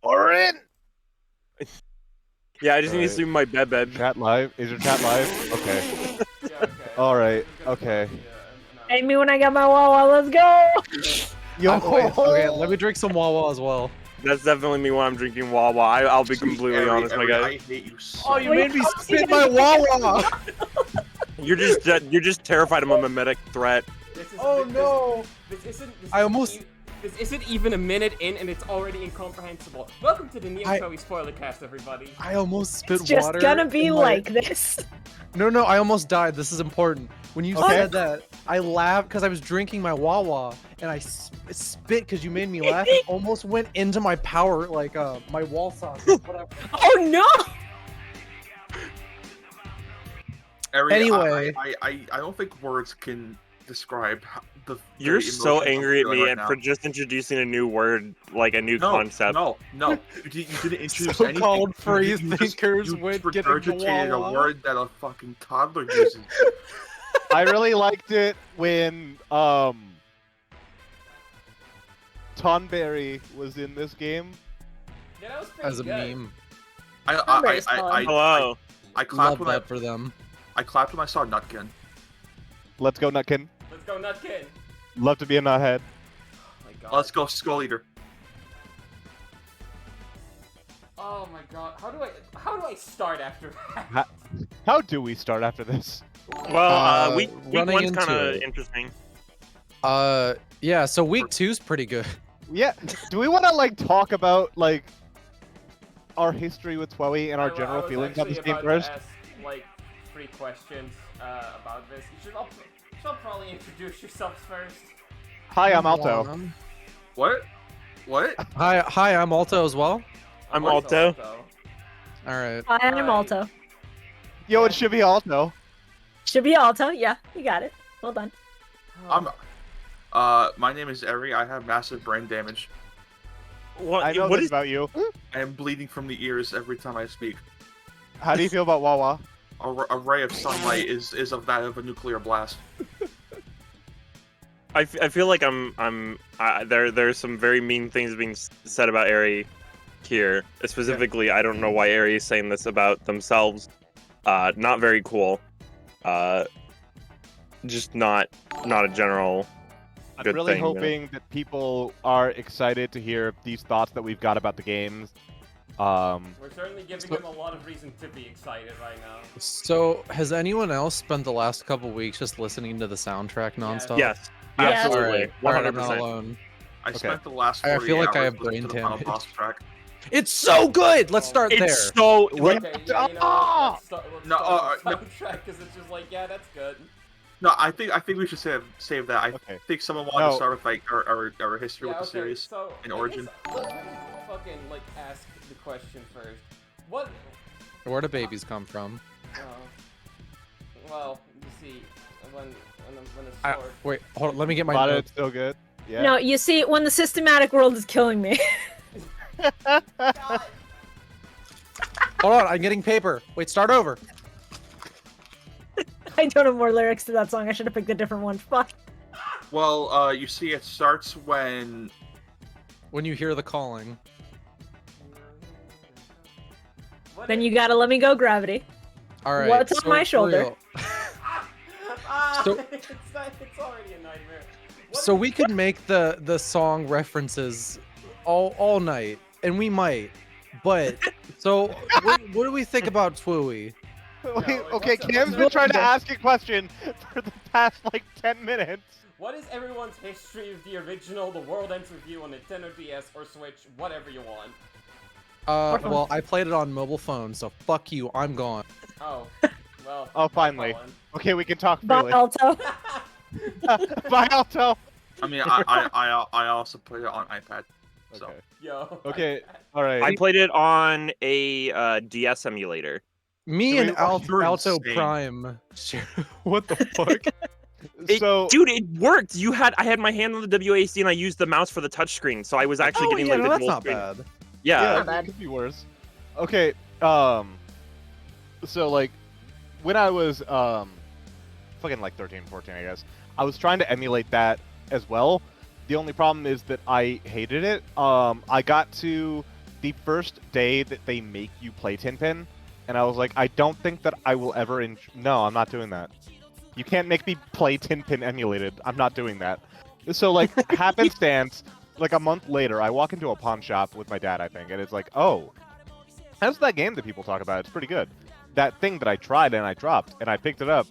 Orin! Yeah, I just need to Alright. sleep in my bed. Chat live? Is your chat live? Okay. Yeah, okay. Alright, okay. Hey me when I got my Wawa, let's go! Yo! Wait, okay, let me drink some Wawa as well. That's definitely me when I'm drinking Wawa. I'll be completely honest, my guy. I hate you so Oh, you Wait, made me how spit is my it- Wawa! You're just terrified of a mimetic threat. Oh no! This isn't even a minute in, and it's already incomprehensible. Welcome to the You Spoilercast, everybody. I almost spit It's just water. gonna be in my- like this. No, I almost died. This is important. When you Okay. said that, I laughed because I was drinking my Wawa, and I spit because you made me laugh. It almost went into my power, like my wall socket, whatever. Oh no! Anyway. I don't think words can describe the. You're the so emotions I'm angry at feeling me right and now. for just introducing a new word, like a new concept. No, you didn't introduce So-called anything. free You just- thinkers you with just getting the regurgitated a Wawa. word that a fucking toddler uses. I really liked it when Tonberry was in this game. Yeah, that was pretty As a good. meme. Hello. I clapped Love when that for them. I clapped when I saw Nutkin. Let's go, Nutkin. Let's go, Nutkin. Love to be a nuthead. Oh my god. Let's go, Skull Eater. Oh my god. How do I start after that? How do we start after this? Well, week running one's kind of into- interesting. Yeah. So week 2's pretty good. Yeah. Do we want to like talk about like our history with Twoey and our I was general feelings on actually this game about to first? ask, like 3 questions about this. You should all probably introduce yourselves first. Hi, I'm Alto. What? Hi, I'm Alto as well. I'm Also Alto. All right. Hi, I'm Hi. Alto. Yo, it should be Alto. Should be Alto, yeah, you got it. Well done. I'm. My name is Eri. I have massive brain damage. What? I know what this is? about you. I am bleeding from the ears every time I speak. How do you feel about Wawa? A ray of sunlight is of that of a nuclear blast. I feel like there's some very mean things being said about Aerie here. Specifically, I don't know why Aerie is saying this about themselves. Not very cool. Just not a general. I'm Good really thing, yeah. hoping that people are excited to hear these thoughts that we've got about the games. We're certainly giving them a lot of reason to be excited right now. So has anyone else spent the last couple weeks just listening to the soundtrack nonstop? Yes, Yeah. absolutely, All right, I'm not 100%. alone. I Okay. spent the last I 40 feel like I hours have listening to brain the final damage. boss track. It's so good. Let's start there. It's so Wait. Okay, yeah, you know, Ah! let's start No, with no. the soundtrack because it's just like, yeah, that's good. No, I think we should save that. I Okay. think someone wanted No. to start with like our history Yeah, with the okay, series. so in I Origin. guess let me fucking like ask the question first. What? Where do babies come from? Well, you see, when a sword. Wait, hold on. Let me get my But notes. it's still good. Yeah. No, you see, when the systematic world is killing me. Hold on, I'm getting paper. Wait, start over. I don't have more lyrics to that song. I should have picked a different one. Fuck. Well, you see, it starts when When you hear the calling. What Then is- you gotta let me go, Gravity. All right. What's on my for shoulder? real. So- it's already a nightmare. What So is- we could make the song references all night, and we might. But so what do we think about Twooey? Wait, like, okay, what's up? Cam's What's been up? trying to ask a question for the past like 10 minutes. What is everyone's history of the original The World Ends With You on Nintendo DS or Switch, whatever you want? Well, I played it on mobile phone, so fuck you. I'm gone. Oh, well. Oh, finally. Colin. Okay, we can talk Bye, freely. Alto. Bye, Alto. I mean, I also played it on iPad. So Okay. Yo. Okay. All right. I played it on a DS emulator. Me Do and we- you're Alto insane. Prime. What the fuck? So, Dude, it worked. I had my hand on the WASD and I used the mouse for the touchscreen, so I was actually getting yeah, like no, the that's dual not screen. bad. Yeah. yeah, Not bad. it could be worse. Okay. So like, when I was fucking like 13, 14, I guess, I was trying to emulate that as well, The only problem is that I hated it. I got to the first day that they make you play Tinpin, and I was like, I don't think that I will ever. No, I'm not doing that. You can't make me play Tinpin emulated. I'm not doing that. So like happenstance, like a month later, I walk into a pawn shop with my dad, I think, and it's like, oh, how's that game that people talk about? It's pretty good. That thing that I tried and I dropped, and I picked it up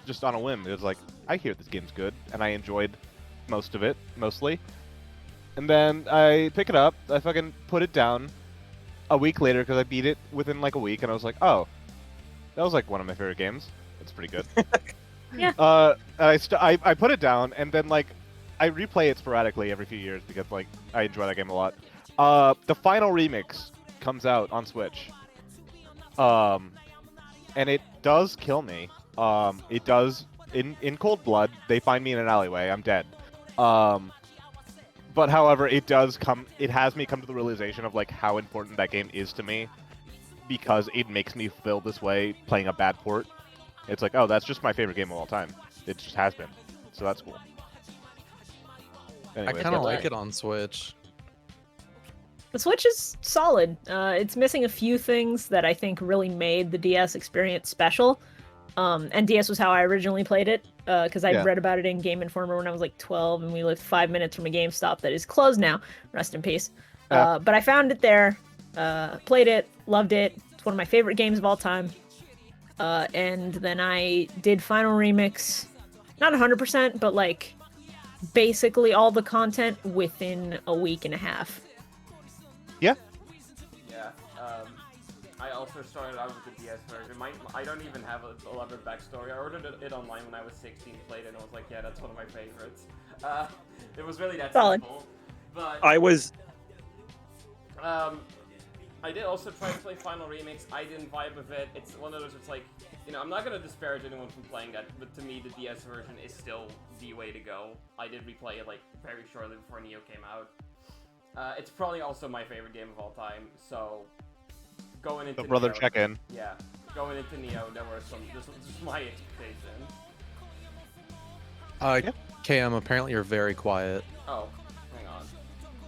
just on a whim. It was like, I hear this game's good, and I enjoyed most of it, mostly. And then I pick it up, I fucking put it down a week later because I beat it within like a week, and I was like, oh, that was like one of my favorite games. It's pretty good. Yeah. I put it down, and then like I replay it sporadically every few years because like I enjoy that game a lot. The final remix comes out on Switch. And it does kill me. It does in cold blood. They find me in an alleyway. I'm dead. But however, it has me come to the realization of like how important that game is to me, because it makes me feel this way playing a bad port. It's like, oh, that's just my favorite game of all time. It just has been. So that's cool. Anyways, I kind of that's like right. it on Switch. The Switch is solid. It's missing a few things that I think really made the DS experience special. And DS was how I originally played it, because I Yeah. read about it in Game Informer when I was like 12, and we lived 5 minutes from a GameStop that is closed now. Rest in peace. Yeah. But I found it there, played it, loved it. It's one of my favorite games of all time. And then I did Final Remix, not 100%, but like basically all the content within a week and a half. Yeah. I also started out with the DS version. I don't even have a elaborate backstory. I ordered it online when I was 16, played it, and I was like, yeah, that's one of my favorites. It was really that Solid. simple. But I was I did also try to play Final Remix. I didn't vibe with it. It's one of those, it's like, you know, I'm not going to disparage anyone from playing that, but to me, the DS version is still the way to go. I did replay it, like, very shortly before Neo came out. It's probably also my favorite game of all time, so going into The brother Neo, check-in. Yeah, going into Neo, this was just my expectation. KM, apparently you're very quiet. Oh, hang on.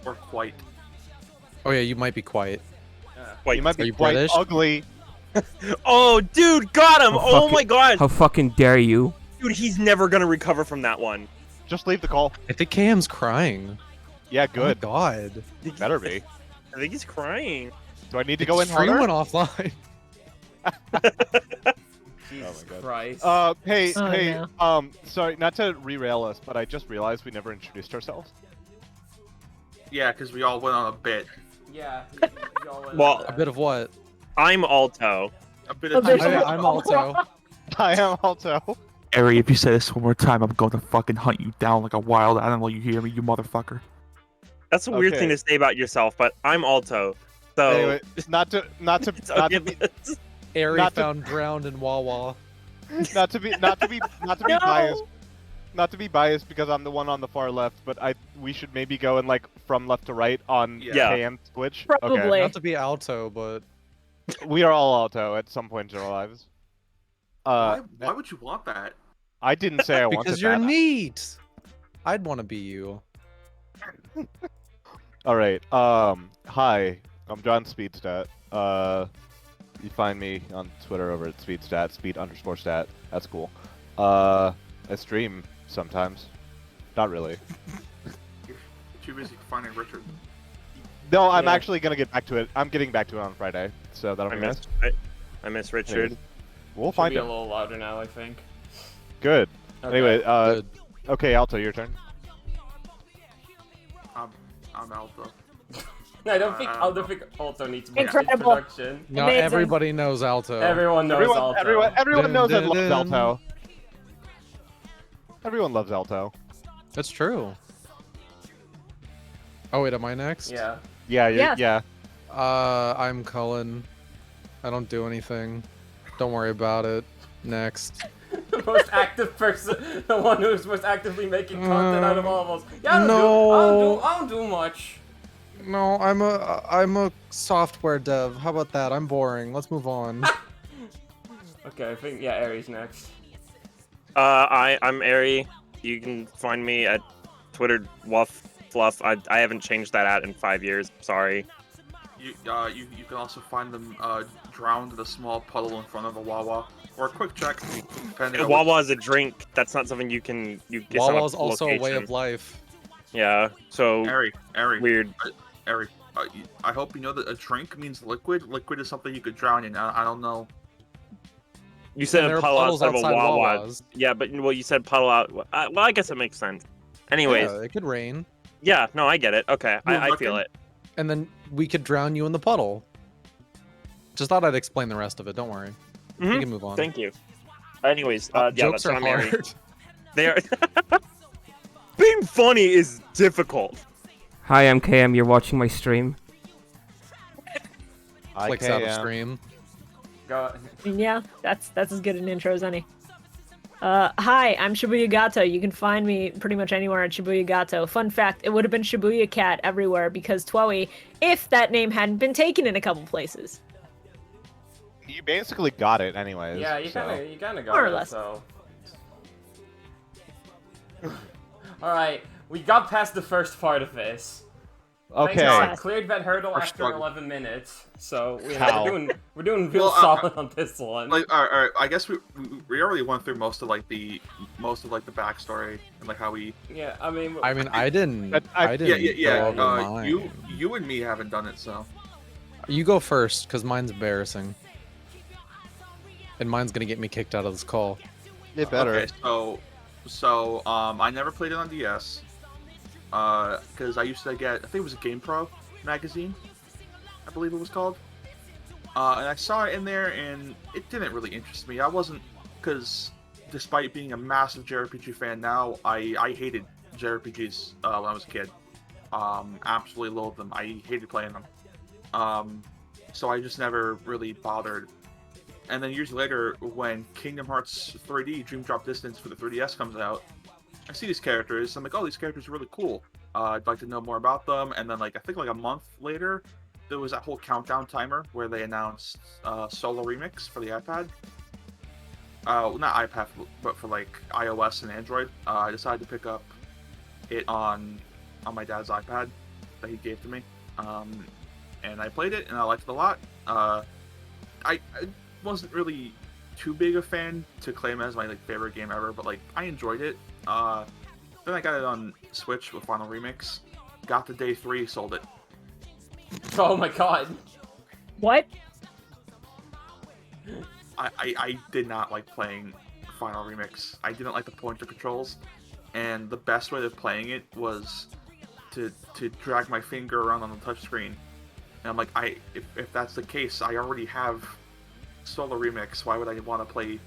Or quite. Oh yeah, you might be quiet. Wait, You might Are be you quite British? ugly. oh, dude, got him! Oh my god, How fucking dare you? dude, he's never gonna recover from that one. Just leave the call. I think KM's crying. Yeah, Oh my good. god. Better be. I think he's crying. Do I need to The go in stream harder? went offline. Jesus God. Christ. Hey, Oh, hey, no. sorry, not to derail us, but I just realized we never introduced ourselves. Yeah, because we all went on a bit. Yeah. y'all went Well, on A that. bit of what? I'm Alto. A bit A of bit I, I'm Alto. I am also. Ari, if you say this one more time, I'm going to fucking hunt you down like a wild animal. You hear me, you motherfucker? That's a weird Okay. thing to say about yourself, but I'm Alto. So Anyway, not to it's not to okay, be but- Ari Not to- found drowned in Wawa. not to be No! biased. Not to be biased because I'm the one on the far left, but we should maybe go in like from left to right on Yeah. KM Twitch. Probably. Not to be Alto, but Okay. We are all Alto at some point in our lives. why would you want that? I didn't say I wanted because you're that. neat. I'd want to be you. All right. Hi, I'm John Speedstat. You find me on Twitter over at Speedstat, speed_stat. That's cool. I stream sometimes. Not really. You're too busy finding Richard. No, I'm Yeah. actually gonna get back to it. I'm getting back to it on Friday, so that'll I be miss nice. I miss Richard. We'll Should find be a him. little louder now, I think. Good. Okay. Anyway, Good. okay, Alto, your turn. I'm Alpha. No, I don't think Alto needs much Incredible. introduction. No, Amazing. everybody knows Alto. Everyone knows Alto. Everyone Dun, knows and dun, loves dun. Alto. Everyone loves Alto. That's true. Oh wait, am I next? Yeah. Yeah, Yes. yeah. I'm Cullen. I don't do anything. Don't worry about it. Next. The most active person, the one who's most actively making content out of all of us. Yeah, I don't do much. No, I'm a software dev. How about that? I'm boring. Let's move on. Okay, I think, yeah, Aries next. I'm Ari. You can find me at Twitter wuff fluff. I haven't changed that out in 5 years. Sorry. You can also find them drowned in a small puddle in front of a Wawa, or a quick check. Depending on Wawa is a drink. That's not something you can. It's not Wawa's also a way location. of life. Yeah. So Ari, weird. Ari, I hope you know that a drink means liquid. Liquid is something you could drown in. I don't know. You said And there a are puddle puddles outside of a outside Wawa. Wawas. Yeah, but well, you said puddle out. Well, I guess it makes sense. Anyways, Yeah, it could rain, yeah, no, I get it. Okay, I feel looking? it. and then we could drown you in the puddle. Just thought I'd explain the rest of it. Don't worry. We Mhm. can move on. Thank you. Anyways, yeah, Jokes that's are what I'm hearing. hard. They are. Being funny is difficult. Hi, I'm KM. You're watching my stream. Clicks out of stream. Go. Yeah, that's as good an intro as any. Hi, I'm Shibuya Gato. You can find me pretty much anywhere at Shibuya Gato. Fun fact, it would have been Shibuya Cat everywhere because Twoey, if that name hadn't been taken in a couple places. You basically got it anyways. Yeah, you so. kind of got More or it. less. So. All right, we got past the first part of this. Thank Okay. God, I cleared that hurdle We're after struggling. 11 minutes, so How? we're doing real Well, solid on this one. Like, all right, I guess we already went through most of the backstory and like how we. Yeah, I mean, I didn't. But I didn't. Yeah. go over mine. You and me haven't done it, so. You go first, cause mine's embarrassing, and mine's gonna get me kicked out of this call. It better. Okay, so I never played it on DS. Because I used to get, I think it was a GamePro magazine, I believe it was called. And I saw it in there, and it didn't really interest me. I wasn't, because despite being a massive JRPG fan now, I hated JRPGs when I was a kid. Absolutely loathed them. I hated playing them. So I just never really bothered. And then years later, when Kingdom Hearts 3D Dream Drop Distance for the 3DS comes out, I see these characters. I'm like, oh, these characters are really cool. I'd like to know more about them. And then, I think a month later, there was that whole countdown timer where they announced Solo Remix for the iPad. Well, not iPad, but for iOS and Android. I decided to pick up it on my dad's iPad that he gave to me, and I played it and I liked it a lot. I wasn't really too big a fan to claim it as my favorite game ever, but I enjoyed it. Then I got it on Switch with Final Remix. Got to day 3, sold it. oh my God. What? I did not like playing Final Remix. I didn't like the pointer controls, and the best way of playing it was to drag my finger around on the touchscreen. And I'm like, if that's the case, I already have Solo Remix. Why would I want to play?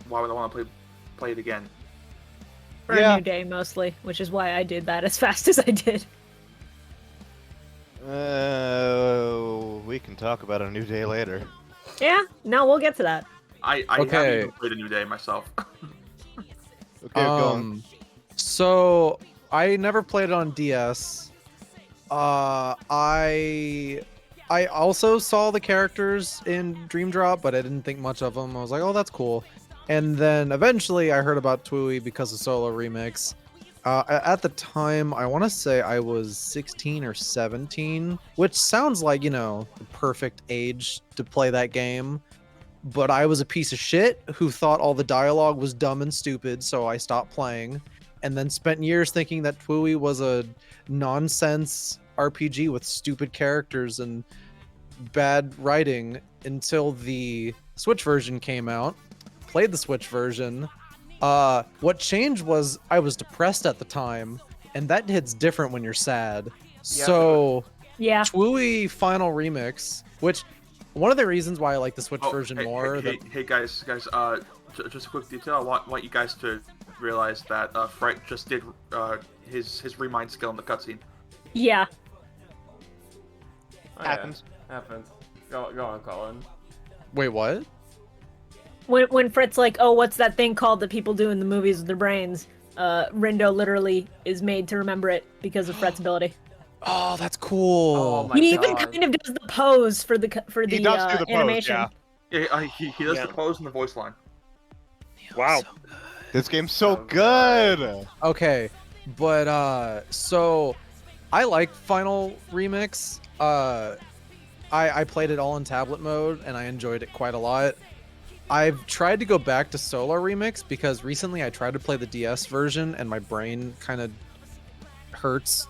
Why would I want to play it again? For a new day, mostly, which is why I did that as fast as I did. We can talk about a new day later. Yeah, no, we'll get to that. I haven't Okay. even played a New Day myself. Okay, go on. So I never played it on DS. I also saw the characters in Dream Drop, but I didn't think much of them. I was like, oh, that's cool. And then eventually I heard about Twoey because of Solo Remix. At the time, I want to say I was 16 or 17, which sounds like, the perfect age to play that game. But I was a piece of shit who thought all the dialogue was dumb and stupid, so I stopped playing. And then spent years thinking that Twoey was a nonsense RPG with stupid characters and bad writing until the Switch version came out. Played the Switch version. What changed was I was depressed at the time, and that hits different when you're sad. So Yeah. Twoey Final Remix, which one of the reasons why I like the Switch version more. Hey guys, just a quick detail. I want you guys to realize that Fright just did his remind skill in the cutscene. Yeah. Oh, Happens. Yeah. Happens. Go on, Colin. Wait, what? When Frit's like, oh, what's that thing called that people do in the movies with their brains? Rindo literally is made to remember it because of Fret's ability. Oh, that's cool. Oh my He even God. kind of does the pose for the He does do the pose, animation. yeah. He does Yeah. the pose and the voice line. Wow. This game's so good. Okay, But so I like Final Remix. I played it all in tablet mode and I enjoyed it quite a lot. I've tried to go back to Solar Remix because recently I tried to play the DS version and my brain kind of hurts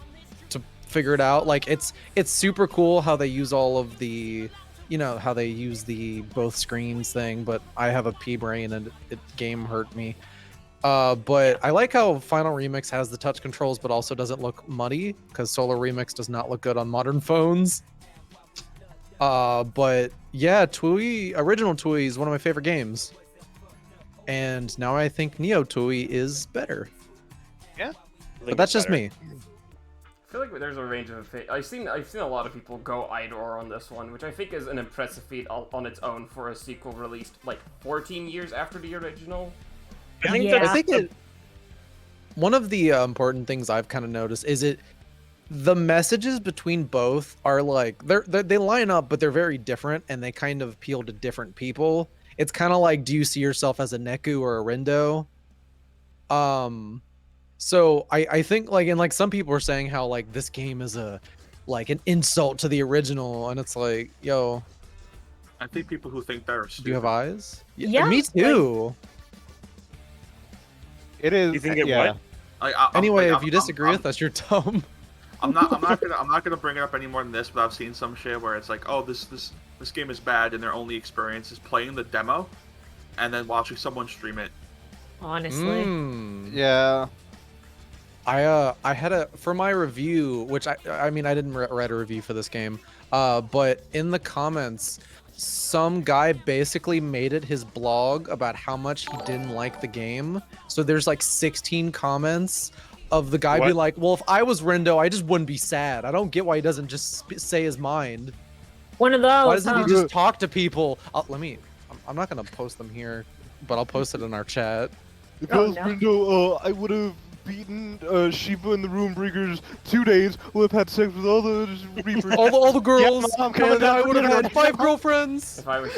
to figure it out. Like it's super cool how they use all of the, how they use the both screens thing, but I have a pea brain and it game hurt me. But I like how Final Remix has the touch controls but also doesn't look muddy because Solar Remix does not look good on modern phones. But yeah, original Tui is one of my favorite games. And now I think Neo Tui is better. Yeah. But that's just me. I feel like there's a range of I've seen a lot of people go Idor on this one, which I think is an impressive feat on its own for a sequel released like 14 years after the original. I think Yeah. that's I think one of the important things I've kind of noticed is the messages between both are like they line up, but they're very different and they kind of appeal to different people. It's kind of like, do you see yourself as a Neku or a Rindo? So I think like some people are saying how like this game is an insult to the original, and it's like, yo, I think people who think that are stupid. do you have eyes? Yeah, Me too. It is. You think it yeah. what? Anyway, if you disagree with us, you're dumb. I'm not gonna bring it up any more than this, but I've seen some shit where it's like, oh, this game is bad, and their only experience is playing the demo, and then watching someone stream it. Honestly. Yeah. I had for my review, which I mean I didn't write a review for this game, but in the comments, some guy basically made it his blog about how much he didn't like the game. So there's like 16 comments of the guy being like, well, if I was Rindo, I just wouldn't be sad. I don't get why he doesn't just say his mind. One of those. Why doesn't he huh? just talk to people? I'm not gonna post them here, but I'll post it in our chat. If Oh, I was no. Rindo, I would have beaten Shiva and the Roombreakers 2 days. Would have had sex with all the Reapers. All the girls. Yeah, Mom, coming and down I for would have dinner. had 5 girlfriends. If I was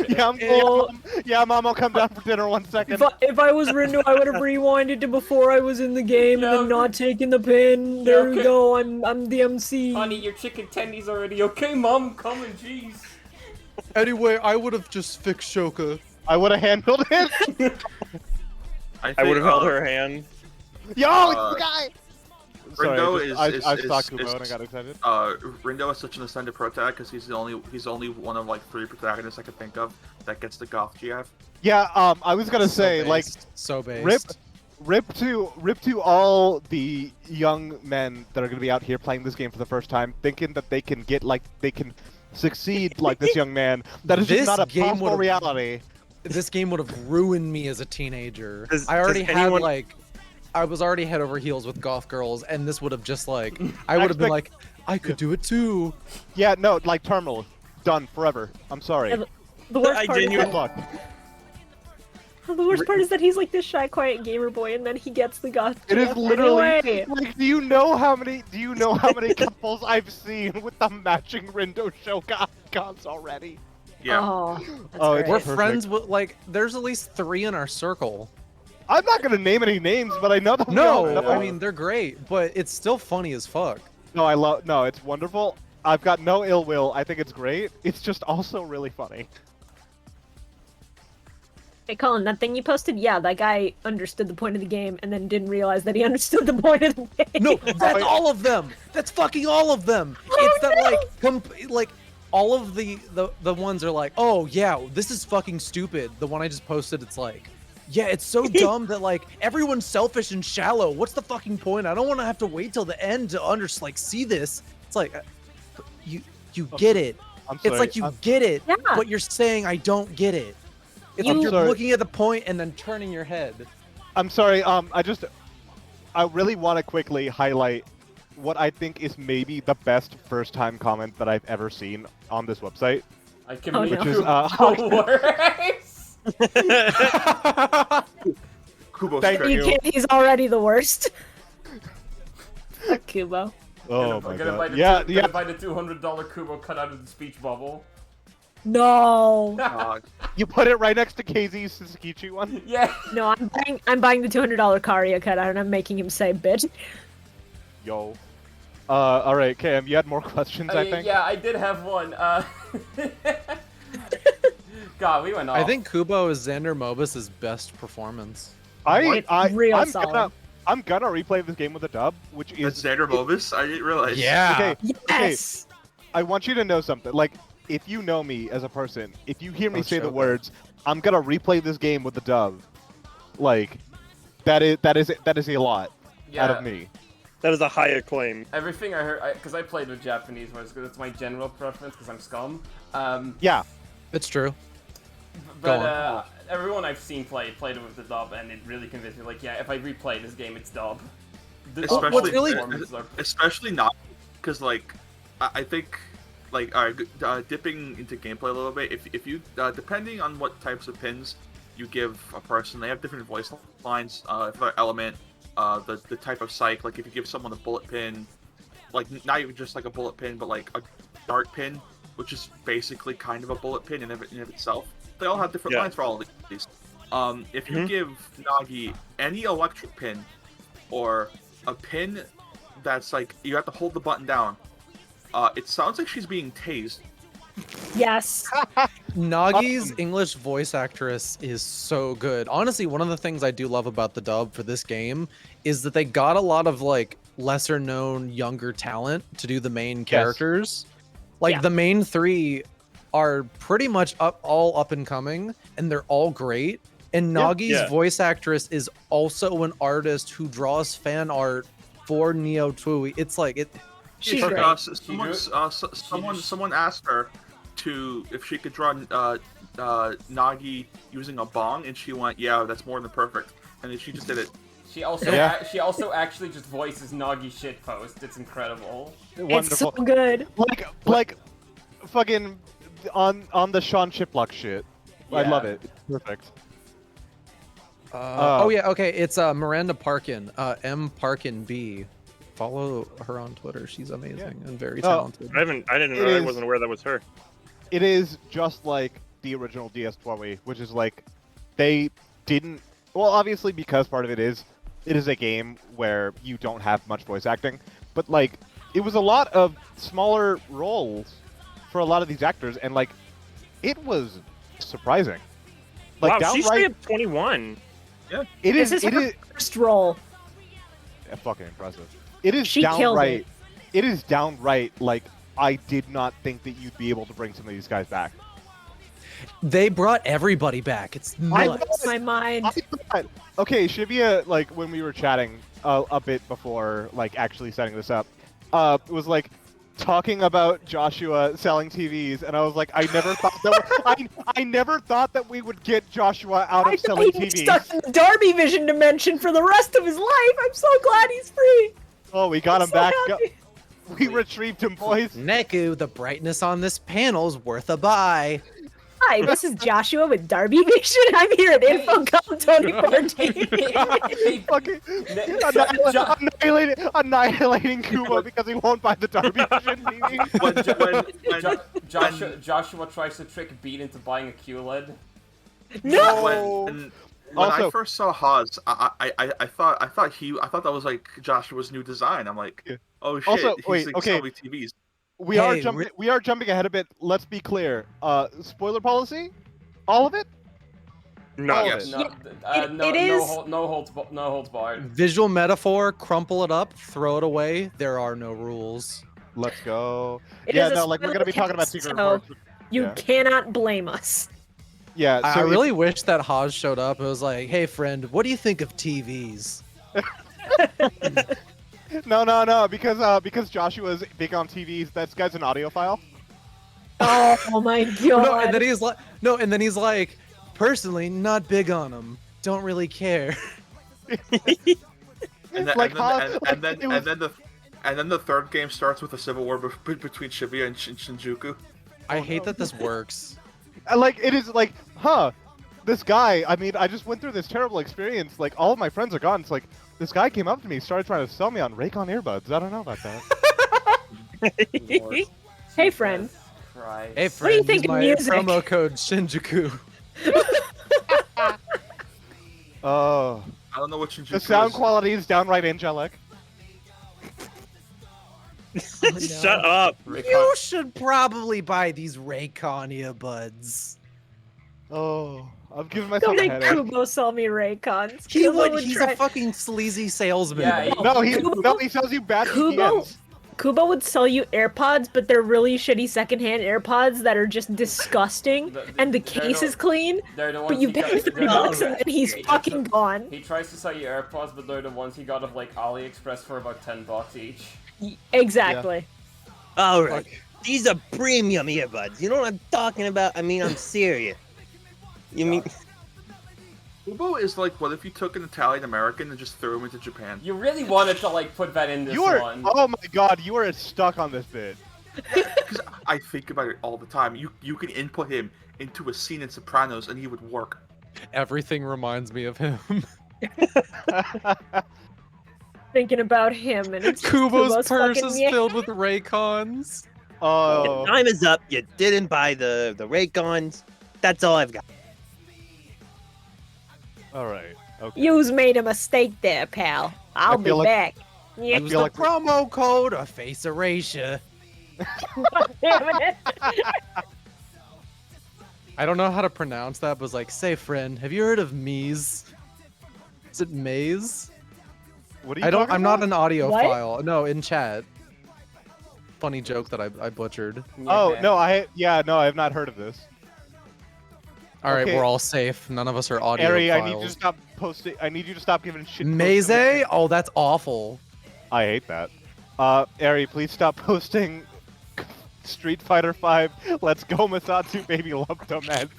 Mom, I'll come down for dinner 1 second. If I was Rindo, I would have rewinded to before I was in the game and then not taken the pin. There we okay. go. I'm the MC. honey, your chicken tendy's already okay, Mom. Come and jeez. Anyway, I would have just fixed Shoka. I would have handled it. I would have held her hand. Yo, it's the guy. Sorry, Rindo I saw Kubo and I got excited. Rindo is such an ascended protagonist because he's only one of like 3 protagonists I could think of that gets the goth GF. Yeah, I was gonna say like so based. rip to all the young men that are gonna be out here playing this game for the first time, thinking that they can succeed like this young man. That is just This not a game possible would've- reality. This game would have ruined me as a teenager. Does I already had anyone- like, I was already head over heels with goth girls, and this would have just like, I would have been like, I could do it too. Yeah, no, like Terminal, done forever. I'm sorry. Yeah, the worst I part is Good genuinely- luck. the worst part is that he's like this shy, quiet gamer boy, and then he gets the goth. It is GF literally anyway. like, do you know how many couples I've seen with the matching Rindo Shoguns already? Yeah. Oh, Oh, it's great. We're perfect. friends with like, there's at least 3 in our circle. I'm not gonna name any names, but I know that we all No, know. I mean they're great, but it's still funny as fuck. No, it's wonderful. I've got no ill will. I think it's great. It's just also really funny. Hey, Colin, that thing you posted, yeah, that guy understood the point of the game and then didn't realize that he understood the point of the game. No, that's all of them. That's fucking all of them. It's that like all of the ones are like, oh yeah, this is fucking stupid. The one I just posted, it's like, yeah, it's so dumb that like everyone's selfish and shallow. What's the fucking point? I don't want to have to wait till the end to see this. It's like, you get it. I'm sorry. It's like you get it, Yeah. but you're saying I don't get it. It's like You- you're sorry. looking at the point and then turning your head. I'm sorry. I really want to quickly highlight what I think is maybe the best first-time comment that I've ever seen on this website. I can Oh, make no. Which is, worse. Kubo's Thank trick. You can't, he's already the worst. Fuck Kubo. Oh gonna, my gonna buy god. the Yeah, two- yeah. Gonna buy the $200 Kubo cut out of the speech bubble. No. You put it right next to KZ's Suzukichi one. Yeah. No, I'm buying the $200 Karia cut out and I'm making him say bitch. Yo. All right, Cam, you had more questions, I think. Yeah, I did have one. God, we went off. I think Kubo is Xander Mobus' best performance. Real solid. I'm gonna replay this game with a dub, which That's is Xander Mobus? I didn't realize. Yeah. Yes. I want you to know something. Like, if you know me as a person, if you hear me say the okay. words, "I'm gonna replay this game with a dub," like, that is a lot out of me. That is a high acclaim. Everything I heard, because I played with Japanese words, because it's my general preference, because I'm scum. Yeah. It's true. But everyone I've seen played it with the dub, and it really convinced me. Like, yeah, if I replay this game, it's dub. Especially not because like I think like dipping into gameplay a little bit. If you depending on what types of pins you give a person, they have different voice lines for element. The type of psych, like if you give someone a bullet pin, like not even just like a bullet pin, but like a dart pin, which is basically kind of a bullet pin in of itself. They all have different lines for all of these. If you give Nagi any electric pin, or a pin that's like you have to hold the button down, it sounds like she's being tased. Yes. Nagi's English voice actress is so good. Honestly, one of the things I do love about the dub for this game is that they got a lot of like lesser known younger talent to do the main characters. Like the main three are pretty much all up and coming, and they're all great. And Nagi's voice actress is also an artist who draws fan art for Neo Tui. It's like it. She's great. Someone asked her if she could draw Nagi using a bong, and she went, "Yeah, that's more than perfect." And then she just did it. She also actually just voices Nagi shitpost. It's incredible. Wonderful. It's so good. Like fucking on the Sean Shiplock shit. I love it. It's perfect. It's Miranda Parkin, M Parkin B. Follow her on Twitter. She's amazing and very talented. I wasn't aware that was her. It is just like the original DS2, which is like they didn't. Well, obviously because part of it is a game where you don't have much voice acting, but like it was a lot of smaller roles for a lot of these actors, and like it was surprising. Like wow, she's at 21. Yeah, This is her first role. Yeah, fucking impressive. It is She killed downright. It is downright like I did not think that you'd be able to bring some of these guys back. They brought everybody back. It's nuts. My mind. Okay, Shibuya, like when we were chatting a bit before, like actually setting this up, was like talking about Joshua selling TVs, and I was like, I never thought that I never thought that we would get Joshua out of selling TVs. He's stuck in the Darby Vision dimension for the rest of his life. I'm so glad he's free. Oh, we got him back. Happy. We retrieved him, boys. Neku, the brightness on this panel's worth a buy. Hi, this is Joshua with Darby Vision. I'm here at InfoCom 2014. Fucking annihilating Kubo because he won't buy the Darby Vision TV. Joshua tries to trick Beat into buying a QLED. No. When I first saw Haas, I thought that was like Joshua's new design. I'm like, oh shit, Also, he's wait, like okay. selling TVs. We are jumping ahead a bit. Let's be clear. Spoiler policy? All of it? No. All of Yes. it. No, it is no holds barred. Visual metaphor, crumple it up, throw it away. There are no rules. Let's go. It Yeah, is a no, like we're gonna be talking about spoiler secret cast, reports. You Yeah. cannot blame us. Yeah, I so really wish that Haas showed up. It was like, hey friend, what do you think of TVs? No, because Joshua's big on TVs. That guy's an audiophile. Oh my god. No, and then he's like, personally, not big on them. Don't really care. And then the third game starts with a civil war between Shibuya and Shinjuku. I hate that this works. Like it is like, this guy. I mean, I just went through this terrible experience. Like all of my friends are gone. It's like this guy came up to me, started trying to sell me on Raycon earbuds. I don't know about that. Hey friend. Christ. Hey What do you friend, think use of my music? promo code Shinjuku. Oh, I don't know what Shinjuku the sound is. quality is downright angelic. Oh, no. Shut up. You should probably buy these Raycon earbuds. Oh, I'm giving myself Don't a make headache. Kubo sell me Raycons. He Kubo would. He's try... a fucking sleazy salesman. Yeah, No, Kubo- he sells you bad Kubo- VPNs. Kubo would sell you AirPods, but they're really shitty secondhand AirPods that are just disgusting, and the They're case the- is clean, They're the but ones you he pay got- $3 they're the- and then he's he- fucking gone. He tries to sell you AirPods, but they're the ones he got of like AliExpress for about $10 each. Exactly. All right. These are premium earbuds. You know what I'm talking about? I mean, I'm serious. You mean Kubo is like, what if you took an Italian American and just threw him into Japan? You really wanted to like put that in this You are. one. Oh my god, you are stuck on this bit. Because I think about it all the time. You can input him into a scene in Sopranos and he would work. Everything reminds me of him. Thinking about him, and it's just Kubo's purse fucking is yeah. filled with Raycons. Oh. time is up. You didn't buy the Raycons. That's all I've got. All right. Okay. You's made a mistake there, pal. I'll be feel like- back. Yeah, Use feel the like- promo code or face erasure. damn it. I don't know how to pronounce that, but it's like, say friend, have you heard of Mies? Is it Maze? What are you I don't. talking I'm not about? an What? audiophile. No, in chat. Funny joke that I butchered. Oh Yeah. no, I have not heard of this. All right, Okay. we're all safe. None of us are audiophiles. Ari, I need you to stop posting. I need you to stop giving shit. Maze? Oh, that's awful. I hate that. Ari, please stop posting Street Fighter 5. Let's go, Masatsu, baby, love dumbass.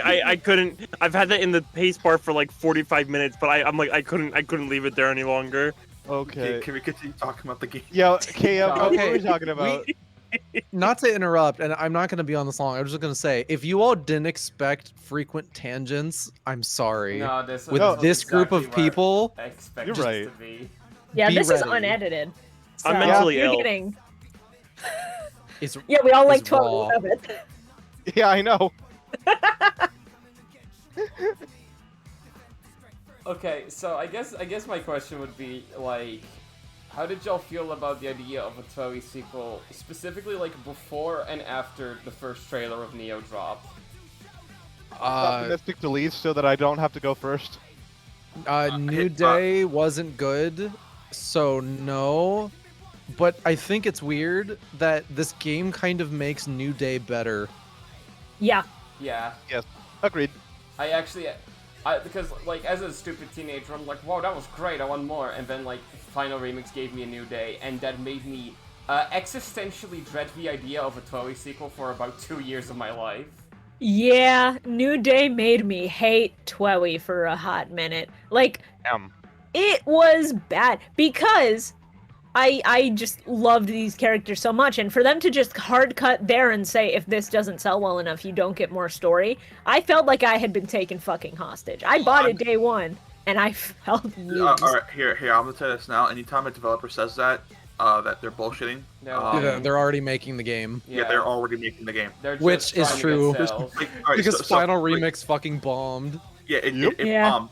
I couldn't. I've had that in the pace bar for like 45 minutes, but I'm like I couldn't leave it there any longer. Okay. Can we continue talking about the game? Yeah, KM, what Okay, were we talking about? Not to interrupt, and I'm not going to be on this long. I'm just going to say, if you all didn't expect frequent tangents, I'm sorry. No, this With was this group exactly of where people, I expect You're this right. to be. Yeah, Be this is ready. unedited. So I'm mentally you're ill. getting... it's Yeah, we all like It's 12 raw. of it. Yeah, I know. Okay, so I guess my question would be like, how did y'all feel about the idea of a Toei sequel, specifically like before and after the first trailer of Neo dropped? Optimistic to leave so that I don't have to go first. New Day wasn't good, so no. But I think it's weird that this game kind of makes New Day better. Yeah. Yeah, Agreed. because like as a stupid teenager, I'm like, wow, that was great, I want more, and then like Final Remix gave me a New Day, and that made me existentially dread the idea of a Toei sequel for about 2 years of my life. Yeah, New Day made me hate Toei for a hot minute. Like, it was bad because I just loved these characters so much, and for them to just hard cut there and say, if this doesn't sell well enough, you don't get more story, I felt like I had been taken fucking hostage. I bought it day one, and I felt used. All right, here, I'm gonna tell you this now. Anytime a developer says that they're bullshitting. No, Yeah, they're already making the game. Yeah, they're already making the game. They're just Which is trying to true. get sales. Like, all right, Because so, Final like, Remix fucking bombed. Yeah, Yep. it Yeah.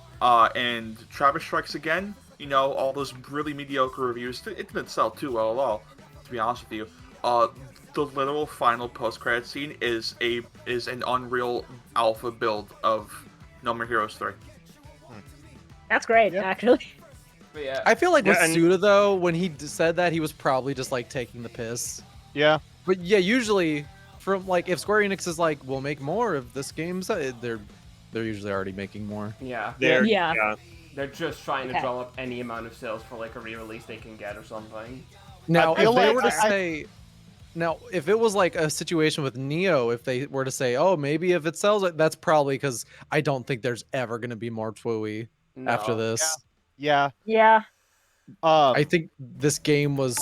and Travis Strikes Again, you know, all those really mediocre reviews, it didn't sell too well at all, to be honest with you. The literal final post-credit scene is an Unreal Alpha build of No More Heroes 3. That's great, Yep. actually. But yeah, I feel like with Yeah, and- Suda, though, when he said that, he was probably just, like, taking the piss. Yeah. But yeah, usually, from, like, if Square Enix is like, we'll make more of this game, so they're usually already making more. yeah, There. Yeah. they're just trying to Okay. drum up any amount of sales for like a re-release they can get or something. Now, feel if they like were to I- say... Now, if it was like a situation with Neo, if they were to say, oh, maybe if it sells, that's probably because I don't think there's ever going to be more Twooey after No. this. Yeah. Yeah. I think this game was...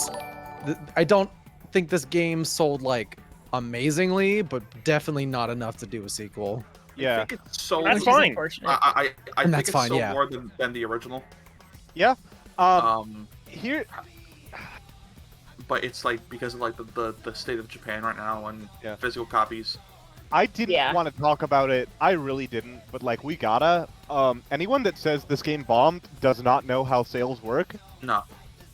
I don't think this game sold, like, amazingly, but definitely not enough to do a sequel. Yeah. I think it's so. That's Which is fine. unfortunate. I And think that's it's fine, so yeah. more than the original. Here. But it's like because of like the state of Japan right now and Yeah. physical copies. I didn't Yeah. want to talk about it. I really didn't, but like we gotta. Anyone that says this game bombed does not know how sales work. No.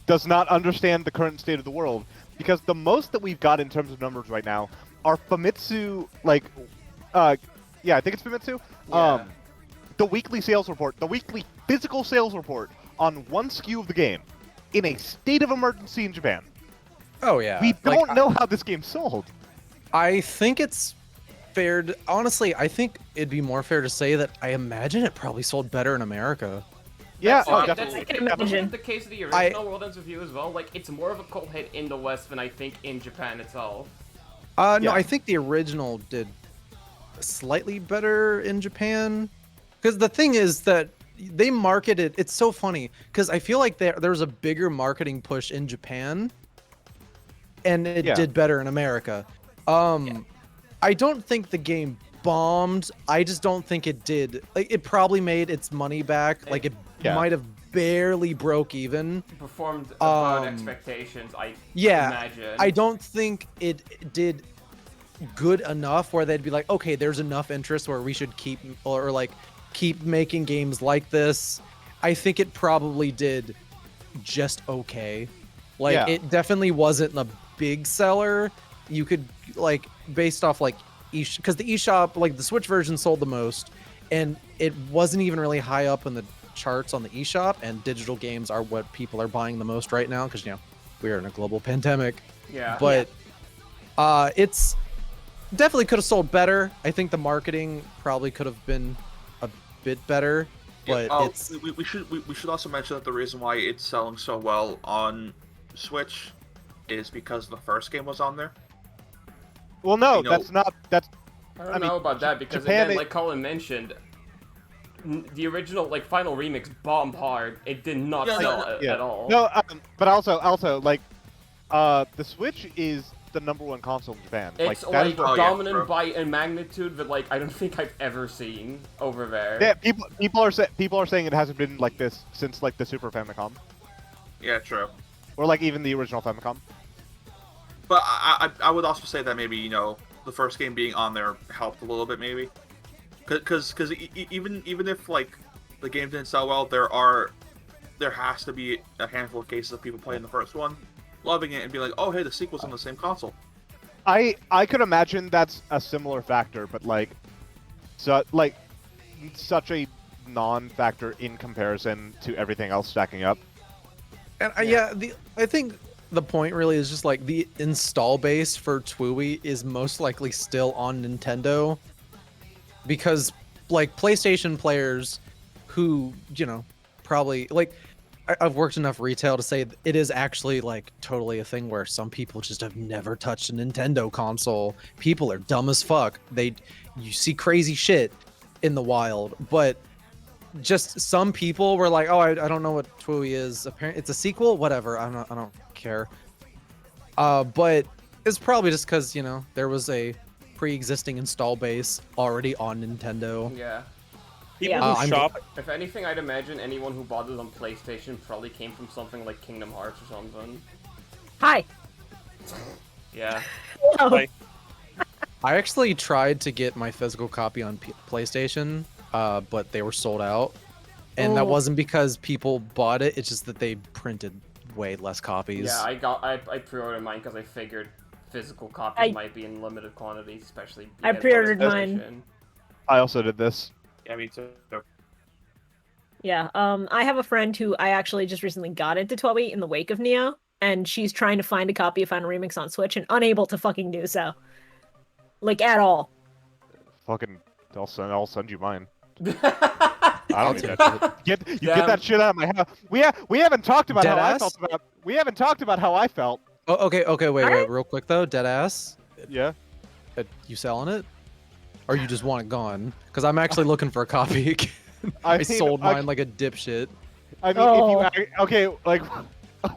does not understand the current state of the world, because the most that we've got in terms of numbers right now are Famitsu, like, yeah, I think it's Famitsu. Yeah. The weekly sales report, the weekly physical sales report on one SKU of the game, in a state of emergency in Japan. Oh yeah. We Like, don't know how this game sold. I think it's fair to, honestly, I think it'd be more fair to say that I imagine it probably sold better in America. Yeah, That's, oh, that's definitely. I can imagine. the case of the original World Ends With You as well. Like, it's more of a cult hit in the West than I think in Japan itself. No, Yeah. I think the original did slightly better in Japan. Because the thing is that they marketed, it's so funny, because I feel like there's a bigger marketing push in Japan, and it Yeah. did better in America. I don't think the game bombed. I just don't think it did. Like, it probably made its money back. Like, it Yeah. might have barely broke even. Performed above Um, expectations, I Yeah, imagine. I don't think it did good enough where they'd be like, okay, there's enough interest where we should keep or like keep making games like this. I think it probably did just okay. Like, Yeah. it definitely wasn't a big seller. You could, like, based off like because the eShop, like the Switch version sold the most, and it wasn't even really high up in the charts on the eShop, and digital games are what people are buying the most right now because, you know, we're in a global pandemic. Yeah. But it's definitely could have sold better. I think the marketing probably could have been a bit better, but it's we should also mention that the reason why it's selling so well on Switch is because the first game was on there. Well, no, You know- that's not. That's I don't I mean, know about that because Japan, again, like Colin mentioned, the original like Final Remix bombed hard. It did not Yeah, sell no, at all. No, but also, like, the Switch is the #1 console in Japan. It's that like is what- dominant bro. by a magnitude that like I don't think I've ever seen over there. yeah, people are saying it hasn't been like this since like the Super Famicom, Yeah, true. or like even the original Famicom. But I would also say that maybe, you know, the first game being on there helped a little bit, maybe. Because even if like the game didn't sell well, there has to be a handful of cases of people playing the first one, loving it, and be like, oh hey, the sequel's on the same console. I could imagine that's a similar factor, but like, such a non-factor in comparison to everything else stacking up. and I think the point really is just like the install base for TWUI is most likely still on Nintendo, because like PlayStation players who, you know, probably like I've worked enough retail to say it is actually like totally a thing where some people just have never touched a Nintendo console. People are dumb as fuck. You see crazy shit in the wild, but just some people were like, oh, I don't know what TWUI is. Apparently, it's a sequel. Whatever. I don't care. But it's probably just because, you know, there was a pre-existing install base already on Nintendo. Yeah. People Yeah. who shop. If anything, I'd imagine anyone who bought it on PlayStation probably came from something like Kingdom Hearts or something. Hi. Yeah. Hello. Like, I actually tried to get my physical copy on PlayStation, but they were sold out. And that Oh. wasn't because people bought it, it's just that they printed way less copies. Yeah, I pre-ordered mine because I figured physical copies I- might be in limited quantities, especially. I because pre-ordered of mine. PlayStation. I also did this. yeah, me too. Yeah, I have a friend who I actually just recently got into TWUI in the wake of Neo, and she's trying to find a copy of Final Remix on Switch and unable to fucking do so. Like, at all. Fucking, I'll send you mine. I don't need that shit. Get Damn. that shit out of my house. We haven't talked about how I Deadass? felt about. We haven't talked about how I felt. Oh, okay, wait, Alright. real quick though, deadass. Yeah. You selling it? Or you just want it gone? Because I'm actually looking for a copy again. I mean, sold mine like a dipshit. I mean, Oh. if you okay, like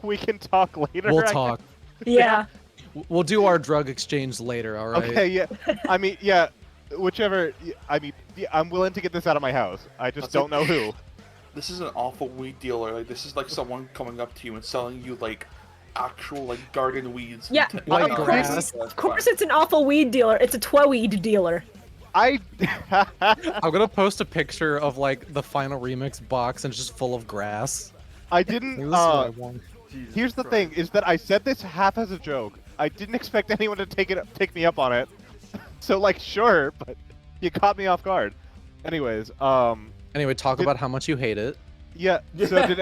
we can talk later. We'll I guess. talk. Yeah. We'll do our drug exchange later, alright? Okay, yeah. I mean, yeah. Whichever. I mean, yeah, I'm willing to get this out of my house. I just That's don't know who. This is an awful weed dealer. Like, this is like someone coming up to you and selling you like actual like garden weeds. Yeah, Like of grass. course, of course it's an awful weed dealer. It's a TWUI dealer. I. I'm gonna post a picture of like the final remix box and it's just full of grass. I Like, didn't. this is what I want. Jesus Here's the Christ. thing: is that I said this half as a joke. I didn't expect anyone to take me up on it. So like, sure, but you caught me off guard. Anyways, Anyway, talk Did- about how much you hate it. yeah. So did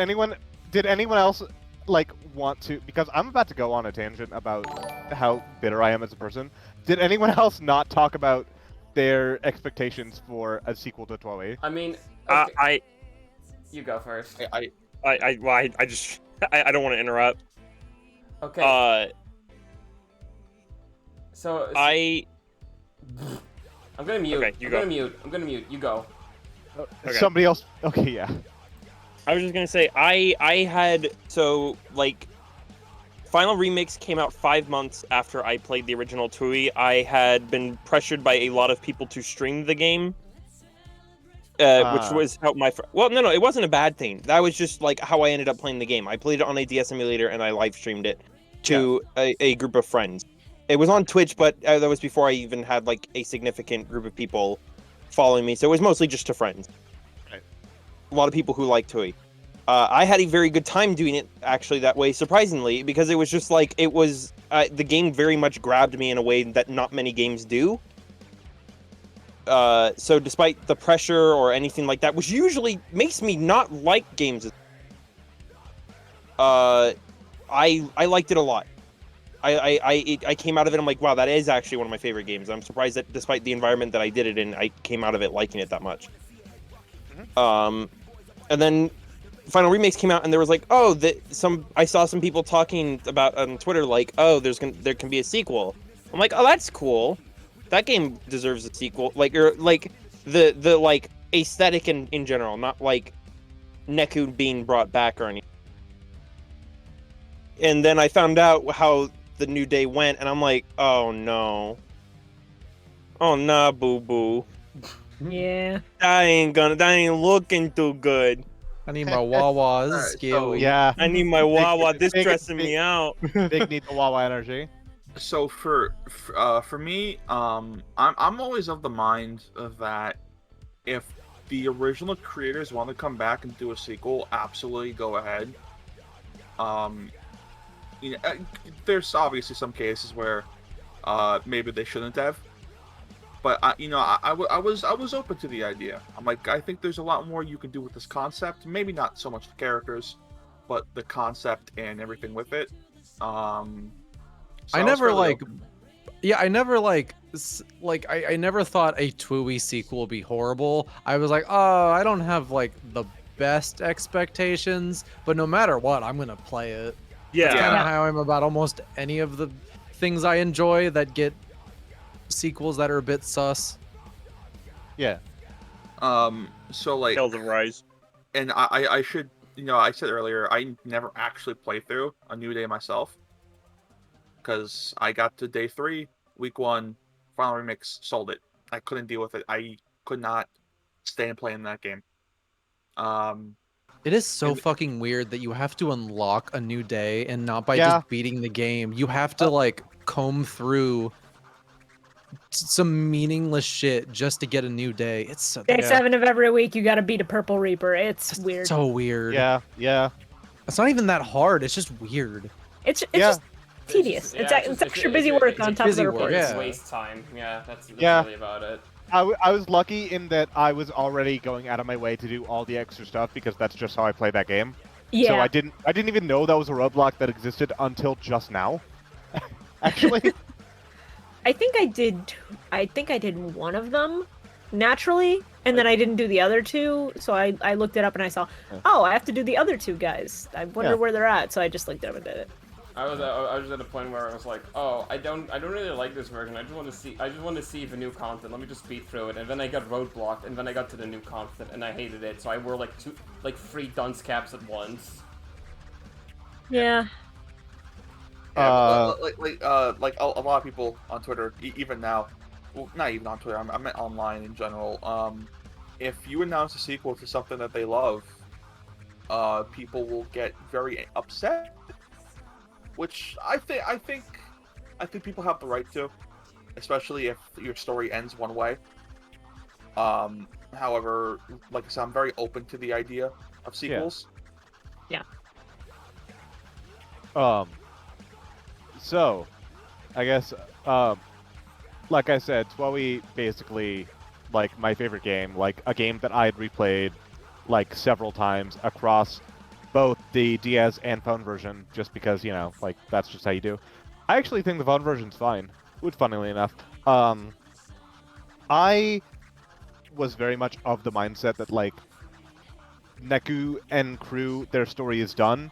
anyone else like want to? Because I'm about to go on a tangent about how bitter I am as a person. Did anyone else not talk about their expectations for a sequel to Toei? I mean, okay, I you go first. I just I don't want to interrupt. Okay. So I I'm gonna mute. Okay, you I'm go. gonna mute. I'm gonna mute. You go. Okay. Somebody else. Okay, yeah. I was just gonna say I had so like Final Remix came out 5 months after I played the original Tui. I had been pressured by a lot of people to stream the game, which was how well, no, it wasn't a bad thing. That was just like how I ended up playing the game. I played it on a DS emulator and I live streamed it to a group of friends. It was on Twitch, but that was before I even had like a significant group of people following me. So it was mostly just to friends. Right. A lot of people who like Tui. I had a very good time doing it actually that way, surprisingly, because it was just like it was the game very much grabbed me in a way that not many games do. So despite the pressure or anything like that, which usually makes me not like games, I liked it a lot. I came out of it. I'm like, wow, that is actually one of my favorite games. I'm surprised that despite the environment that I did it in, I came out of it liking it that much. And then Final Remakes came out, and there was like, oh, I saw some people talking about on Twitter like, oh, there can be a sequel. I'm like, oh, that's cool. That game deserves a sequel. Like, or like the like aesthetic in general, not like Neku being brought back or anything. And then I found out how the New Day went, and I'm like, oh no. Oh nah, boo boo. Yeah. That ain't looking too good. I need my Wawa. This is Alright, so- scary. Yeah. I need my Wawa. This big- stressing big- me out. Big need the Wawa energy. So for me, I'm always of the mind that if the original creators want to come back and do a sequel, absolutely go ahead. You know, there's obviously some cases where maybe they shouldn't have, but I was open to the idea. I'm like, I think there's a lot more you can do with this concept. Maybe not so much the characters, but the concept and everything with it. So I was never fairly like, open. yeah, I never I never thought a Tui sequel would be horrible. I was like, oh, I don't have like the best expectations, but no matter what, I'm gonna play it. Yeah. That's kind of Yeah. how I'm about almost any of the things I enjoy that get sequels that are a bit sus. Yeah. So like, Tales of Rise. and I should, I said earlier, I never actually played through a New Day myself. Because I got to day 3, week 1, Final Remix, sold it. I couldn't deal with it. I could not stand playing that game. It is so And- fucking weird that you have to unlock a new day and not by Yeah. just beating the game. You have to like comb through some meaningless shit just to get a new day. It's so, Day 7 of every week, you gotta beat a Purple Reaper. It's weird. so weird. Yeah. Yeah. It's not even that hard. It's just weird. It's Yeah. just tedious. It's extra busy work on top of busy the work, recording. It's yeah. waste time. Yeah, that's Yeah. really about it. I was lucky in that I was already going out of my way to do all the extra stuff because that's just how I play that game. Yeah. So I didn't even know that was a roadblock that existed until just now. Actually. I think I did one of them naturally, and then I didn't do the other two. So I looked it up and I saw, oh, I have to do the other two guys. I wonder Yeah. where they're at. So I just looked it up and did it. I was at a point where I was like, oh, I don't really like this version. I just want to see the new content. Let me just speed through it. And then I got roadblocked, and then I got to the new content, and I hated it. So I wore like 3 dunce caps at once. Yeah. like a lot of people on Twitter, even now, well, not even on Twitter, I meant online in general. If you announce a sequel to something that they love, people will get very upset. Which I think people have the right to, especially if your story ends one way. However, like I said, I'm very open to the idea of sequels. Yeah. Um. So, I guess like I said, Twoe basically like my favorite game, like a game that I had replayed like several times across both the DS and phone version, just because like that's just how you do. I actually think the phone version's fine, which funnily enough, I was very much of the mindset that like Neku and crew, their story is done.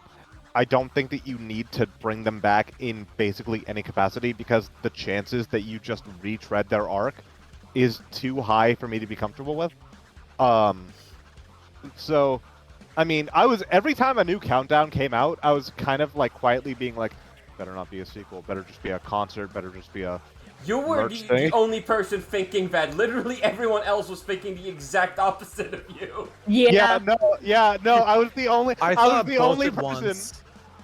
I don't think that you need to bring them back in basically any capacity because the chances that you just retread their arc is too high for me to be comfortable with. Um, so, I mean, every time a new countdown came out, I was kind of like quietly being like, better not be a sequel, better just be a concert, better just be a You were merch the thing. only person thinking that. Literally everyone else was thinking the exact opposite of you. Yeah. No, I was the only. I I was thought the both only at person. once.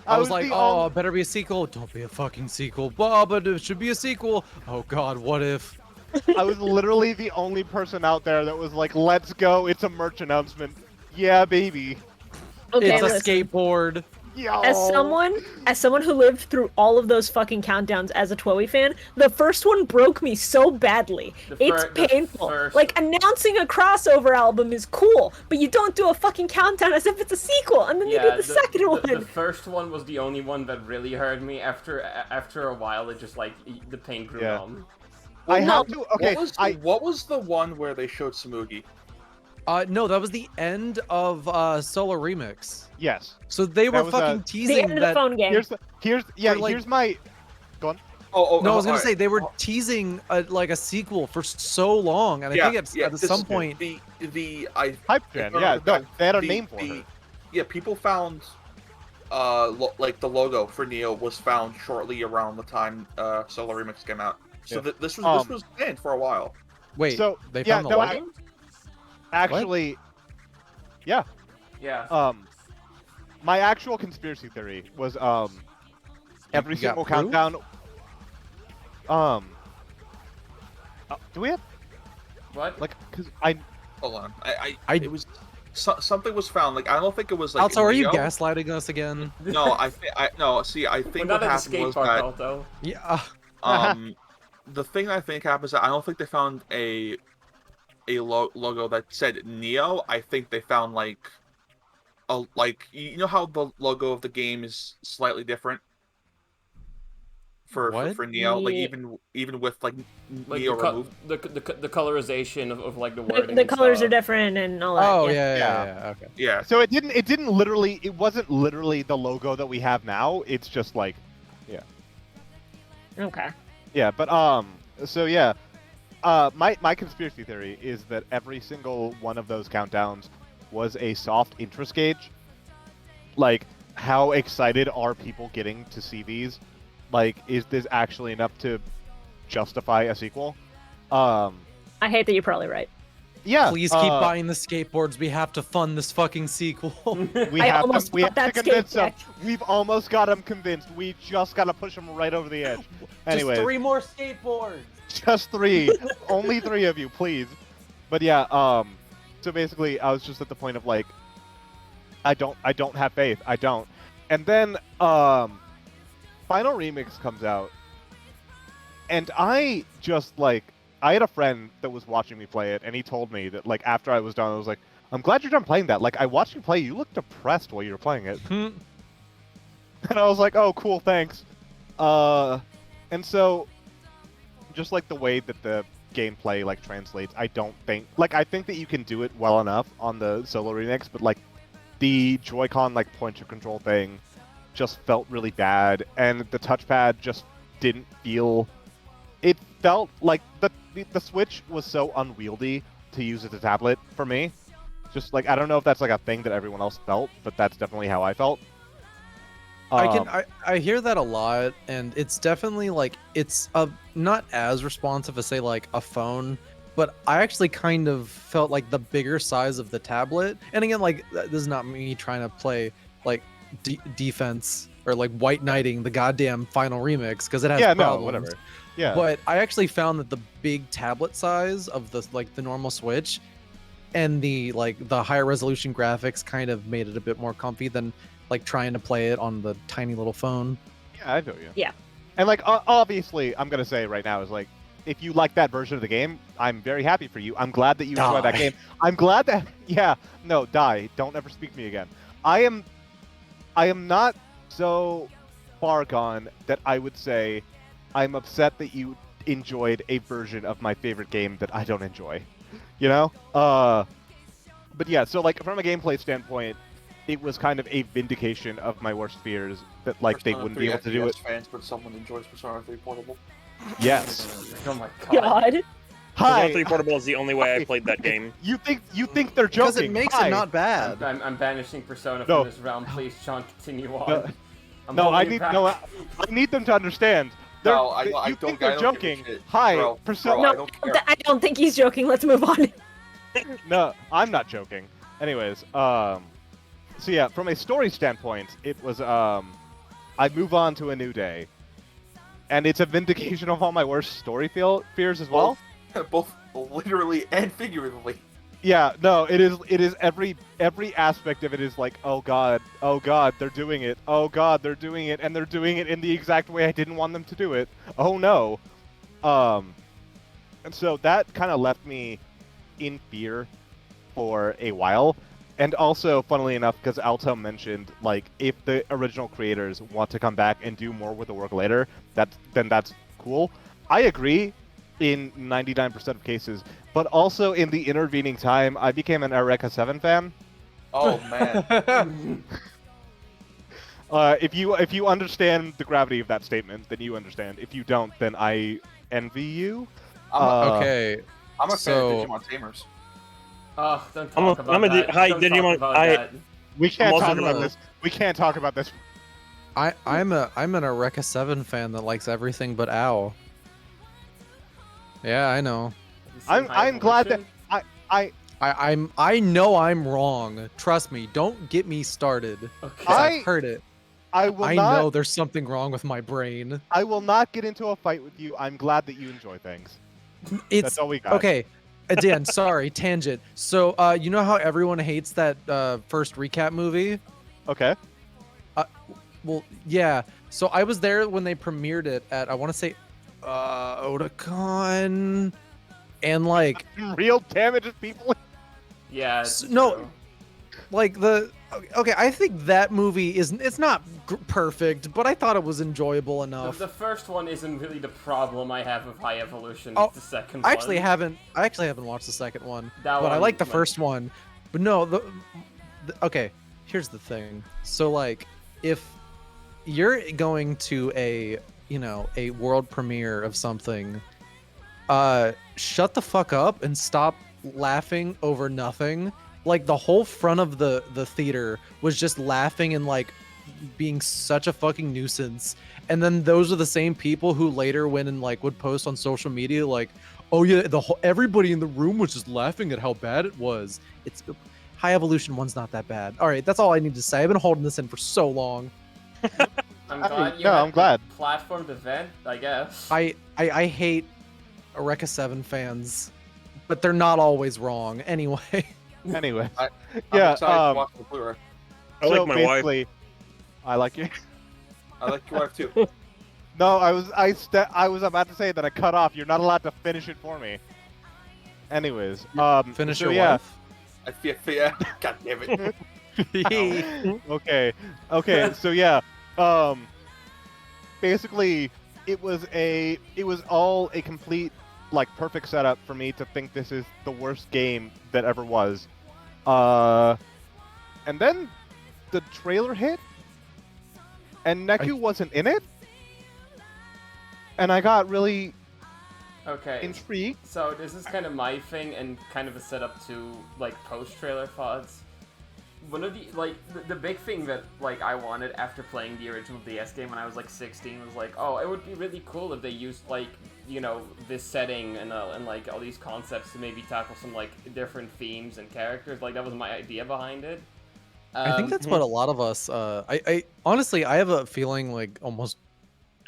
I was like, the oh, only- better be a sequel. Don't be a fucking sequel. Well, but it should be a sequel. Oh god, what if? I was literally the only person out there that was like, "Let's go! It's a merch announcement." Yeah, baby. Okay, It's a listen. skateboard. Yo. As someone who lived through all of those fucking countdowns as a Twoe fan, the first one broke me so badly. It's The painful. first- Like, announcing a crossover album is cool, but you don't do a fucking countdown as if it's a sequel, and then you do the second one. The first one was the only one that really hurt me. After a while, it just like the pain grew Yeah. on. I No. have to. Okay, What was the one where they showed Samugi? No, that was the end of Solo Remix. yes. So they That were was, fucking The teasing end of the that. phone game. like- Here's my. Go on. No, I was gonna say they were teasing like a sequel for so long, and I think at some point. Hype Gen. Yeah, no, they had a name for her. Yeah, people found like the logo for Neo was found shortly around the time Solo Remix came out. So Yeah. this was planned for a while. Wait, So they yeah, found the no, logo? actually, yeah. Yeah. My actual conspiracy theory was every You got single proof? countdown. Do we have What? like? Cause I Hold on, it was something was found. Like I don't think it was like. Also, are you Neo. gaslighting us again? No, no. See, I We're think not what at the happened skate was park, that though. Yeah. the thing I think happened is that I don't think they found a logo that said Neo. I think they found like you know how the logo of the game is slightly different for What? Neo, like Yeah. even with like Like Neo the, removed. the colorization of like the wording. The and colors are stuff. different and all that. Oh yeah. yeah. Okay. Yeah, so it wasn't literally the logo that we have now. It's just like, Okay. yeah. But so yeah, my conspiracy theory is that every single one of those countdowns was a soft interest gauge. Like, how excited are people getting to see these? Like, is this actually enough to justify a sequel? I hate that you're probably right. Yeah. Please keep buying the skateboards. We have to fund this fucking sequel. We I have almost them, we bought have to that convince skate them. deck. We've almost got them convinced. We just gotta push them right over the edge. Anyway, Just 3 more skateboards. just 3. Only 3 of you, please. But yeah, so basically I was just at the point of like I don't have faith. I don't. And then Final Remix comes out. And I just like I had a friend that was watching me play it and he told me that like after I was done I was like, "I'm glad you're done playing that. Like I watched you play, you looked depressed while you were playing it." And I was like, "Oh, cool, thanks." And so just like the way that the gameplay like translates, I think that you can do it well enough on the solo remix, but like the Joy-Con like point of control thing just felt really bad, and the touchpad just didn't feel. It felt like the Switch was so unwieldy to use as a tablet for me. Just like I don't know if that's like a thing that everyone else felt, but that's definitely how I felt. I hear that a lot, and it's definitely like it's not as responsive as say like a phone, but I actually kind of felt like the bigger size of the tablet. And again, like this is not me trying to play like defense or like white knighting the goddamn Final Remix because it has problems. No, whatever. Yeah, But I actually found that the big tablet size of the normal Switch and the higher resolution graphics kind of made it a bit more comfy than like trying to play it on the tiny little phone. Yeah, I feel you. Yeah. And like obviously, I'm gonna say right now is like, if you like that version of the game, I'm very happy for you. I'm glad that you enjoy that Die. game. I'm glad that no, die. Don't ever speak to me again. I am not so far gone that I would say I'm upset that you enjoyed a version of my favorite game that I don't enjoy. You know? But yeah, so like from a gameplay standpoint, it was kind of a vindication of my worst fears that like they Persona wouldn't 3 be able to do it. FPS fans, but someone enjoys Persona 3 Portable. Yes. Oh my god. God. Persona Hi. 3 Portable is the only way I played that game. You think they're Because joking? it makes Hi. it not bad. I'm banishing Persona No. from this realm. Please, Sean, continue on. No, I'm no, I holding it need back. no. I need them to understand. They're, No, I you don't- think I they're don't give a joking? shit. Hi, Bro, Persona. bro, No, I don't care. I don't think he's joking. Let's move on. No, I'm not joking. Anyways, so yeah, from a story standpoint, it was I move on to a new day, and it's a vindication of all my worst story fears as well. Both literally and figuratively. Yeah, no, it is every aspect of it is like, oh god, they're doing it, oh god, they're doing it, and they're doing it in the exact way I didn't want them to do it. Oh no. And so that kind of left me in fear for a while. And also, funnily enough, because Alto mentioned, like, if the original creators want to come back and do more with the work later, then that's cool. I agree in 99% of cases, but also in the intervening time, I became an Eureka 7 fan. Oh man. If you understand the gravity of that statement, then you understand. If you don't, then I envy you. Okay. I'm a fan So- of Digimon Tamers. Oh, don't I'm talk a- about I'm a that. di- hi, Don't Digimon, talk about I- that. We can't also talk gonna- about this. We can't talk about this. I'm an Eureka 7 fan that likes everything but Ow. Yeah, I know. Have you seen High I'm glad that Evolution? I know I'm wrong. Trust me. Don't get me started. Okay. I've heard it. I will I not. know there's something wrong with my brain. I will not get into a fight with you. I'm glad that you enjoy things. It's That's all we got. okay. Dan, sorry, tangent. So, you know how everyone hates that first recap movie? Okay. Well, yeah. So I was there when they premiered it at, I want to say, Otakon, and like, Real damaged people. Yeah. It's no, true. like okay, I think that movie it's not perfect, but I thought it was enjoyable enough. The first one isn't really the problem I have with High Evolution. Oh, It's the second I one. actually haven't watched the second one, That but I one, like the like- first one. But no, okay, here's the thing. So like, if you're going to a world premiere of something, shut the fuck up and stop laughing over nothing. Like the whole front of the theater was just laughing and like being such a fucking nuisance. And then those are the same people who later went and like would post on social media like, oh yeah, everybody in the room was just laughing at how bad it was. It's High Evolution 1's not that bad. All right, that's all I need to say. I've been holding this in for so long. I'm glad you no, had I'm glad. the platform to vent, I guess. I hate Eureka 7 fans, but they're not always wrong. Anyway. Anyway. I'm Yeah, excited to watch the Blu-ray. I so like my wife. basically, I like you. I like your wife too. No, I was about to say that I cut off. You're not allowed to finish it for me. Anyways, Finish so your yeah. wife. I feel, yeah. God damn it. Okay, so yeah, basically it was all a complete like perfect setup for me to think this is the worst game that ever was. And then the trailer hit and Neku wasn't in it. And I got really Okay. intrigued. So this is kind of my thing and kind of a setup to like post-trailer thoughts. One of the big thing that like I wanted after playing the original DS game when I was like 16 was like, oh, it would be really cool if they used like, you know, this setting and like all these concepts to maybe tackle some like different themes and characters. Like that was my idea behind it. I think that's what a lot of us. I honestly, I have a feeling like almost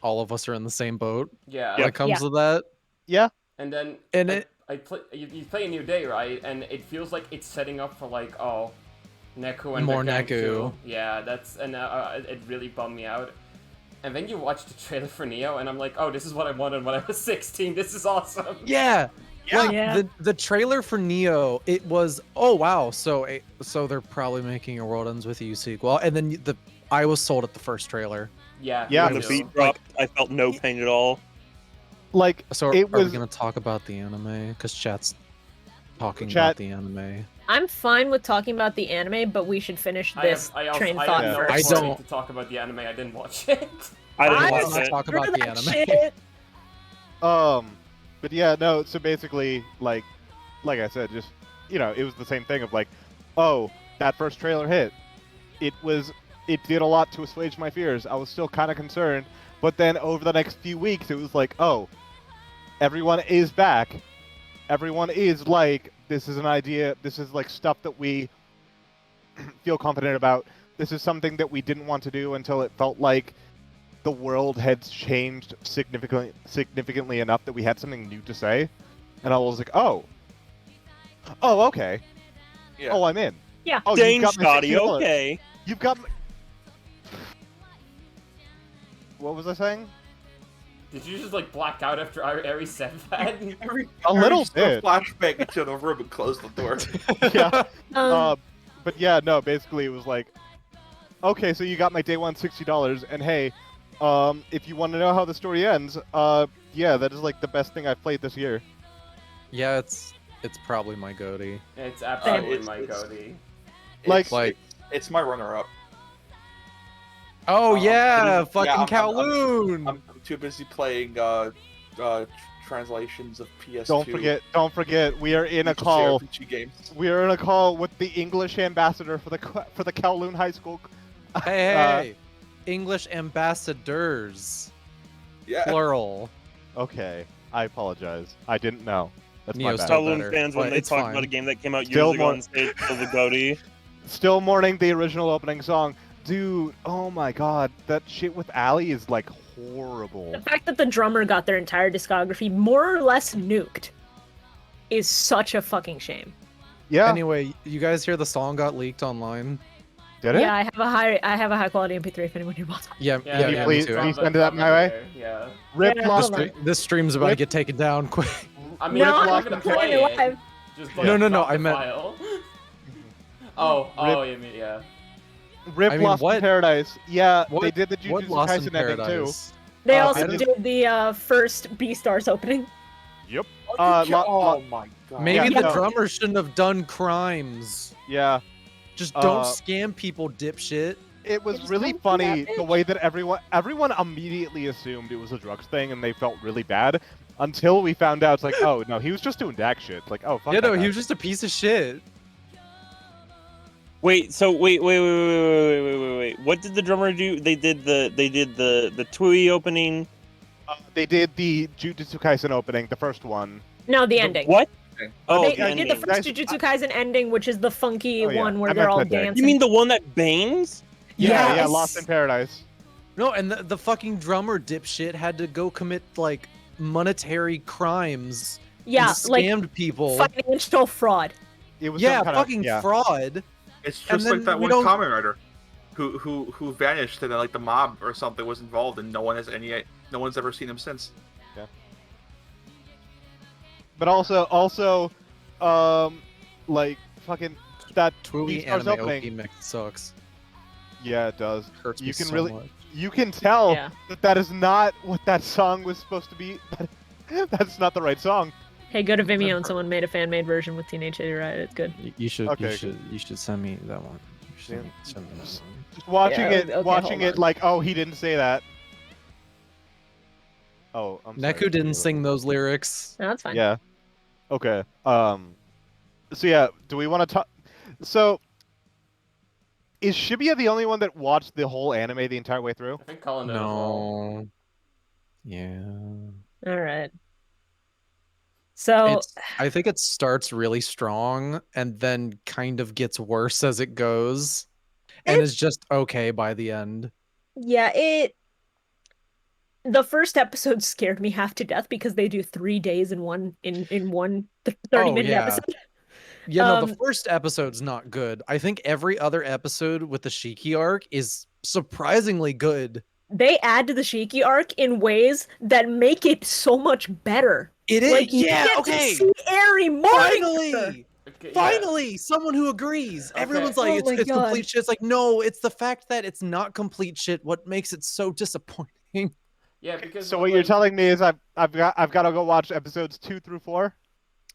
all of us are in the same boat yeah. when it comes Yeah. to that. Yeah. And then And you play a new day, right? And it feels like it's setting up for like, oh, Neku and More the gang Neku. too. Yeah, it really bummed me out. And then you watch the trailer for Neo, and I'm like, oh, this is what I wanted when I was 16. This is awesome. Yeah. Like Yeah. the trailer for Neo, it was oh wow, so they're probably making a World Ends With You sequel, and then I was sold at the first trailer. Yeah. Yeah, When me the too. beat dropped, I felt no pain at all. Like So it are we was gonna talk about the anime? Because chat's talking Chat- about the anime. I'm fine with talking about the anime, but we should finish this I train of have thought no first. I authority don't- to talk about the anime. I didn't watch it. I didn't I watch Let's not it. talk Screw about the that anime. shit. But yeah, no. So basically, like I said, just it was the same thing of like, oh, that first trailer hit. It did a lot to assuage my fears. I was still kind of concerned, but then over the next few weeks, it was like, oh, everyone is back. Everyone is like, this is an idea. This is like stuff that we feel confident about. This is something that we didn't want to do until it felt like the world had changed significantly enough that we had something new to say. And I was like, oh, okay. Yeah. Oh, I'm in. Yeah. Oh, Dane you've got my Shoddy, $60. okay. You've got my... What was I saying? Did you just like black out after Ari said that? A little just threw bit. Flashback into the room and closed the door. Yeah. Um, But yeah, no, basically it was like, okay, so you got my day one $60, and hey, if you want to know how the story ends, yeah, that is like the best thing I've played this year. Yeah, it's probably my goatee. It's absolutely It's- my it's- goatee. Like- It's my runner-up. Oh Um, yeah, it is- fucking yeah, I'm- Kowloon. I'm too busy playing translations of PS2. Don't forget, we are in a feature call. JRPG games. We are in a call with the English ambassador for the Kowloon High School. Hey, English ambassadors, Yeah. plural. Okay, I apologize. I didn't know. That's my Neo's bad. still Kowloon better, fans, when but they it's talk fine. about a game that came out Still years ago more- and say it's still the goatee. Still mourning the original opening song. Dude, oh my god, that shit with Ali is like horrible. the fact that the drummer got their entire discography more or less nuked is such a fucking shame. Yeah, Anyway, you guys hear the song got leaked online? did it? Yeah, I have a high quality MP3 if anyone wants. Yeah, Yeah, yeah, you me please- too. please send it up my way? Yeah. Rip Yeah, Lost. hold on. This stream's about to Rip- get taken down quick. I mean, No, I'm I'm not gonna playing play it it. live. Just No, no, drop I the meant- file. Oh, you mean yeah. Rip I mean, Lost what- in Paradise. Yeah, What, they did the what Jujutsu Lost in Kaisen ending too. Paradise? They I also didn't- did the first Beastars opening. Yep. Oh my god. Maybe Yeah, the no. drummer shouldn't have done crimes. Yeah, Just don't Uh, scam people, dipshit. it was Just really don't do funny that, the bitch. way that everyone immediately assumed it was a drugs thing and they felt really bad until we found out it's like, oh no, he was just doing DAC shit. Like, oh fuck. Yeah, that no, guy. he was just a piece of shit. Wait, so wait. What did the drummer do? They did the Tui opening. They did the Jujutsu Kaisen opening, the first one. No, the ending. What? Oh, They the did the ending. first Guys, Jujutsu Kaisen ending, which is the funky Oh, yeah. one I where they're meant all that day. dancing. You mean the one that bangs? Yeah, Yes. Lost in Paradise. No, and the fucking drummer dipshit had to go commit like monetary crimes. Yeah, and like scammed people. financial fraud. It was Yeah, some kind fucking of, yeah. fraud. It's And just then like that we one don't- Kamen Rider who vanished and then like the mob or something was involved and no one's ever seen him since. But also, like fucking that Tui Beastars anime opening. OP mix sucks. Yeah, it does. Hurts You me can so really- much. You can tell Yeah. that is not what that song was supposed to be. That's not the right song. Hey, go to Vimeo and someone made a fan-made version with Teenage Lady Riot. It's good. You should Okay, you should send me that one. You should send me that one. Just watching Yeah, it, okay, watching hold it on. like, oh, he didn't say that. Oh, I'm sorry. Neku didn't sing those lyrics. No, that's fine. Yeah. Okay. So yeah, do we want to talk? So, is Shibuya the only one that watched the whole anime the entire way through? I think Colin did as well. No. Yeah. All right. So I think it starts really strong and then kind of gets worse as it goes, and is just okay by the end. yeah, the first episode scared me half to death because they do 3 days in one 30-minute yeah. episode. Yeah, no, the Um, first episode's not good. I think every other episode with the Shiki arc is surprisingly good. they add to the Shiki arc in ways that make it so much better. It is, Like, you yeah, get okay. to see Eri Morningstar. Finally, Okay, yeah. finally, someone who agrees. Okay. Everyone's like, Oh it's my it's God. complete shit. It's like, no, it's the fact that it's not complete shit. What makes it so disappointing? Yeah, because So what you're like, telling me is I've got to go watch episodes 2 through 4?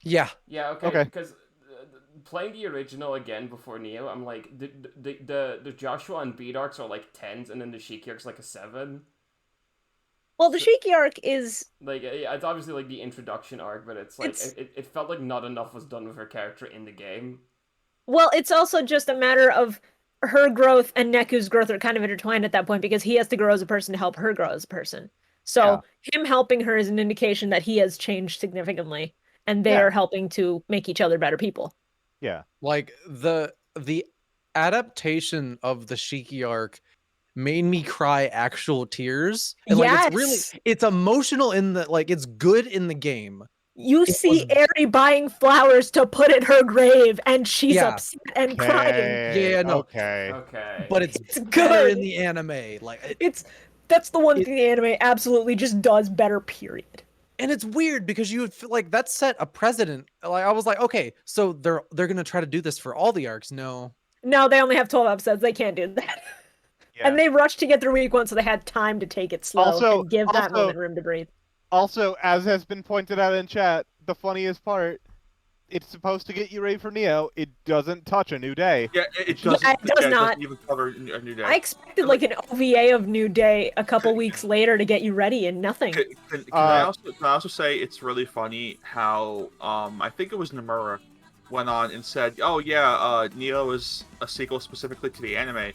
Yeah, Yeah, okay, Okay. because playing the original again before Neo, I'm like, the Joshua and Beat arcs are like 10s, and then the Shiki arc's like a 7. Well, the Shiki arc is Like, yeah, it's obviously like the introduction arc, but it's like, It's- it felt like not enough was done with her character in the game. well, it's also just a matter of her growth and Neku's growth are kind of intertwined at that point because he has to grow as a person to help her grow as a person. So him helping her is an indication that he has changed significantly, and they Yeah. are helping to make each other better people. Yeah. like the adaptation of the Shiki arc made me cry actual tears. And like Yes. it's emotional in the like it's good in the game. You It see was- Eri buying flowers to put in her grave, and she's Yeah. upset and crying. Okay. Yeah, no. Okay. Okay. But it's It's better good. in the anime. Like That's the one It- thing the anime absolutely just does better, period. and it's weird because you would feel like that set a precedent. Like I was like, okay, so they're gonna try to do this for all the arcs. No. No, they only have 12 episodes. They can't do that. Yeah. And they rushed to get through week 1, so they had time to take it slow Also- and give that also- moment room to breathe. Also, as has been pointed out in chat, the funniest part, it's supposed to get you ready for Neo. It doesn't touch A New Day. Yeah, it Yeah, doesn't. it does It not. doesn't even cover a new day. I expected like an OVA of New Day a couple weeks later to get you ready, and nothing. Can I also say it's really funny how I think it was Nomura went on and said, "Oh yeah, Neo is a sequel specifically to the anime,"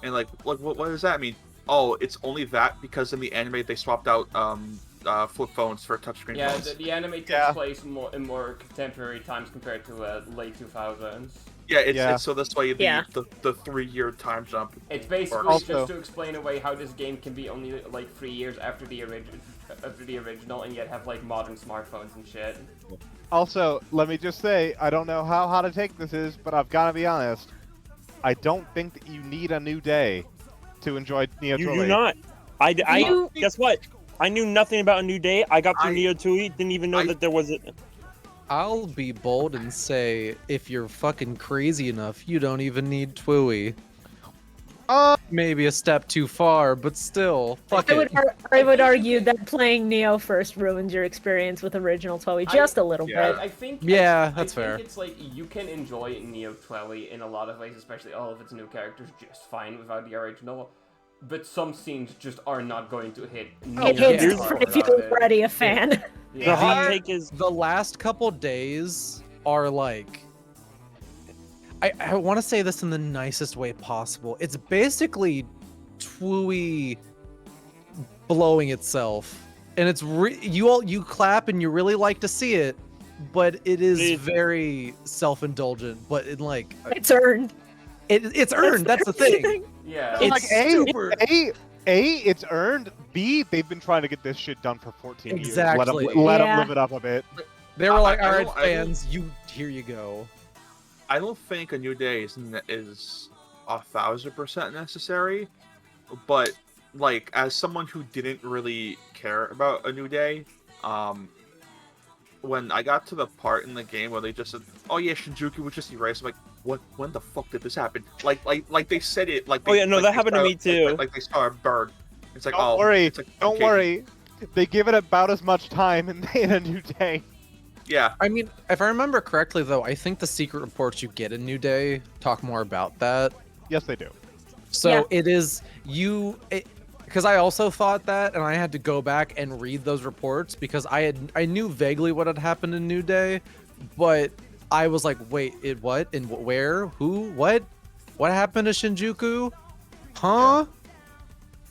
and like what does that mean? Oh, it's only that because in the anime they swapped out flip phones for touchscreen Yeah, phones. the anime takes Yeah. place in more contemporary times compared to late 2000s. Yeah, it's Yeah. so that's why Yeah. the 3-year time jump. It's basically Also- just to explain away how this game can be only like 3 years after the original, and yet have like modern smartphones and shit. Also, let me just say, I don't know how hot a take this is, but I've got to be honest. I don't think that you need A New Day to enjoy Neo You Totally. do not. I You- guess what? I knew nothing about A New Day. I got through I- Neo Tui, didn't even know I- that there was a... I'll be bold and say if you're fucking crazy enough, you don't even need Twooey. Maybe a step too far, but still, fuck I it. would argue that playing Neo first ruins your experience with original Toei just a little yeah. bit. I think Yeah, I that's think fair. It's like you can enjoy Neo Twelly in a lot of ways, especially all of its new characters just fine without the original. But some scenes just are not going to hit. It nearly hits as yeah. hard different if without you're it. already a fan. The Yeah. hot take is... The last couple days are like I want to say this in the nicest way possible. It's basically Twooey blowing itself, and it's you clap and you really like to see it, but it is It- very self-indulgent. But in like It's earned. it's earned. That's the thing. Yeah. It's Like, super. it's earned. B, they've been trying to get this shit done for 14 Exactly. years. Let them Yeah. live it up a bit. They were like, I all right, don't- I don't- fans, here you go. I don't think A New Day is 1,000% necessary, but like as someone who didn't really care about A New Day, when I got to the part in the game where they just said, "Oh yeah, Shinjuku was just erased," I'm like, "What? When the fuck did this happen?" Like they said it. Like Oh, yeah, no, like that they happened to saw- me too. Like they saw a bird. It's like, Don't oh, worry. it's like, Don't okay. worry. They give it about as much time in A New Day. Yeah, I mean, if I remember correctly, though, I think the secret reports you get in New Day talk more about that. Yes, they do. So Yeah. it is because I also thought that, and I had to go back and read those reports because I knew vaguely what had happened in New Day, but I was like, wait, what and where, who, what happened to Shinjuku, huh?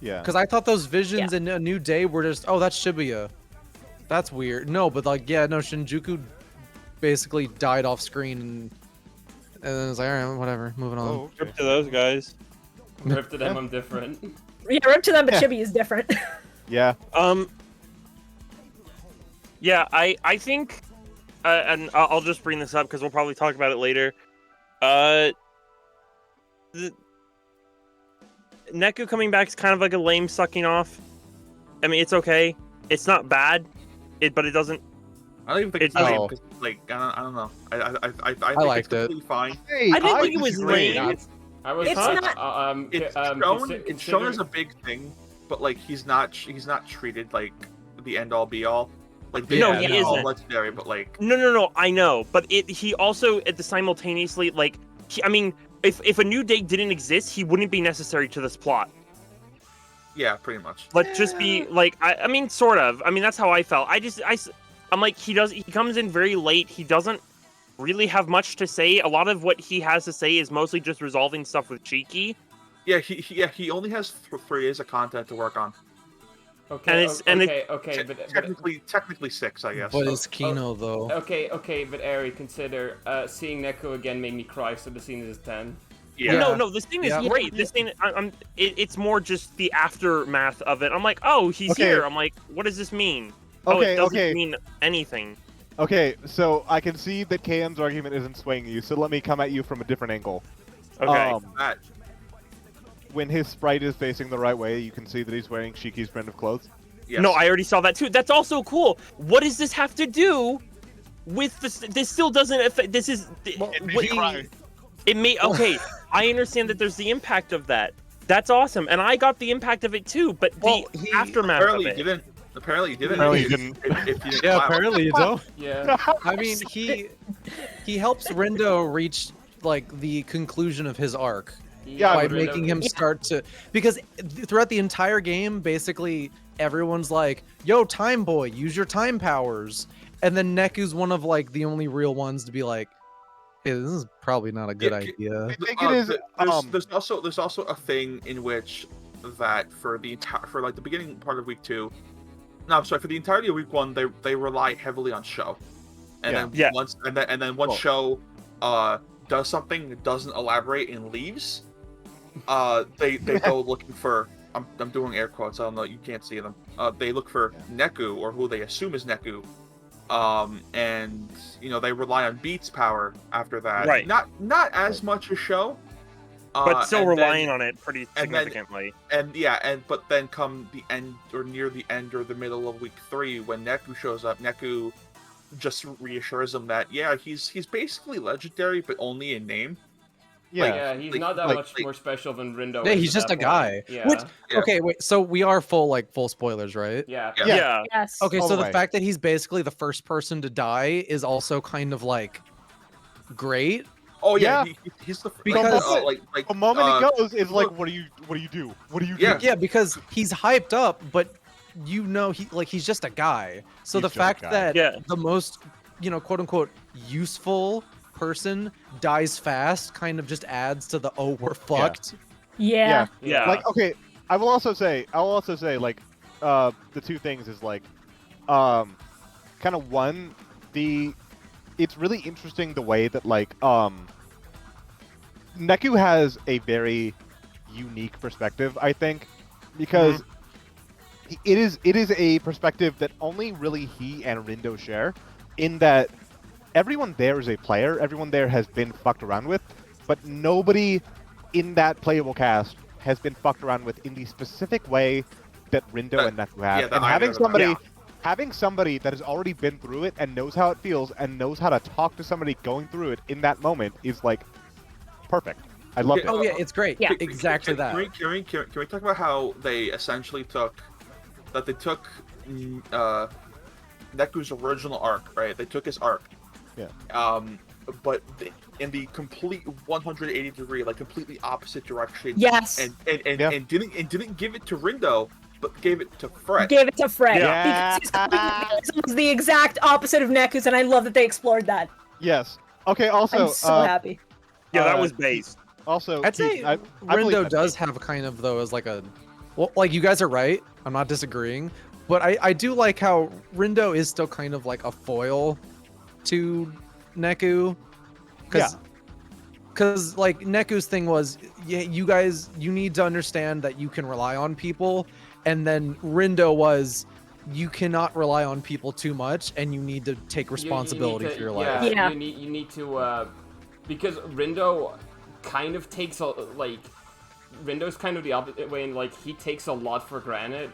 Yeah. Because I thought those visions in A New Day were just, oh, that's Shibuya. That's weird. No, but like, yeah, no, Shinjuku basically died off screen, and then it's like, all right, whatever, moving on. Oh, okay. Rip to those guys. Rip to them, I'm different. Yeah, rip to them, but Yeah. Chibi is different. Yeah. Yeah, I think and I'll just bring this up because we'll probably talk about it later. Neku coming back is kind of like a lame sucking off. I mean, it's okay. It's not bad, but it doesn't. I don't even think it's It- lame oh. because, like, I don't know. I think liked it's it. completely fine. Hey, I didn't think it was disagree. lame. I was It's not. not- It's shown as a big thing, but like he's not treated like the end all be all. Like No, yeah, he they're all isn't. legendary, but like No. I know, but he also at the simultaneously like I mean, if a new day didn't exist, he wouldn't be necessary to this plot. yeah, pretty much. But just be like, I mean, sort of. I mean, that's how I felt. I'm like, he comes in very late. He doesn't really have much to say. A lot of what he has to say is mostly just resolving stuff with Cheeky. Yeah, he only has 3 days of content to work on. Okay, and okay, but Technically 6, I guess. But it's Kino though. okay, but Ari, consider seeing Neko again made me cry, so the scene is a 10. Yeah. No, this scene is Yeah. great. This scene, it's more just the aftermath of it. I'm like, oh, he's Okay. here. I'm like, what does this mean? Oh, Okay, it doesn't okay. mean anything. Okay, so I can see that KM's argument isn't swaying you, so let me come at you from a different angle. Okay. That, When his sprite is facing the right way, you can see that he's wearing Shiki's brand of clothes. yes. No, I already saw that too. That's also cool. What does this have to do with this? This still doesn't affect. This is. It may. Okay, I understand that there's the impact of that. That's awesome, and I got the impact of it too. But Well, the he aftermath of Apparently you it. didn't. Apparently you didn't. Apparently you If- didn't. if you didn't Yeah, file it. apparently you don't. Yeah. I mean, he helps Rindo reach like the conclusion of his arc Yeah, by but making him start to, because throughout the entire game, basically everyone's like, "Yo, Time Boy, use your time powers," and then Neku's one of like the only real ones to be like, "Hey, this is probably not a good Yeah, idea." I think it is. There's also a thing in which that for like the beginning part of week 2. No, I'm sorry, for the entirety of week 1, they rely heavily on show, and Yeah. then Yeah. once once Cool. show does something that doesn't elaborate and leaves, they go looking for. I'm doing air quotes. I don't know. You can't see them. They look for Neku, or who they assume is Neku. And they rely on Beat's power after that. Right. Not as much as show. But still and then- relying on it pretty and then- significantly. but then come the end or near the end or the middle of week 3 when Neku shows up, Neku just reassures him that he's basically legendary but only in name. Yeah. He's like- not that like- much more special than Rindo. Yeah, is he's at just that a guy. point. Yeah. Which, Yeah. okay, wait. So we are full spoilers, right? Yeah. Yeah. Yeah. Yes. Okay, All so the the way. fact that he's basically the first person to die is also kind of like great. Oh yeah, Yeah. he's the Because- The moment he goes, it's like, look- what do you do? What do you Yeah. do? Yeah, because he's hyped up, but he's just a guy. So He's the just a fact guy. that Yeah. the most, quote unquote, useful person dies fast kind of just adds to the we're fucked. Yeah. Yeah. Like, okay, I'll also say, like, the two things is like, kind of one, it's really interesting the way that like, Neku has a very unique perspective, I think, because it is a perspective that only really he and Rindo share, in that everyone there is a player, everyone there has been fucked around with, but nobody in that playable cast has been fucked around with in the specific way that Rindo and Neku have. that And I having know about. somebody Yeah. having somebody that has already been through it and knows how it feels and knows how to talk to somebody going through it in that moment is like perfect. I love it. Oh yeah, it's great. Yeah. Exactly that. Can we talk about how they essentially took Neku's original arc, right? They took his arc. Yeah. But in the complete 180-degree, like completely opposite direction. Yes. And Yeah. didn't give it to Rindo, but gave it to Fred. Gave it to Fred. Yeah. Because his mechanism was the exact opposite of Neku's, and I love that they explored that. Yes. Okay. Also, I'm so happy. Yeah, that uh, was base. Also, I'd say I believe Rindo that- does have kind of though as like a, well, like you guys are right. I'm not disagreeing, but I do like how Rindo is still kind of like a foil to Neku, because like Neku's thing was, yeah, you need to understand that you can rely on people, and then Rindo was, you cannot rely on people too much, and you need to take responsibility you need for your to, life. Yeah. You need to because Rindo kind of takes Rindo's kind of the opposite way, and like he takes a lot for granted.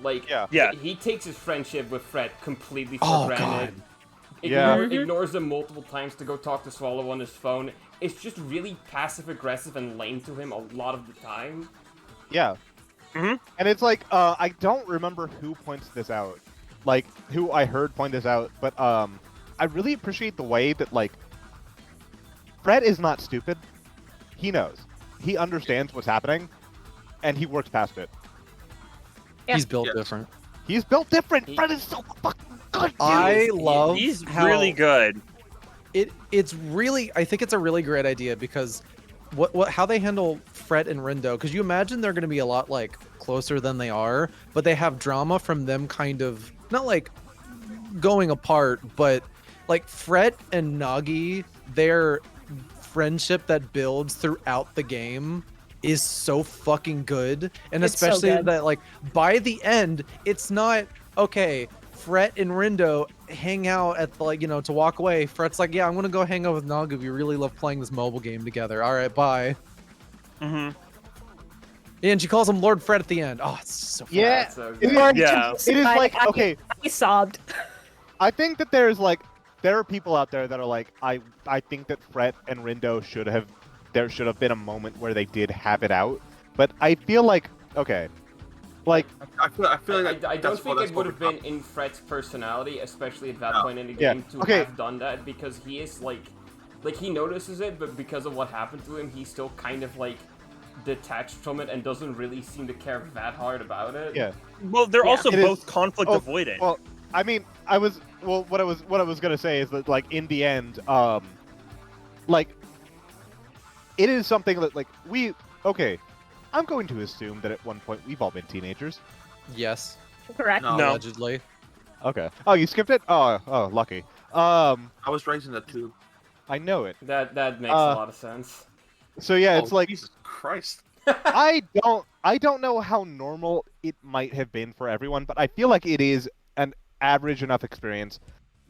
Like Yeah. he takes his friendship with Fred completely for Oh, granted. God. Yeah. Ignores him multiple times to go talk to Swallow on his phone. It's just really passive aggressive and lame to him a lot of the time. Yeah. Mhm. And it's like, I don't remember who points this out, like who I heard point this out, but I really appreciate the way that like Fred is not stupid. He knows, he understands what's happening, and he works past it. Yeah. He's built Yes. different. He's built different. He- Fred is so fucking good, dude. I love He's how really good. it's really, I think it's a really great idea because how they handle Fred and Rindo, because you imagine they're going to be a lot like closer than they are, but they have drama from them kind of not like going apart, but like Fred and Nagi, their friendship that builds throughout the game is so fucking good. And It's so especially good. that like by the end, it's not okay, Fret and Rindo hang out at the, like, you know, to walk away. Fret's like, yeah, I'm gonna go hang out with Naga. We really love playing this mobile game together. All right, bye. Mm-hmm. And she calls him Lord Fred at the end. Oh, it's so fun. Yeah, That's so it's good. like, Yeah. it is like, okay, I sobbed. I think that there are people out there that are like, I think that Fred and Rindo there should have been a moment where they did have it out, but I feel like, okay, like, I feel like I don't that's think that's it would have been overcome. in Fred's personality, especially at that No. point in the Yeah, game, to okay. have done that, because he is like he notices it, but because of what happened to him, he's still kind of like detached from it and doesn't really seem to care that hard about it. yeah. Well, they're Yeah. also It is- both conflict oh, avoidant. Well, I mean, what I was gonna say is that like in the end, like it is something that like I'm going to assume that at one point we've all been teenagers. Yes. Correct. No. No. Allegedly. Okay. Oh, you skipped it? Oh, lucky. I was raised in the tube. I know it. That makes a lot of sense. So yeah, Oh, it's like Jesus Christ. I don't know how normal it might have been for everyone, but I feel like it is an average enough experience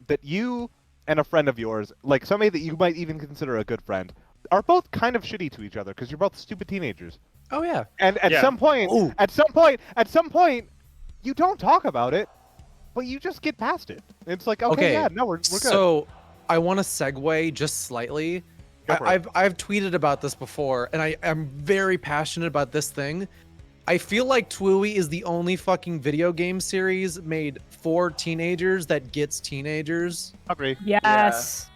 that you and a friend of yours, like somebody that you might even consider a good friend, are both kind of shitty to each other because you're both stupid teenagers. Oh yeah. And at Yeah. some point, Ooh. at some point, you don't talk about it, but you just get past it. It's like, okay, yeah, no, we're good. So I want to segue just slightly. Go for it. I've tweeted about this before, and I'm very passionate about this thing. I feel like Twooey is the only fucking video game series made for teenagers that gets teenagers. Agree. Yes.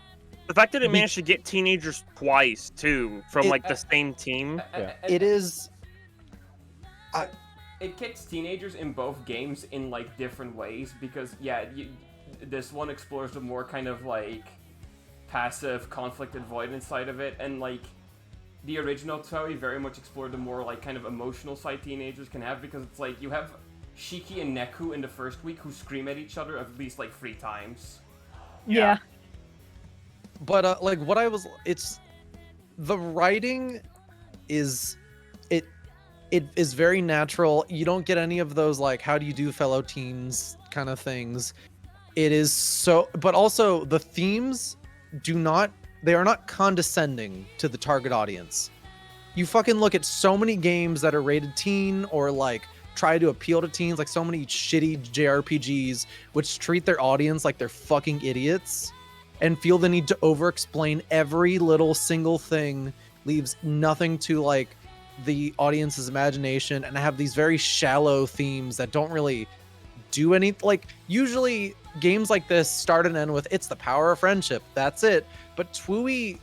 The fact that it managed to get teenagers twice too from It- like the same team. Yeah. It is. It kicks teenagers in both games in like different ways, because this one explores the more kind of like passive conflict avoidance side of it, and like the original Toei very much explored the more like kind of emotional side teenagers can have, because it's like you have Shiki and Neku in the first week who scream at each other at least like 3 times. Yeah. But like what I was, it's the writing is it is very natural. You don't get any of those like how do you do fellow teens kind of things. It is so, but also the themes they are not condescending to the target audience. You fucking look at so many games that are rated teen or like try to appeal to teens, like so many shitty JRPGs which treat their audience like they're fucking idiots and feel the need to over explain every little single thing, leaves nothing to like the audience's imagination, and have these very shallow themes that don't really do any, like usually games like this start and end with it's the power of friendship, that's it. But Twooey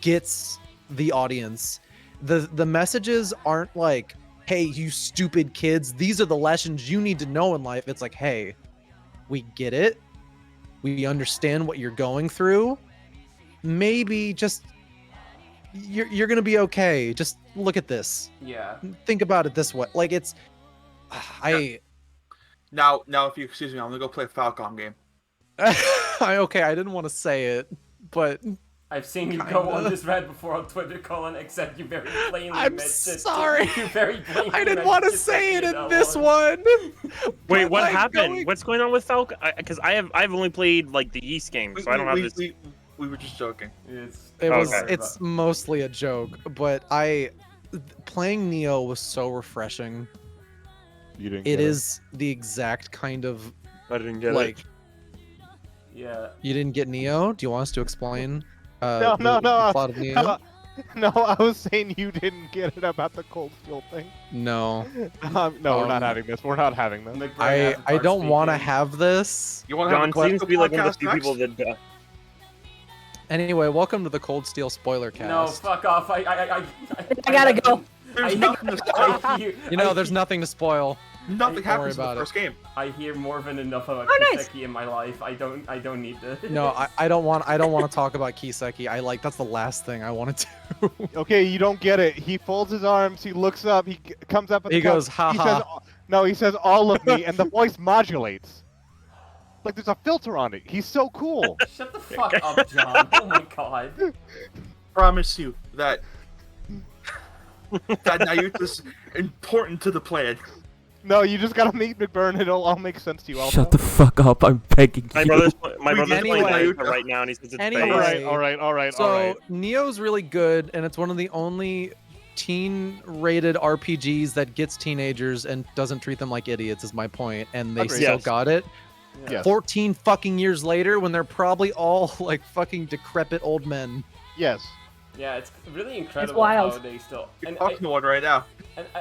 gets the audience. The messages aren't like, hey, you stupid kids, these are the lessons you need to know in life. It's like, hey, we get it, we understand what you're going through, maybe just you're gonna be okay, just look at this, Yeah. think about it this way. Like it's Now, if you excuse me, I'm gonna go play a Falcon game. okay, I didn't want to say it, but I've seen you Kinda. go on this rant before on Twitter, Colin, except you very plainly I'm mentioned. sorry. You very plainly I didn't mentioned want to Kiseki say it in that this one. Wait, But, what like, happened? going- What's going on with Falcon? Because I've only played like the Yeast game, so I don't have this. We were just joking. It's mostly a joke, but playing Neo was so refreshing. You didn't. It is the exact kind of I didn't get like. Yeah. You didn't get Neo? Do you want us to explain? No, the no. plot of Neo? No, I was saying you didn't get it about the cold steel thing. No. No, we're not having this. We're not having this. I don't want to have this. You want to have John a seems to be like one of the podcast few next? people that. Anyway, welcome to the Cold Steel spoiler cast. No, fuck off. I gotta go. There's nothing to spoil. You know, there's nothing to spoil. Nothing Don't worry happens in the about it. first game. I hear more than enough about Oh, nice. Kiseki in my life. I don't need this. No, I don't want to talk about Kiseki. That's the last thing I want to do. Okay, you don't get it. He folds his arms. He looks up. He comes up. At He the goes, cup, "Ha he ha." says, no, he says all of me, and the voice modulates. Like there's a filter on it. He's so cool. Shut the fuck up, John. Oh my god. Promise you that Nayuta's important to the plan. No, you just gotta meet McBurn. It'll all make sense to you. Alpha. Shut the fuck up, I'm begging My you. brother's playing Anyway. Naruto right now, and he says it's Anyway. bad. All right. So Neo's really good, and it's one of the only teen-rated RPGs that gets teenagers and doesn't treat them like idiots. Is my point, and they Agreed. still Yes. got it. Yes. 14 fucking years later, when they're probably all like fucking decrepit old men. Yes. Yeah, it's really incredible wild. how they still. You're And talking to one right now.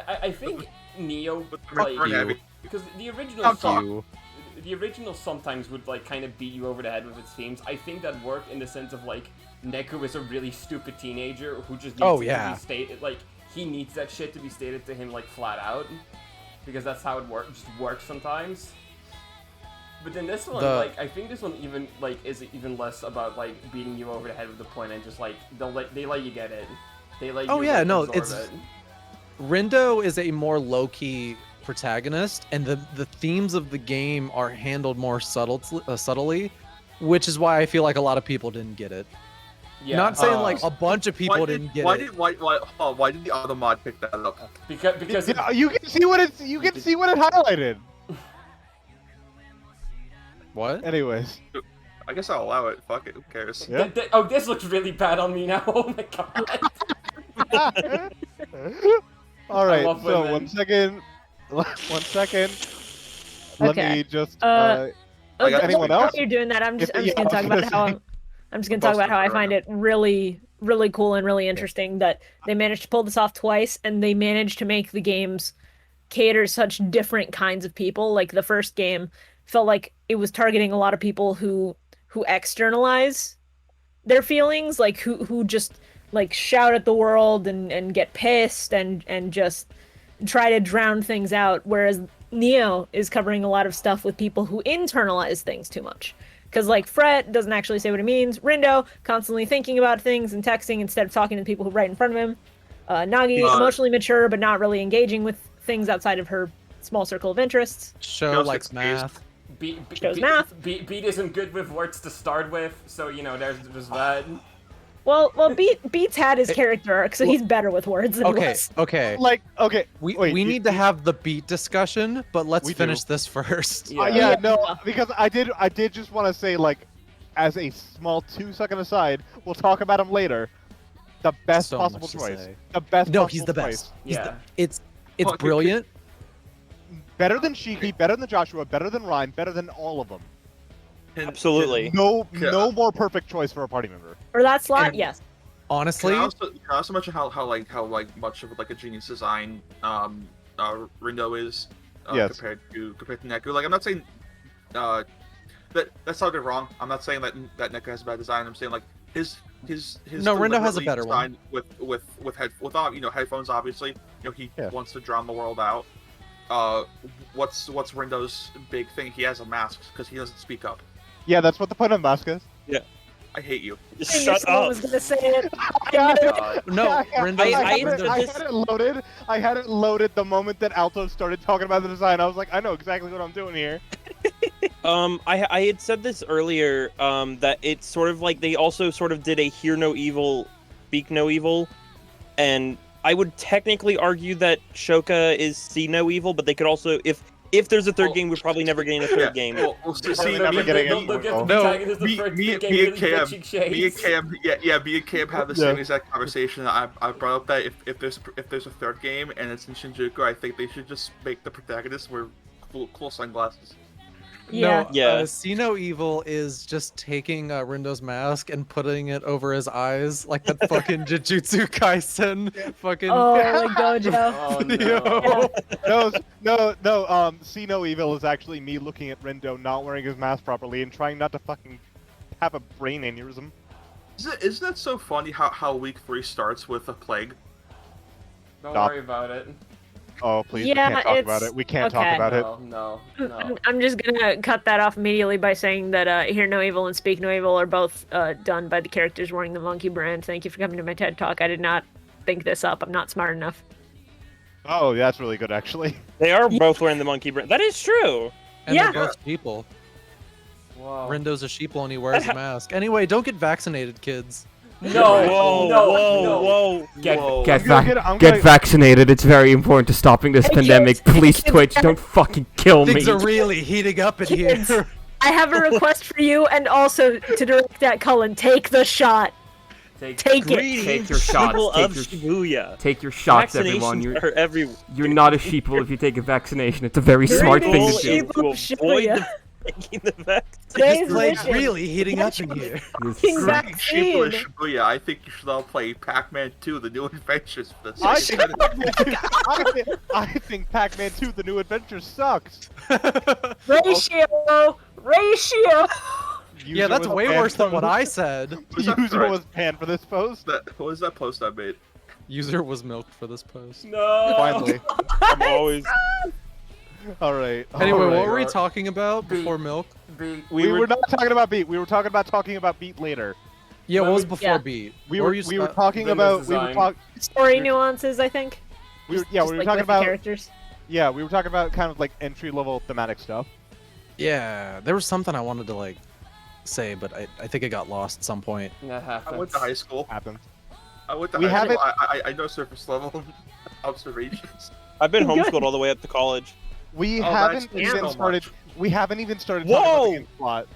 I think Neo Very like heavy. because the original Don't talk. the original sometimes would like kind of beat you over the head with its themes. I think that worked in the sense of like Neku is a really stupid teenager who just needs it to be stated like he needs that shit to be stated to him like flat out because that's how it works sometimes. But then this one, like, I think this one even like is even less about like beating you over the head with the point and just like they let you get it. They let you. yeah, like, no, absorb it's- it. Rindo is a more low-key protagonist, and the themes of the game are handled more subtly, which is why I feel like a lot of people didn't get it. Yeah. Not saying like a bunch of people didn't get it. Why did the other mod pick that up? because Yeah, you can see what it's. You can see what it highlighted. What? Anyways. I guess I'll allow it. Fuck it. Who cares? Yeah. Oh, this looks really bad on me now. Oh my god. All right. love So women. 1 second. 1 second. Let Okay. me just. Okay, anyone while else? you're doing that, I'm just Yeah, gonna I talk was about gonna how say. I'm just gonna talk about how I find it really cool and really interesting that they managed to pull this off twice, and they managed to make the games cater such different kinds of people. Like the first game felt like it was targeting a lot of people who externalize their feelings, like who just like shout at the world and get pissed and just try to drown things out, whereas Neo is covering a lot of stuff with people who internalize things too much. Because, like, Fret doesn't actually say what it means. Rindo, constantly thinking about things and texting instead of talking to the people who right in front of him. Nagi, emotionally mature, but not really engaging with things outside of her small circle of interests. Show likes math. Shows math. Beat isn't good with words to start with, so, you know, there's that. Well, Beats had his character arc, so he's better with words than he was. Okay. Like, okay. We wait, need to have the beat discussion, but let's We do. finish this first. Yeah, no, because I did just want to say, like, as a small 2-second aside, we'll talk about him later. The best So possible much to choice. say. The best. No, possible he's the choice. best. He's Yeah. it's Well, brilliant. Better than Shiki, better than Joshua, better than Ryan, better than all of them. Absolutely. No Yeah. more perfect choice for a party member. For that slot, And- yes. Honestly, Can I also mention how much of like a genius design Rindo is Yes. compared to Neku. Like I'm not saying that sounded wrong. I'm not saying that Neku has a bad design. I'm saying like his No, Rindo has a deliberately better one. designed with headphones obviously. You know he Yeah. wants to drown the world out. What's Rindo's big thing? He has a mask because he doesn't speak up. Yeah, that's what the point of mask is. I hate you. Just I knew shut someone up. was gonna say it. no, Rindo. I had it loaded. I had it loaded the moment that Alto started talking about the design. I was like, I know exactly what I'm doing here. I had said this earlier, that it's sort of like they also sort of did a hear no evil, speak no evil, and I would technically argue that Shoka is see no evil, but they could also, if there's a third game, we're probably never getting a third game. Well, They'll see, never give- getting they'll- any they'll give the more. protagonist the first game with his bitching shades. me and Cam, me and Cam had the same exact conversation. I brought up that if there's a third game and it's in Shinjuku, I think they should just make the protagonist wear cool sunglasses. Yeah. No, Yeah. See No Evil is just taking Rindo's mask and putting it over his eyes, like that fucking Jujutsu Kaisen fucking. Oh, like Gojo. Oh video. no. No. See No Evil is actually me looking at Rindo not wearing his mask properly and trying not to fucking have a brain aneurysm. Isn't that so funny how week 3 starts with a plague? Don't Stop. worry about it. Oh, please, Yeah, we can't talk it's- about it. We can't okay. talk about it. No. I'm just gonna cut that off immediately by saying that Hear No Evil and Speak No Evil are both done by the characters wearing the monkey brand. Thank you for coming to my TED Talk. I did not think this up. I'm not smart enough. Oh, that's really good, actually. They are both wearing the monkey brand. That is true. And Yeah. they're both sheeple. Whoa. Rindo's a sheeple and he wears a mask. Anyway, don't get vaccinated, kids. No. Whoa, no, whoa, no. whoa. Get Get, I'm gonna vac- I'm get gonna- vaccinated. It's very important to stopping this Hey, pandemic. kids, Please, kids, Twitch, guys. don't fucking kill me. Things are really heating up in Kids. here. I have a request for you, and also to direct at Cullen. Take the shot. Take Take it. Greetings, Take your shots, people take of your- Shibuya. Take your shots, everyone. Vaccinations are everywhere. You're not a sheeple if you take a vaccination. It's a very smart thing Greetings, to do. sheeple. To avoid Shibuya. the taking the vaccine. Today's This plague's mission. really heating up in here. Fucking Sheeple vaccine. and Shibuya, I think you should all play Pac-Man 2: The New Adventures for this. I think Pac-Man 2: The New Adventure sucks. Ratio. Yeah, that's way worse than what I said. User was banned for this post. What was that post I made? User was milked for this post. No. Finally. I'm always. All right. Anyway, all right. what were we talking about before milk? We were not talking about Beat. We were talking about Beat later. Yeah, what Well, was before yeah. beat? We What were you talking Windows about design. Story nuances, I think. we were Just talking like with the about characters. we were talking about kind of like entry level thematic stuff. Yeah, there was something I wanted to like say, but I think it got lost at some point. That happens. I went to high school. Happens. I went to We high school. haven't- I know surface level observations. I've been Good. homeschooled all the way up to college. We Oh, that haven't explains even so started. much. We haven't even started talking about Whoa! the game's plot.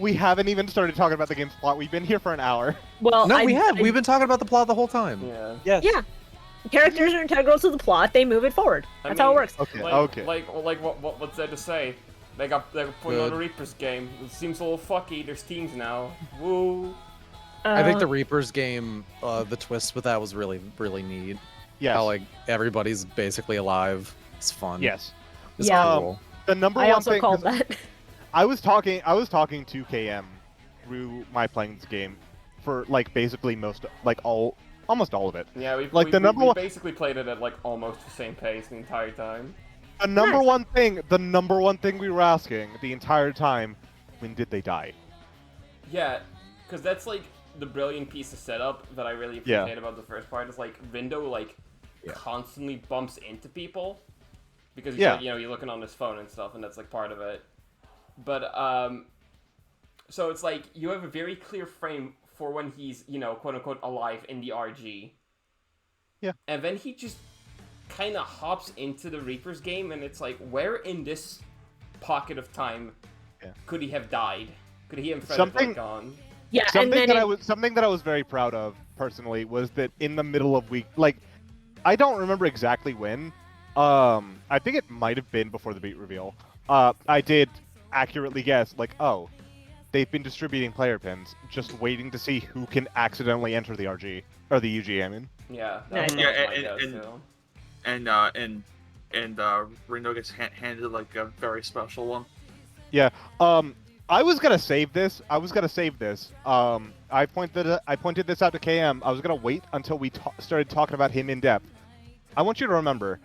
We haven't even started talking about the game's plot. We've been here for an hour. Well, No, I- we have. I- We've been talking about the plot the whole time. Yeah. Yes. Yeah. Characters are integral to the plot. They move it forward. I That's how it mean, works. Okay. Like, okay. Like what's there to say? They got putting on Good. the Reapers game. It seems a little fucky. There's teams now. Woo. I think Uh, the Reapers game, the twist with that was really, really neat. yes. How like everybody's basically alive. It's fun. yes. It's Yeah. cool. The number I one also thing. called 'cause that. I was talking to KM through my playing this game for like basically almost all of it. Yeah, we Like, the number we one- basically played it at like almost the same pace the entire time. The number Nice. one thing we were asking the entire time, when did they die? Yeah, because that's like the brilliant piece of setup that I really Yeah. appreciate about the first part is like Vindo like Yeah. constantly bumps into people because he's Yeah. like, you're looking on his phone and stuff, and that's like part of it. But so it's like you have a very clear frame for when he's quote unquote alive in the RG. Yeah. And then he just kind of hops into the Reapers game, and it's like, where in this pocket of time could he have died? Could he have Something- gone? Yeah, and Something then that I was very proud of personally was that in the middle of week, like, I don't remember exactly when. I think it might have been before the beat reveal. I did accurately guess, like, oh, they've been distributing player pins, just waiting to see who can accidentally enter the RG or the UG. I mean, Yeah. Nice. That was Yeah, my guess, too. and Reno gets handed like a very special one. I was gonna save this. I pointed this out to KM. I was gonna wait until we started talking about him in depth. I want you to remember.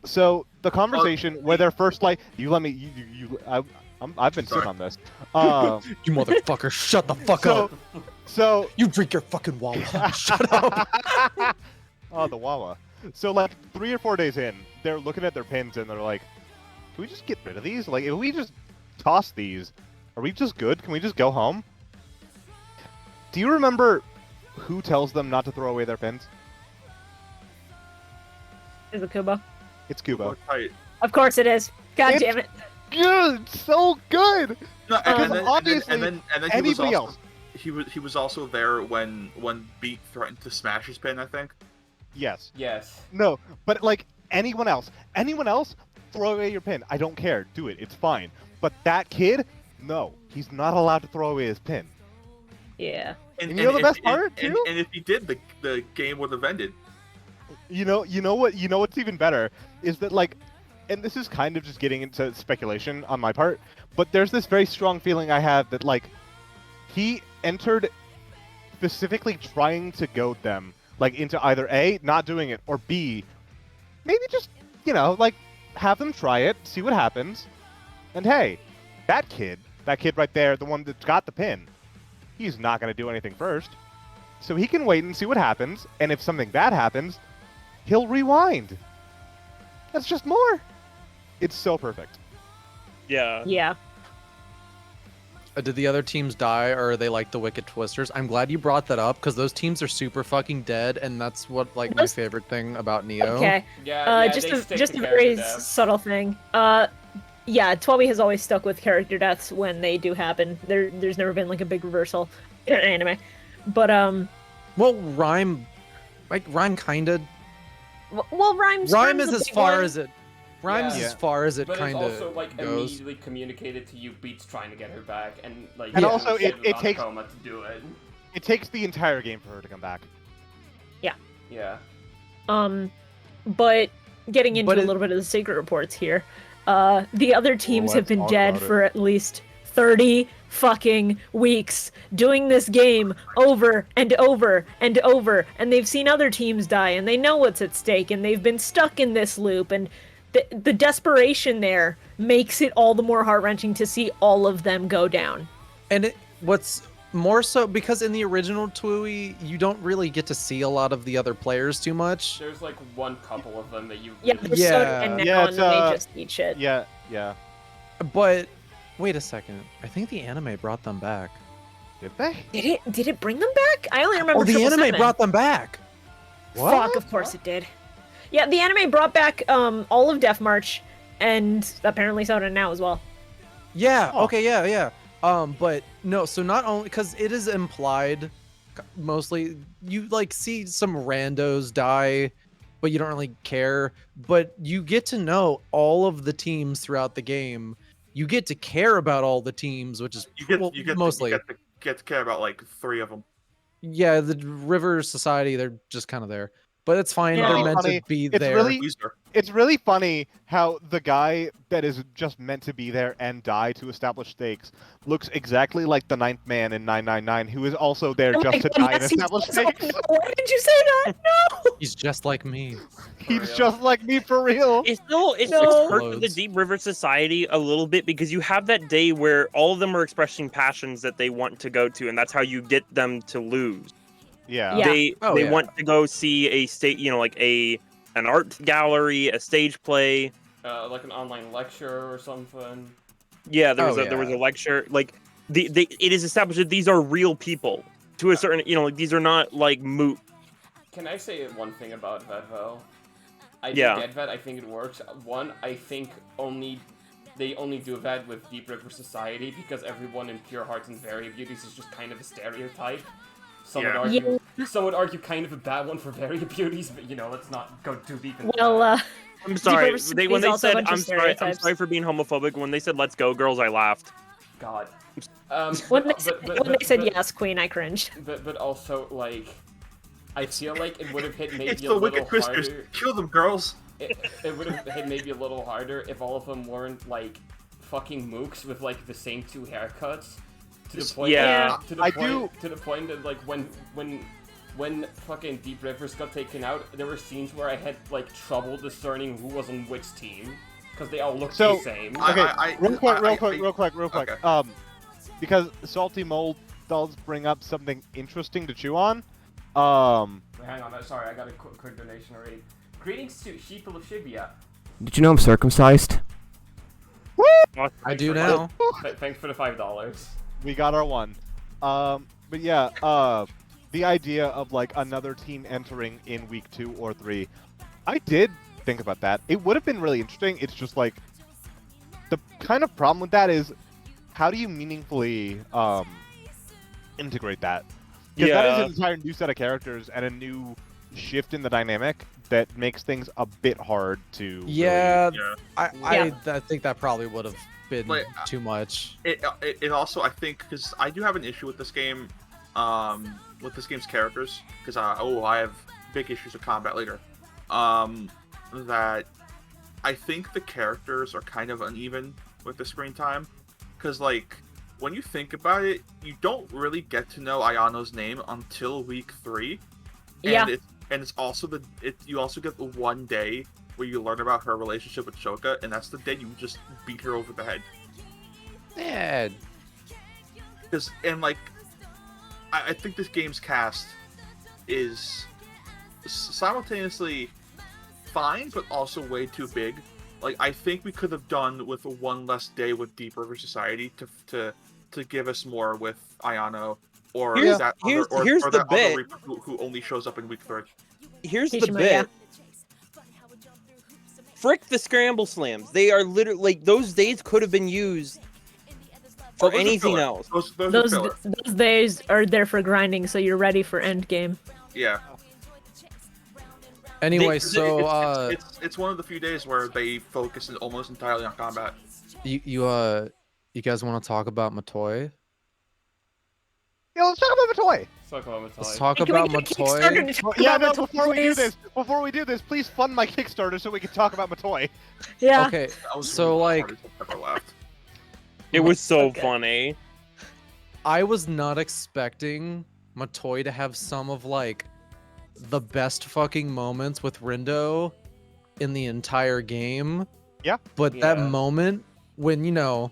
So the conversation where they're first like, you let me, I've been sitting on this. You motherfucker, shut the fuck so, up. so You drink your fucking Wawa. Shut up. oh, the Wawa. So like 3 or 4 days in, they're looking at their pins and they're like, can we just get rid of these? Like, if we just toss these, are we just good? Can we just go home? Do you remember who tells them not to throw away their pins? Is it Kubo? It's Kubo. Tight. Of course it is. God It's damn it. Good, so good. No, Obviously, and then he was anybody also, else. He was also there when Beat threatened to smash his pin, I think. Yes. Yes. No, but like anyone else, throw away your pin. I don't care. Do it. It's fine. But that kid, no, he's not allowed to throw away his pin. Yeah. And you know the best part, and, too? and if he did, the game would have ended. You know what's even better is that, like, and this is kind of just getting into speculation on my part, but there's this very strong feeling I have that, like, he entered specifically trying to goad them, like, into either A, not doing it, or B, maybe just, like, have them try it, see what happens, and hey, that kid right there, the one that's got the pin, he's not going to do anything first, so he can wait and see what happens, and if something bad happens, he'll rewind. That's just more. It's so perfect. Yeah. Yeah. Did the other teams die, or are they like the Wicked Twisters? I'm glad you brought that up, because those teams are super fucking dead, and that's what, like, my favorite thing about Neo. Okay. Yeah, just they a stick just to a character very death. subtle thing. Yeah, 12 has always stuck with character deaths when they do happen. There's never been like a big reversal in an anime. But Well, Rhyme kinda. well, Rhyme Rhyme is as far as it. Rhyme is Yeah. as far as it But kind it's also of like goes. immediately communicated to you, Beats trying to get her back, and like And yeah, also, sit it on takes- coma to do it. It takes the entire game for her to come back. Yeah. But getting into But a it- little bit of the secret reports here, the other teams have let's been talk dead about it. for at least 30 fucking weeks doing this game over and over and over, and they've seen other teams die, and they know what's at stake, and they've been stuck in this loop, and the desperation there makes it all the more heart-wrenching to see all of them go down. And what's more so, because in the original Tui, you don't really get to see a lot of the other players too much. There's like one couple of them that you. Yeah, really they're Yeah. so dead now, Yeah, and it's, then they just eat shit. Yeah. But wait a second, I think the anime brought them back. Did they? Did it bring them back? I only remember Oh, the anime 777. brought them back. Fuck, of course it did. Yeah, the anime brought back all of Death March, and apparently Soda now as well. Yeah. Oh. Okay. Yeah. But no. So not only because it is implied, mostly you like see some randos die, but you don't really care. But you get to know all of the teams throughout the game. You get to care about all the teams, which is mostly. You get to care about like 3 of them. Yeah, the River Society, they're just kind of there. But it's fine. Yeah. They're It's meant funny. to be It's there. really- Weezer. It's really funny how the guy that is just meant to be there and die to establish stakes looks exactly like the 9th man in 999, who is also there Oh just my to God, die and yes, he's establish just like- stakes. Why did you say that? No! He's just like me. He's real. just like me for real. It's still it's No. hurt for the Deep River Society a little bit because you have that day where all of them are expressing passions that they want to go to, and that's how you get them to lose. Yeah. Yeah. They Oh, they yeah. want to go see a state, like an art gallery, a stage play. Like an online lecture or something. Yeah, there Oh, was a yeah. lecture. Like it is established that these are real people to a certain, like these are not like moot. Can I say one thing about that though? I Yeah. do get that. I think it works. One, I think they only do that with Deep River Society because everyone in Pure Hearts and Fairy Beauties is just kind of a stereotype. Some would Yeah. argue kind of a bad one for Fairy Beauties, but let's not go too deep into Well, that. I'm sorry. River Society When is they also a said bunch of I'm stereotypes. sorry for being homophobic. When they said "Let's go, girls," I laughed. God. when they but- said, but- when they said but- yes, Queen, I cringed. But also, like, I feel like it would have hit maybe It's a the little Wicked Twisters. harder. Kill them, girls. It would have hit maybe a little harder if all of them weren't like fucking mooks with like the same 2 haircuts. To the point. Yeah. To the I point. do- To the point that like when fucking Deep Rivers got taken out, there were scenes where I had like trouble discerning who was on which team because they all looked So- the same. Okay, real quick. Okay. Because Salty Mold does bring up something interesting to chew on. Wait, hang on, sorry, I got a quick donation to read. Greetings to Sheeple of Shibuya. Did you know I'm circumcised? I do now. Thanks for the $5. We got our one. But yeah, the idea of like another team entering in week 2 or 3, I did think about that. It would have been really interesting. It's just like the kind of problem with that is how do you meaningfully integrate that? Because that is an entire new set of characters and a new shift in the dynamic that makes things a bit hard to. Yeah, Yeah. I think that probably would have been But, too much. It also, I think, because I do have an issue with this game, with this game's characters, because I have big issues with combat later. That I think the characters are kind of uneven with the screen time, because like when you think about it, you don't really get to know Ayano's name until week 3. Yeah. And it's also you also get the one day where you learn about her relationship with Shoka, and that's the day you just beat her over the head. Yeah. I think this game's cast is simultaneously fine, but also way too big. Like, I think we could have done with one less day with Deep River Society to give us more with Ayano, or Here's- that here's- other, or, here's or the that other bit. Reaper who only shows up in week 3. Here's the Kishima, bit. yeah. Frick the scramble slams. They are literally like those days could have been used for those are anything filler. else. Those are Those filler. those days are there for grinding, so you're ready for end game. Yeah. Anyway, They- so It's one of the few days where they focus almost entirely on combat. you guys want to talk about Matoy? Yeah, let's talk about Matoy. Suck on it, Let's Ty. talk Hey, can we about get a Kickstarter Matoy. to talk Yeah, no, about Matoy, before we do this, please fund my Kickstarter so we can talk about Matoy. Yeah. Okay, That was so one like of the hardest I've ever laughed. It was so Okay. funny. I was not expecting Matoy to have some of like the best fucking moments with Rindo in the entire game. Yeah. But that Yeah. moment when, you know,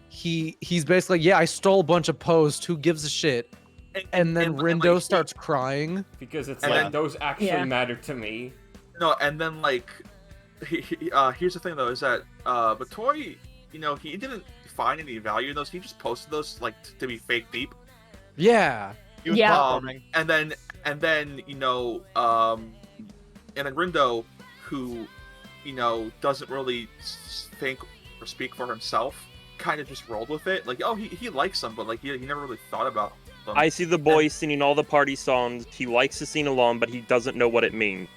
he's basically, yeah, I stole a bunch of posts, who gives a shit? And then Rindo like, starts crying. Because it's And like, then- those actually Yeah. matter to me. No, and then like, here's the thing though, is that Matoy, you know, he didn't find any value in those. He just posted those like to be fake deep. Yeah. He was Yeah. platforming. And then you know, and then Rindo, who, you know, doesn't really think or speak for himself, kind of just rolled with it. Like, oh, he likes them, but like he never really thought about them. I see the boy singing all the party songs. He likes to sing along, but he doesn't know what it means.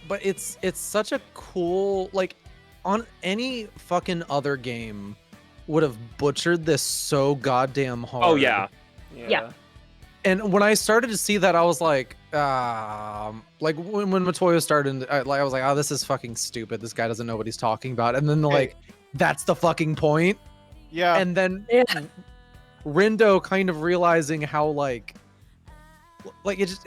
But it's such a cool, like, on any fucking other game would have butchered this so goddamn hard. Oh yeah. Yeah. And when I started to see that, I was like when Matoyo started, I was like, oh, this is fucking stupid. This guy doesn't know what he's talking about. And then like, that's the fucking point. Yeah. And then Yeah. Rindo kind of realizing how like it just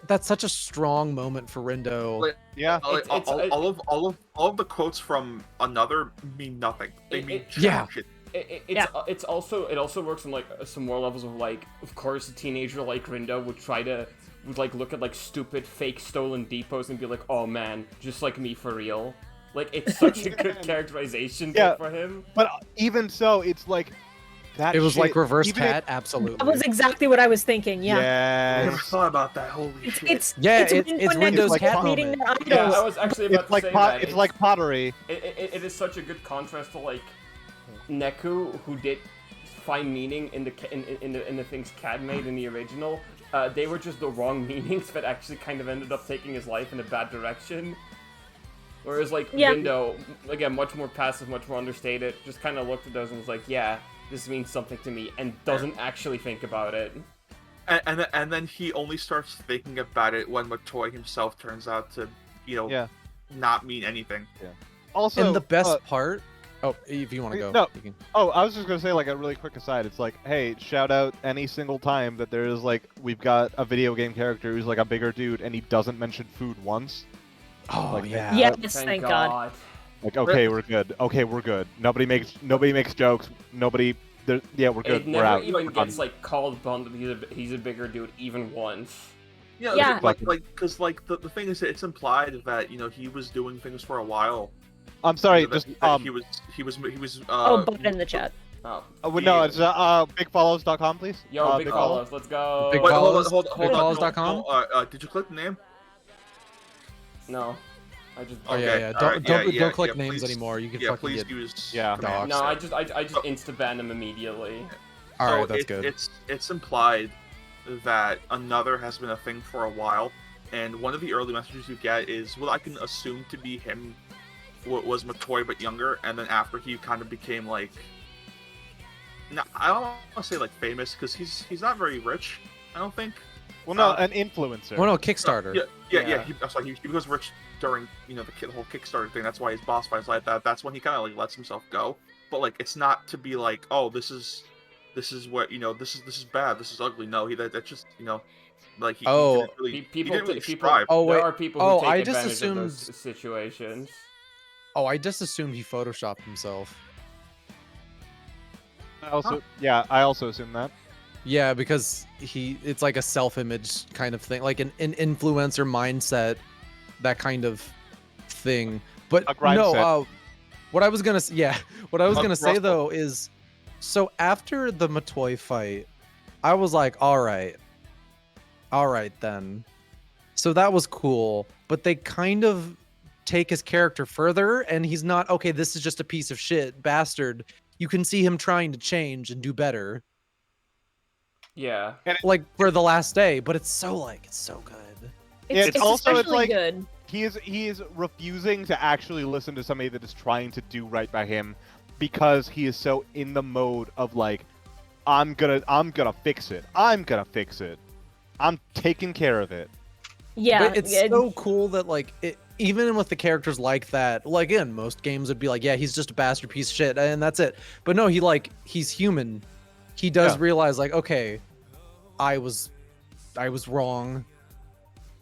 that's such a strong moment for Rindo. Like, yeah. Like, It's- all of the quotes from Another mean nothing. They mean Yeah. shit. It also works on like some more levels of like, of course, a teenager like Rindo would like look at like stupid fake stolen depots and be like, oh man, just like me for real. Like, it's such a good characterization Yeah. for him. But even so, it's like that. It was shit, like reverse even cat, absolutely. That was exactly what I was thinking. Yeah. I never Yes. thought about that. Holy It's shit. it's Yeah, it's it's when Windows Neko's cat meeting moment. their Yeah, idols. I was actually about It's to like say that. it's like pottery. It is such a good contrast to like Neku, who did find meaning in the things Cad made in the original. They were just the wrong meanings that actually kind of ended up taking his life in a bad direction. Whereas like Yeah. Rindo, again, much more passive, much more understated, just kind of looked at those and was like, yeah, this means something to me, and doesn't actually think about it. And then he only starts thinking about it when Matoy himself turns out to, you know, Yeah. not mean anything. Also, And the best part. Oh, if you want to go, no. you can. Oh, I was just gonna say like a really quick aside. It's like, hey, shout out any single time that there is like we've got a video game character who's like a bigger dude and he doesn't mention food once. Oh Like, yeah. Yes, thank God. Like, okay, we're good. Okay, we're good. Nobody makes jokes. Nobody. Yeah, we're good. It We're never out. even We're done. gets like called upon that he's a bigger dude even once. Yeah, Yeah. because the thing is, that it's implied that, you know, he was doing things for a while, I'm sorry, That- just that he was. Oh, but in the chat. Oh, no, it's bigfollows.com, please. Yo, big Big follows, let's go. Big Wait, Follows? hold on. BigFollows.com? Did you click the name? No, I just. Oh yeah, Okay, yeah. alright, Don't click yeah, names please- anymore. You can Yeah, fucking please get use. Yeah. doxxed. No, I just insta banned him immediately. All So right, that's good. It's implied that another has been a thing for a while, and one of the early messages you get is, well, I can assume to be him, was Matoy but younger, and then after he kind of became like, no, I don't want to say like famous because he's not very rich, I don't think. Well, no, an influencer. Well, no, Kickstarter. Yeah. He becomes rich during the whole Kickstarter thing. That's why his boss fights like that. That's when he kind of like lets himself go. But like, it's not to be like, oh, this is what this is bad. This is ugly. No, that's just like he didn't really, he didn't really strive. Oh, there wait. are people who Oh, take I just advantage of those assumed- situations. Oh, I just assumed he photoshopped himself. I also assume that. Yeah, because it's like a self-image kind of thing, like an influencer mindset, that kind of thing. But A grind no, set. what I was gonna what I was A gonna say Russell. though is, so after the Matoy fight, I was like, all right then. So that was cool, but they kind of take his character further, and he's not okay. This is just a piece of shit bastard. You can see him trying to change and do better, Yeah. like for the last day. But it's so good. It's also- it's especially like- good. He is refusing to actually listen to somebody that is trying to do right by him because he is so in the mode of like, I'm gonna fix it. I'm gonna fix it. I'm taking care of it. Yeah, But it's so cool that like even with the characters like that, well, again, most games would be like, yeah, he's just a bastard piece of shit, and that's it. But no, he's human. He does Yeah. realize like, okay, I was wrong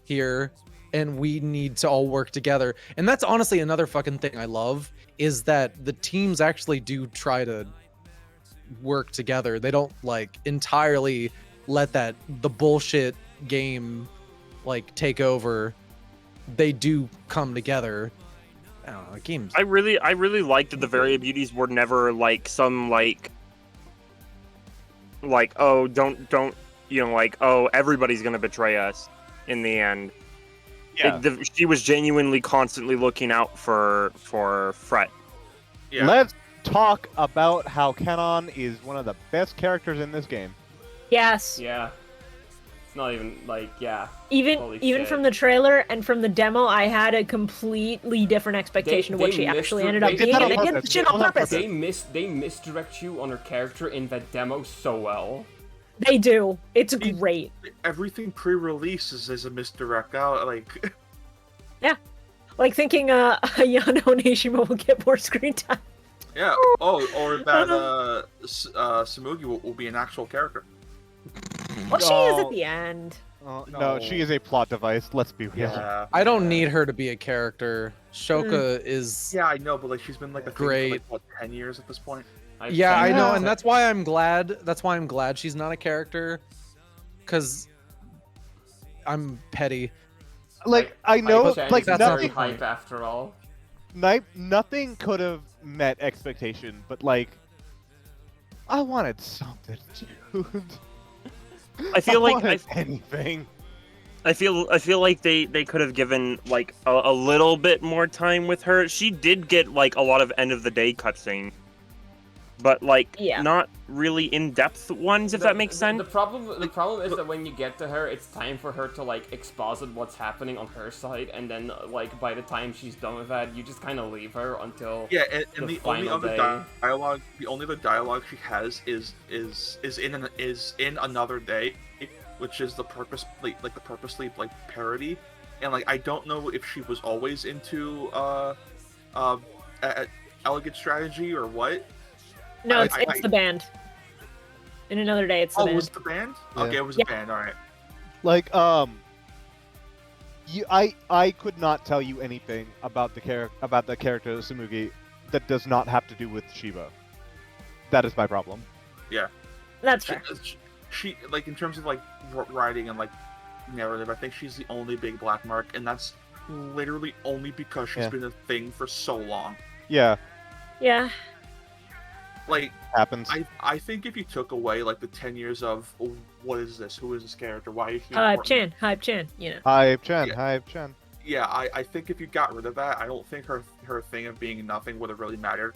here, and we need to all work together. And that's honestly another fucking thing I love, is that the teams actually do try to work together. They don't like entirely let the bullshit game like take over. They do come together. I don't know, games. I really liked that the Varia Beauties were never like some like oh don't like oh everybody's gonna betray us in the end. Yeah. She was genuinely constantly looking out for Fret. Yeah. Let's talk about how Kenon is one of the best characters in this game. yes. Yeah. It's not even like, yeah. Even Holy even shit. from the trailer and from the demo, I had a completely different expectation of what they she missed actually the- ended up they being, did that and on they did purpose. the shit They on did that on purpose. They misdirect you on her character in that demo so well. They do. It's great. Everything pre-release is a misdirect out. Like, Like thinking Yano Nishima will get more screen time. yeah. Oh, or that Samugi will be an actual character. Well, she is Oh. at the end. No, she is a plot device. Let's be real. Yeah. I don't need her to be a character. Shoka is Yeah, I know, but like she's been like a thing for Great. like what 10 years at this point. yeah, I know, Yeah. and that's why I'm glad she's not a character, because I'm petty. Like I know, Hype like Chan is that's very our nothing, hype after all. nothing could have met expectation, but like, I wanted something, dude. I feel like wanted anything. I feel like they could have given like a little bit more time with her. She did get like a lot of end of the day cutscene, but like Yeah. not really in depth ones, if that makes sense. The problem is that when you get to her, it's time for her to like exposit what's happening on her side, and then like by the time she's done with that, you just kind of leave her until Yeah, and The the only final other day. dialogue, she has is in Another Day, which is the purposely parody, and like I don't know if she was always into elegant strategy or what. No, I- it's I- the band. In another day, it's the Oh, band. was it the band? Yeah. Okay, it was Yeah. a band. All right. Like I could not tell you anything about the character Samugi that does not have to do with Shiba. That is my problem. That's fair. She like in terms of like writing and like narrative, I think she's the only big black mark, and that's literally only because she's Yeah. been a thing for so long. Yeah, Yeah. Like, happens. I think if you took away like the 10 years of what is this? Who is this character? Why is she Hype important? Chan, you know. Hype Chen, Yeah. Hype Chen. Yeah, I think if you got rid of that, I don't think her thing of being nothing would have really mattered.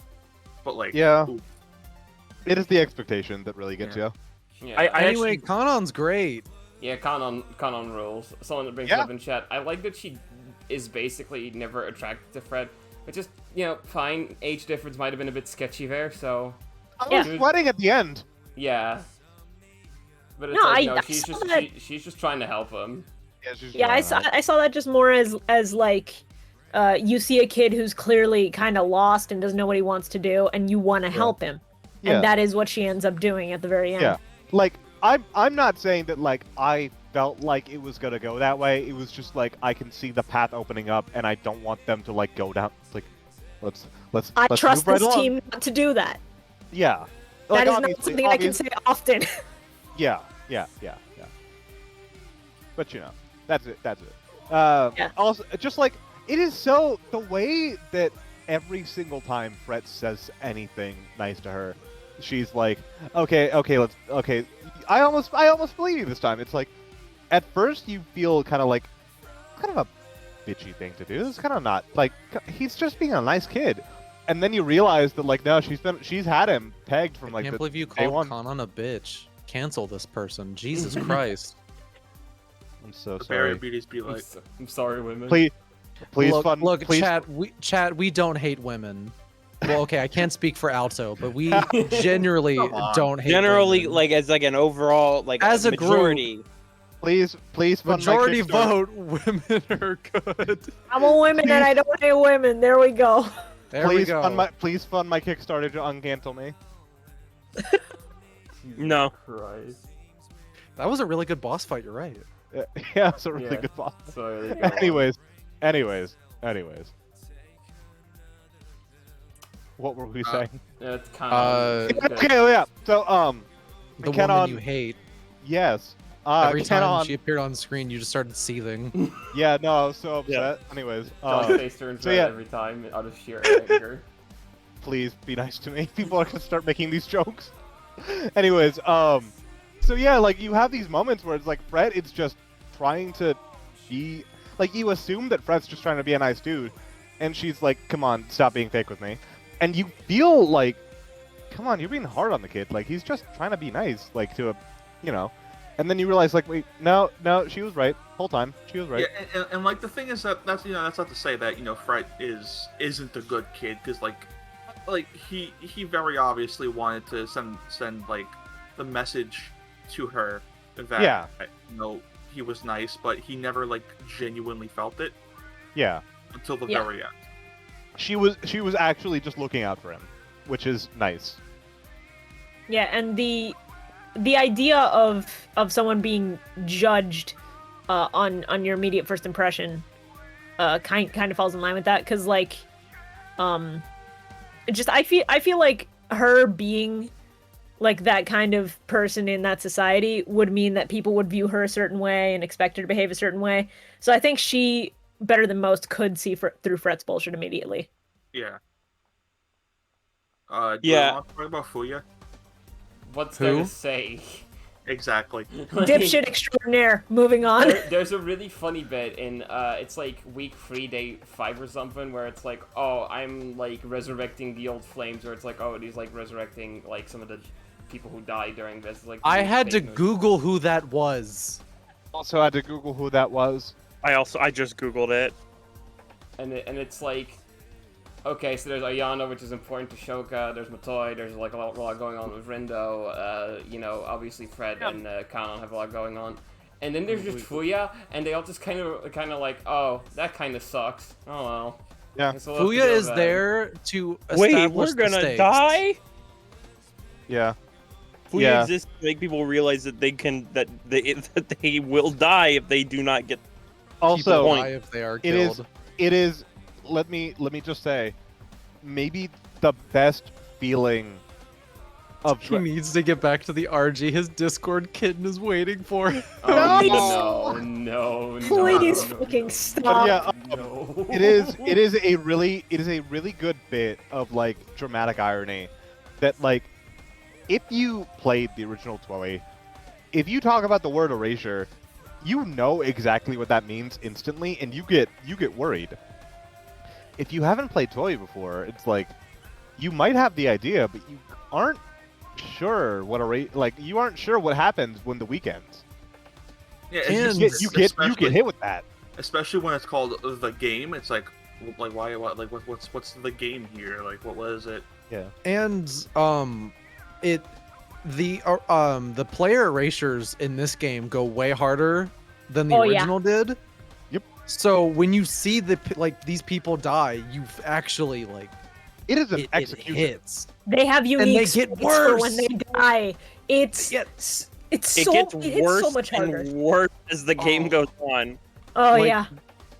But like, Yeah. ooh, It is the expectation that really gets you. Yeah. I Anyway, actually, Kanon's great. Yeah, Kanon rules. Someone that brings Yeah. it up in chat. I like that she is basically never attracted to Fred. It's just, fine. Age difference might have been a bit sketchy there, so I Yeah. was sweating at the end. yeah. But it's No, like, I she's saw just that. she's just trying to help him. Yeah, she's Yeah, trying out. I saw that just more as like, you see a kid who's clearly kind of lost and doesn't know what he wants to do, and you want to help him, Yeah. and that is what she ends up doing at the very end. Yeah. Like, I'm not saying that, like, I felt like it was gonna go that way. It was just like, I can see the path opening up, and I don't want them to, like, go down. Like, let's I let's trust move right this along. team not to do that. Yeah. That Like, is not obviously- something I can say often. Yeah. But, that's it. Yeah. Also, just, like, it is so... The way that every single time Fret says anything nice to her, she's like, okay, I almost believe you this time. It's like, at first you feel kind of a bitchy thing to do. It's kind of not, like, he's just being a nice kid. And then you realize that, like, no, she's had him pegged from, like, I can't believe you day called one. Kanon a bitch. Cancel this person. Jesus Christ. I'm so the barrier sorry. beauties be like, I'm sorry, women. Please look, please. chat, we don't hate women. Well, okay, I can't speak for Alto, but we generally Come on. don't hate Generally, women. like as like an overall like As a group, majority. Please fund my majority Kickstarter. vote, women are good. I'm a woman and I don't hate women. There we go. There we Please go. fund my Kickstarter to uncancel me. No. Christ. That was a really good boss fight. You're right. Yeah, it's a really Yeah. good boss. Sorry. go on. Anyways. What were we saying? It's kind of Okay, yeah. So, The Kenon, woman you hate. yes. Every time Kenon, she appeared on screen, you just started seething. yeah, no, I was so upset. Yeah. Anyways, John's face turns so red yeah. every time out of sheer anger. please be nice to me. People are gonna start making these jokes. Anyways, so yeah, like, you have these moments where it's like Fred is just trying to be, like, you assume that Fred's just trying to be a nice dude, and she's like, come on, stop being fake with me. And you feel like, come on, you're being hard on the kid. Like, he's just trying to be nice, like, to a, and then you realize, like, wait, no, she was right. Whole time, she was right. yeah, and like the thing is that's that's not to say that Fred isn't a good kid, because like he very obviously wanted to send like the message to her that Yeah. he was nice, but he never like genuinely felt it Yeah. until the Yeah. very end. She was actually just looking out for him, which is nice. Yeah, and the idea of someone being judged on your immediate first impression kind of falls in line with that, because like just I feel like her being like that kind of person in that society would mean that people would view her a certain way and expect her to behave a certain way. So I think she, better than most, could see through Fret's bullshit immediately. Yeah. Do Yeah. you want to talk about Fuya? What's Who? there to say? Exactly. Like, Dipshit extraordinaire. Moving on. There's a really funny bit in it's like week 3, day 5 or something, where it's like, oh, I'm like resurrecting the old flames, or it's like, oh, he's like resurrecting like some of the people who died during this. Like, I really had to fake news. Google who that was. Also had to Google who that was. I just googled it. and it's like, okay, so there's Ayano, which is important to Shoka. There's Matoi. There's like a lot going on with Rindo. Obviously Fred and Kanon have a lot going on. And then there's just Fuya, and they all just kind of like, oh, that kind of sucks. Oh well. Yeah. Guess we'll have to Fuya deal is with that. there to Wait, establish we're the gonna stakes. die? Yeah. Fuya Yeah. exists to make people realize that they will die if they do not get. Also, People die if they are killed. it is. Let me just say, maybe the best feeling of He needs to get back to the RG. His Discord kitten is waiting for him. Oh, no, Please no. fucking no, stop. yeah, no. it is a really good bit of like dramatic irony that like if you played the original Toei, if you talk about the word erasure, you know exactly what that means instantly, and you get worried. If you haven't played Toei before, it's like you might have the idea, but you aren't sure what you aren't sure what happens when the weekends. Yeah, And You get hit with that. especially when it's called the game. It's like why what's the game here? Like what is it? Yeah. And the player erasures in this game go way harder than the Oh, yeah. original did. Yep. So when you see these people die, you actually It is an it execution. hits. They have unique they get sprites for when worse. they die. It gets hits worse so much harder. and worse as the game goes on. Oh like, yeah,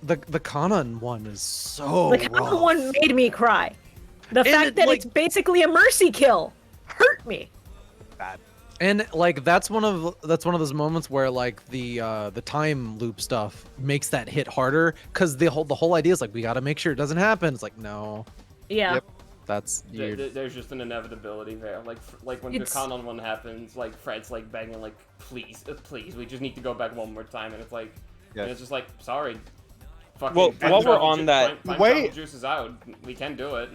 The Kanan one is so the Kamen rough. one made me cry. The fact it, that like- it's basically a mercy kill hurt me. And like that's one of those moments where like the time loop stuff makes that hit harder because the whole idea is like we got to make sure it doesn't happen. It's like no, Yeah. Yep. that's There's just an inevitability there. Like when the It's- Kanon one happens, like Fred's like begging, like please, we just need to go back one more time, and it's like, Yes. and it's just like sorry. Fucking Well, time while we're travel on that- time Wait. travel juice is out. We can do it.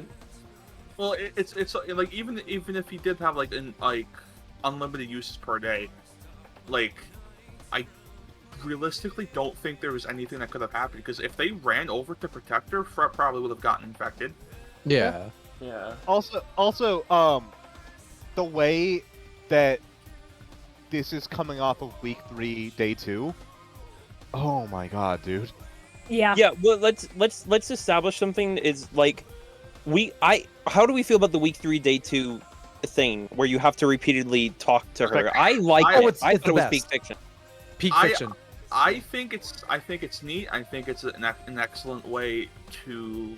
Well, it's like even if he did have like unlimited uses per day, like I realistically don't think there was anything that could have happened because if they ran over to protect her, Fred probably would have gotten infected. yeah. Yeah. Also, the way that this is coming off of week 3, day 2. Oh my god, dude. Yeah. Yeah, well, let's establish something. Is like, how do we feel about the week 3, day 2 thing where you have to repeatedly talk to her? I like Oh, it. I it's thought it was the peak best. fiction. Peak I- fiction. I think it's neat. I think it's an excellent way to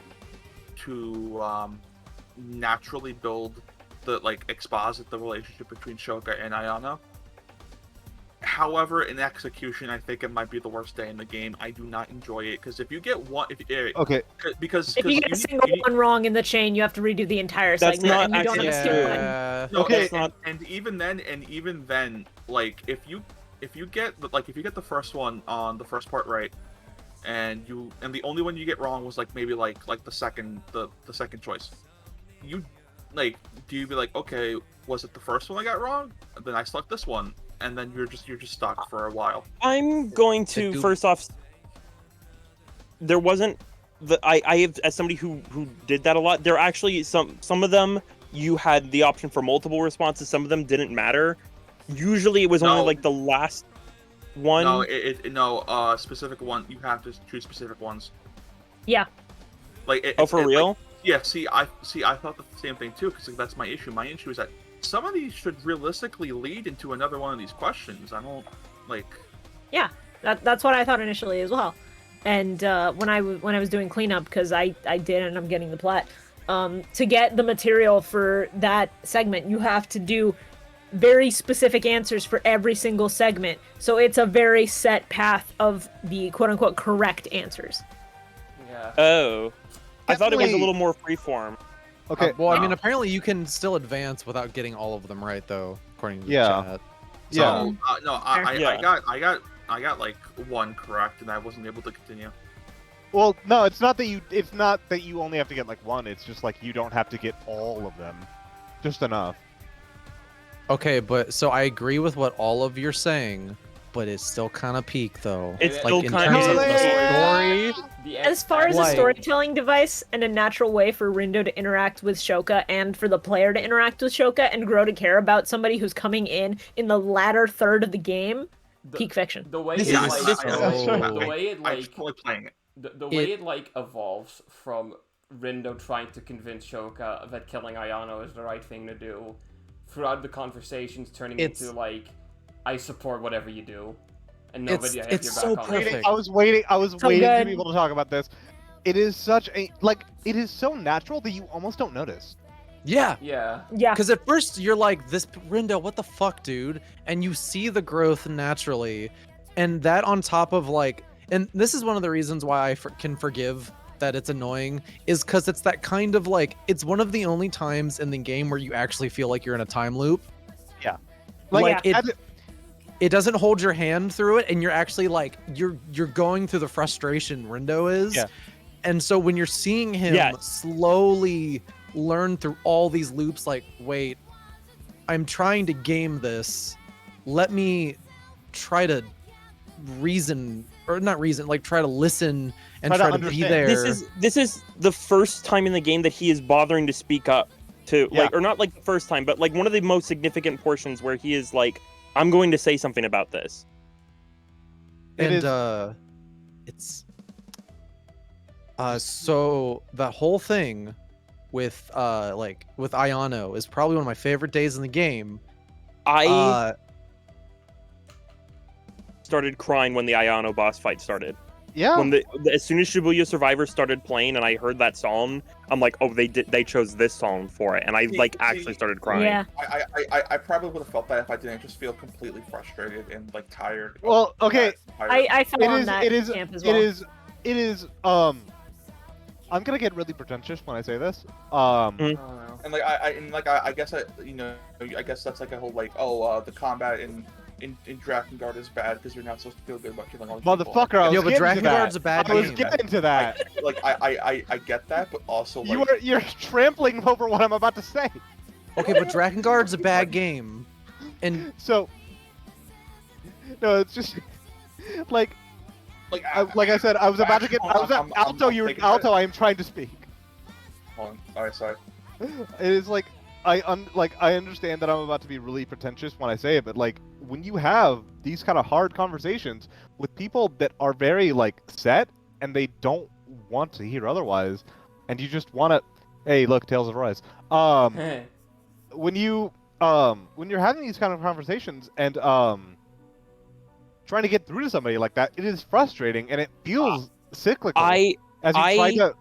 naturally build exposit the relationship between Shoka and Ayano. However, in execution, I think it might be the worst day in the game. I do not enjoy it because if you get one, Okay. because If you get a single one wrong in the chain, you have to redo the entire That's segment, not and you don't have a actually skip true. button. Yeah. No, Okay. and even then, like if you get the first one on the first part right, and the only one you get wrong was maybe the second choice, you do you be like, okay, was it the first one I got wrong? Then I select this one, and then you're just stuck for a while. I'm going to do- first off. There wasn't I have, as somebody who did that a lot. There are actually some of them you had the option for multiple responses. Some of them didn't matter. Usually it was No. only the last one. No, specific one. You have to choose specific ones. Yeah. For real? Yeah. I thought the same thing too, because that's my issue. My issue is that some of these should realistically lead into another one of these questions. I don't like. Yeah, that's what I thought initially as well. And when I was doing cleanup, because I did, and I'm getting the plot, to get the material for that segment, you have to do very specific answers for every single segment. So it's a very set path of the quote-unquote correct answers. Yeah. Oh. I thought it was a Definitely- little more freeform. Okay. Well, I no. mean, apparently you can still advance without getting all of them right, though, according to the Yeah. chat. So, Yeah. no, I got one correct, and I wasn't able to continue. Well, no, it's not that you only have to get one. It's just you don't have to get all of them. Just enough. Okay, but so I agree with what all of you're saying, but it's still kind of peak though. It's Like, still in kind terms of of the story. As far as a Like- storytelling device and a natural way for Rindo to interact with Shoka and for the player to interact with Shoka and grow to care about somebody who's coming in the latter third of the game, peak fiction. The way This it Yeah, is- like, so- the way it I'm like totally playing it. the way it evolves from Rindo trying to convince Shoka that killing Ayano is the right thing to do, throughout the conversations turning It's- into I support whatever you do, and nobody has it's your so back on it. perfect. I was waiting So to good. be able to talk about this. It is such a it is so natural that you almost don't notice. Yeah, Yeah. Yeah. because at first you're like, this Rindo, what the fuck, dude? And you see the growth naturally, and that on top of and this is one of the reasons why I can forgive that it's annoying is because it's that kind of like, it's one of the only times in the game where you actually feel like you're in a time loop. Like, Like, it doesn't hold your hand through it, and you're actually like, you're going through the frustration Rindo is. Yeah. And so when you're seeing him Yeah. slowly learn through all these loops, like, wait, I'm trying to game this. Let me try to reason, or not reason, like try to listen and Try to try to be understand. there. This is the first time in the game that he is bothering to speak up to, Yeah. like, or not like the first time, but like one of the most significant portions where he is like, I'm going to say something about this. It And is- it's so the whole thing with with Ayano is probably one of my favorite days in the game. I started crying when the Ayano boss fight started. Yeah. When as soon as Shibuya Survivor started playing and I heard that song, I'm like, oh, they chose this song for it, and I like actually started crying. Yeah. I probably would have felt that if I didn't just feel completely frustrated and like tired. of Well, okay. that I fell It on is. that It is. camp as well. It is. I'm gonna get really pretentious when I say this. I don't know. And I guess I guess that's like a whole like, oh, the combat in Drakengard is bad because you're not supposed to feel good about killing all these people. Motherfucker, I was Yo, but getting to Drakengard's that. a bad I was game. getting to that. Like I get that, but also like You're trampling over what I'm about to say. Okay, but Drakengard's a bad game, and So, no, it's just like I said, I was about to get. I was I'm Alto. taking Alto. I am trying to speak. hold on. All right, sorry. It is like I understand that I'm about to be really pretentious when I say it, but like when you have these kind of hard conversations with people that are very like set and they don't want to hear otherwise, and you just want to, hey, look, Tales of Arise. When you're having these kind of conversations and trying to get through to somebody like that, it is frustrating and it feels cyclical. As you try to.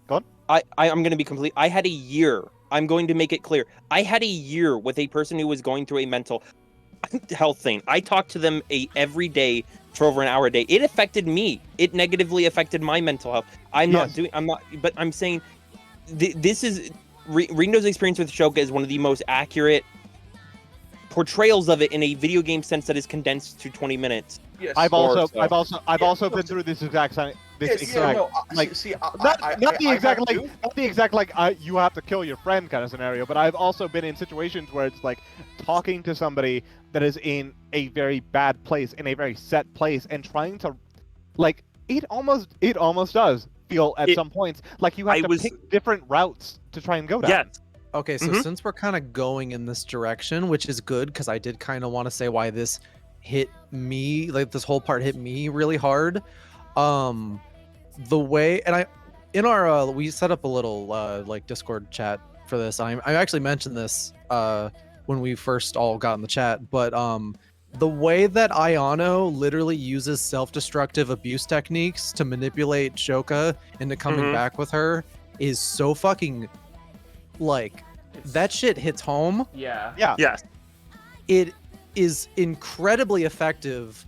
Go on. I'm going to be complete. I had a year. I'm going to make it clear. I had a year with a person who was going through a mental health thing. I talked to them every day for over an hour a day. It affected me. It negatively affected my mental health. But I'm saying this is Rindo's experience with Shoka is one of the most accurate portrayals of it in a video game sense that is condensed to 20 minutes. Yes. I've or also so. been through this exact same. Not the exact like you have to kill your friend kind of scenario, but I've also been in situations where it's like talking to somebody that is in a very bad place, in a very set place, and trying to like it almost does feel at some points like you have to pick different routes to try and go down. Yeah. okay, so since we're kind of going in this direction, which is good because I did kind of want to say why this hit me, like this whole part hit me really hard. The way, and we set up a little like Discord chat for this. I actually mentioned this when we first all got in the chat, but the way that Ayano literally uses self-destructive abuse techniques to manipulate Shoka into coming back with her is so fucking like that shit hits home. Yeah. Yeah. Yes. It is incredibly effective.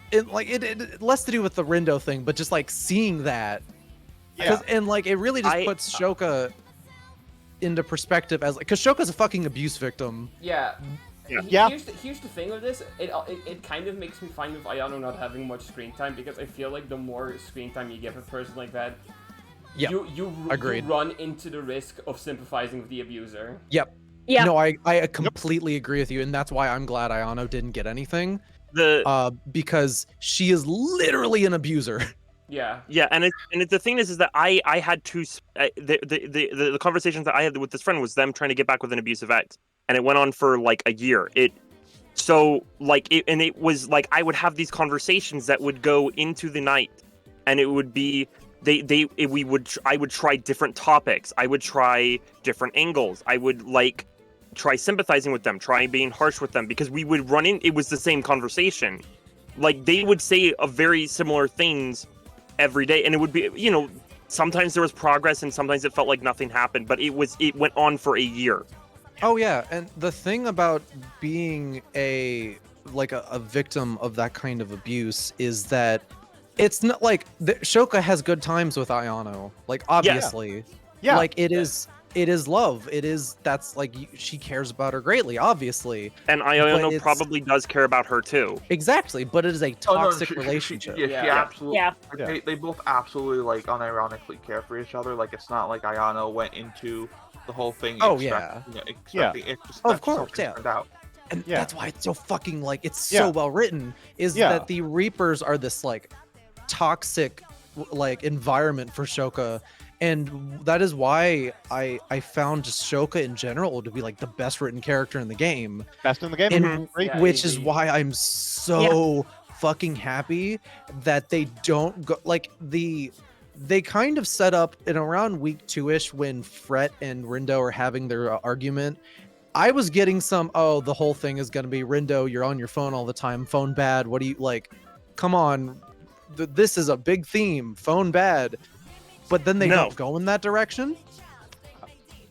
It less to do with the Rindo thing, but just like seeing that, and like it really just puts Shoka into perspective as like, because Shoka's a fucking abuse victim. Yeah. Yeah. Here's the thing with this. It kind of makes me fine with Ayano not having much screen time because I feel like the more screen time you give a person like that, you run into the risk of sympathizing with the abuser. Yep. Yeah. No, I completely agree with you, and that's why I'm glad Ayano didn't get anything. Because she is literally an abuser. Yeah. Yeah, and the thing is that I had to the conversations that I had with this friend was them trying to get back with an abusive ex, and it went on for like a year. It was like I would have these conversations that would go into the night, and it would be I would try different topics, I would try different angles, I would like try sympathizing with them, try being harsh with them, because we would run in. It was the same conversation. Like they would say a very similar things every day, and it would be, sometimes there was progress and sometimes it felt like nothing happened, but it went on for a year. Oh yeah, and the thing about being a victim of that kind of abuse is that it's not like Shoka has good times with Ayano. Like obviously, Yeah. like it is love. That's like she cares about her greatly, obviously. And But Iono it's- probably does care about her too. Exactly, but it is a Oh, no, toxic she relationship. she Yeah. absolutely. Yeah. They both absolutely like unironically care for each other. Like it's not like Ayano went into the whole thing. Oh, expecting it. Just, Of that's just how course, it yeah. turned out. And Yeah. that's why it's so fucking like it's Yeah. so well written. Is Yeah. that the Reapers are this like toxic like environment for Shoka, and that is why I found just Shoka in general to be like the best written character in the game, Best in the game. and Great. Yeah, which is easy. why I'm so fucking happy that they don't go like they kind of set up in around week 2-ish when Fret and Rindo are having their argument. I was getting some, oh, the whole thing is going to be Rindo, you're on your phone all the time, phone bad. What do you like? Come on. This is a big theme, phone bad. But then they No. don't go in that direction.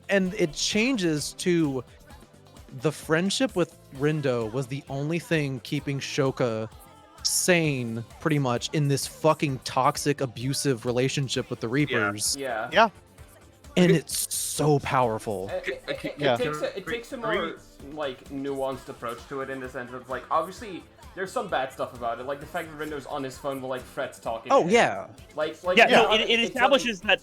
And it changes to the friendship with Rindo was the only thing keeping Shoka sane pretty much in this fucking toxic abusive relationship with the Reapers. Yeah. Yeah. And it's so powerful. Yeah. It takes a more like nuanced approach to it in the sense of like obviously there's some bad stuff about it, like the fact that Rindo's on his phone while like Fred's talking. Oh to him. yeah. Like Yeah, it's no, not- it it's establishes that.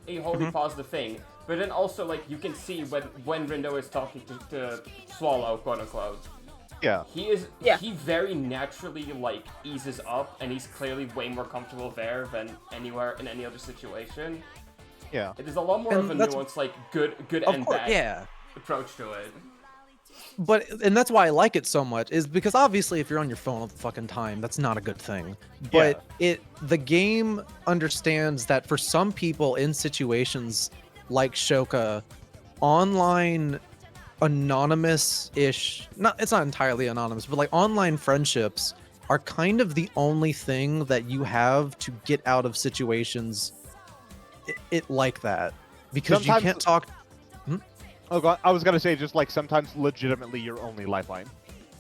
a wholly positive thing, but then also like you can see when Rindo is talking to Swallow, quote unquote. Yeah. He very naturally like eases up, and he's clearly way more comfortable there than anywhere in any other situation. Yeah. It is a lot more And of a that's- nuanced, like good Of and course, bad yeah. approach to it. And that's why I like it so much is because obviously if you're on your phone all the fucking time, that's not a good thing. But the game understands that for some people in situations like Shoka, online anonymous-ish, it's not entirely anonymous, but like online friendships are kind of the only thing that you have to get out of situations it like that. Because Sometimes- you can't talk. Oh god, I was gonna say just like sometimes legitimately your only lifeline.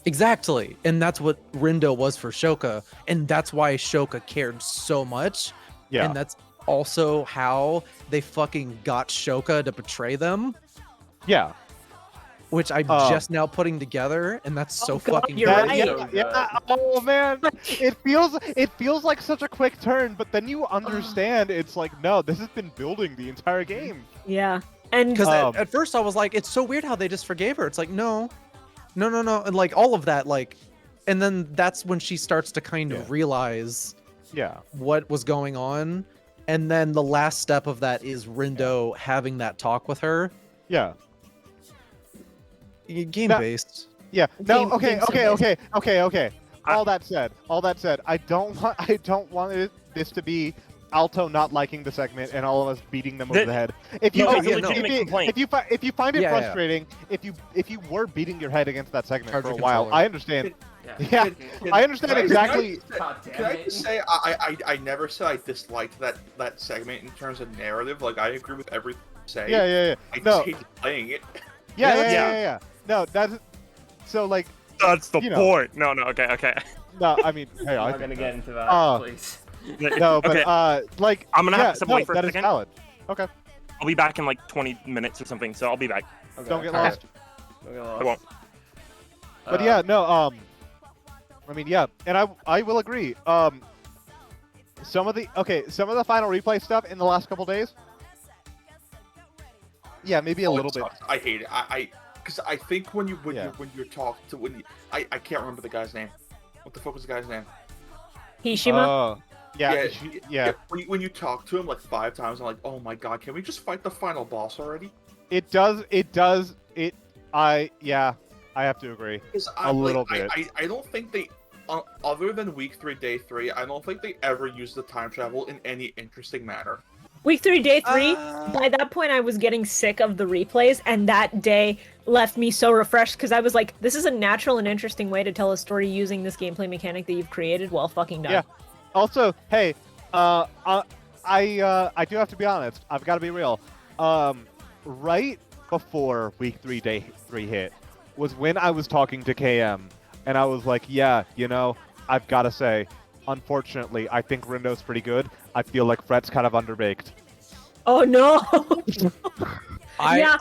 Exactly. And that's what Rindo was for Shoka. And that's why Shoka cared so much. Yeah. And that's also how they fucking got Shoka to betray them, Yeah. which I'm just now putting together. And that's so Oh, God, fucking you're good. right. Yeah, yeah. Oh man, it feels like such a quick turn, but then you understand it's like no, this has been building the entire game. Yeah. And Because Um, at first I was like, it's so weird how they just forgave her. It's like, no. And like all of that, like, and then that's when she starts to kind of realize Yeah. what was going on. And then the last step of that is Rindo having that talk with her. Yeah. Game based. Yeah. No. Game- Okay. game Okay. so Okay. All that said, I don't want this to be Alto not liking the segment and all of us beating them over the head. If you No, it's a if legitimate you- complaint. if you find it Yeah, yeah. frustrating, if you were beating your head against that segment Charge for a your while, controller. I understand. Yeah. Yeah. I understand exactly. God damn Can I it. just say I never said I disliked that segment in terms of narrative. Like I agree with everything you say. Yeah. I No. just hate playing it. Yeah. No, that's so like That's the You know. point. No, okay. no. I mean, hey, I'm I not gonna get into that, Uh, please. no, but Okay, like I'm gonna have yeah, to step no, away for a that is second. valid. Okay, I'll be back in like 20 minutes or something, so I'll be back. Okay. don't get Okay. lost. Don't get I lost. won't. But yeah, no. I mean, yeah, and I will agree. Some of the final replay stuff in the last couple days. Yeah, maybe a Oh, it little bit. sucks. I hate it. Because I think when you Yeah. I can't remember the guy's name. What the fuck was the guy's name? Hishima. Oh, yeah, Yeah, yeah. When you talk to him like 5 times, I'm like, oh my god, can we just fight the final boss already? It does. I have to agree. Because A little bit. I don't think they, other than week 3, day 3, I don't think they ever used the time travel in any interesting manner. Week 3, day 3. By that point, I was getting sick of the replays, and that day left me so refreshed because I was like, "This is a natural and interesting way to tell a story using this gameplay mechanic that you've created." Well, fucking done. Yeah. Also, hey, I do have to be honest. I've got to be real. Right before week 3, day 3 hit was when I was talking to KM, and I was like, yeah, I've got to say, unfortunately, I think Rindo's pretty good. I feel like Fret's kind of underbaked. Oh no. I Yeah.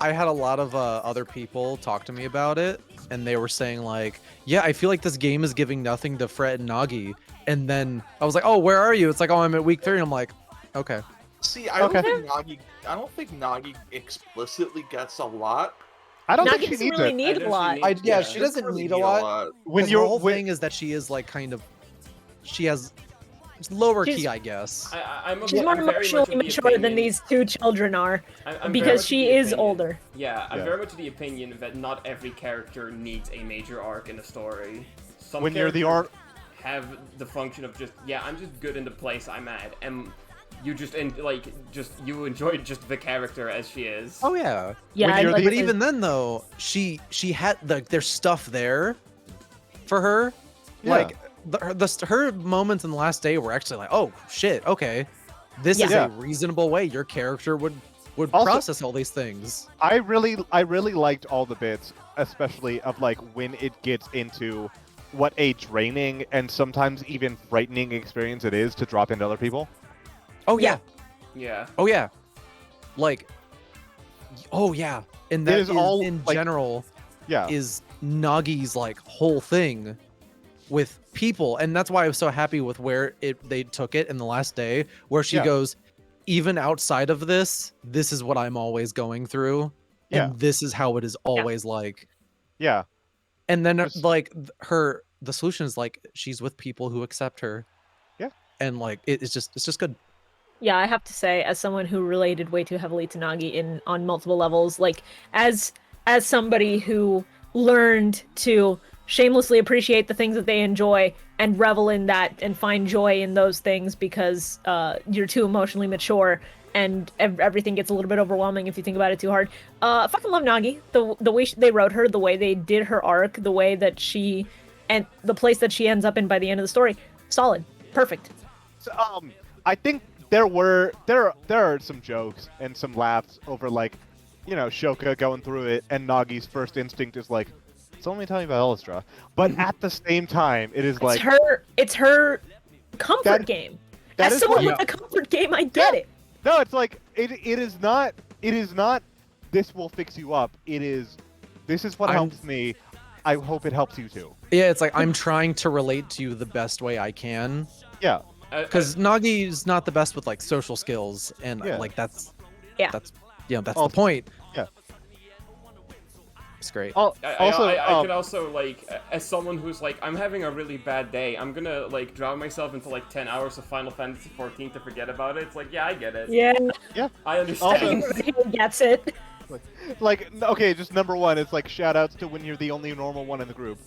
I had a lot of other people talk to me about it, and they were saying like, yeah, I feel like this game is giving nothing to Fret and Nagi. And then I was like, oh, where are you? It's like, oh, I'm at week 3, and I'm like, okay. See, I don't think Nagi explicitly gets a lot. I don't Nagi think she doesn't needs really it. need a lot. Yeah, she doesn't need a lot. When Because the you're whole thing is that she is like kind of, she has lower She's- key, I guess. She's more emotionally mature than these 2 children are, I'm very because much she of the is opinion- older. Yeah, I'm Yeah. very much of the opinion that not every character needs a major arc in a story. Some When you're the characters have the function of just, yeah, I'm just good in the place I'm at, and you just you enjoy just the character as she is. Oh yeah. Yeah, When you're like But the- even then though, she had there's stuff there for her. Yeah. Like her moments in the last day were actually like, oh shit, okay, this is Yeah. a reasonable way your character would Also- process all these things. I really liked all the bits, especially of like when it gets into what a draining and sometimes even frightening experience it is to drop into other people. Oh yeah. Yeah. Oh yeah. Like, oh yeah. And that is all, in like- general Yeah. is Nagi's like whole thing with people, and that's why I was so happy with where they took it in the last day, where she Yeah. goes, even outside of this is what I'm always going through, Yeah. and this is how it is always like. Yeah. And then Just- like the solution is like she's with people who accept her. Yeah. And like it's just good. Yeah, I have to say, as someone who related way too heavily to Nagi on multiple levels, like as somebody who learned to shamelessly appreciate the things that they enjoy and revel in that and find joy in those things because you're too emotionally mature and everything gets a little bit overwhelming if you think about it too hard. I fucking love Nagi. The way they wrote her, the way they did her arc, the way that she and the place that she ends up in by the end of the story, solid, perfect. So, I think there are some jokes and some laughs over like, Shoka going through it, and Nagi's first instinct is like, "Someone tell me about Elistra." But at the same time, it is like It's her comfort That- game. that As is someone what- with a comfort game, I get it. No, it's like it is not. This will fix you up. This is what I'm- helps me. I hope it helps you too. Yeah, it's like I'm trying to relate to you the best way I can, Yeah. because Nagi is not the best with like social skills, and Yeah. like that's Yeah. that's Also- the point. yeah. It's great. Also, I could also like, as someone who's like, I'm having a really bad day, I'm gonna like drown myself into like 10 hours of Final Fantasy 14 to forget about it. It's like, yeah, I get it. Yeah, I understand. he gets it. like, okay, just number one, it's like shout outs to when you're the only normal one in the group.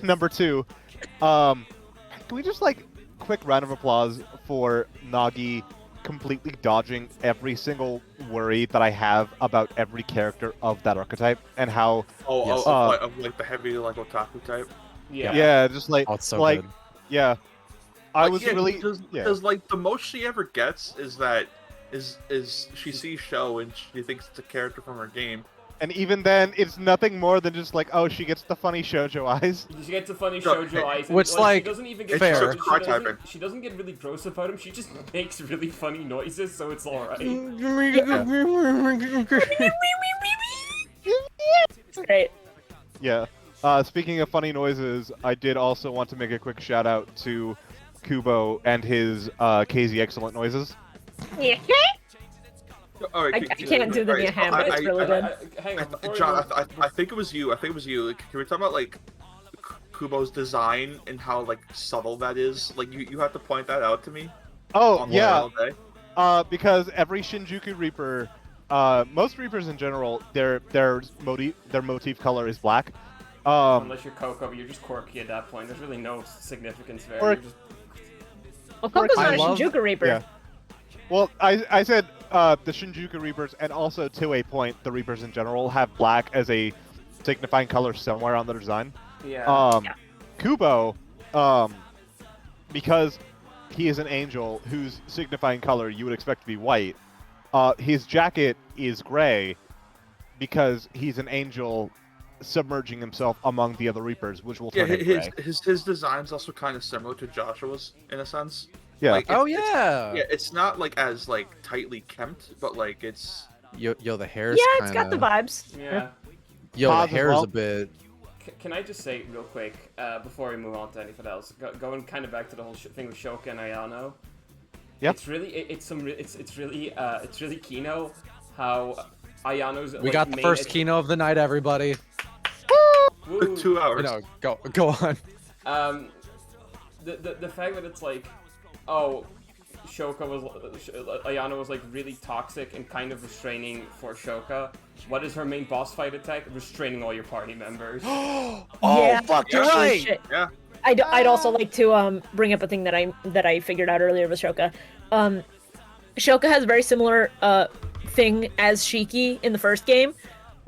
Number two, can we just like quick round of applause for Nagi completely dodging every single worry that I have about every character of that archetype and how Yes. Of like the heavy like otaku type. Yeah. just like Oh, it's so like good. yeah. I Like, was yeah, really because like the most she ever gets is that she sees Sho and she thinks it's a character from her game. and even then it's nothing more than just like, oh, she gets the funny shoujo eyes. She gets a funny No, shoujo eyes, and, which, she like, doesn't even get fair. She, Card doesn't, typing. she doesn't get really gross about him. She just makes really funny noises, so it's alright. It's great. Yeah. Speaking of funny noises, I did also want to make a quick shout out to Kubo and his KZ Excellent noises. Yeah. All right, I can't do the all right, Mia but it's really good. Hang on, before we John, go- I think it was you. I think it was you. Like, can we talk about like Kubo's design and how like subtle that is? Like you have to point that out to me. Oh, on yeah. all day. Because every Shinjuku Reaper, most Reapers in general, their motif color is black. Unless you're Coco, you're just quirky at that point. There's really no significance there. Or- You're just... Well, Coco's I not a love- Shinjuku Reaper. Yeah. Well, I said the Shinjuku Reapers, and also to a point, the Reapers in general have black as a signifying color somewhere on their design. Yeah. Kubo, because he is an angel whose signifying color you would expect to be white, his jacket is gray because he's an angel submerging himself among the other Reapers, which will Yeah, turn him gray. his design's also kind of similar to Joshua's in a sense. Yeah. Like, Oh it's- yeah. Yeah, it's not like as like tightly kempt, but like it's Yo, the hair's Yeah, kind it's got the vibes. Yeah. Yo, the Pause as hair's well. a bit. Can I just say real quick before we move on to anything else, going kind of back to the whole thing with Shoka and Ayano. Yep. It's really it's really Kino how Ayano's. We got the first Kino of the night, everybody. Woo. 2 hours. No, go on. The fact that it's like, oh, Ayano was like really toxic and kind of restraining for Shoka. What is her main boss fight attack? Restraining all your party members. Oh, Yeah. fuck, you're Holy right. shit. Yeah. I'd also like to bring up a thing that I figured out earlier with Shoka. Shoka has a very similar thing as Shiki in the first game,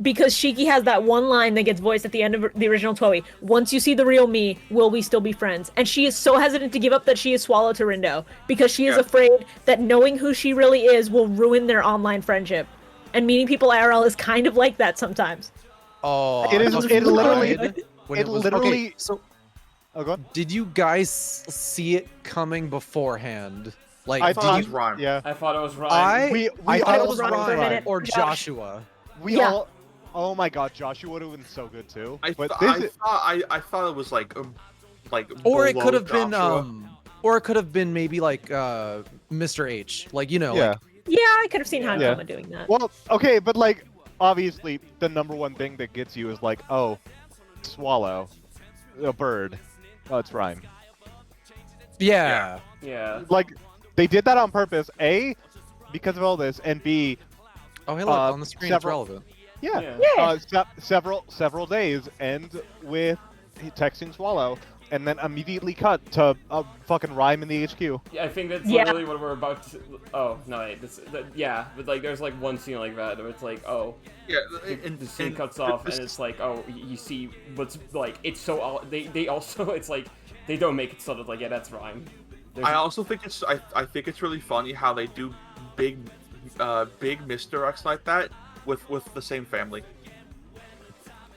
because Shiki has that one line that gets voiced at the end of the original Toei. Once you see the real me, will we still be friends? And she is so hesitant to give up that she is Swallow to Rindo, because she is Yeah. afraid that knowing who she really is will ruin their online friendship. And meeting people IRL is kind of like that sometimes. Oh, It I is- fucking it literally- cried when it was- literally- Okay, so Oh, go on. did you guys see it coming beforehand? Like, I did thought, you? Rhyme. yeah, I thought it was Ryan. we I thought all it was Ryan for a Ryan minute. or Josh. Joshua. we Yeah. all. Oh my God, Joshua would have been so good too. I But thought I thought it was like Or it below could have been Joshua. or it could have been maybe like Mr. H, like yeah. like Yeah, I could have seen Yeah. Hanakoma doing that. Well, okay, but like obviously the number one thing that gets you is like, oh, swallow, a bird. Oh, it's rhyme. yeah. Yeah. Like they did that on purpose. A, because of all this, and B, Oh, hey, look, Uh, on the screen, it's several- relevant. yeah. Yeah. Several days end with texting Swallow, and then immediately cut to a fucking rhyme in the HQ. Yeah, I think that's Yeah. literally what we're about to. Oh no, wait, yeah, but like there's like one scene like that where it's like, oh, Yeah, the scene cuts off and it's like, oh, you see what's like, it's so they also it's like they don't make it so that like, yeah, that's rhyme. There's- I also think I think it's really funny how they do big misdirects like that with the same family.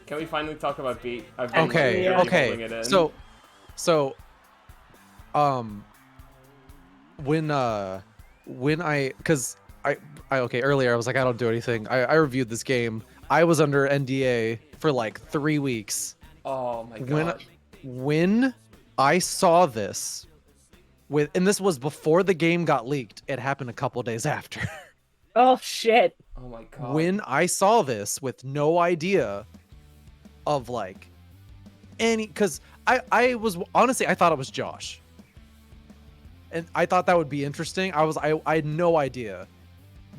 Can we finally talk about beat? I've been Okay, really holding okay. it in. So when I cuz I okay, earlier I was like I don't do anything. I reviewed this game. I was under NDA for like 3 weeks. oh my When god. when I saw this and this was before the game got leaked. It happened a couple days after. Oh shit. Oh my god. When I saw this with no idea of like because I was honestly I thought it was Josh, and I thought that would be interesting. I had no idea,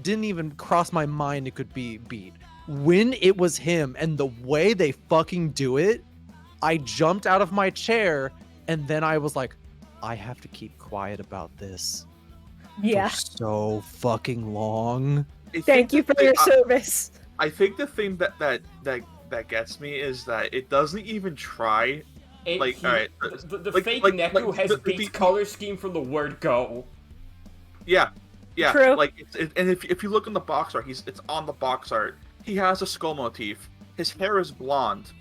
didn't even cross my mind it could be Beat. When it was him and the way they fucking do it, I jumped out of my chair, and then I was like, I have to keep quiet about this Yeah. for so fucking long. Thank you for your service. I think the thing that gets me is that it doesn't even try. Like, alright, the like- fake like- Neku like, has the- Beat's the- color scheme from the word go. Yeah, True. like and if you look in the box art, it's on the box art. He has a skull motif. His hair is blonde.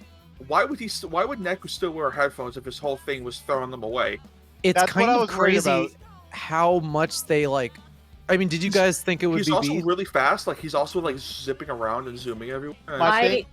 Why would Neku still wear headphones if his whole thing was throwing them away? It's That's what kind I of was worried crazy about. how much they like. I mean, did you guys think it would He's be also Beat? really fast. Like he's also like zipping around and zooming everywhere. My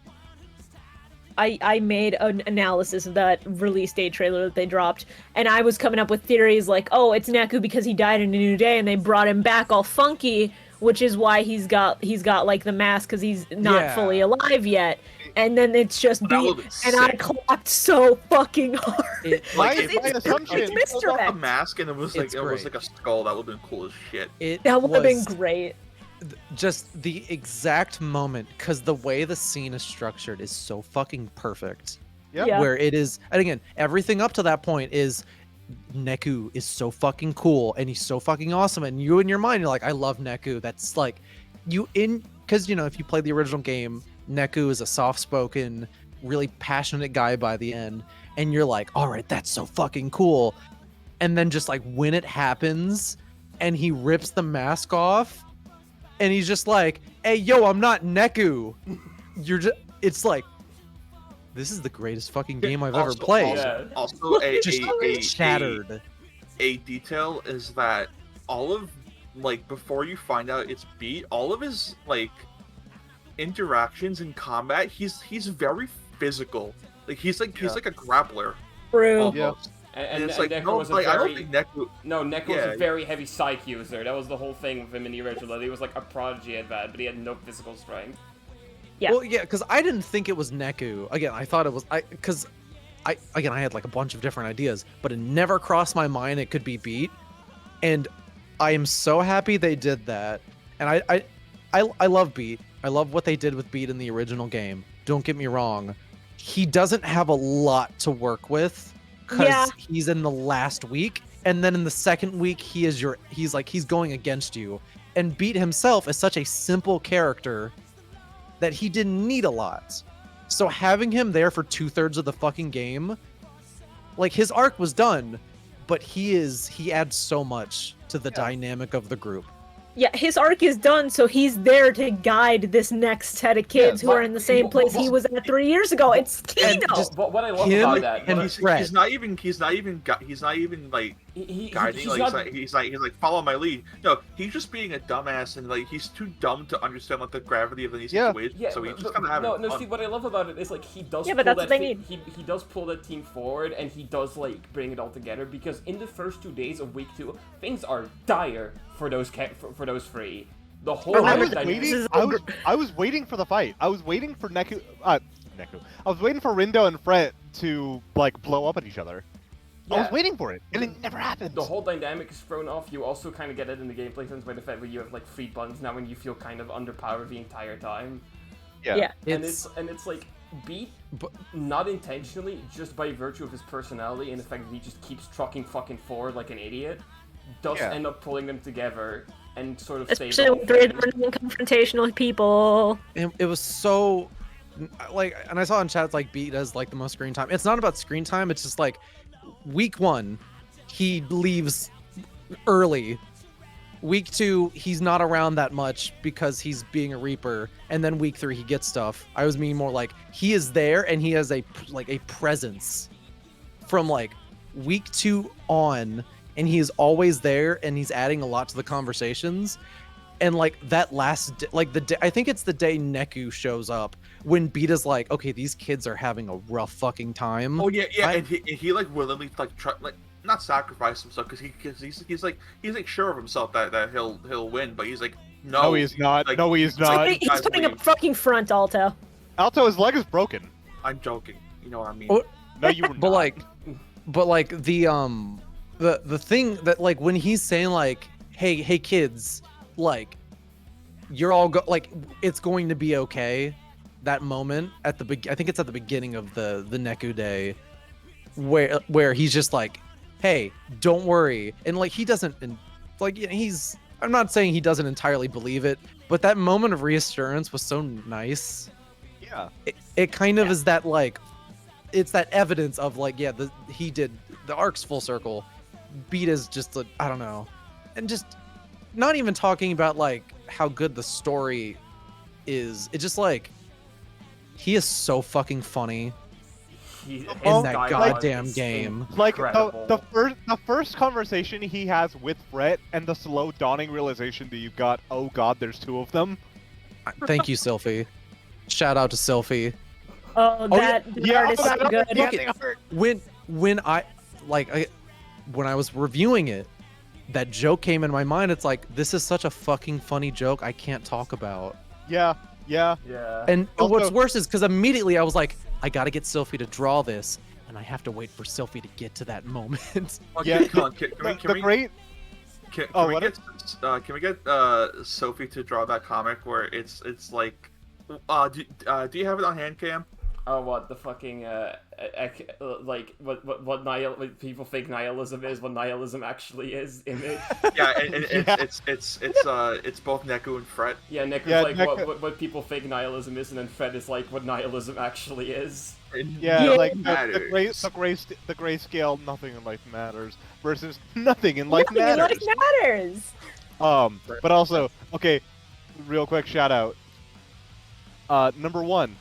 I made an analysis of that release date trailer that they dropped, and I was coming up with theories like, oh, it's Neku because he died in A New Day, and they brought him back all funky, which is why he's got like the mask because he's not Yeah. fully alive yet. And then it's just That Beat, would've been and I sick. clapped so fucking hard. My Like, my assumption. it's He pulled off the misdirect. mask and it was like It's it was great. like a skull. That would have been cool as shit. It That would have been was great. just the exact moment, because the way the scene is structured is so fucking perfect. Yep. Yeah. Where it is, and again, everything up to that point is Neku is so fucking cool and he's so fucking awesome, and you in your mind you're like, I love Neku. That's like because if you play the original game, Neku is a soft-spoken, really passionate guy by the end, and you're like, all right, that's so fucking cool. And then just like when it happens and he rips the mask off and he's just like, hey yo, I'm not Neku. It's like, this is the greatest fucking game I've ever Also- played. Yeah. Also, Just shattered. a detail is that all of like before you find out it's Beat, all of his like interactions in combat, he's very physical. Like he's like a grappler. True. Almost. And, And it's and like Neko no, was a like I don't very think Neku. no, Neko was Yeah. a very heavy psych user. That was the whole thing with him in the original. He was like a prodigy at that, but he had no physical strength. Yeah. Well, yeah, because I didn't think it was Neku. Again, I thought it was I had like a bunch of different ideas, but it never crossed my mind it could be Beat. And I am so happy they did that. And I love Beat. I love what they did with Beat in the original game. Don't get me wrong. He doesn't have a lot to work with because Yeah. he's in the last week, and then in the second week he's going against you. And Beat himself is such a simple character that he didn't need a lot. So having him there for 2/3 of the fucking game, like his arc was done, but he adds so much to the dynamic of the group. Yeah, his arc is done, so he's there to guide this next set of kids who are in the same place he was at 3 years ago. It's And Kino. just- What I love Him about that, and what I- his- He's Fred. not even like guiding. he's Like not, he's like follow my lead. No, he's just being a dumbass and like he's too dumb to understand like the gravity of any Yeah. situation. yeah, So he's just but- kind of having no, fun. Steve, what I love about it is like he does Yeah, pull but that's that what they thing, need. he does pull that team forward and he does like bring it all together because in the first 2 days of week 2 things are dire for those for those three. The whole I Remember was that dynamic- this waiting. is I was waiting for the fight. I was waiting for Neku. I was waiting for Rindo and Fret to like blow up at each other. I was Yeah. waiting for it, and it never happened. The whole dynamic is thrown off. You also kind of get it in the gameplay sense by the fact that you have like 3 buttons now and you feel kind of underpowered the entire time. Yeah. And it's like Beat, But- not intentionally, just by virtue of his personality and the fact that he just keeps trucking fucking forward like an idiot, does Yeah. end up pulling them together and sort of save the Especially whole when three of thing. them are confrontational people. It was so like, and I saw in chat it's like Beat does like the most screen time. It's not about screen time. It's just like week 1, he leaves early. Week 2, he's not around that much because he's being a Reaper, and then week 3 he gets stuff. I was meaning more like he is there and he has a presence from like week 2 on, and he is always there and he's adding a lot to the conversations. And like that last like the day, I think it's the day Neku shows up when Beat like, okay, these kids are having a rough fucking time. Oh yeah, yeah, I- and he like willingly like try like not sacrifice himself because he's like sure of himself that he'll win, but he's like No, he is not. like- No, he is it's like, not. you He's guys putting up a leave. fucking front, Alto. Alto, his leg is broken. I'm joking. You know what I mean? Oh, No, you were not. but like the thing that like when he's saying like, hey kids, like you're all like it's going to be okay. That moment at I think it's at the beginning of the Neku day, where he's just like, hey, don't worry, and like he doesn't, and like he's. I'm not saying he doesn't entirely believe it, but that moment of reassurance was so nice. Yeah. It kind of is that like, it's that evidence of like, yeah, the arc's full circle. Beat is just I don't know, and just not even talking about like how good the story is. It's just like he is so fucking funny His in that dialogue goddamn is game. Like incredible. the first conversation he has with Fret and the slow dawning realization that you've got, oh god, there's 2 of them. Thank you, Sylphie. Shout out to Sylphie. Oh, that Yeah, art is so that good. fucking hurt. When I was reviewing it, that joke came in my mind. It's like, this is such a fucking funny joke I can't talk about. Yeah. Yeah. And Also- what's worse is because immediately I was like, I gotta get Sylphie to draw this, and I have to wait for Sylphie to get to that moment. Yeah. Come on, can The we great. Can, Oh, we what get can we get Sophie to draw that comic where it's like do you have it on hand cam? Oh, what the fucking like what what people think nihilism is, what nihilism actually is image. Yeah, and Yeah. it's both Neku and Fret. Yeah, Nick was Yeah, like Nick- what people think nihilism is, and then Fred is like what nihilism actually is. Yeah, Yeah. like the Matters. grayscale, nothing in life matters versus nothing in life Nothing in matters. life matters. But also, okay, real quick shout out. Number 1,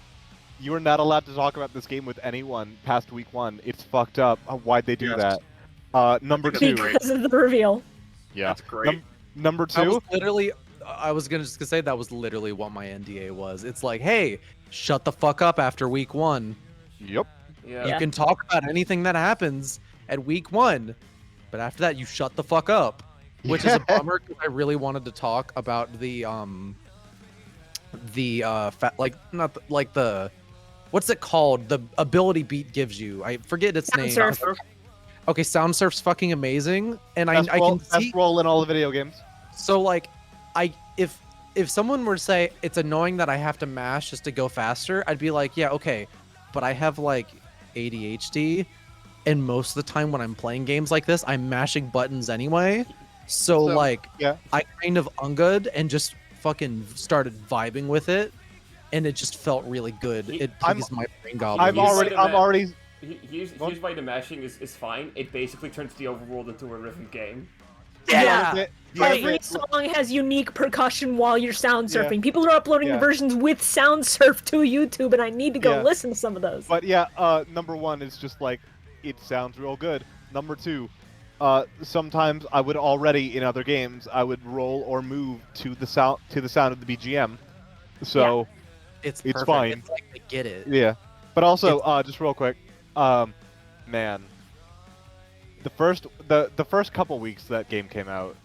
You are not allowed to talk about this game with anyone past week 1. It's fucked up. Why'd they do Yes. that? Number That's 2. great. Because of the reveal. Yeah. That's great. Number I was 2. literally, I was just gonna say that was literally what my NDA was. It's like, hey, shut the fuck up after week 1. Yep. Yeah. You can talk about anything that happens at week 1, but after that, you shut the fuck up. Which is a bummer because I really wanted to talk about what's it called? The ability Beat gives you. I forget its name. Sound surf. Okay, Sound Surf's fucking amazing, and Best I roll, can see. best roll in all the video games. So like, if someone were to say it's annoying that I have to mash just to go faster, I'd be like, yeah, okay, but I have like ADHD, and most of the time when I'm playing games like this, I'm mashing buttons anyway. So like, yeah. I kind of ungood and just fucking started vibing with it, and it just felt really good. It pleased my brain goblin. I'm already. Here's why the mashing is fine. It basically turns the overworld into a rhythm game. Yeah. Every song has unique percussion while you're sound Yeah. surfing. People are uploading Yeah. versions with sound surf to YouTube, and I need to go Yeah. listen to some of those. But yeah, number 1 is just like, it sounds real good. Number 2, sometimes I would already in other games I would roll or move to the sound of the BGM, so It's it's perfect. fine. It's like I get it. Yeah. But also, just real quick, man, the first couple weeks that game came out,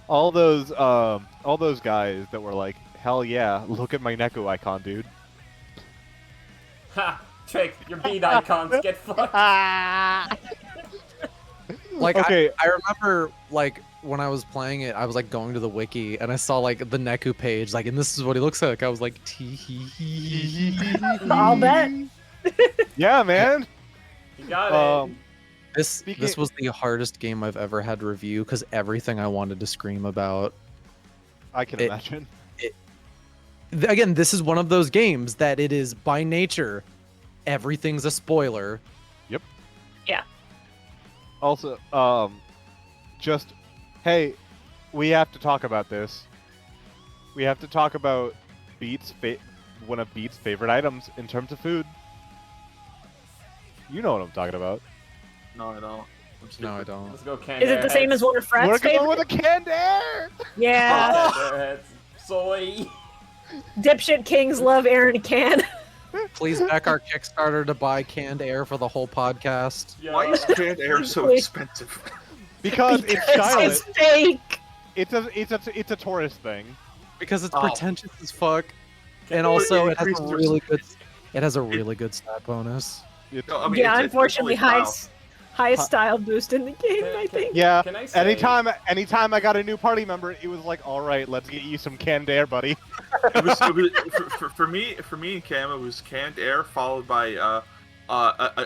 all those guys that were like, hell yeah, look at my Neko icon, dude. Ha! Trick, your beat icons get fucked. Like Okay. I remember like when I was playing it, I was like going to the wiki and I saw like the Neku page, like, and this is what he looks like. I was like, tee hee hee. I'll bet. Yeah, man. You got it. This was the hardest game I've ever had to review because everything I wanted to scream about. I can imagine. Again, this is one of those games that it is by nature, everything's a spoiler. Yep. Yeah. Also, just, hey, we have to talk about this. We have to talk about one of Beat's favorite items in terms of food. You know what I'm talking about. No, I don't. No, I don't. Let's go can. Is it the same as one of Frat's We're going favorite? with a canned air! Yeah. Soy. Dipshit kings love Aaron Can. Please back our Kickstarter to buy canned air for the whole podcast. Yeah. Why is canned air so Wait. expensive? Because it's Charlotte. It's fake. It's a tourist thing. Because it's Oh. pretentious as fuck, and also it has a increases really good. It has a really good stat bonus. No, I mean, Yeah, it's unfortunately, only style. highest style boost in the game, I think. Yeah. Can I say? Anytime I got a new party member, it was like, all right, let's get you some canned air, buddy. For me and Cam, it was canned air followed by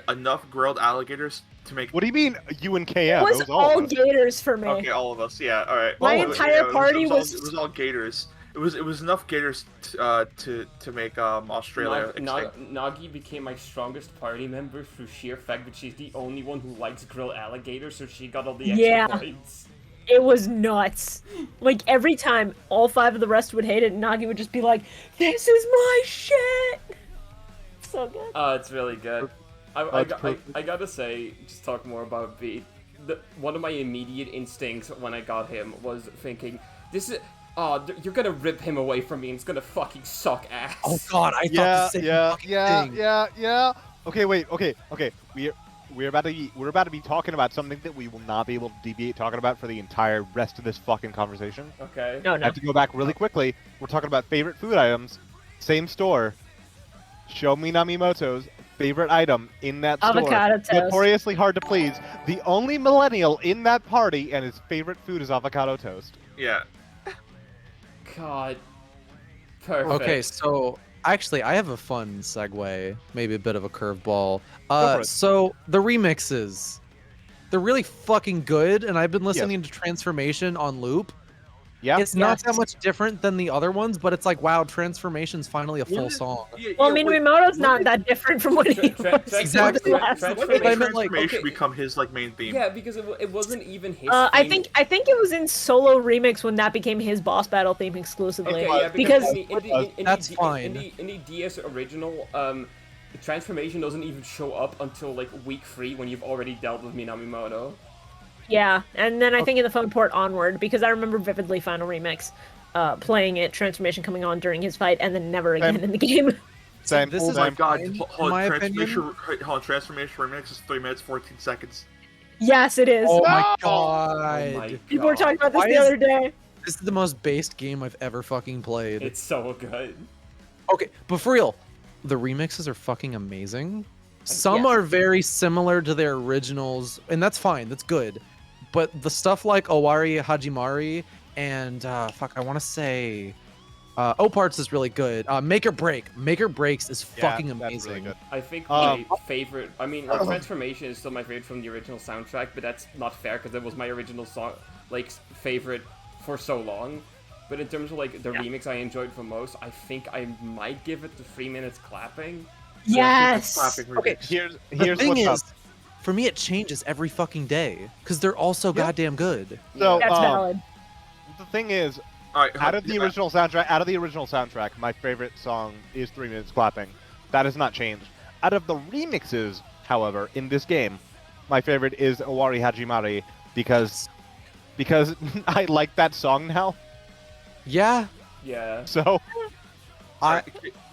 enough grilled alligators to make. What do you mean, you and KM? It was It all of us. gators for me. Okay, all of us. Yeah, all right. My Well, entire party it was- was all gators. It was enough gators to make Australia extinct. Nagi became my strongest party member through sheer fact that she's the only one who likes grilled alligators, so she got all the extra Yeah. points. It was nuts. Like, every time all 5 of the rest would hate it, Nagi would just be like, this is my shit! So good. It's really good. I gotta say, just talk more about Beat. One of my immediate instincts when I got him was thinking, this is... Oh, you're gonna rip him away from me and it's gonna fucking suck ass. Oh God, I thought Yeah, the same fucking thing. yeah. Okay, wait. Okay. We're about to be talking about something that we will not be able to deviate talking about for the entire rest of this fucking conversation. Okay. No, I no. have to go back really quickly. We're talking about favorite food items. Same store. Show me Namimoto's favorite item in that store. Avocado toast. Notoriously hard to please. The only millennial in that party and his favorite food is avocado toast. Yeah. God. Perfect. Okay, so actually, I have a fun segue, maybe a bit of a curveball. for it. So the remixes, they're really fucking good, and I've been listening to Transformation on loop. Yeah. It's not that Yes. much different than the other ones, but it's like, wow, Transformation's finally a full song. Well, I mean, Miyamoto's not that different from what he Tra- was. tra- Exactly. the last tra- one. But I meant, like, Transformation okay. become his like main theme. Yeah, because it wasn't even his. I theme. think it was in solo remix when that became his boss battle theme exclusively. Okay, yeah, because That's fine. In the DS original, the transformation doesn't even show up until like week 3 when you've already dealt with Minamoto. yeah, and then I think in the phone port onward, because I remember vividly Final Remix, playing it, transformation coming on during his fight, and then never again in the game. Same. This Oh is my like god, fine, hold in my on, opinion. Transformation Remix is 3 minutes 14 seconds. Yes, it is. Oh my No! god. Oh my People were talking about this Why the is- other day. This is the most based game I've ever fucking played. It's so good. Okay, but for real, the remixes are fucking amazing. Some Yes. are very similar to their originals, and that's fine, that's good. But the stuff like Owari Hajimari and I want to say Parts is really good. Make or Break. Make or Breaks is Yeah, fucking that's really amazing. good. I think Um, my favorite. I mean, like Transformation is still my favorite from the original soundtrack, but that's not fair because it was my original song, like favorite for so long. But in terms of like the remix I enjoyed the most, I think I might give it the 3 minutes clapping. Yes. Clapping Okay, remix. Here's the thing what's is, up. for me, it changes every fucking day because they're all so goddamn good. So That's valid. the thing is, All right, out of the original soundtrack, my favorite song is 3 minutes clapping. That has not changed. Out of the remixes, however, in this game, my favorite is Owari Hajimari because I like that song now. Yeah, Yeah. So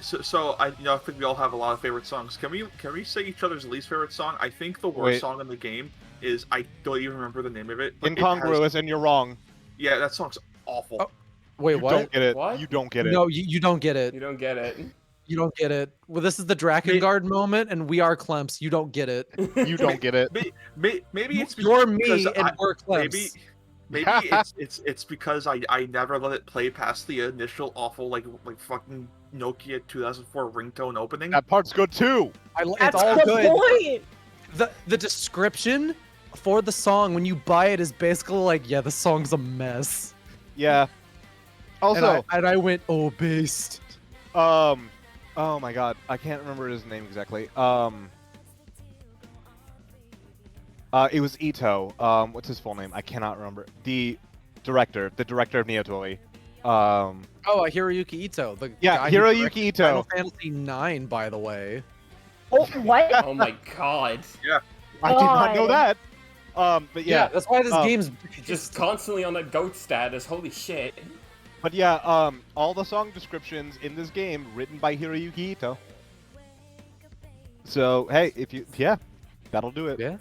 So I think we all have a lot of favorite songs. Can we say each other's least favorite song? I think the worst Wait. song in the game is I don't even remember the name of it. But incongruous, and you're wrong. Yeah, that song's awful. Oh, wait, You what? don't get it. What? You don't get it. No, you don't get it. You don't get it. You don't get it. Well, this is the Drakengard moment, and we are Clemps. You don't get it. You don't get it. Maybe it's You're me, because and we're Clemps. maybe it's because I never let it play past the initial awful like fucking Nokia 2004 ringtone opening. That part's good too. It's That's all the good. point. The description for the song when you buy it is basically like, yeah, the song's a mess. Yeah. Also, and I went, oh, based. oh my god, I can't remember his name exactly. It was Ito. What's his full name? I cannot remember. The director of Neo-Toei. Oh, Hiroyuki Ito. The Yeah, guy who Hiroyuki directed Ito. Final Fantasy 9, by the way. Oh, what? Oh my god. I did not know God. that. But yeah, that's why this game's Just constantly on that goat status. Holy shit. but yeah, all the song descriptions in this game written by Hiroyuki Ito. So hey, that'll do it. Yeah.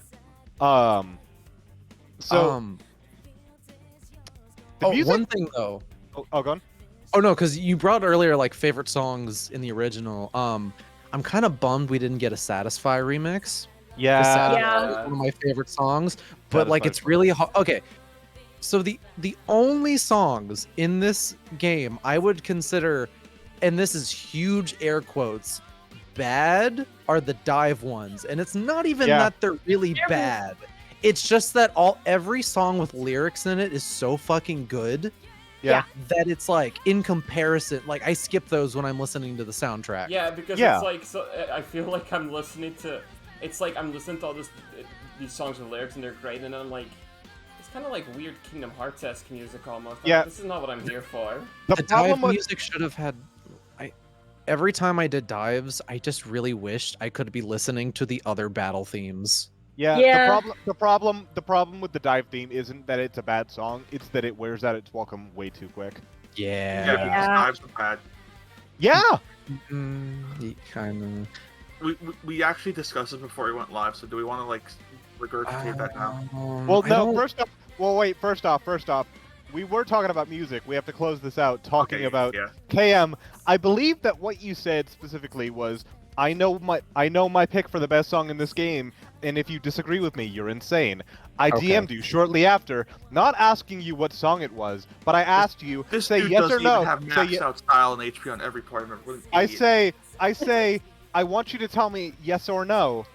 So the music. one thing though. Oh, go on. Oh no, because you brought earlier like favorite songs in the original. I'm kind of bummed we didn't get a Satisfy remix. Yeah. Satisfy Yeah. is one of my favorite songs, but like Satisfy's it's really hard. Okay, so the only songs in this game I would consider, and this is huge air quotes, bad are the dive ones, and it's not even Yeah. that they're really bad. It's just that every song with lyrics in it is so fucking good. Yeah. That it's like in comparison, like I skip those when I'm listening to the soundtrack. Yeah, because Yeah. it's like so. I feel like I'm listening to. It's like I'm listening to all these songs with lyrics and they're great, and then I'm like, it's kind of like weird Kingdom Hearts-esque music almost. I'm Yeah. like, this is not what I'm here for. The The problem dive with music should have had. Every time I did dives, I just really wished I could be listening to the other battle themes. Yeah. the problem with the dive theme isn't that it's a bad song, it's that it wears out its welcome way too quick. Yeah, Yeah. because Yeah. Dives are bad. Yeah. Kind We actually discussed this before we went live, so do we want to like regurgitate that now? Well, I no. don't- First off, we were talking about music. We have to close this out talking Okay, about yeah. KM. I believe that what you said specifically was, I know my pick for the best song in this game, and if you disagree with me, you're insane. I Okay. DM'd you shortly after, not asking you what song it was, but I asked you This say dude yes doesn't or no. even have Say maxed out style and HP on every part of it. What an I idiot. say, I want you to tell me yes or no,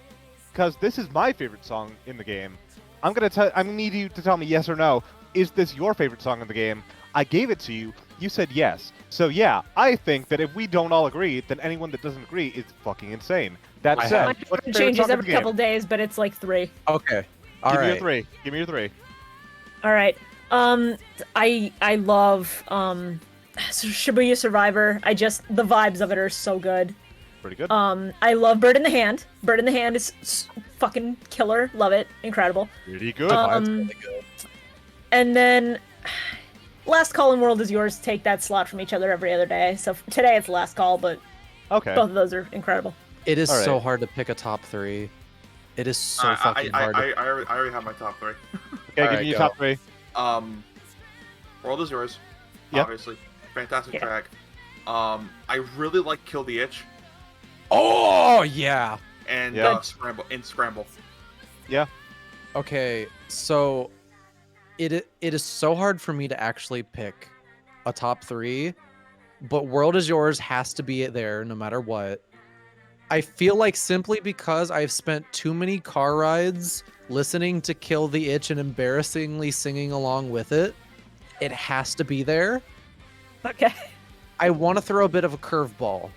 because this is my favorite song in the game. I need you to tell me yes or no. Is this your favorite song in the game? I gave it to you. You said yes. So yeah, I think that if we don't all agree, then anyone that doesn't agree is fucking insane. That I said, My what's your friend favorite changes song of every the couple game? days, but it's like 3. Okay. All Give me your right. 3. Give me your 3. All right. I love Shibuya Survivor. The vibes of it are so good. Pretty good. I love Bird in the Hand. Bird in the Hand is fucking killer. Love it. Incredible. Pretty good. And then Last Call and World is Yours take that slot from each other every other day. So today it's Last Call, but Okay. both of those are incredible. It is All so right. hard to pick a top 3. It is so fucking hard. I already have my top 3. Okay, give Alright, me your go. top 3. World is Yours. Yep. Obviously, fantastic Yeah. track. I really like Kill the Itch Oh yeah. and Yeah. Scramble. Yeah. Okay, so it is so hard for me to actually pick a top 3, but World is Yours has to be there no matter what. I feel like simply because I've spent too many car rides listening to Kill the Itch and embarrassingly singing along with it, it has to be there. Okay. I want to throw a bit of a curveball.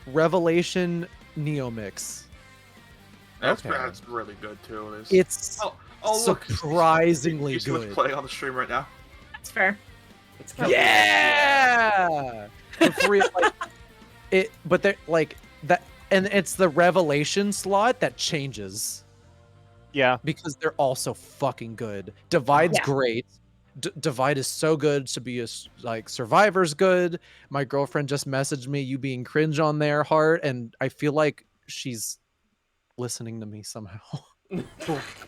Revelation Neo Mix. That's Okay. that's really good too. It's Look, surprisingly you see what's good. playing on the stream right now? That's fair. It's Yeah. But for real, like, but they're like that, and it's the Revelation slot that changes Yeah. because they're all so fucking good. Divide's Yeah. great. Divide is so good to be like Survivor's good. My girlfriend just messaged me, "You being cringe on their heart," and I feel like she's listening to me somehow. I'm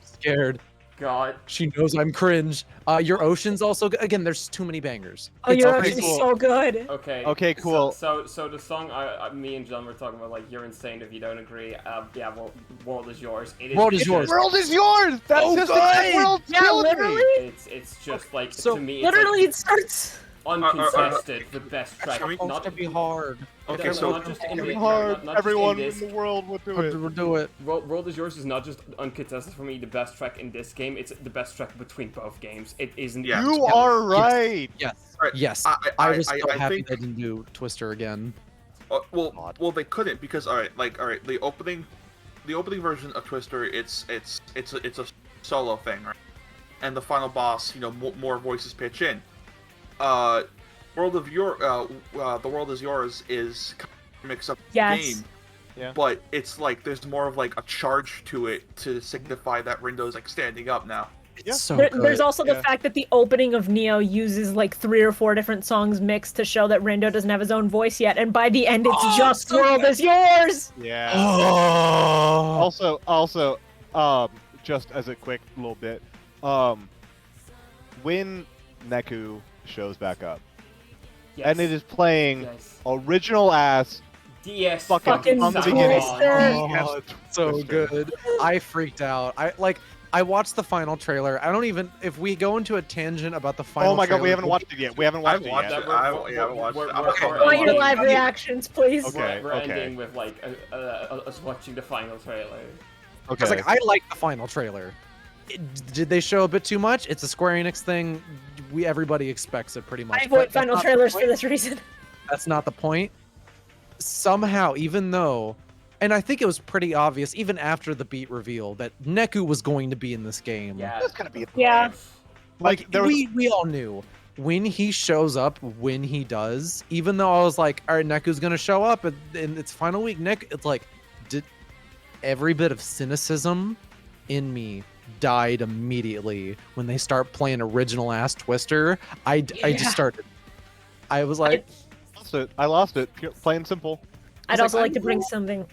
scared. God. She knows I'm cringe. Your Ocean's also good. Again, there's too many bangers. Oh, It's your okay. Ocean's cool. so good. Okay. Okay, cool. So the song me and John were talking about, like, you're insane if you don't agree. Yeah, well, World is Yours. It is World is just- yours. World is yours. That's Oh, just good. the world. Yeah, killing me. literally. It's just like So, to me. It's Literally, like it starts. uncontested, the best track. Actually, It's supposed to be hard. Okay, so not just in Fucking the, hard. not just Everyone in in this. the world would do it. We'll do it. World is Yours is not just uncontested for me, the best track in this game. It's the best track between both games. It isn't. Yeah. You are right. Yes. Right. Yes. I I was so I happy think they didn't do Twister again. well they couldn't because all right the opening version of Twister it's a solo thing, right? And the final boss, more voices pitch in. The World is Yours is kind of a mix up Yes. game. Yeah. But it's like there's more of like a charge to it to signify that Rindo's like standing up now. It's Yeah. so There's good. also the Yeah. fact that the opening of Neo uses like 3 or 4 different songs mixed to show that Rindo doesn't have his own voice yet, and by the end it's just so World is Yours! Yeah. Oh. Also, just as a quick little bit, when Neku shows back up, Yes. and it is playing Yes. original ass DS. Fucking from the sound. beginning. Twister. Oh, so Twister. good. I freaked out. I watched the final trailer. I don't even if we go into a tangent about the final Oh my god, we trailer, haven't watched it yet. We haven't watched it watched yet. it. I haven't watched it. I want your live reactions, please. Okay. We're ending with like us watching the final trailer. I was like, I like the final trailer. Did they show a bit too much? It's a Square Enix thing. Everybody expects it pretty much. I but avoid that's final not the trailers for point. this reason. That's not the point. Somehow, even though, and I think it was pretty obvious, even after the beat reveal, that Neku was going to be in this game. Yeah. That's gonna be Yeah. like there was. we all knew when he shows up, when he does. Even though I was like, all right, Neku's gonna show up, and it's final week. It's like, did every bit of cynicism in me died immediately when they start playing original ass Twister. I just started. I was like, I lost it. Plain and simple. I'd also like to bring something.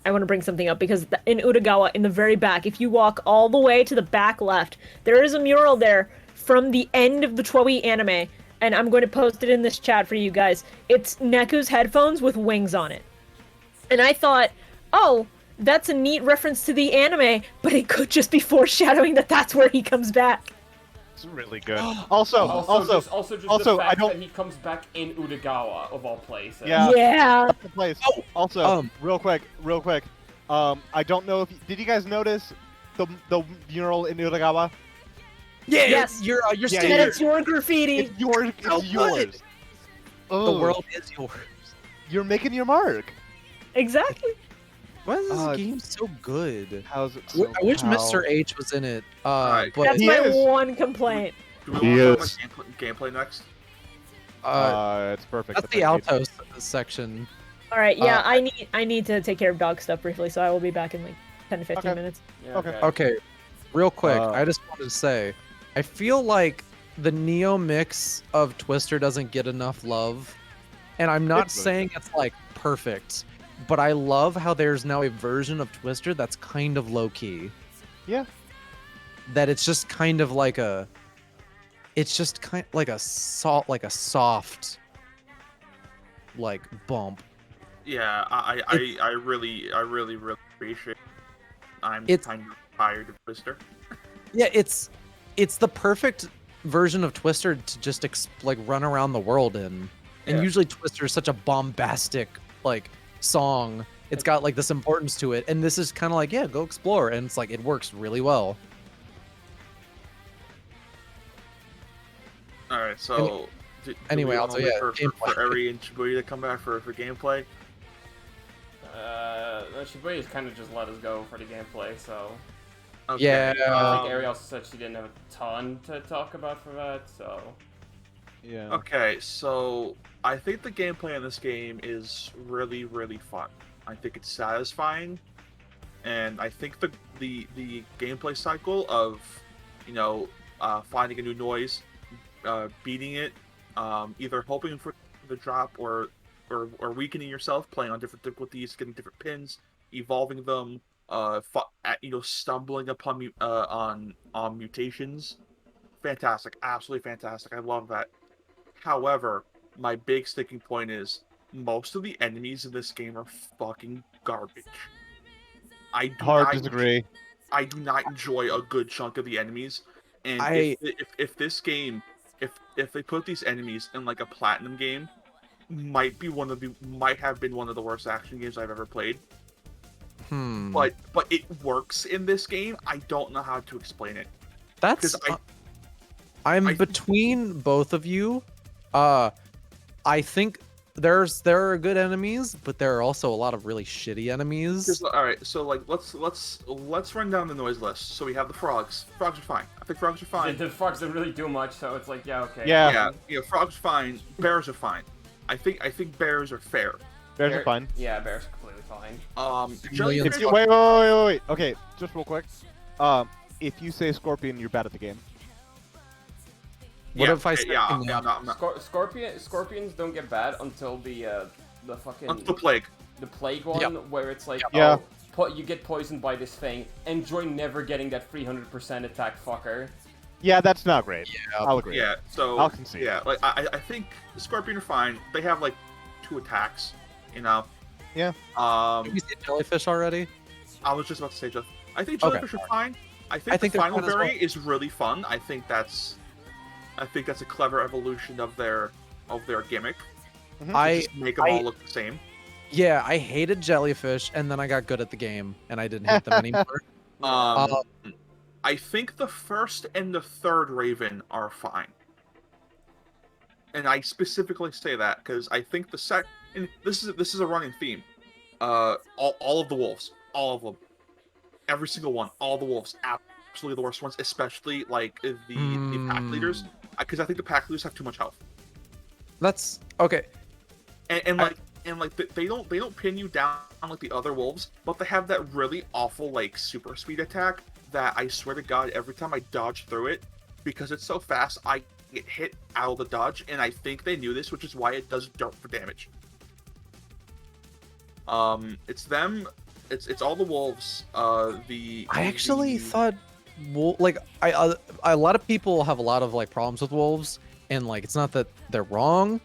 I want to bring something up because in Utagawa, in the very back, if you walk all the way to the back left, there is a mural there from the end of the Toei anime, and I'm going to post it in this chat for you guys. It's Neku's headphones with wings on it. And I thought, oh, that's a neat reference to the anime, but it could just be foreshadowing that that's where he comes back. It's really good. Also, just also, the I fact don't- that he comes back in Utagawa of all places. Yeah. Yeah. that's the place. Also, real quick. I don't know if did you guys notice the mural in Uragawa? Yeah, Yes. You're Yeah, And standard. it's your graffiti. It's yours. So It's yours. The Oh, world is yours. You're making your mark. Exactly. Why is this it's- game so good? How's it so? I wish how? Mr. H was in it. Alright. But That's He my is. one complaint. Do we He want to talk is. about gameplay next? It's perfect. that's It's the like- alto section. All right, yeah, Uh, I need to take care of dog stuff briefly, so I will be back in like 10 to 15 Okay. minutes. Yeah, Okay. Okay, real quick, Uh, I just wanted to say, I feel like the Neo mix of Twister doesn't get enough love, and I'm not It's really saying it's like perfect, but I love how there's now a version of Twister that's kind of low key. Yeah. That it's just kind of like a, it's just kind like a soft, like bump. Yeah, I really appreciate it. I'm It's- kind of tired of Twister. Yeah, it's the perfect version of Twister to just like run around the world in. And Yeah. usually Twister is such a bombastic like song. It's got like this importance to it, and this is kind of like, yeah, go explore, and it's like it works really well. All right, so do anyway, we also, wanna wait yeah, for gameplay. Eri and Shibuya to come back for gameplay. Shibuya's kind of just let us go for the gameplay, so Okay. Yeah. I um, think Ari also said she didn't have a ton to talk about for that, so Yeah. Okay, so I think the gameplay in this game is really fun. I think it's satisfying, and I think the gameplay cycle of, you know, finding a new noise, beating it, either hoping for the drop or weakening yourself, playing on different difficulties, getting different pins, evolving them, stumbling upon on mutations. Fantastic, absolutely fantastic. I love that. However, my big sticking point is most of the enemies in this game are fucking garbage. I do Hard not disagree. I do not enjoy a good chunk of the enemies, and if this game, if they put these enemies in like a platinum game, might have been one of the worst action games I've ever played. But it works in this game. I don't know how to explain it. That's 'Cause I'm I- between both of you. I think there are good enemies, but there are also a lot of really shitty enemies. All right, so like let's run down the noise list. So we have the frogs. Frogs are fine. I think frogs are fine. the frogs don't really do much, so it's like, yeah, okay. Yeah. Yeah, frogs are fine. Bears are fine. I think bears are fair. Bears are fine. Yeah, bears are completely fine. Jellyfish If you, wait. Okay, just real quick. If you say scorpion, you're bad at the game. What if I say I'm not. Scorpions don't get bad until the fucking The plague. the plague one, Yep. where it's like, Yeah. you get poisoned by this thing. Enjoy never getting that 300% attack, fucker. Yeah, that's not great. I'll agree. Yeah, so I'll concede. yeah, like I think the scorpion are fine. They have like 2 attacks, you know. Yeah. Did we say jellyfish already? I was just about to say just. I think Okay. jellyfish are fine. I think they're the final fine as berry well. is really fun. I think that's a clever evolution of their gimmick. I Just make them all look the same. Yeah, I hated jellyfish, and then I got good at the game, and I didn't hate them anymore. I think the first and the third Raven are fine. And I specifically say that because I think the second, and this is a running theme. All of the wolves, all of them, every single one, all the wolves, absolutely the worst ones, especially like the pack leaders, because I think the pack leaders have too much health. That's okay. And they don't pin you down like the other wolves, but they have that really awful like super speed attack that I swear to God every time I dodge through it, because it's so fast I get hit out of the dodge, and I think they knew this, which is why it does dirt for damage. It's them, it's all the wolves. I actually thought, like a lot of people have a lot of like problems with wolves, and like it's not that they're wrong.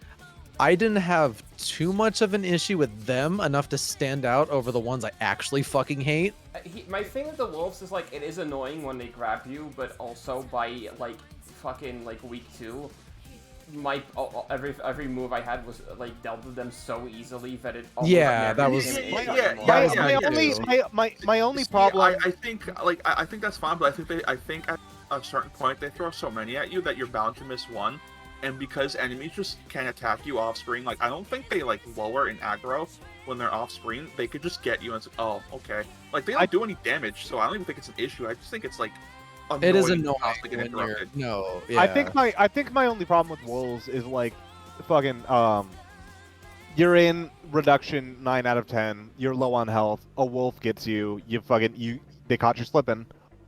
I didn't have too much of an issue with them enough to stand out over the ones I actually fucking hate. My thing with the wolves is like, it is annoying when they grab you, but also by like fucking like week 2, every move I had was like dealt with them so easily that it almost Yeah, never that was- became an Yeah, issue yeah, anymore. that was my my only issue. my only See, problem. I think that's fine, but I think a certain point, they throw so many at you that you're bound to miss one. And because enemies just can't attack you off screen, like I don't think they like lower in aggro when they're off screen. They could just get you and it's like, oh, okay. Like they don't do any damage, so I don't even think it's an issue. I just think it's like annoying. It is annoying constantly when getting you're interrupted. no. Yeah. I think my only problem with wolves is like fucking you're in reduction 9 out of 10. You're low on health. A wolf gets you. They caught you slipping.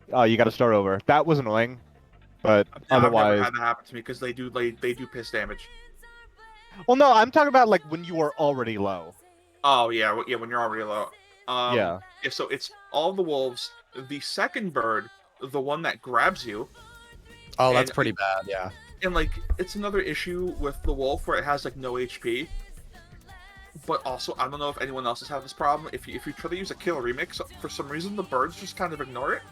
You got to start over. That was annoying, but Yeah, I've never otherwise. had that happen to me because they do piss damage. Well, no, I'm talking about like when you are already low. Oh yeah, when you're already low. Yeah. Yeah. So it's all the wolves. The second bird, the one that grabs you. Oh, that's and- pretty bad. Yeah. And like it's another issue with the wolf where it has like no HP. But also, I don't know if anyone else has had this problem. If you try to use a kill remix, for some reason the birds just kind of ignore it.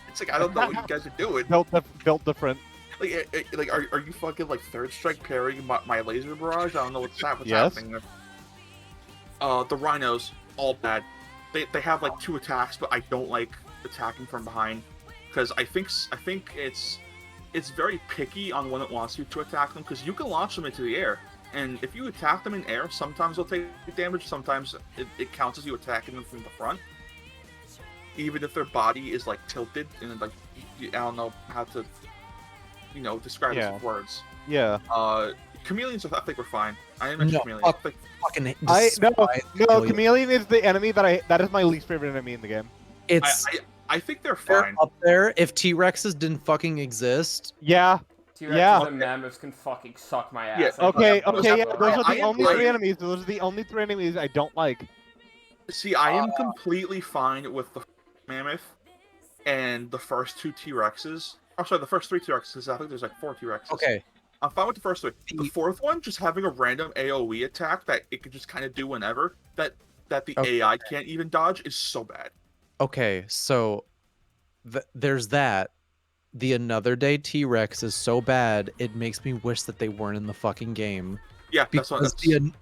It's like I don't know what you guys are doing. Built different. Like are you fucking like third strike parrying my laser barrage? I don't know what's Yes. happening there. The rhinos all bad. They have like 2 attacks, but I don't like attacking from behind because I think it's very picky on when it wants you to attack them because you can launch them into the air. And if you attack them in air, sometimes they'll take damage, sometimes it counts as you attacking them from the front. Even if their body is like tilted and like I don't know how to describe it with words. Yeah. Chameleons I think we're fine. I didn't mention No, chameleons. Fucking No, despise Chameleon is the enemy that is my least favorite enemy in the game. It's I think they're they're fine. up there. If T-Rexes didn't fucking exist, Yeah. T-Rexes Yeah. and mammoths can fucking suck my ass. Yeah, I Okay, fucking okay, yeah, love those them. are the I only am- 3 enemies. Those are the only 3 enemies I don't like. See, I am completely fine with the mammoth and the first 2 T-Rexes. I'm sorry, the first 3 T-Rexes. I think there's like 4 T-Rexes. okay. I'm fine with the first 3. The fourth one, just having a random AoE attack that it can just kind of do whenever, that the Okay. AI can't even dodge, is so bad. Okay, so there's that. The Another Day T-Rex is so bad, it makes me wish that they weren't in the fucking game. Yeah, that's what. Because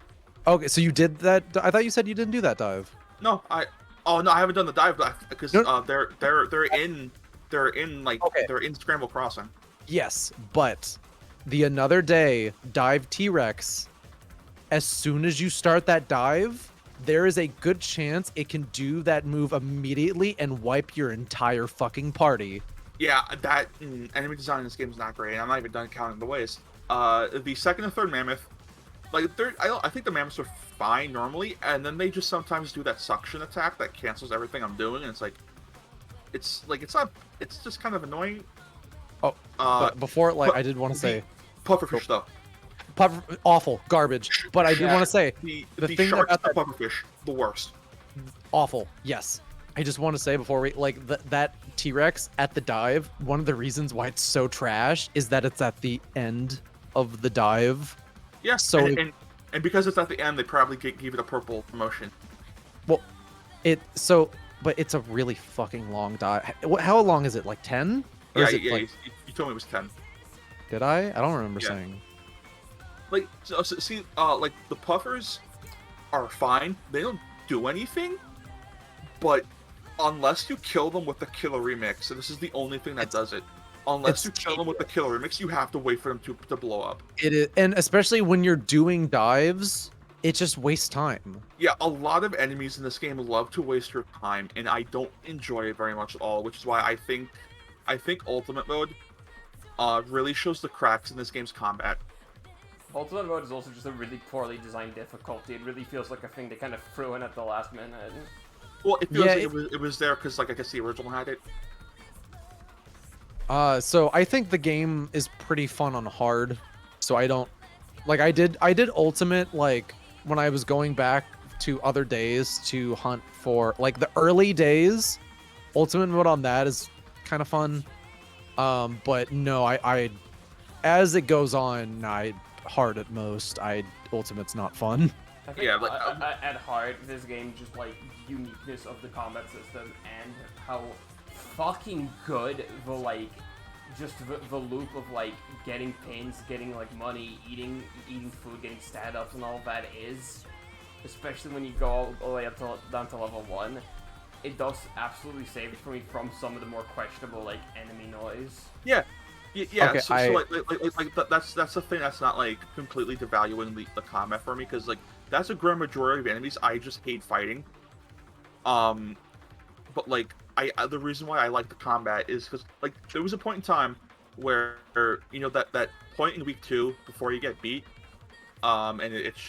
okay, so you did that. I thought you said you didn't do that dive. No, I haven't done the dive because No. they're in like Okay. they're in Scramble Crossing. Yes, but the Another Day dive T-Rex, as soon as you start that dive, there is a good chance it can do that move immediately and wipe your entire fucking party. Yeah, that enemy design in this game is not great. I'm not even done counting the ways. The second and third mammoth, like I think the mammoths are fine normally, and then they just sometimes do that suction attack that cancels everything I'm doing, and it's just kind of annoying. Oh, but before I did want to say pufferfish though. Awful garbage. But I did want to say The the thing sharks, about the that pufferfish, the worst. awful. Yes. I just want to say before we that T-Rex at the dive, one of the reasons why it's so trash is that it's at the end of the dive. Yeah. So and because it's at the end, they probably gave it a purple promotion. Well, but it's a really fucking long dive. How long is it? Like 10? Or Yeah, is it yeah. like, You told me it was 10. did I? I don't remember Yeah. saying. Like, see, like the puffers are fine. They don't do anything, but unless you kill them with the killer remix, and this is the only thing that does it. Unless you it's kill them with the killer remix, you have to wait for them to blow up. It is, and especially when you're doing dives, it just wastes time. Yeah, a lot of enemies in this game love to waste your time, and I don't enjoy it very much at all. Which is why I think Ultimate Mode really shows the cracks in this game's combat. Ultimate mode is also just a really poorly designed difficulty. It really feels like a thing they kind of threw in at the last minute. Well, it feels Yeah, like it was there because, like, I guess the original had it. So I think the game is pretty fun on hard. So I don't like I did ultimate like when I was going back to other days to hunt for like the early days. Ultimate mode on that is kind of fun. But no, I as it goes on, hard at most. Ultimate's not fun. I think Yeah, like, at heart, this game just like uniqueness of the combat system and how fucking good the the loop of like getting pins, getting like money, eating food, getting stat ups and all that is, especially when you go all the way up to down to level 1. it does absolutely save it for me from some of the more questionable like enemy noise. Yeah. Yeah, Okay, so that's the thing that's not like completely devaluing the combat for me, because like that's a grand majority of enemies I just hate fighting. But like the reason why I like the combat is because like there was a point in time where that point in week 2 before you get beat, and it's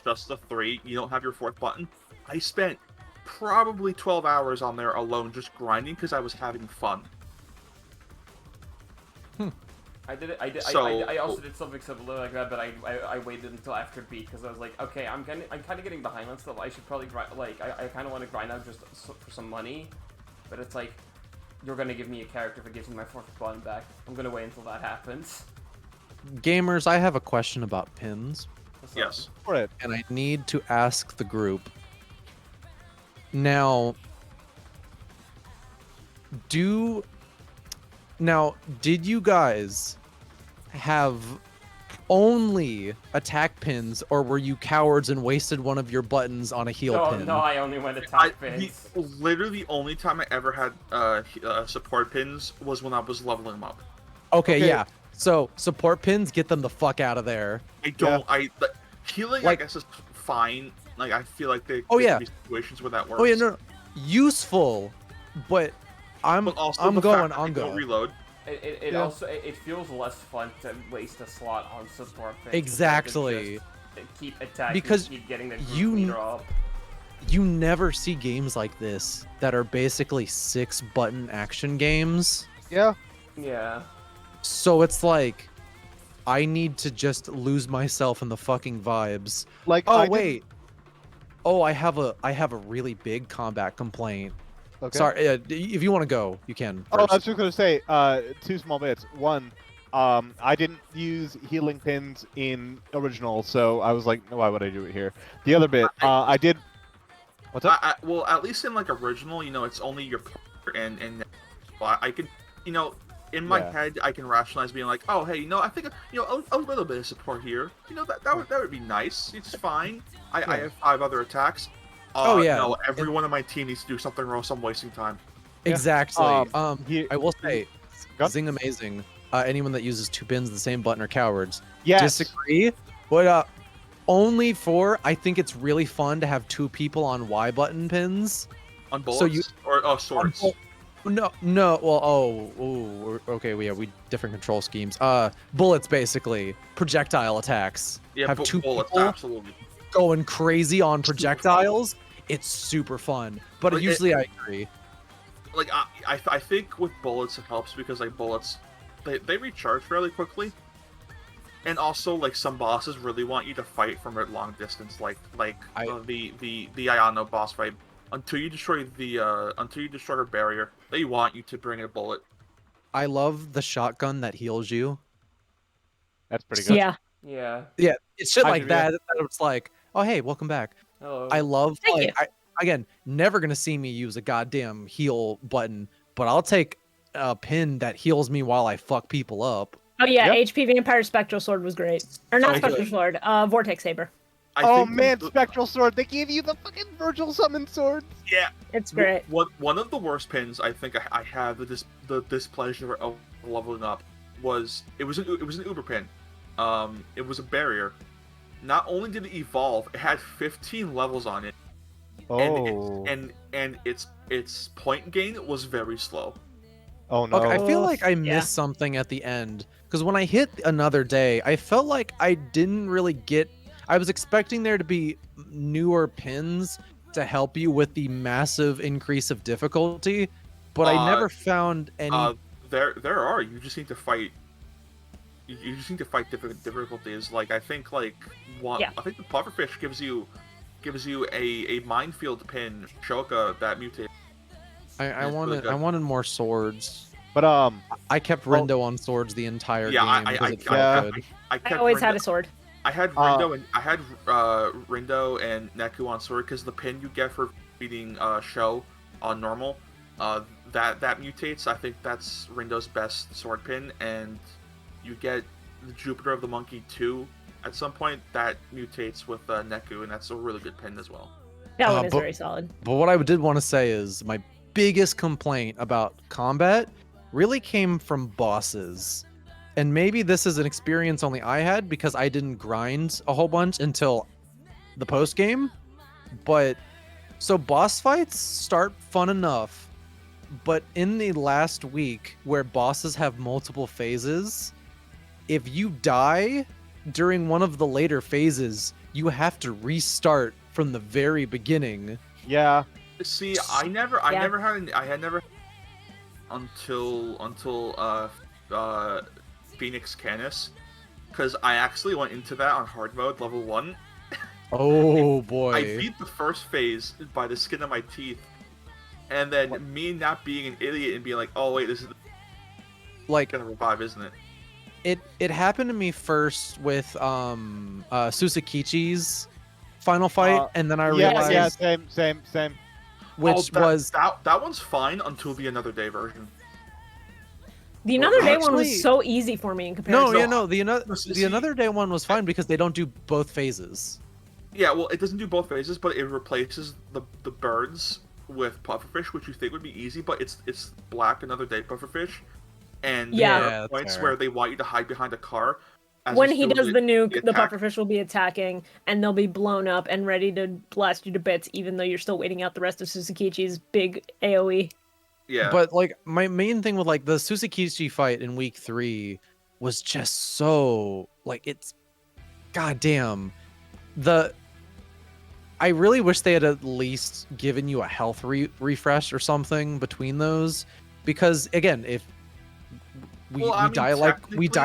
just the 3, you don't have your 4th button. I spent probably 12 hours on there alone just grinding because I was having fun. I did it. I also did something similar like that, but I waited until after beat because I was like, okay, I'm kind of getting behind on stuff. I should probably grind. Like I kind of want to grind out just for some money, but it's like you're gonna give me a character if it gives me my 4th button back. I'm gonna wait until that happens. Gamers, I have a question about pins, What's up? Yes. For it. and I need to ask the group. Now, did you guys have only attack pins, or were you cowards and wasted one of your buttons on a heal No, pin? no, I only went attack pins. Literally, the only time I ever had support pins was when I was leveling them up. Okay, yeah. So support pins, get them the fuck out of there. I don't. Healing, I guess, is fine. Like I feel like there could be situations where that works. Oh yeah, no, useful, but I'm Don't going. reload. It also feels less fun to waste a slot on support pins. Exactly. Keep attacking. Because keep getting the you- group leader up. You never see games like this that are basically 6-button action games. Yeah. Yeah. So it's like, I need to just lose myself in the fucking vibes. Like, Oh I wait. Oh, I have a really big combat complaint. Okay. Sorry, if you want to go, you can. Oh, I First. was just gonna say, 2 small bits. One, I didn't use healing pins in original, so I was like, why would I do it here? The other bit, I did. What's up? Well, at least in like original, it's only your partner and I can, in my head, I can rationalize being like, oh, hey, I think a little bit of support here. That would be nice. It's fine. I have 5 other attacks. Oh, yeah. No, everyone on my team needs to do something, or else I'm wasting time. Exactly. He- I will say, Go. Zing amazing. Anyone that uses 2 pins the same button are cowards. Yes. Disagree, but only for I think it's really fun to have 2 people on Y button pins. On bullets So you- or swords. No. Well, okay. We different control schemes. Bullets basically projectile attacks. Yeah, have 2 bullets, people absolutely. going crazy on projectiles. It's super fun. But Like, usually I agree. Like I think with bullets it helps because like bullets, they recharge fairly quickly. And also, like, some bosses really want you to fight from a long distance, like the Ayano boss fight. Until you destroy her barrier, they want you to bring a bullet. I love the shotgun that heals you. That's pretty good. Yeah. Yeah. Yeah, it's shit Hi, like Julia. that. It's like, oh hey, welcome back. Hello. I love Thank like you. again, never gonna see me use a goddamn heal button, but I'll take a pin that heals me while I fuck people up. Oh yeah, Yep. HP Vampire Spectral Sword was great. Or not So Spectral good. Sword, Vortex Saber. Oh man, Spectral Sword! They gave you the fucking Virgil Summon Sword. Yeah. It's great. One of the worst pins I think I have the displeasure of leveling up was it was an Uber pin. It was a barrier. Not only did it evolve, it had 15 levels on it. Oh. And its point gain was very slow. Oh no. Okay, I feel like I missed Yeah. something at the end because when I hit another day, I felt like I didn't really get. I was expecting there to be newer pins to help you with the massive increase of difficulty, but I never found any. There are. You just need to fight. You just need to fight different difficulties. Like I think Yeah. I think the pufferfish gives you a minefield pin Shoka that mutates. I it's really wanted good. more swords. But I kept Rendo on swords the entire Yeah, game because it yeah. felt good. I I kept always Rindo- had a sword. I had Rindo and Neku on sword because the pin you get for beating Sho on normal, that mutates. I think that's Rindo's best sword pin, and you get the Jupiter of the Monkey 2 at some point that mutates with Neku, and that's a really good pin as well. That one is but- very solid. But what I did want to say is my biggest complaint about combat really came from bosses. And maybe this is an experience only I had because I didn't grind a whole bunch until the post game. But so boss fights start fun enough, but in the last week where bosses have multiple phases, if you die during one of the later phases, you have to restart from the very beginning. Yeah. See, I had never until Phoenix Canis, because I actually went into that on hard mode level 1. Oh boy. I beat the first phase by the skin of my teeth, and then me not being an idiot and being like, oh wait, this is Like gonna revive, isn't it? it happened to me first with Susakichi's final fight, and then I realized Yeah, same. which Oh, was that one's fine until the Another Day version. The Another Day one actually- was so easy for me in comparison. the see- Another Day one was fine because they don't do both phases. Yeah, well, it doesn't do both phases, but it replaces the birds with pufferfish, which you think would be easy, but it's black Another Day pufferfish, and Yeah. there Yeah, are that's points fair. where they want you to hide behind a car. as When you're he doing does the nuke, the attack. pufferfish will be attacking, and they'll be blown up and ready to blast you to bits, even though you're still waiting out the rest of Susakichi's big AoE. Yeah, But like my main thing with like the Susakichi fight in week 3 was just so like it's goddamn I really wish they had at least given you a health refresh or something between those, because again, if we, Well, I we mean, die like technically they do.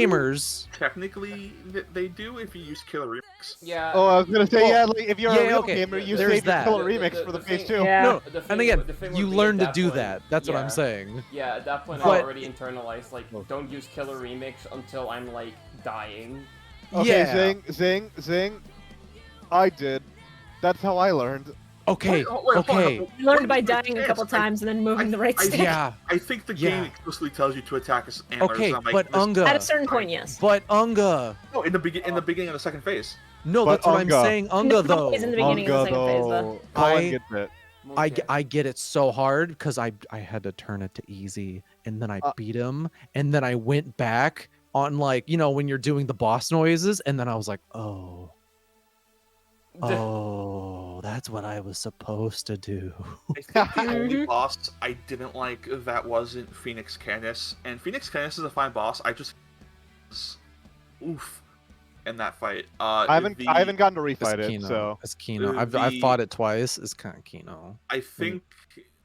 gamers. technically they do if you use Killer Remix. Yeah. Oh, I was gonna say, Well, yeah, like, if you're yeah, a real okay, gamer, you there's save your that. killer The- remix the- for the the phase thing- 2. Yeah. No, The thing and again, the thing you would be learn at to do point- that. That's what I'm yeah. saying. Yeah, at that point But- I already internalized, like, don't use Killer Remix until I'm, like, dying. Okay, Yeah. zing. I did. That's how I learned. Okay, Wait, hold on, okay. hold on. You learned What by is my dying a chance? couple times and then moving the right I- stick. Yeah, I think the game Yeah. explicitly tells you to attack his antlers. okay, and I'm like, but this- Unga, At a certain point, yes. but Unga. No, in the beginning of the second phase. No, But that's what I'm Unga. saying. No, Unga though. always in the beginning of the second phase, though. Colin I- gets it. I get it so hard because I had to turn it to easy, and then I beat him, and then I went back on like when you're doing the boss noises, and then I was like, oh, that's what I was supposed to do. I think the only Mhm. boss I didn't like that wasn't Phoenix Canis, and Phoenix Canis is a fine boss. I just oof in that fight. I haven't gotten to refight it, Kino. so It's Kino. I've the- fought it twice. It's kind of Kino. I think.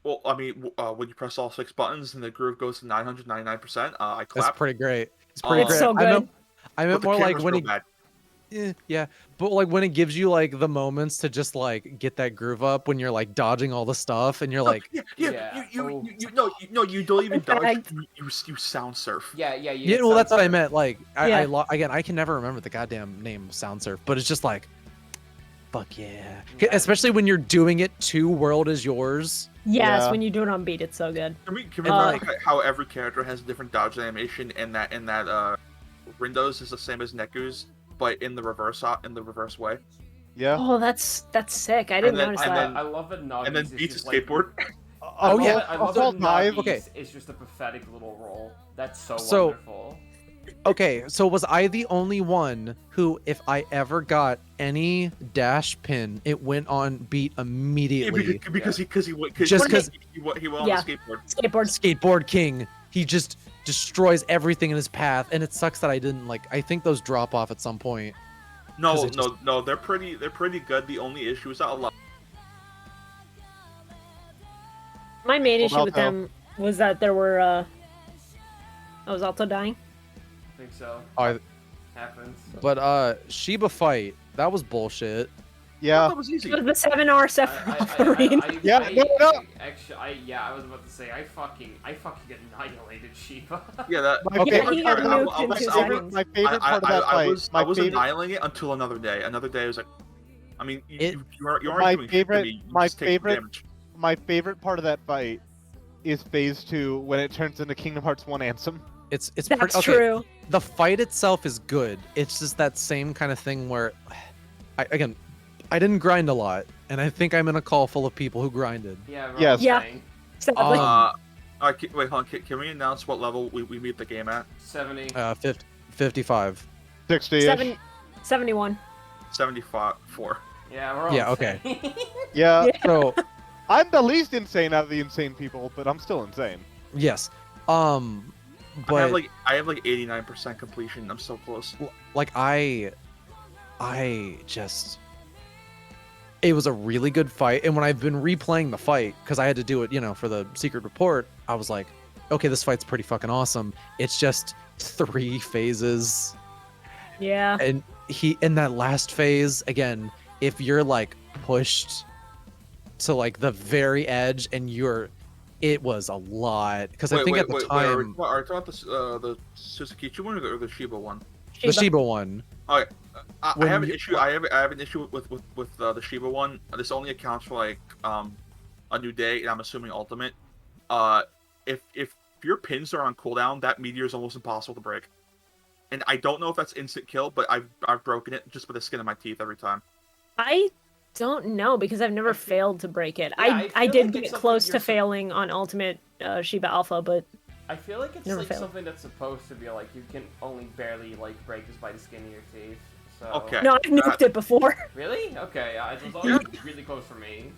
Well, I mean, when you press all 6 buttons and the groove goes to 999%, I That's clap. pretty great. It's pretty It's great. so I meant, good. I But meant the more like camera's when real it bad. yeah, but like when it gives you like the moments to just like get that groove up when you're like dodging all the stuff and you're like Yeah, Yeah. no, you don't even dodge. Perfect. You sound surf. Yeah. yeah, well that's what I meant. Like Yeah. again, I can never remember the goddamn name Sound Surf, but it's just like fuck yeah. Yeah. Especially when you're doing it to World is Yours. Yes, Yeah. when you do it on beat, it's so good. Can we And, talk about how every character has a different dodge animation, and that Rindo's is the same as Neku's, but in the reverse way. yeah. Oh, that's sick. I didn't then- notice and that. then- I love that Nagis And then is beats a just, like, skateboard. Oh yeah. I love All that time. Nagis Okay. is just a pathetic little role. That's so So- wonderful. Okay, so was I the only one who, if I ever got any dash pin, it went on beat immediately? because he Just 'cause- he went on Yeah. the skateboard. Skateboard. Skateboard King. He just destroys everything in his path, and it sucks that I didn't like. I think those drop off at some point. No, 'Cause it no, they're pretty good. The only issue is that a lot. My main Well, issue with Alto. them was that there were. Oh, was Alto dying? I think so. Happens. But Shiba fight, that was bullshit. Yeah. That was easy. It was the 7-hour Sephiroth. Yeah, no. Actually, I was about to say, I fucking annihilated Shiva. Yeah, that. My Okay. favorite He part got of nuked in my 2 favorite, seconds. my favorite part of that I fight. was My favorite, annihilating it until another day. Another day, I was like, I mean, you aren't my doing shit to favorite- me. You my just take favorite- damage. my favorite part of that fight is phase 2 when it turns into Kingdom Hearts 1 Ansem. It's That's pretty, okay, true. The fight itself is good. It's just that same kind of thing where, I didn't grind a lot, and I think I'm in a call full of people who grinded. Yeah. Yes. Yeah. Saying. Sadly. All right, wait, hold on. Can we announce what level we meet the game at? 70. 55. 60-ish. 71. 75. 4. Yeah, we're all Yeah, okay. insane. Yeah. So I'm the least insane out of the insane people, but I'm still insane. yes, I but have like 89% completion. I'm so close. like I just it was a really good fight, and when I've been replaying the fight because I had to do it, for the secret report, I was like, okay, this fight's pretty fucking awesome. It's just 3 phases, Yeah. and he in that last phase again, if you're like pushed to like the very edge and it was a lot because I think at the time are you talking about the Suzukichi one or the Shiba one? the Shiba one. All right. I When have an you- issue. I have an issue with the Shiba one. This only accounts for like a new day, and I'm assuming ultimate. If your pins are on cooldown, that meteor is almost impossible to break. And I don't know if that's instant kill, but I've broken it just with the skin of my teeth every time. I don't know because I've never failed to break it. I I feel did like get it's close something to you're failing on Ultimate Shiba Alpha, but I feel like it's Never like failed. something that's supposed to be like you can only barely like break this by the skin of your teeth. So. Okay. no, I've nuked it before. Really? Okay. It was always really close for me.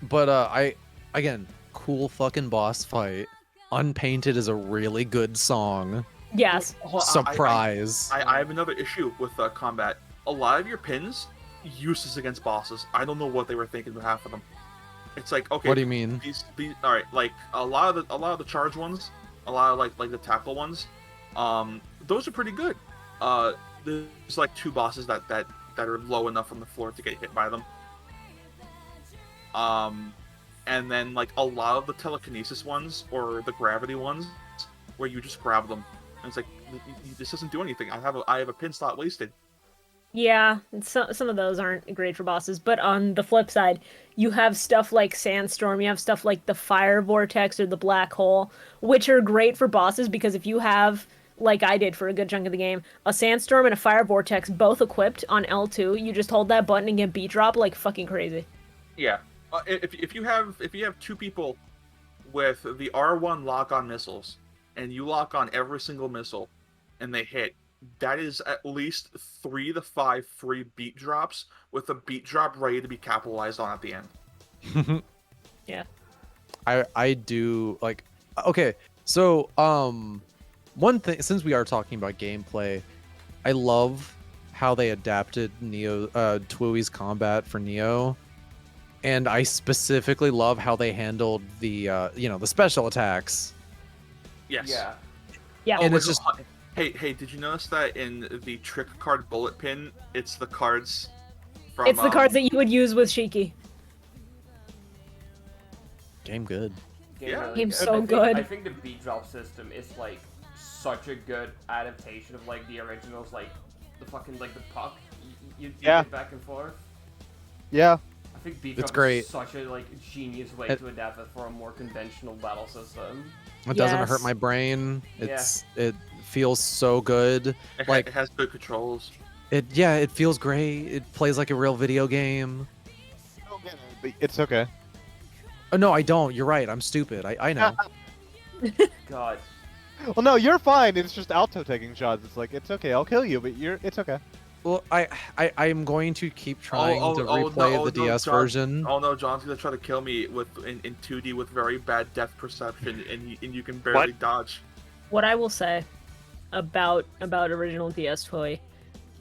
But again, cool fucking boss fight. Unpainted is a really good song. Yes. Hold on, Surprise. I have another issue with combat. A lot of your pins useless against bosses. I don't know what they were thinking with half of them. It's like, okay, What do you mean? These all right, like a lot of the charge ones, a lot of like the tackle ones, those are pretty good. There's like 2 bosses that are low enough on the floor to get hit by them. And then like a lot of the telekinesis ones or the gravity ones, where you just grab them, and it's like this doesn't do anything. I have a pin slot wasted. Yeah, some of those aren't great for bosses, but on the flip side, you have stuff like Sandstorm, you have stuff like the Fire Vortex or the Black Hole, which are great for bosses because if you have, like I did for a good chunk of the game, a Sandstorm and a Fire Vortex both equipped on L2, you just hold that button and get beat drop like fucking crazy. Yeah, if you have 2 people with the R1 lock-on missiles, and you lock on every single missile, and they hit, that is at least 3 to 5 free beat drops with a beat drop ready to be capitalized on at the end. Yeah. I do like okay, so one thing, since we are talking about gameplay, I love how they adapted Twui's combat for Neo. And I specifically love how they handled the the special attacks. Yes. Yeah. Yeah. And wait, it's just hey, did you notice that in the trick card bullet pin, it's the cards from It's the cards that you would use with Shiki. game good. Yeah. Game's good. so I think, good. I think the beat drop system is like such a good adaptation of like the originals, like the fucking like the puck. You Yeah. get back and forth. Yeah. I think beat It's drop great. is such a like genius way It- to adapt it for a more conventional battle system. It doesn't hurt Yes. my brain. It feels so good. Like it has good controls. it feels great. It plays like a real video game. I don't get it, but it's okay. Oh no, I don't. You're right. I'm stupid. I know. God. Well, no, you're fine. It's just Alto taking shots. It's like, it's okay. I'll kill you, but it's okay. Well, I'm going to keep trying to replay the DS John, version. Oh no, John's gonna try to kill me in 2D with very bad depth perception, and you can barely dodge. What I will say about original DS Toy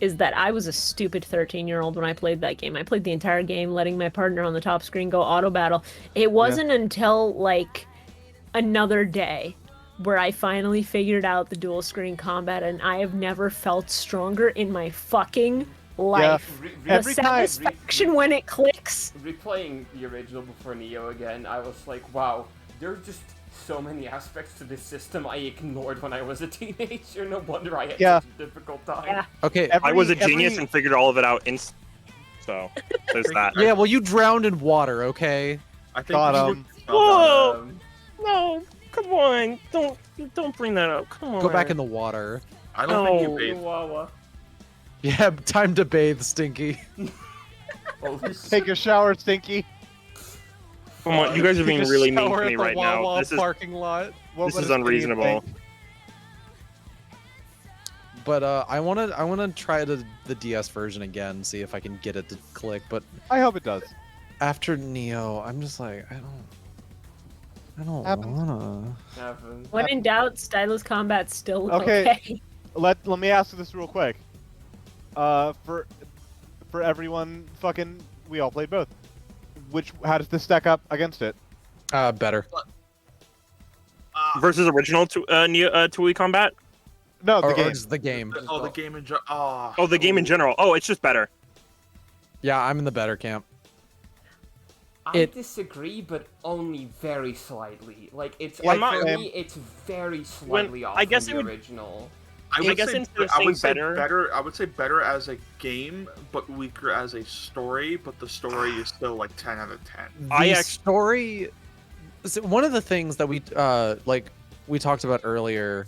is that I was a stupid 13-year-old when I played that game. I played the entire game letting my partner on the top screen go auto battle. It wasn't until like another day where I finally figured out the dual screen combat, and I have never felt stronger in my fucking life. The Every time- satisfaction when it clicks. Replaying the original before Neo again, I was like, wow, there's just so many aspects to this system I ignored when I was a teenager. No wonder I had Yeah. such a difficult time. Yeah. Okay. I was a Every- genius and figured all of it out so there's that. Yeah, well, you drowned in water, okay? I think Got we 'em. should- Whoa! No, come on, don't bring that up. Come on. Go back in the water. I don't think you No. bathed. Chihuahua. Yeah, time to bathe, Stinky. Holy Take a shower, Stinky. Come on, you guys are being really mean Shower to me at the right now. Wawa This is parking lot. What This would is a Stinky unreasonable. think? But I wanna try the DS version again, see if I can get it to click. But I hope it does. after Neo, I'm just like I don't Happens. wanna. Happen. When in doubt, stylus combat's still Okay. okay. Let me ask you this real quick. For everyone, fucking, we all played both. How does this stack up against it? Better. versus original Tui Combat. No, the Or game. just the game. Oh, the game in general. Oh, the game in general. Oh, it's just better. Yeah, I'm in the better camp. I disagree, but only very slightly. Like it's Yeah, like, for same. me, it's very slightly off I guess from it the would- original. I guess instead of saying better- I would say better as a game, but weaker as a story. But the story is still like 10 out of 10. The story. So one of the things that we talked about earlier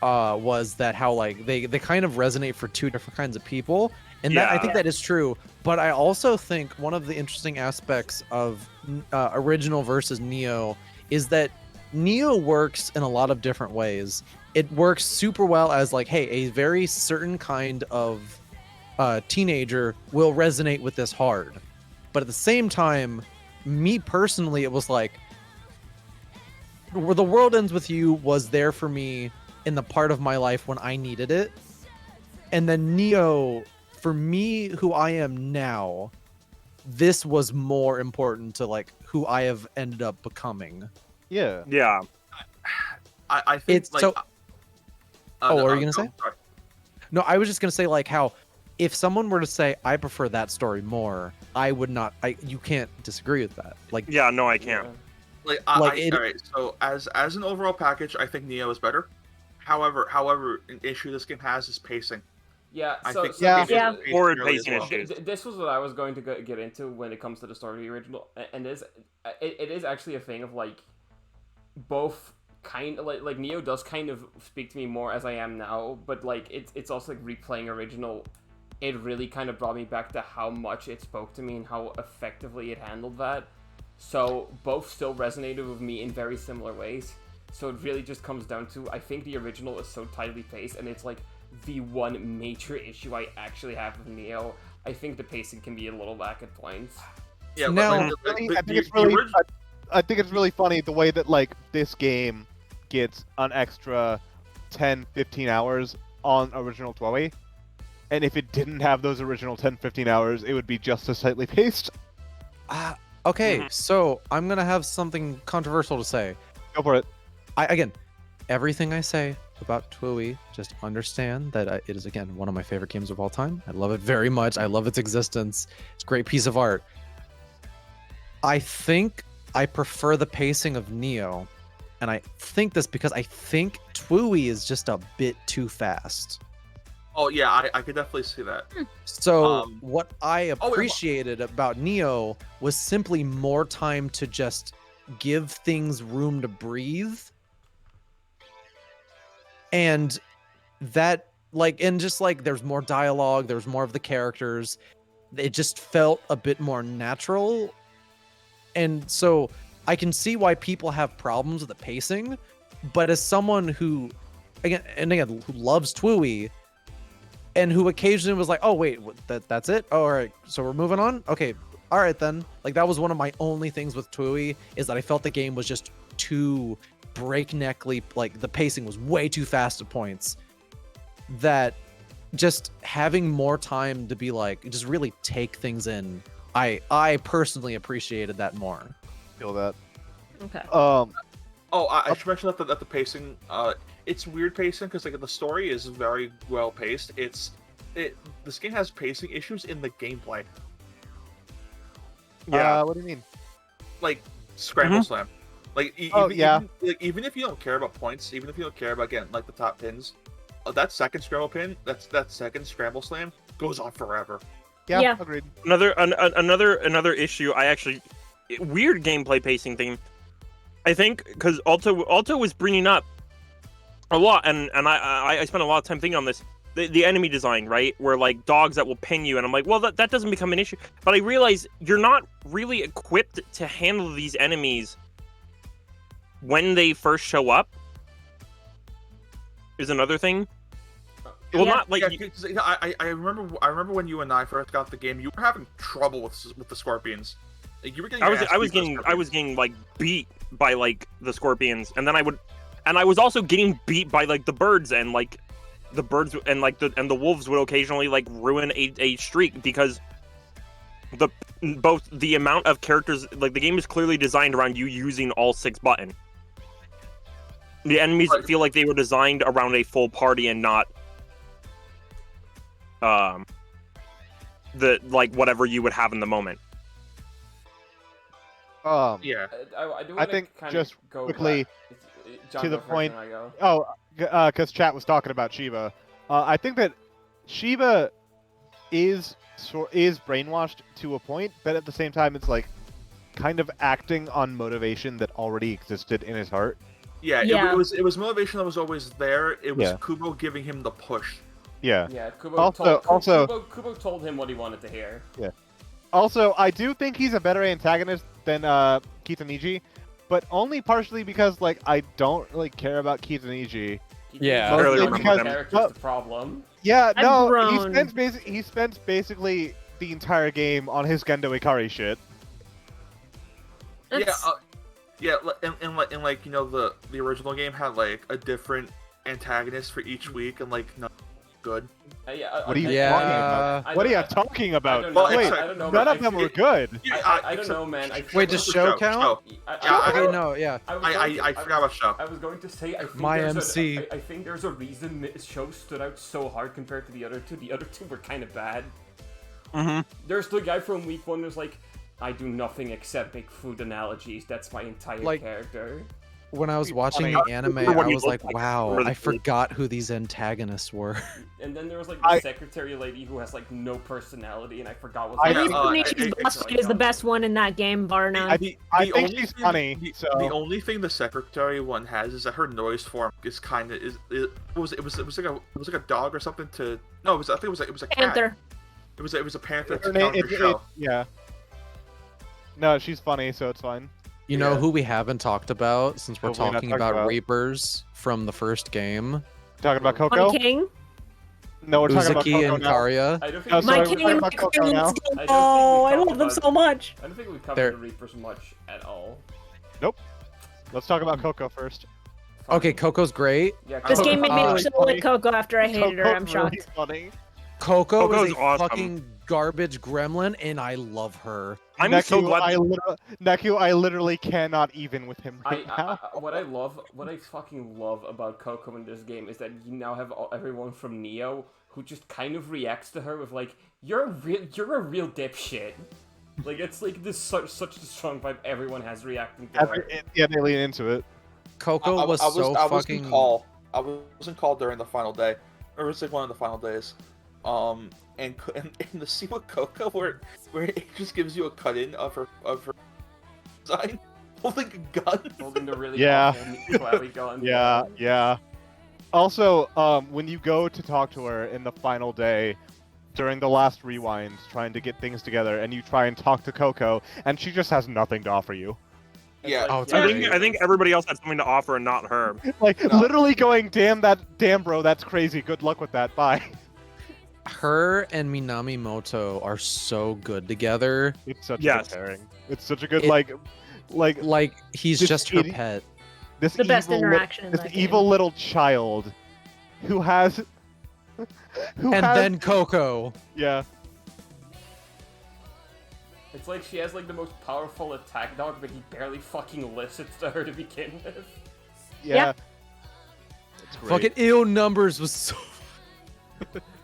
was that how like they kind of resonate for two different kinds of people, and that I think that is true. But I also think one of the interesting aspects of original versus Neo is that Neo works in a lot of different ways. It works super well as like, hey, a very certain kind of teenager will resonate with this hard. But at the same time, me personally, it was like, where The World Ends With You was there for me in the part of my life when I needed it. And then Neo, for me, who I am now, this was more important to like who I have ended up becoming. Yeah. Yeah. I think It's like. so. What were you gonna say? Sorry. No, I was just gonna say like how if someone were to say I prefer that story more, I would not. You can't disagree with that. Like Yeah, no, I can't. Like, Like, all right. So as an overall package, I think Neo is better. However, an issue this game has is pacing. Yeah, I so, think so Yeah. this is- Yeah. it- Forward really pacing as well. issues. This was what I was going to get into when it comes to the story of the original, and it is actually a thing of like both kind of like Neo does kind of speak to me more as I am now, but like it's also like replaying original. It really kind of brought me back to how much it spoke to me and how effectively it handled that. So both still resonated with me in very similar ways. So it really just comes down to, I think the original is so tightly paced, and it's like the one major issue I actually have with Neo. I think the pacing can be a little lack at points. Yeah, Now- like, I think the it's really. original- I think it's really funny the way that like this game gets an extra 10, 15 hours on original Toei. And if it didn't have those original 10, 15 hours, it would be just as tightly paced. okay, Mhm. so I'm gonna have something controversial to say. Go for it. Again, everything I say about Tui, just understand that it is again one of my favorite games of all time. I love it very much. I love its existence. It's a great piece of art. I think I prefer the pacing of Neo, and I think this because I think Tui is just a bit too fast. Oh yeah, I could definitely see that. So Um, what I wait, appreciated about Neo was simply more time to just give things room to breathe. And that and just like there's more dialogue, there's more of the characters. It just felt a bit more natural. And so I can see why people have problems with the pacing, but as someone who again who loves Tui, and who occasionally was like, oh wait, that's it? Oh, all right, so we're moving on? Okay, all right then. Like that was one of my only things with Tui, is that I felt the game was just too breakneckly, like the pacing was way too fast at points, that just having more time to be like, just really take things in, I personally appreciated that more. Feel that. Okay. Oh, I should mention that the pacing, it's weird pacing because like the story is very well paced. This game has pacing issues in the gameplay, Yeah. What do you mean? like Scramble Slam. Like even if you don't care about points, even if you don't care about getting like the top pins, that second second Scramble Slam goes on forever. Yeah, Yeah. agreed. Another issue. Weird gameplay pacing thing. I think because Alto was bringing up a lot, and I spent a lot of time thinking on this. the enemy design, right? Where like dogs that will ping you, and I'm like, well, that doesn't become an issue. But I realize you're not really equipped to handle these enemies when they first show up. Is another thing. Well, Yeah. not like Yeah, 'cause I remember when you and I first got the game, you were having trouble with the scorpions. Like, you were getting. I your was ass I was beat by the getting I scorpions. was getting like beat by like the scorpions, and then I was also getting beat by like the birds, and like the birds and like the wolves would occasionally like ruin a streak because both the amount of characters, like the game is clearly designed around you using all 6 buttons. The enemies Right. feel like they were designed around a full party and not the like whatever you would have in the moment. Yeah. I do I wanna think kinda just go quickly John, to go the first, point. then I go. Oh, because chat was talking about Shiva. I think that Shiva is brainwashed to a point, but at the same time, it's like kind of acting on motivation that already existed in his heart. Yeah, Yeah. It was motivation that was always there. It was Yeah. Kubo giving him the push. Yeah. Yeah, Kubo Also- Kubo told him what he wanted to hear. Also, I do think he's a better antagonist than Kitaniji, but only partially because like I don't really care about Kitaniji. Yeah. I really Mostly remember because him. character's the problem. Yeah, I've no, grown. he spends basically the entire game on his Gendo Ikari shit. And like you know the original game had like a different antagonist for each week, and like not good. What are you Yeah. talking about? What are you talking I about? don't know, Wait, I don't know, none man. of them were good. I don't know, man. Wait, does show count? Okay, no, yeah. I forgot about show. I was going to say, I think My there's MC. I think there's a reason this show stood out so hard compared to the other two. The other two were kind of bad. Mm-hmm. There's the guy from week 1 who's like, I do nothing except make food analogies. That's my entire Like- character. When I was watching funny. the anime, What I do you was look like, like? wow, Really I cool. forgot who these antagonists were. And then there was like the secretary lady who has like no personality, and I forgot what. I her think name was. Tanishi's It's boss like, fight is the best one in that game, bar none. I think she's thing- funny. So The only thing the secretary one has is that her noise form is kind of it was like a dog or something to no it was I think it was a cat. Panther. It was a panther her to name, counter show. yeah. No, she's funny, so it's fine. You know Yeah. who we haven't talked about since we're Who have we not talking talked about about? Reapers from the first game? Talking about Coco? My king. No, we're talking about Uzuki Coco and now. Karya. I don't think Oh, we sorry, My we're covered- king talking and about my Coco queen. now. Let's go. I don't think Oh, we I talked love them about- so much. I don't think we covered They're- the Reapers much at all. Let's talk about Coco first. Okay, Coco's great. Yeah, This Coco- game made me Uh, actually funny. like Coco after I hated her. Coco's I'm really shocked. funny. Coco Coco's is a awesome. fucking garbage gremlin, and I love her. I'm Neku, so glad. I literally cannot even with him right now. what I fucking love about Coco in this game is that you now have everyone from Neo who just kind of reacts to her with like, you're a real dipshit. Like it's like this such a strong vibe everyone has reacting to her. Yeah, they lean into it. Coco was so I fucking. I wasn't called during the final day, or it was like one of the final days. And the scene with Coco where it just gives you a cut in of her design holding a gun. Holding the really Yeah. awful cloudy gun. Yeah. Also, when you go to talk to her in the final day, during the last rewind, trying to get things together, and you try and talk to Coco, and she just has nothing to offer you. It's Yeah. like, Oh, it's I think everybody else had something to offer and not her. Like No. literally going, damn bro, that's crazy. Good luck with that. Bye. Her and Minami Moto are so good together. It's such a Yes. good pairing. It's such a good It- like Like he's This just her idiot- pet. this The best evil interaction in this that evil game. little child who has And then Coco. yeah. It's like she has like the most powerful attack dog, but he barely fucking listens to her to begin with. Yeah. It's great. Fucking ill numbers was so.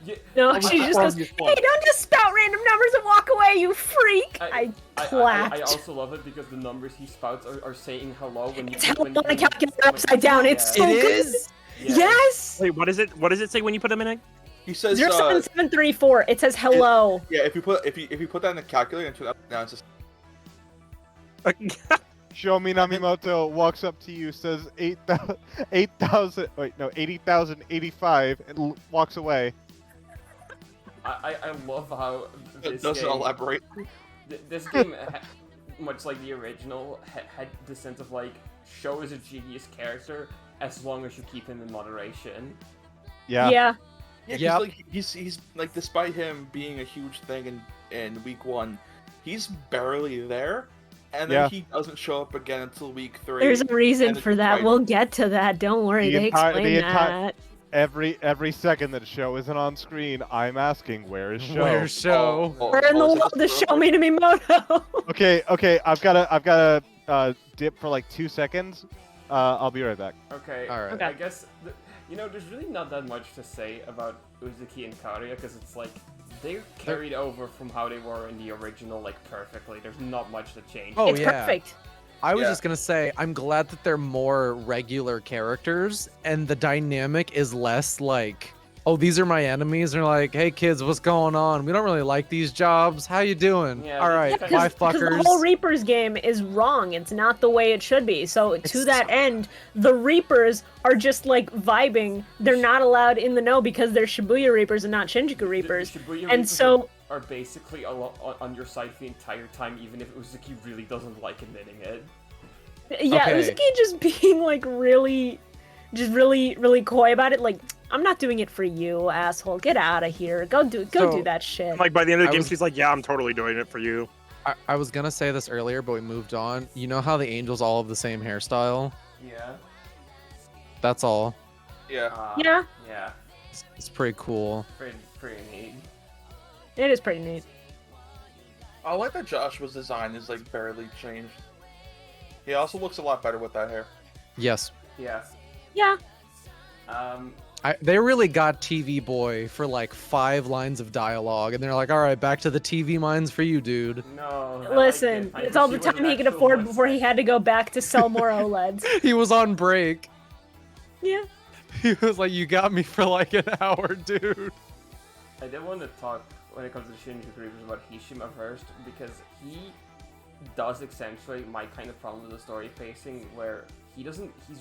Yeah, No, I- she I- just goes, I- hey, don't just spout random numbers and walk away, you freak! I clapped. I also love it because the numbers he spouts are saying hello when you It's how when, on a calculator upside down. It's so It good. is? Yeah. Yes! Wait, what is it? What does it say when you put them in it? He says 07734. It says hello. yeah, if you put that in the calculator and turn it up and down, it's just Shomi Namimoto walks up to you, says 8,000. Wait, no, 80,085, and walks away. I love how It this doesn't game, elaborate. this game, much like the original, had the sense of like, Sho is a genius character as long as you keep him in moderation. Yeah. Yeah. Yeah, 'cause, Yep. like he's like, despite him being a huge thing in week 1, he's barely there, and then Yeah. he doesn't show up again until week 3. There's a reason and for it's that. like- We'll get to that. Don't worry. The They entire- explain the entire- that. Every second that Sho isn't on screen, I'm asking, where is Sho? Where's Show? Oh, We're in the is world that of the Show Me Namimoto. Okay, I've gotta dip for like 2 seconds. I'll be right back. Okay. All right. Okay. I guess there's really not that much to say about Uzuki and Karia because it's like they're carried over from how they were in the original like perfectly. There's not much to change. Oh It's yeah. perfect. I was Yeah. just gonna say, I'm glad that they're more regular characters, and the dynamic is less like, oh, these are my enemies. They're like, hey kids, what's going on? We don't really like these jobs. How you doing? Yeah, All they- right, Yeah, bye, Because fuckers. the whole Reapers game is wrong. It's not the way it should be. So to It's- that end, the Reapers are just like vibing. They're not allowed in the know because they're Shibuya Reapers and not Shinjuku Reapers. The Shibuya And Reapers so are basically on your side the entire time, even if Uzuki really doesn't like admitting it. yeah, Okay. Uzuki just being like really coy about it. Like, I'm not doing it for you, asshole. Get out of here. Go do So, that shit. Like by the end of the I game, was- she's like, "Yeah, I'm totally doing it for you." I was gonna say this earlier, but we moved on. You know how the angels all have the same hairstyle? Yeah. That's all. Yeah. Yeah, Yeah. It's pretty cool. Pretty neat. it is pretty neat. I like that Joshua's design is like barely changed. He also looks a lot better with that hair. Yes. Yeah. Yeah. They really got TV Boy for like 5 lines of dialogue, and they're like, all right, back to the TV mines for you, dude. No. I Listen, like it. it's all She the was an time he could actual afford one. before he had to go back to sell more OLEDs. He was on break. Yeah. He was like, you got me for like an hour, dude. I did want to talk when it comes to Shinjuku Reapers about Hishima first, because he does accentuate my kind of problem with the story pacing, where he's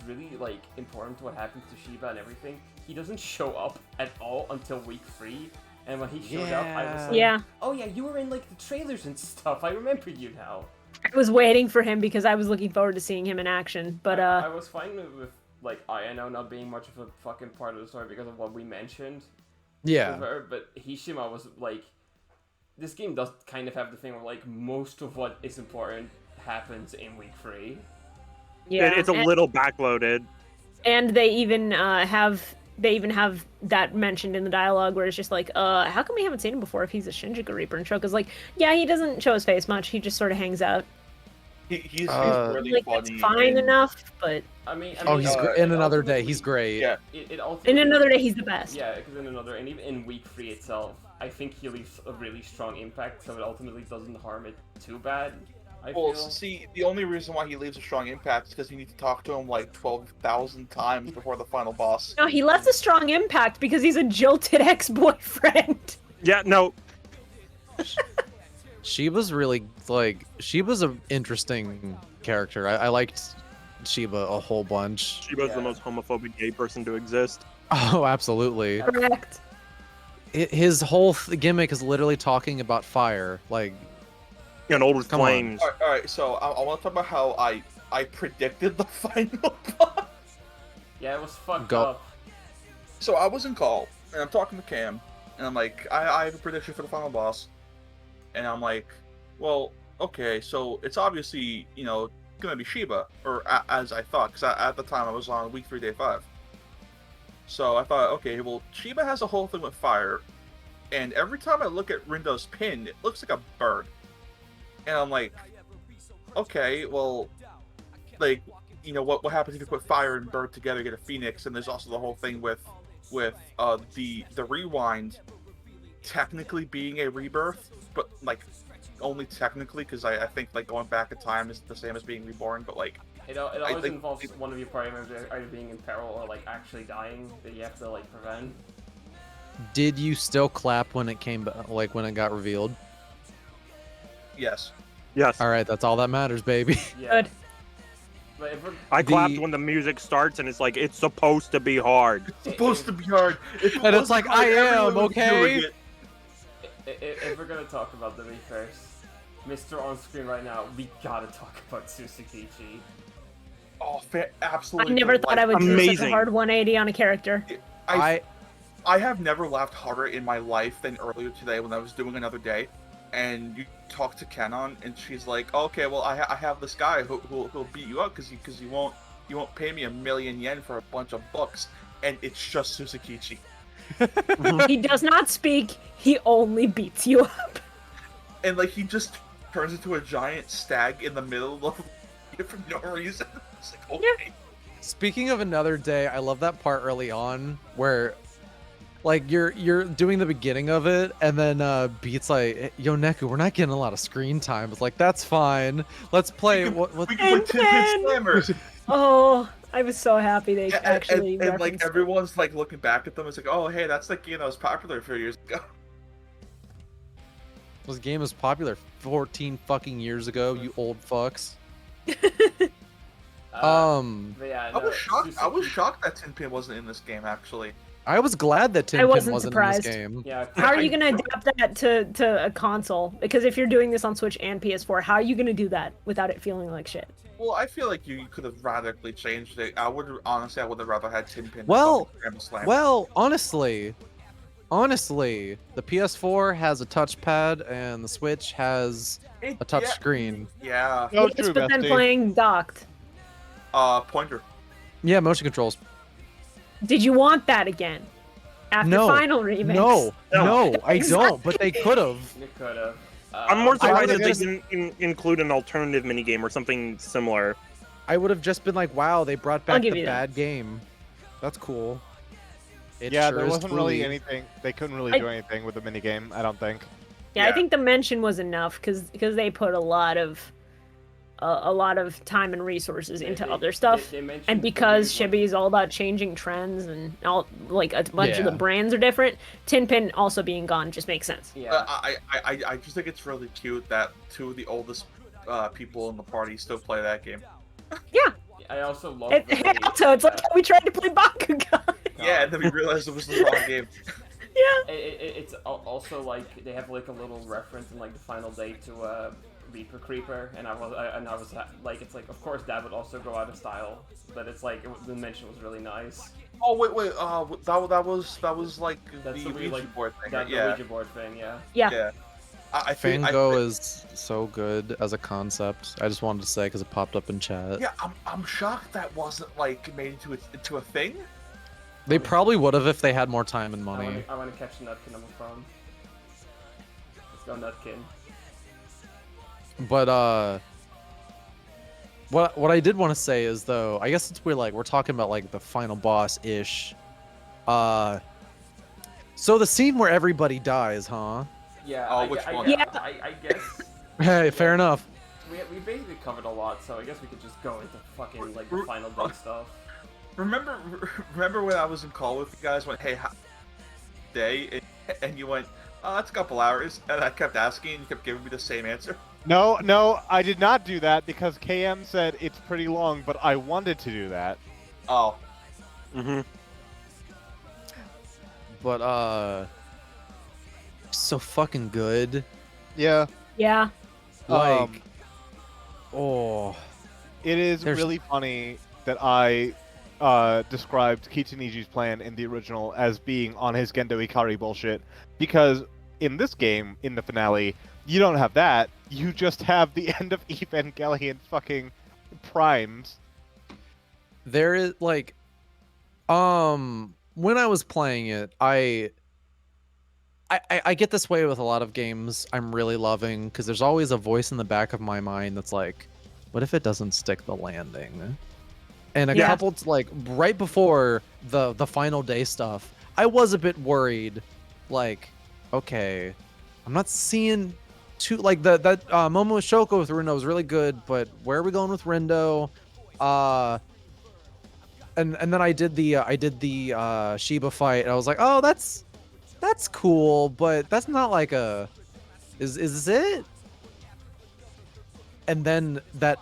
really like important to what happens to Shiba and everything. He doesn't show up at all until week 3, and when he showed up, I was like, Yeah. oh yeah, you were in like the trailers and stuff. I remember you now. I was waiting for him because I was looking forward to seeing him in action. But I was fine with like Ayano not being much of a fucking part of the story because of what we mentioned. Yeah. With her, but Hishima was like, this game does kind of have the thing where like most of what is important happens in week 3. yeah, It's a little backloaded. and they even have that mentioned in the dialogue where it's just like, how come we haven't seen him before if he's a Shinjuku Reaper? And Shoka's like, yeah, he doesn't show his face much. He just sort of hangs out. He's really Like, funny. it's fine and- enough, but I mean, Oh, he's Uh, in another day. He's great. Yeah. It in ultimately, another day, he's the best. Yeah, because in another, and even in week 3 itself, I think he leaves a really strong impact, so it ultimately doesn't harm it too bad. I Well, feel. see, the only reason why he leaves a strong impact is because you need to talk to him like 12,000 times before the final boss. No, he left a strong impact because he's a jilted ex-boyfriend. Yeah, no, Shiba's really like Shiba's an interesting character. I liked Shiba a whole bunch. Shiba's Yeah. the most homophobic gay person to exist. Oh, absolutely. Correct. His whole gimmick is literally talking about fire. Like, And old with Come on. flames. All right, so I want to talk about how I predicted the final boss. Yeah, it was fucked Go. up. So I was in call, and I'm talking to Cam, and I'm like, I have a prediction for the final boss, and I'm like, well, okay, so it's obviously, gonna be Shiba, or as I thought, because at the time I was on week 3, day 5. So I thought, okay, well, Shiba has a whole thing with fire, and every time I look at Rindo's pin, it looks like a bird. And I'm like, okay, well, like, what happens if you put fire and bird together, get a phoenix? And there's also the whole thing with the rewind technically being a rebirth, but like only technically, because I think like going back in time is the same as being reborn, but like It always think- involves one of your party members either being in peril or like actually dying that you have to like prevent. did you still clap when it came, like when it got revealed? yes. Yes. All right, that's all that matters, baby. Yeah. Good. But if we're, I clapped when the music starts, and it's like it's supposed to be hard. It's supposed to be hard. If it And it's wasn't like, I everyone am, would be doing okay? it. if we're gonna talk about the Reefers, Mr. On Screen right now, we gotta talk about Susukichi. Oh, I absolutely. never thought I would do such a Amazing. hard 180 on a character. I have never laughed harder in my life than earlier today when I was doing another day, and you talk to Canon, and she's like, oh, "Okay, well, I have this guy who'll beat you up because you won't pay me 1,000,000 yen for a bunch of books," and it's just Susukichi. He does not speak. He only beats you up. And like he just turns into a giant stag in the middle of for no reason. It's like, okay. Speaking of another day, I love that part early on where, like, you're doing the beginning of it, and then Beat's like, "Yo, Neku, we're not getting a lot of screen time." It's like, that's fine. Let's play. What? We can play Tin Slammers. Oh, I was so happy they actually and like referenced it. everyone's like looking back at them. It's like, oh hey, that's the game that was popular a few years ago. This game was popular 14 fucking years ago. You old fucks. But yeah, I was shocked. I was Susukichi- shocked that Tinpin wasn't in this game actually. I was glad that I Tinpin wasn't wasn't surprised. in this game. Yeah. How are you going to adapt that to a console? Because if you're doing this on Switch and PS4, how are you going to do that without it feeling like shit? Well, I feel like you could have radically changed it. I would have rather had Tinpin. Well, Scramble Slam. Well, honestly, the PS4 has a touchpad and the Switch has a touch screen. Yeah. No, Yes, true, but then bestie. playing docked. Pointer. Yeah, motion controls. Did you want that again? After No. Final Remix? No, I Exactly. don't. But they could have. You could have. I'm more surprised would've that they didn't include an alternative minigame or something similar. I would have just been like, wow, they brought I'll back give the you that. bad game. That's cool. It Yeah, sure there is wasn't really Tui. anything. They couldn't really I- do anything with the minigame, I don't think. Yeah, I Yeah. think the mention was enough because they put a lot of time and resources into other stuff. They mentioned And because the Chibi is all about changing trends and all like a bunch of the Yeah. brands are different, Tinpin also being gone just makes sense. Yeah. I just think it's really cute that two of the oldest people in the party still play that game. I also love. And, the way also, it's like that- how we tried to play Bakugan. Yeah, and then we realized it was the wrong game. Yeah. It's also like they have like a little reference in like the final day to Reaper Creeper, and I was like, it's like of course that would also go out of style, but it's like the mention was really nice. Oh wait, that was like That's the the way, Ouija like, board thing. That the Yeah, Ouija board thing, yeah. yeah. I think Fango is so good as a concept. I just wanted to say because it popped up in chat. Yeah, I'm shocked that wasn't like made into a thing. They probably would have if they had more time and money. I want to catch Nutkin on the phone. Let's go Nutkin. But what I did want to say is though, I guess since we're talking about like the final boss ish. So the scene where everybody dies, huh? Yeah. Oh, which one? I guess Hey, fair enough. we basically covered a lot, so I guess we could just go into fucking like the final day stuff. Remember when I was in call with you guys? Went, hey, day, and you went, it's a couple hours, and I kept asking, and you kept giving me the same answer. No, I did not do that because KM said it's pretty long, but I wanted to do that. Oh, Mm-hmm. But so fucking good. Yeah. Yeah. Like, Um, oh, It is There's- really funny that I described Kichiniji's plan in the original as being on his Gendo Ikari bullshit, because in this game, in the finale, you don't have that. You just have the end of Evangelion fucking primes. there is like, when I was playing it, I get this way with a lot of games I'm really loving because there's always a voice in the back of my mind that's like, what if it doesn't stick the landing? And a Yeah. couple like right before the final day stuff, I was a bit worried. Like, okay, I'm not seeing too like that moment with Shoko with Rindo was really good, but where are we going with Rindo? And then I did the Shiba fight, and I was like, oh, that's cool, but that's not like a is this it? and then that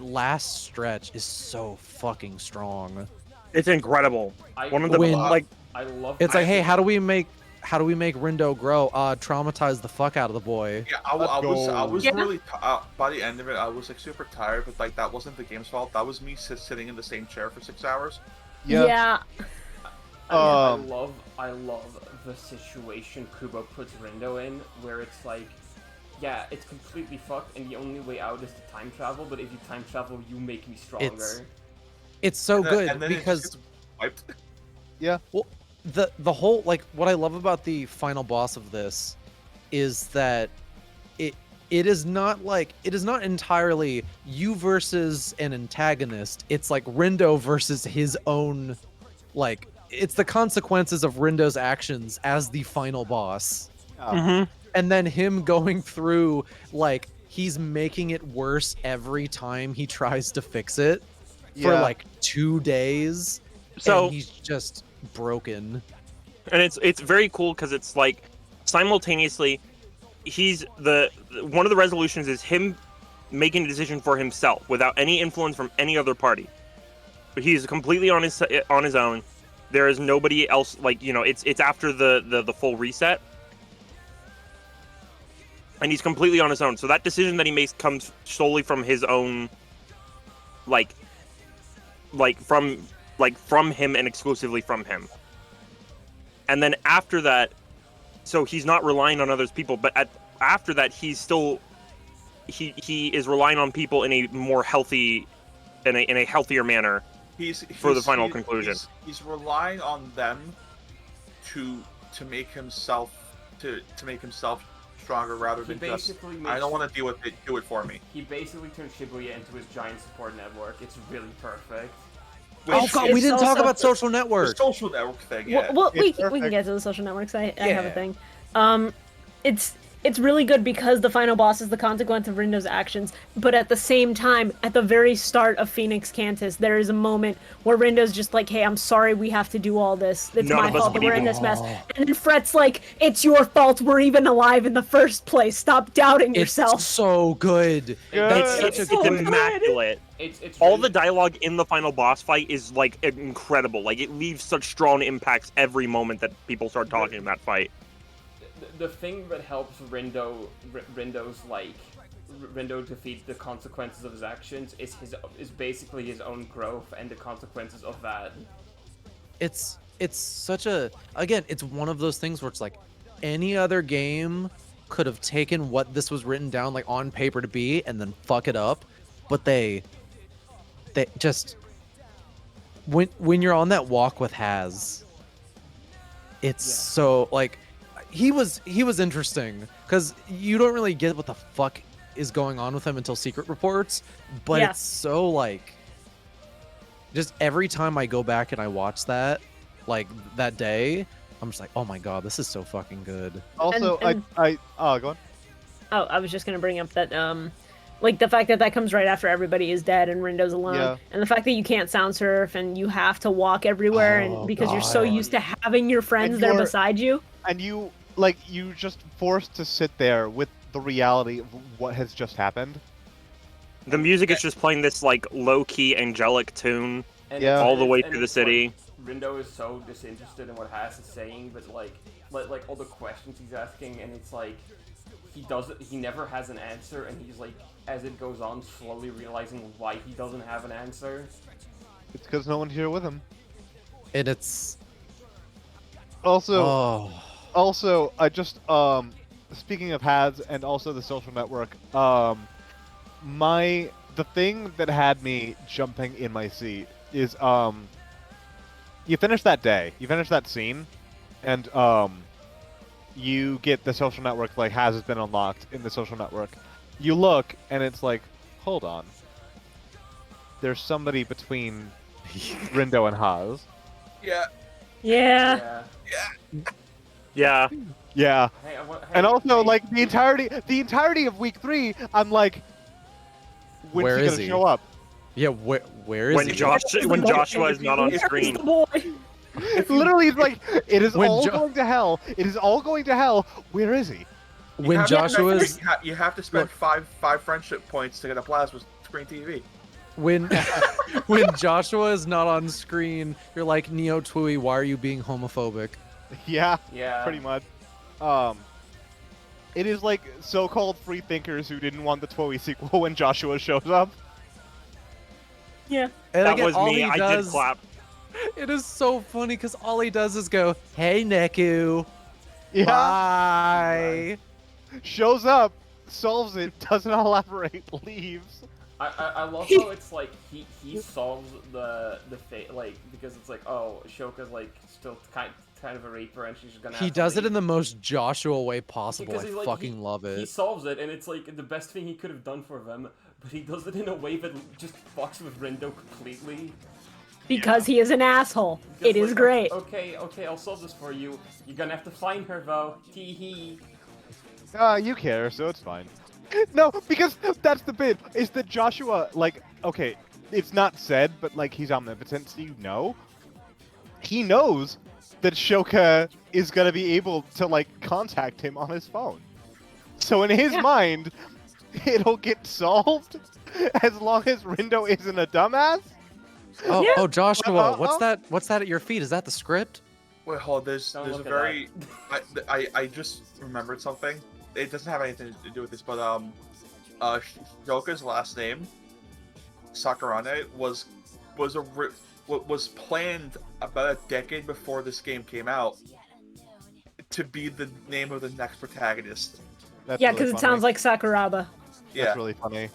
last stretch is so fucking strong. It's incredible. One of the When- like I love. It's like, hey, how do we make Rindo grow? Traumatize the fuck out of the boy. Yeah, I was Yeah. really by the end of it, I was like super tired, but like that wasn't the game's fault. That was me sitting in the same chair for 6 hours. Yeah. I love the situation Kubo puts Rindo in, where it's like, yeah, it's completely fucked, and the only way out is to time travel. But if you time travel, you make me stronger. It's so good and then because it just wiped. Yeah. well, the whole, like, what I love about the final boss of this is that it is not entirely you versus an antagonist. It's like Rindo versus his own, like, it's the consequences of Rindo's actions as the final boss. And then him going through, like, he's making it worse every time he tries to fix it for Yeah. like 2 days. So- and he's just broken. and it's very cool because it's like simultaneously he's one of the resolutions is him making a decision for himself without any influence from any other party. But he's completely on his own. There is nobody else, like, you know, it's after the full reset. And he's completely on his own. So that decision that he makes comes solely from his own, from him and exclusively from him. And then after that, so he's not relying on others people, but after that, he's still he is relying on people in a more healthy, in a healthier manner. For the final conclusion. He's relying on them to make himself stronger rather than just I don't want to deal with it. Do it for me. He basically turned Shibuya into his giant support network. It's really perfect. Oh god, we didn't talk also- about social The network. social network thing, yeah. Well, we It's can perfect. get to the social networks. I have a Yeah. thing. It's really good because the final boss is the consequence of Rindo's actions, but at the same time, at the very start of Phoenix Cantus, there is a moment where Rindo's just like, hey, I'm sorry we have to do all this. It's None my of us fault that we're in believe this mess. And then Fret's like, it's your fault we're even alive in the first place. Stop doubting It's yourself. so good. Yeah. That's It's such a so good. good. immaculate. It's All really- the dialogue in the final boss fight is like incredible. Like it leaves such strong impacts every moment that people start talking in that fight. the thing that helps Rindo defeat the consequences of his actions is basically his own growth and the consequences of that. It's such a, again, it's one of those things where it's like any other game could have taken what this was written down like on paper to be and then fuck it up, but they just when you're on that walk with Haz, it's so like he was interesting because you don't really get what the fuck is going on with him until Secret Reports, but Yeah. it's so like just every time I go back and I watch that, like that day, I'm just like, oh my god, this is so fucking good. Also, And- go on. Oh, I was just gonna bring up that like the fact that comes right after everybody is dead and Rindo's alone, Yeah. and the fact that you can't sound surf and you have to walk everywhere, Oh, and because you're so God. used to having your friends And there you're- beside you. And you just forced to sit there with the reality of what has just happened. The music is just playing this like low-key angelic tune And Yeah. all the way and through the it's city. Like, Rindo is so disinterested in what Haas is saying, but like all the questions he's asking, and it's like he never has an answer, and he's like, as it goes on, slowly realizing why he doesn't have an answer. It's because no one's here with him. And it's Also, I just speaking of Haz and also the social network, the thing that had me jumping in my seat is you finish that day, you finish that scene, and you get the social network, like Haz has been unlocked in the social network. You look and it's like, hold on, there's somebody between Rindo and Haz. Yeah. Yeah. Yeah. Yeah. Hey, And also, hey, like the entirety of week 3, I'm like, when's Where he is gonna he? show up? yeah, where is When he? Joshua is not on Where's screen. the boy? Literally, it's like it is When all Jo- going to hell. It is all going to hell. Where is he? When have- Joshua's You have to spend five friendship points to get a plasma screen TV. when when Joshua is not on screen, you're like, Neo Tui, why are you being homophobic? Yeah, Yeah. pretty much. It is like so-called free thinkers who didn't want the Toei sequel when Joshua shows up. Yeah. And That again, was all me. he I does, did clap. It is so funny because all he does is go, "Hey Neku, Yeah, bye." shows up, solves it, doesn't elaborate, leaves. I love how it's like he solves the fate, like, because it's like, oh, Shoka's like still kind of a raper and she's just gonna He have to does it leave. in the most Joshua way possible. Because I he's like, fucking love He it. solves it, and it's like the best thing he could have done for them, but he does it in a way that just fucks with Rindo completely. Because he is an asshole. Because, It is like, great. Okay, I'll solve this for you. You're gonna have to find her though. Tee hee. You care, so it's fine. No, because that's the bit, is that Joshua, like, okay, it's not said, but, like, he's omnipotent, so you know. He knows that Shoka is gonna be able to, like, contact him on his phone. So in his mind, it'll get solved as long as Rindo isn't a dumbass. Oh, Yeah. oh, Joshua, what's Uh-oh. that? What's that at your feet? Is that the script? Wait, hold. There's Don't a look at very. I just remembered something. It doesn't have anything to do with this, but Shoka's last name, Sakurane, was planned about a decade before this game came out to be the name of the next protagonist. That's Yeah, really because it funny. sounds like Sakuraba. Yeah. That's really funny.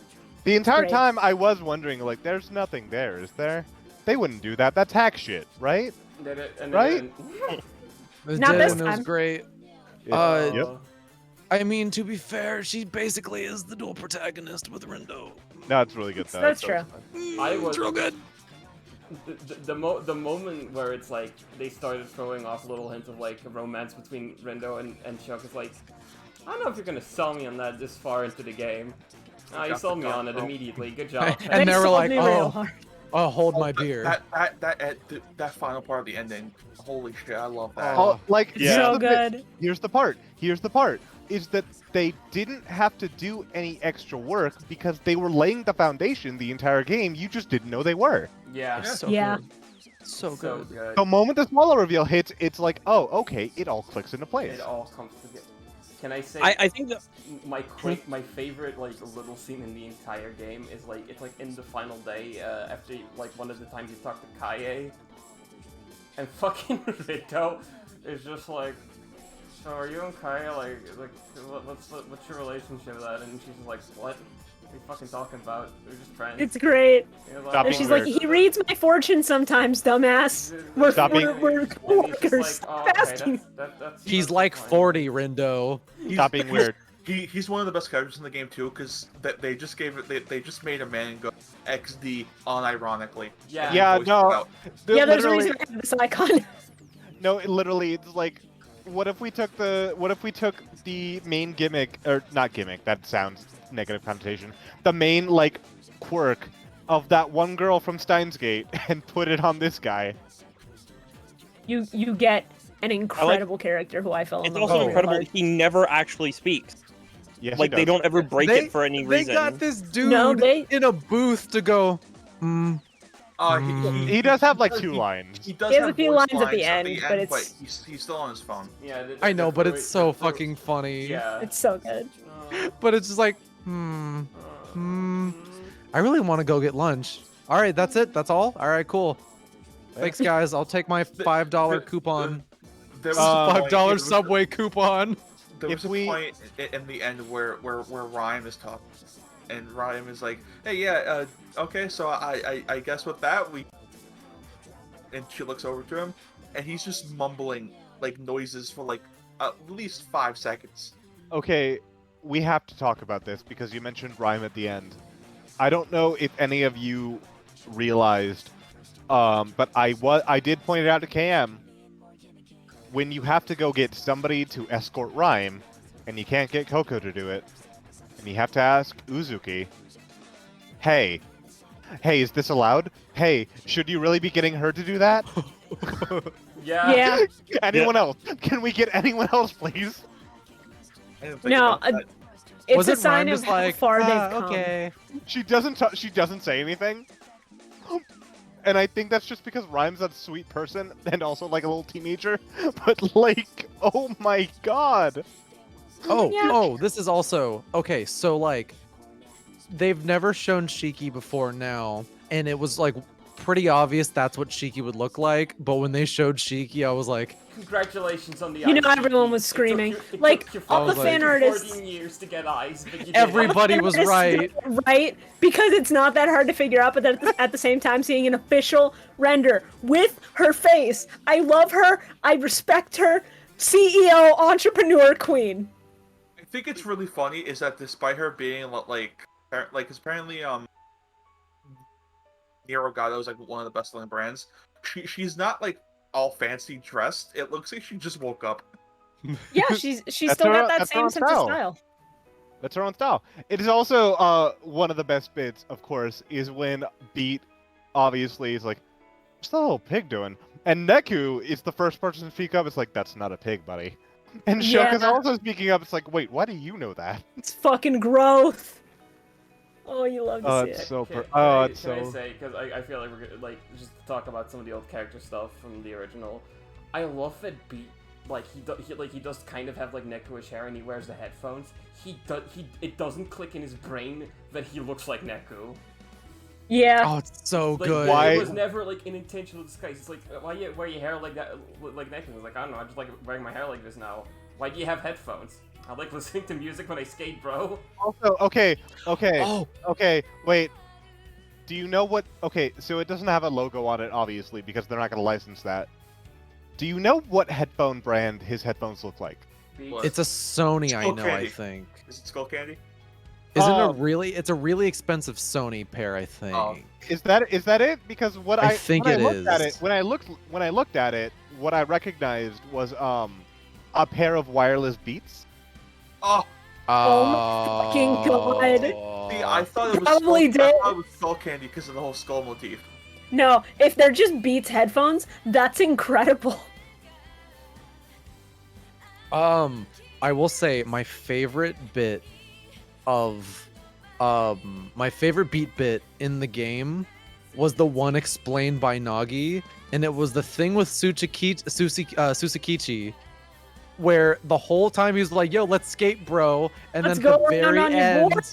The entire Great. time I was wondering, like, there's nothing there, is there? They wouldn't do that. That's hack shit, right? Did it, and Right? It Not did, this and it was time. great. Yep. I mean, to be fair, she basically is the dual protagonist with Rindo. No, it's really good though. That's So true. it's fine. I was It's real good. the moment where it's like they started throwing off little hints of like a romance between Rindo and Shoka's like, I don't know if you're gonna sell me on that this far into the game. Ah, you Got sold the me on it dog. immediately. Good job. And they were sold like, me real oh, hard. oh, hold my beer. That final part of the ending. Holy shit, I love that. Oh, like, It's here's so the bit. good. Here's the part. Here's the part. Is that they didn't have to do any extra work because they were laying the foundation the entire game. You just didn't know they were. Yeah. So Yeah. good. So good. good. The moment the swallow reveal hits, it's like, oh, okay, it all clicks into place. It all comes together. Can I say I think that my favorite like little scene in the entire game is like it's like in the final day after like one of the times you talk to Kaie and fucking Rito is just like, so are you and Kaie like what's your relationship with that? And she's just like, what are you fucking talking about? We're just friends. It's great. You're Stop And being she's weird. like, he reads my fortune sometimes, dumbass. We're, Stop being- we're And he's just coworkers. like, oh, Stop okay, asking. that's He's that's like fine. 40, Rindo. Stop being weird. He's one of the best characters in the game too, because they just gave it they just made a man go XD unironically. Yeah. And Yeah, voiced no. it out. Yeah, there's a Literally- reason I have this icon. No, literally, it's like, what if we took the main gimmick, or not gimmick? That sounds negative connotation. The main like quirk of that one girl from Steins Gate and put it on this guy. You get an incredible character who I fell in it's love also with. incredible hard. he never actually speaks. Yes, Like he they does. don't ever break They- it for any They reason. got this dude No, they- in a booth to go, He does have like two he- lines. He does He has have a few voice lines at the end, but it's- he's still on his phone. Yeah. I know, but it's so the- fucking funny. Yeah. It's so good. But it's just like, I really want to go get lunch. All right, that's it. That's all. All right, cool. Thanks, guys. I'll take my $5 coupon. There was Uh, a point- $5 there was a- Subway coupon. There If was a we- point in the end where Ryan is talking, and Ryan is like, "Hey, yeah, okay, so I guess with that we," and she looks over to him, and he's just mumbling like noises for like at least 5 seconds. Okay, we have to talk about this because you mentioned rhyme at the end. I don't know if any of you realized, but I did point it out to KM. When you have to go get somebody to escort Rhyme, and you can't get Coco to do it, and you have to ask Uzuki, hey, is this allowed? Hey, should you really be getting her to do that? Yeah. Yeah. Anyone else? Can we get anyone else, please? I didn't think No, about that. it's Was a it sign Rhyme of just how like, far they've "Ah, come. okay. She doesn't say anything. And I think that's just because Rhyme's a sweet person and also like a little teenager. But like, oh my god. Oh, Yeah. oh, this is also okay. So like, they've never shown Shiki before now, and it was like pretty obvious that's what Shiki would look like. But when they showed Shiki, I was like, Congratulations on the You know, eyes, everyone Shiki. was It took screaming. you- it Like, took you all the 14 fan artists- 14 years to get eyes, but you did it. everybody was This is right. right? Because it's not that hard to figure out, but at the same time, seeing an official render with her face. I love her. I respect her. CEO, entrepreneur, queen. I think it's really funny is that despite her being like 'cause apparently Nero is like one of the best selling brands. She's not like all fancy dressed. It looks like she just woke up. Yeah, she's That's still her- got that that's her same own sense of style. style. That's her own style. It is also one of the best bits, of course, is when Beat obviously is like, what's that little pig doing? And Neku is the first person to speak up. It's like, that's not a pig, buddy. And Yeah. Shoka's also speaking up. It's like, wait, why do you know that? It's fucking growth. Oh, you love to Oh, see it's it. so Can oh, I it's so. say, because I feel like we're gonna, like, just to talk about some of the old character stuff from the original. I love that Beat, like, he does kind of have, like, Neku-ish hair and he wears the headphones. It doesn't click in his brain that he looks like Neku. Yeah. Oh, it's so Like, good. Why- it was never, like, an intentional disguise. It's like, why you wear your hair like that, like Neku? It's like, I don't know, I just like wearing my hair like this now. Why do you have headphones? I like listening to music when I skate, bro. Also, okay, Oh, okay, wait. Do you know what? Okay, so it doesn't have a logo on it, obviously, because they're not going to license that. Do you know what headphone brand his headphones look like? Beats. it's a Sony. I Skull know. I candy. think. Is it Skull Candy? Isn't it Um, really? It's a really expensive Sony pair. I think. Oh. Is that it? Because what I think when it I looked at is. it, when I looked at it, what I recognized was a pair of wireless Beats. Oh, Oh my fucking god. see, I thought it was Probably Skull, I did. thought it was Skull Candy because of the whole skull motif. No, if they're just Beats headphones, that's incredible. I will say my favorite bit of my favorite Beat bit in the game was the one explained by Nagi, and it was the thing with Susakichi, where the whole time he was like, "Yo, let's skate, bro," and Let's then at go the around very on your end, board.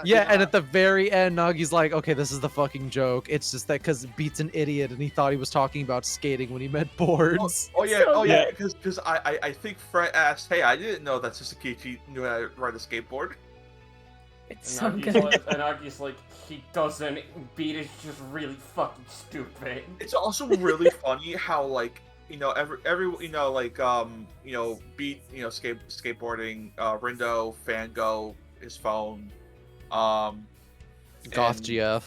yeah, and at the very end, Nagi's like, "Okay, this is the fucking joke. It's just that because Beat's an idiot, and he thought he was talking about skating when he meant boards." Oh yeah, So oh yeah, good. because I think Fred asked, hey, I didn't know that Susakichi knew how to ride a skateboard. It's so And good. Agi's like, he doesn't. Beat is just really fucking stupid. It's also really funny how like every Beat skateboarding, Rindo, Fango, his phone, Goth and, GF.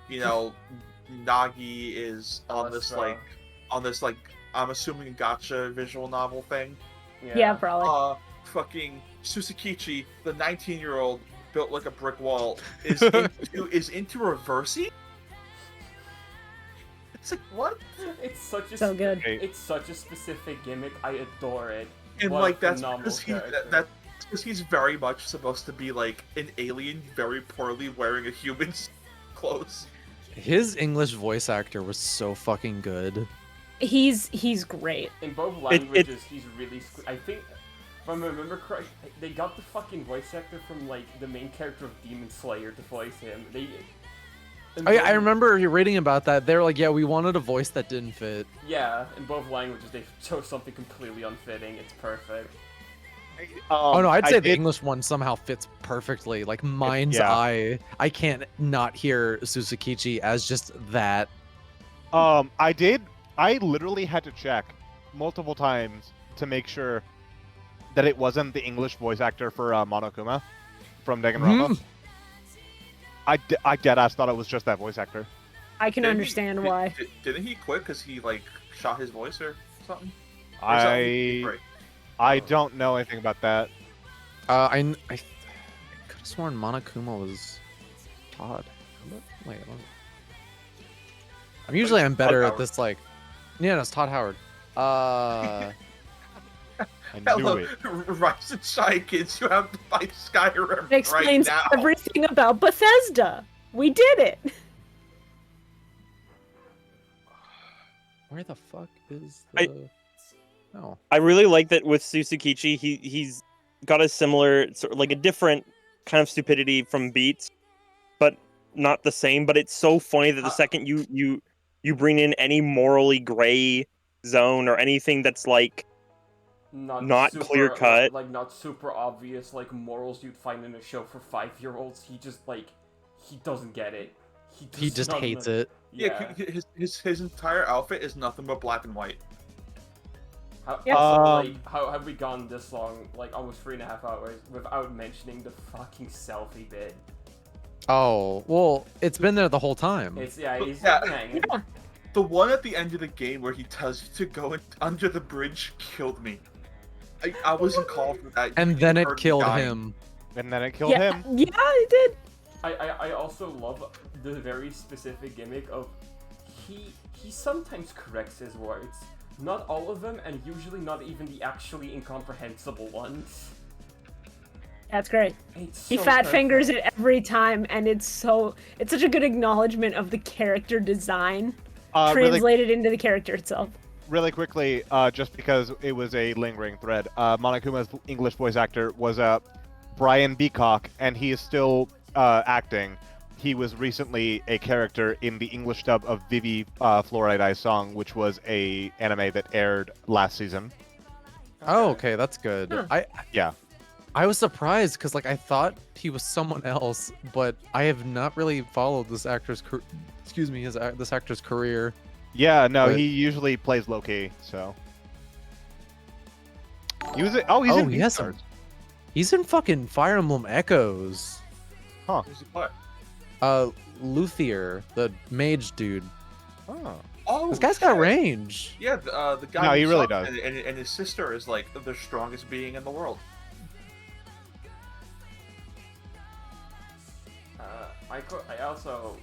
Nagi is on Telestra. this like I'm assuming gotcha visual novel thing. Yeah, probably. Fucking Susakichi, the 19-year-old built like a brick wall, is into reversing. It's like what? It's such a So good. It's such a specific gimmick. I adore it. And What a like that's phenomenal because character. that's because he's very much supposed to be like an alien, very poorly wearing a human's clothes. His English voice actor was so fucking good. He's great. In both languages, he's really. I think, if I remember correct, they got the fucking voice actor from like the main character of Demon Slayer to voice him. I remember reading about that. They were like, yeah, we wanted a voice that didn't fit. Yeah, in both languages, they chose something completely unfitting. It's perfect. Oh no, I'd I say the did- English one somehow fits perfectly. Like mind's yeah. eye. I can't not hear Susakichi as just that. I literally had to check multiple times to make sure that it wasn't the English voice actor for Monokuma from Danganronpa. Hmm. I deadass thought it was just that voice actor. I can Didn't he- understand did- why. Didn't he quit because he like shot his voice or something? Or is that I right? I don't know anything about that. I could have sworn Monokuma was Todd. Wait, I'm usually better at Howard. this. Like, yeah, no, it's Todd Howard. I knew Hello, it. Rise and Shine, kids. You have to buy Skyrim It right explains now. everything about Bethesda. We did it. Where the fuck is I- the? Oh, I really like that with Susukichi. He's got a similar, like a different kind of stupidity from Beats, but not the same. But it's so funny that the second you bring in any morally gray zone or anything that's like not super, clear cut. like not super obvious like morals you'd find in a show for 5-year-olds. He just like he doesn't get it. he just hates it. Yeah. His entire outfit is nothing but black and white. How, Yeah. also, like, how have we gone this long, like almost 3.5 hours, without mentioning the fucking selfie bit? Oh, well, it's been there the whole time. It's he's Yeah. hanging. The one at the end of the game where he tells you to go under the bridge killed me. I wasn't called for that. And You then it heard me killed dying. him. And then it killed Yeah, him. yeah, it did. I also love the very specific gimmick of he sometimes corrects his words. Not all of them, and usually not even the actually incomprehensible ones. That's great. It's He so fat perfect. fingers it every time, and it's such a good acknowledgement of the character design Really, translated into the character itself. really quickly, just because it was a lingering thread, Monokuma's English voice actor was Brian Beacock, and he is still acting. He was recently a character in the English dub of Vivi Fluoride Eye Song, which was a anime that aired last season. Oh, okay, that's good. Huh. I was surprised because like I thought he was someone else, but I have not really followed this actor's this actor's career. Yeah, no, But- he usually plays low-key, so. He's Oh, in he has Beastars. He's in fucking Fire Emblem Echoes. Who's he play? Luthier, the mage dude. Oh. Oh, This guy's got shit. range. Yeah, the guy. No, he who really sucks, does. And his sister is like the strongest being in the world. I also,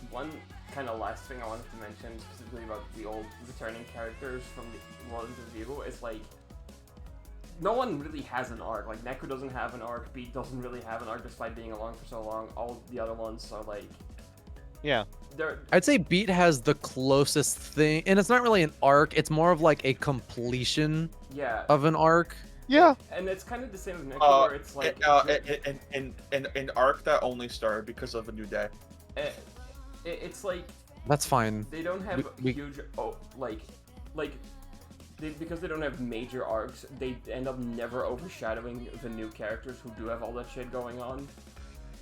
one kind of last thing I wanted to mention specifically about the old returning characters from the World of View is like, no one really has an arc. Like Neku doesn't have an arc, Beat doesn't really have an arc despite being along for so long. All the other ones are like, Yeah. they're I'd say Beat has the closest thing, and it's not really an arc. It's more of like a completion yeah, of an arc. Yeah. and it's kind of the same with Neku where it's like An arc that only started because of a new day. it's like That's fine. they don't have We- huge because they don't have major arcs, they end up never overshadowing the new characters who do have all that shit going on.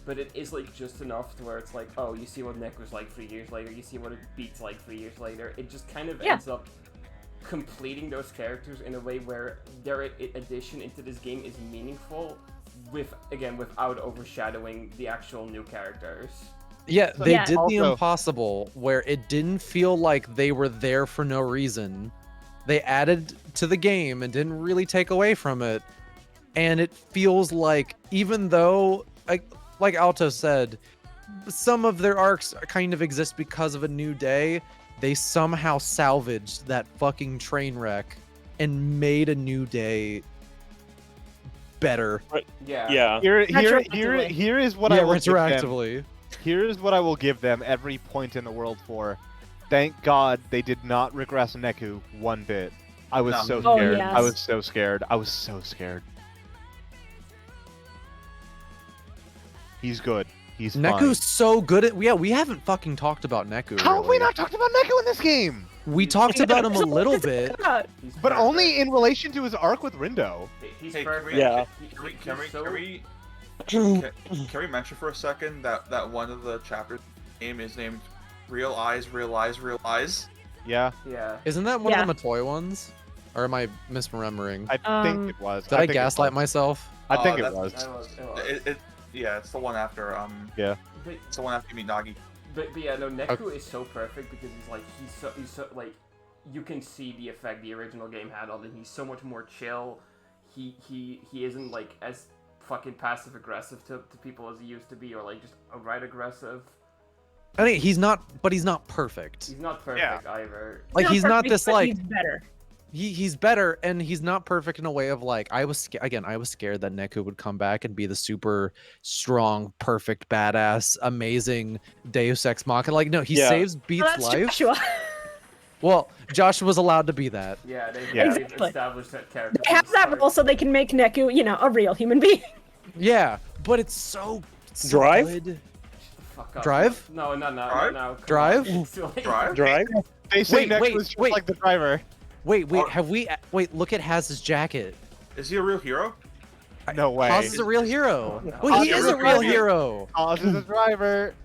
But it is like just enough to where it's like, oh, you see what Nick was like 3 years later, you see what it Beats like 3 years later. It just kind of ends up completing those characters in a way where their addition into this game is meaningful, without overshadowing the actual new characters. Yeah, So- they Yeah. did the Also- impossible where it didn't feel like they were there for no reason. They added to the game and didn't really take away from it. And it feels like, even though, like Alto said, some of their arcs kind of exist because of a new day, they somehow salvaged that fucking train wreck and made a new day better. Yeah. Here is what I will give them. retroactively. Here is what I will give them every point in the world for. Thank God they did not regress Neku one bit. I was No. so Oh, scared. yes. I was so scared. I was so scared. He's good. He's Neku's so good at. Yeah, we haven't fucking talked about Neku. How have we really. not talked about Neku in this game? We talked about him a little bit. He's But perfect. only in relation to his arc with Rindo. He's Hey, perfect. Yeah. Can we mention for a second that one of the chapters game is named Real Eyes, Real Eyes, Real Eyes? Yeah, Yeah. Isn't that one Yeah. of the Matoy ones? Or am I misremembering? I think it was. Did I think it gaslight was. myself? I think it that's- was. Yeah, it's the one after But, it's the one after you meet Nagi. but yeah, no, Neku is so perfect because he's so like, you can see the effect the original game had on him. He's so much more chill. He isn't like as fucking passive aggressive to people as he used to be, or like just outright aggressive. I mean, he's not, but he's not perfect. He's not perfect either. Like, he's not perfect, this but like, he's better. he's better, and he's not perfect in a way of like I was scared that Neku would come back and be the super strong, perfect, badass, amazing Deus Ex Machina. Like no, he Yeah. saves Oh, Beat's that's life. Joshua. Well, Joshua was allowed to be that. Yeah, they've Exactly. established that character. They have from the that start. role so they can make Neku, a real human being. Yeah, but it's so Drive? good. Fuck up. Drive? No. Drive? Come Drive? on. It's like- Drive? Drive? They say Wait, Neku wait, is just wait. like the driver. Wait, Or- wait, look at Haz's jacket. Is he a real hero? No way. Haz is a real hero. No. Wait, he Haz is is a a real real hero. Oz is a driver.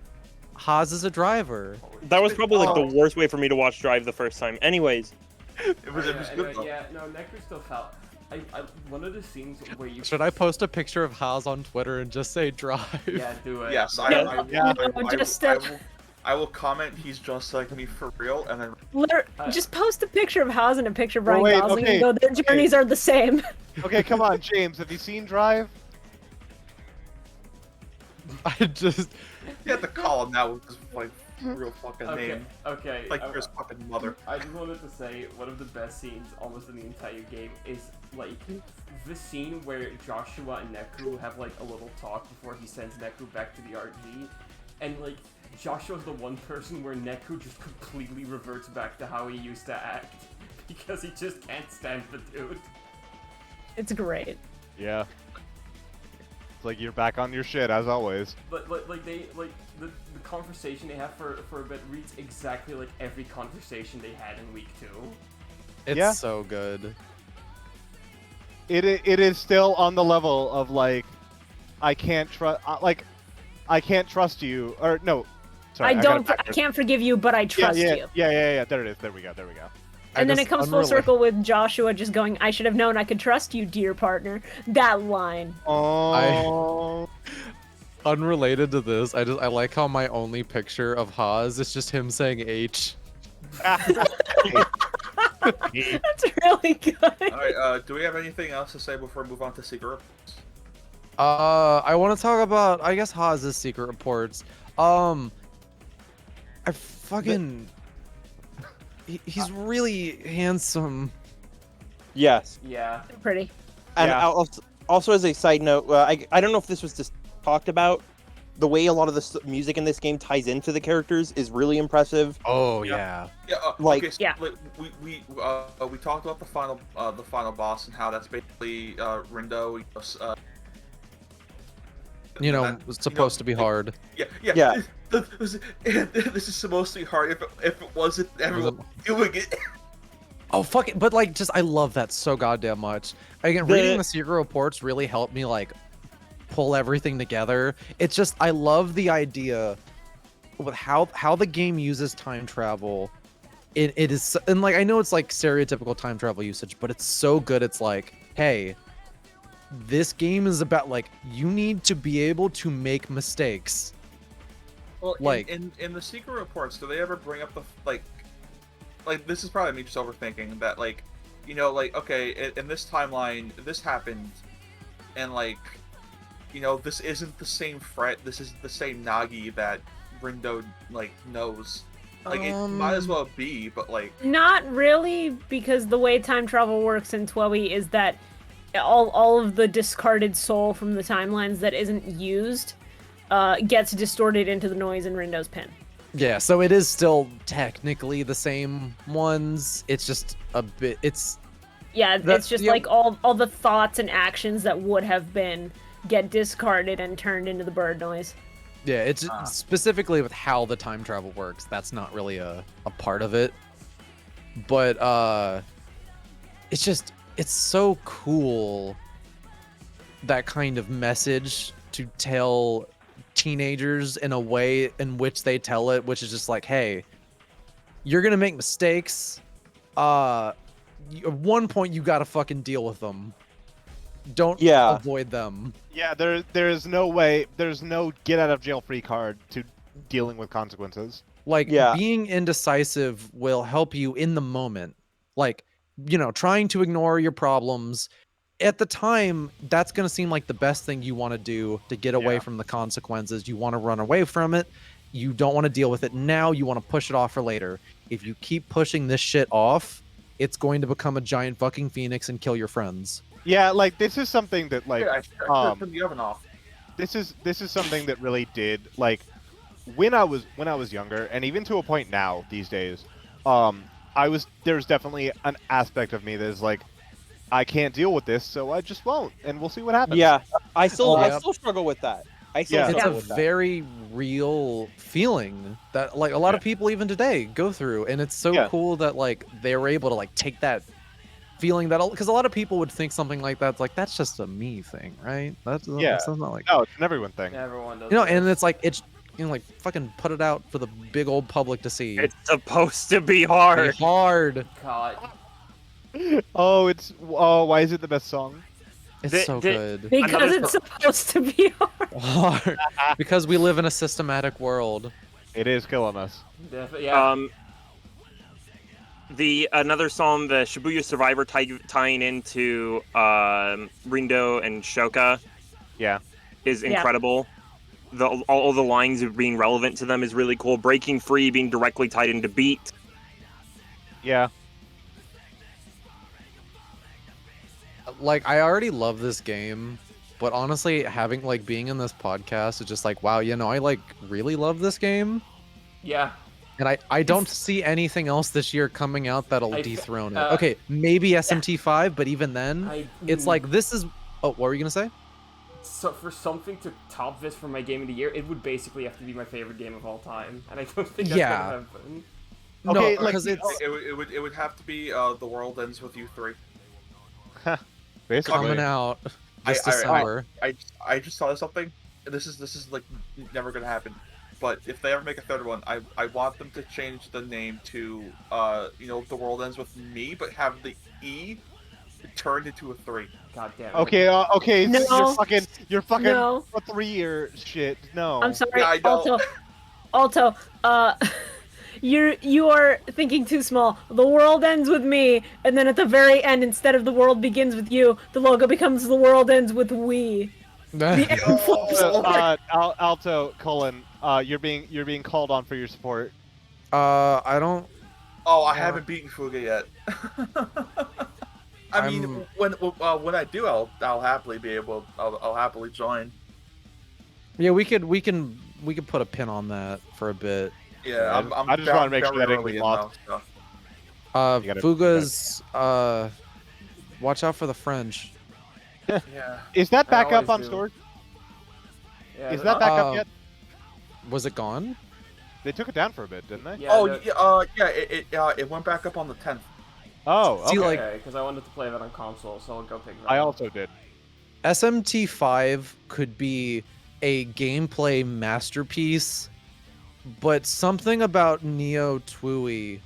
Haz is a driver. That was probably like Oh. the worst way for me to watch Drive the first time. Anyways, It was Anyway, good though. yeah, no, Neku still felt. One of the scenes where you. Should I post a picture of Haz on Twitter and just say drive? Yeah, do it. Yes, I will comment he's just like me for real, and then Just post a picture of Haas and a picture of Well, Ryan wait, Gosling okay, and go, their okay. journeys are the same. Okay, come on, James. Have you seen Drive? I just you have to call him now with his like real fucking Okay, name, okay. like your fucking mother. I just wanted to say one of the best scenes almost in the entire game is like the scene where Joshua and Neku have like a little talk before he sends Neku back to the RG, and like Joshua's the one person where Neku just completely reverts back to how he used to act because he just can't stand the dude. It's great. Yeah. It's like you're back on your shit as always. But the conversation they have for a bit reads exactly like every conversation they had in week 2. it's Yeah. so good. It is still on the level of like, I can't trust I can't trust you, or no, sorry. I can't forgive you, but I trust you. Yeah. There it is. There we go. And then it comes full circle with Joshua just going, I should have known I could trust you, dear partner. That line. Oh. Unrelated to this, I like how my only picture of Haz is just him saying H. That's really good. Alright, do we have anything else to say before we move on to secret reports? I want to talk about, I guess, Haz's secret reports. I fucking... He's really handsome. yes. Yeah. Pretty. And Yeah. also as a side note, I don't know if this was just talked about. The way a lot of the music in this game ties into the characters is really impressive. Oh, Yeah. yeah. Yeah, Like- okay, so, Yeah. like, we talked about the final boss and how that's basically Rindo. It's supposed to be hard. Yeah. Yeah. This is supposed to be hard if it wasn't everyone doing it. Oh, fuck it. But, like, I love that so goddamn much. Again, reading the secret reports really helped me, like, pull everything together. It's just, I love the idea with how the game uses time travel. It is, and, like, I know it's, like, stereotypical time travel usage, but it's so good. It's like, hey, this game is about, like, you need to be able to make mistakes. Well, Like- in the secret reports, do they ever bring up the like this is probably me just overthinking that, like, like, okay, in this timeline this happened, and like, this isn't the same Fret, this is the same Nagi that Rindo like knows. Like, it might as well be, but like, Not really, because the way time travel works in TWEWY is that all of the discarded soul from the timelines that isn't used gets distorted into the noise in Rindo's pin. Yeah, so it is still technically the same ones. It's just a bit. It's Yeah, it's just yeah. like all the thoughts and actions that would have been get discarded and turned into the bird noise. yeah. It's specifically with how the time travel works. That's not really a part of it. But it's so cool. That kind of message to tell teenagers in a way in which they tell it, which is just like, hey, you're gonna make mistakes. At one point you gotta fucking deal with them. Don't avoid them. Yeah, there's no way, there's no get out of jail free card to dealing with consequences. Like, Yeah. being indecisive will help you in the moment. Like, trying to ignore your problems at the time, that's going to seem like the best thing you want to do to get away from the consequences. You want to run away from it. You don't want to deal with it now. You want to push it off for later. If you keep pushing this shit off, it's going to become a giant fucking phoenix and kill your friends. Yeah, like this is something that like I turned the oven off. this is something that really did like when I was younger, and even to a point now these days, there's definitely an aspect of me that is like, I can't deal with this, so I just won't, and we'll see what happens. Yeah, I still Yeah. struggle with that. I still Yeah. It's a struggle with that. very real feeling that like a lot of people even today go through, and it's so Yeah. cool that like they were able to like take that feeling that, because a lot of people would think something like that's like that's just a me thing, right? That's not like No, it's an everyone thing. Everyone does. and this. it's like it's like fucking put it out for the big old public to see. It's supposed to be Be hard. hard. God. Why is it the best song? It's so good. Because Another it's supposed to be hard. Hard. Because we live in a systematic world. It is killing us. Yeah. Another song, the Shibuya Survivor tying into Rindo and Shoka, Yeah. is Yeah. incredible. All the lines of being relevant to them is really cool. Breaking Free being directly tied into Beat. Yeah. Like I already love this game, but honestly, having like being in this podcast is just like, wow, I like really love this game. Yeah. And I don't see anything else this year coming out that'll I f- dethrone it. Okay, maybe SMT5, but even then, it's like this is. Oh, what were you gonna say? So for something to top this for my game of the year, it would basically have to be my favorite game of all time, and I don't think that's Yeah. gonna happen. Okay, No, like, because it's It would have to be The World Ends with You 3. Basically. coming out this I- December. I just thought of something. This is like never gonna happen. But if they ever make a third one, I want them to change the name to The World Ends with Me, but have the E turned into a 3. God damn it. Okay. No. You're fucking No. a 3-year shit. No. I'm sorry, Yeah, I know. Alto, you are thinking too small. The world ends with me, and then at the very end, instead of the world begins with you, the logo becomes the world ends with we. The end flips over. Alto, Colin, you're being called on for your support. I don't. Oh, I haven't beaten Fuga yet. I mean, when I do, I'll happily be able. I'll happily join. Yeah, we can put a pin on that for a bit. Yeah, I'm I just want to make sure very that didn't early get in lost. though, so. You gotta- Fuga's. Watch out for the French. Yeah. Is that I back up always on do. storage? Yeah, Is that back up Uh, yet? Was it gone? They took it down for a bit, didn't they? Yeah, Oh, the- yeah. It went back up on the 10th. Oh, See, okay. like- Okay, because I wanted to play that on console, so I'll go pick that I up. also did. SMT5 could be a gameplay masterpiece, but something about Neo Twooey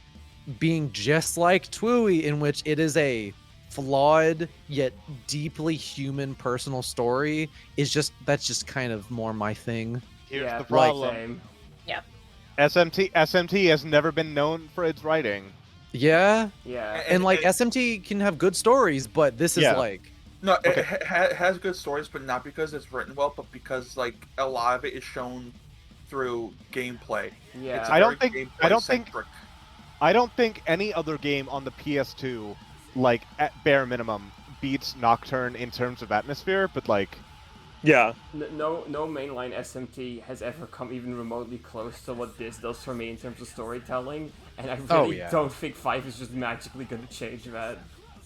being just like Twooey, in which it is a flawed yet deeply human personal story, that's just kind of more my thing. Here's Yeah, the like, problem. same. SMT has never been known for its writing. Yeah, Yeah. and like SMT can have good stories, but this is Yeah. like No, Okay. it has good stories, but not because it's written well, but because like a lot of it is shown through gameplay. Yeah. It's I don't very think- I don't think- gameplay-centric. I don't think any other game on the PS2, like at bare minimum, beats Nocturne in terms of atmosphere. But like, Yeah. No mainline SMT has ever come even remotely close to what this does for me in terms of storytelling, and I really yeah. don't think 5 is just magically going to change that.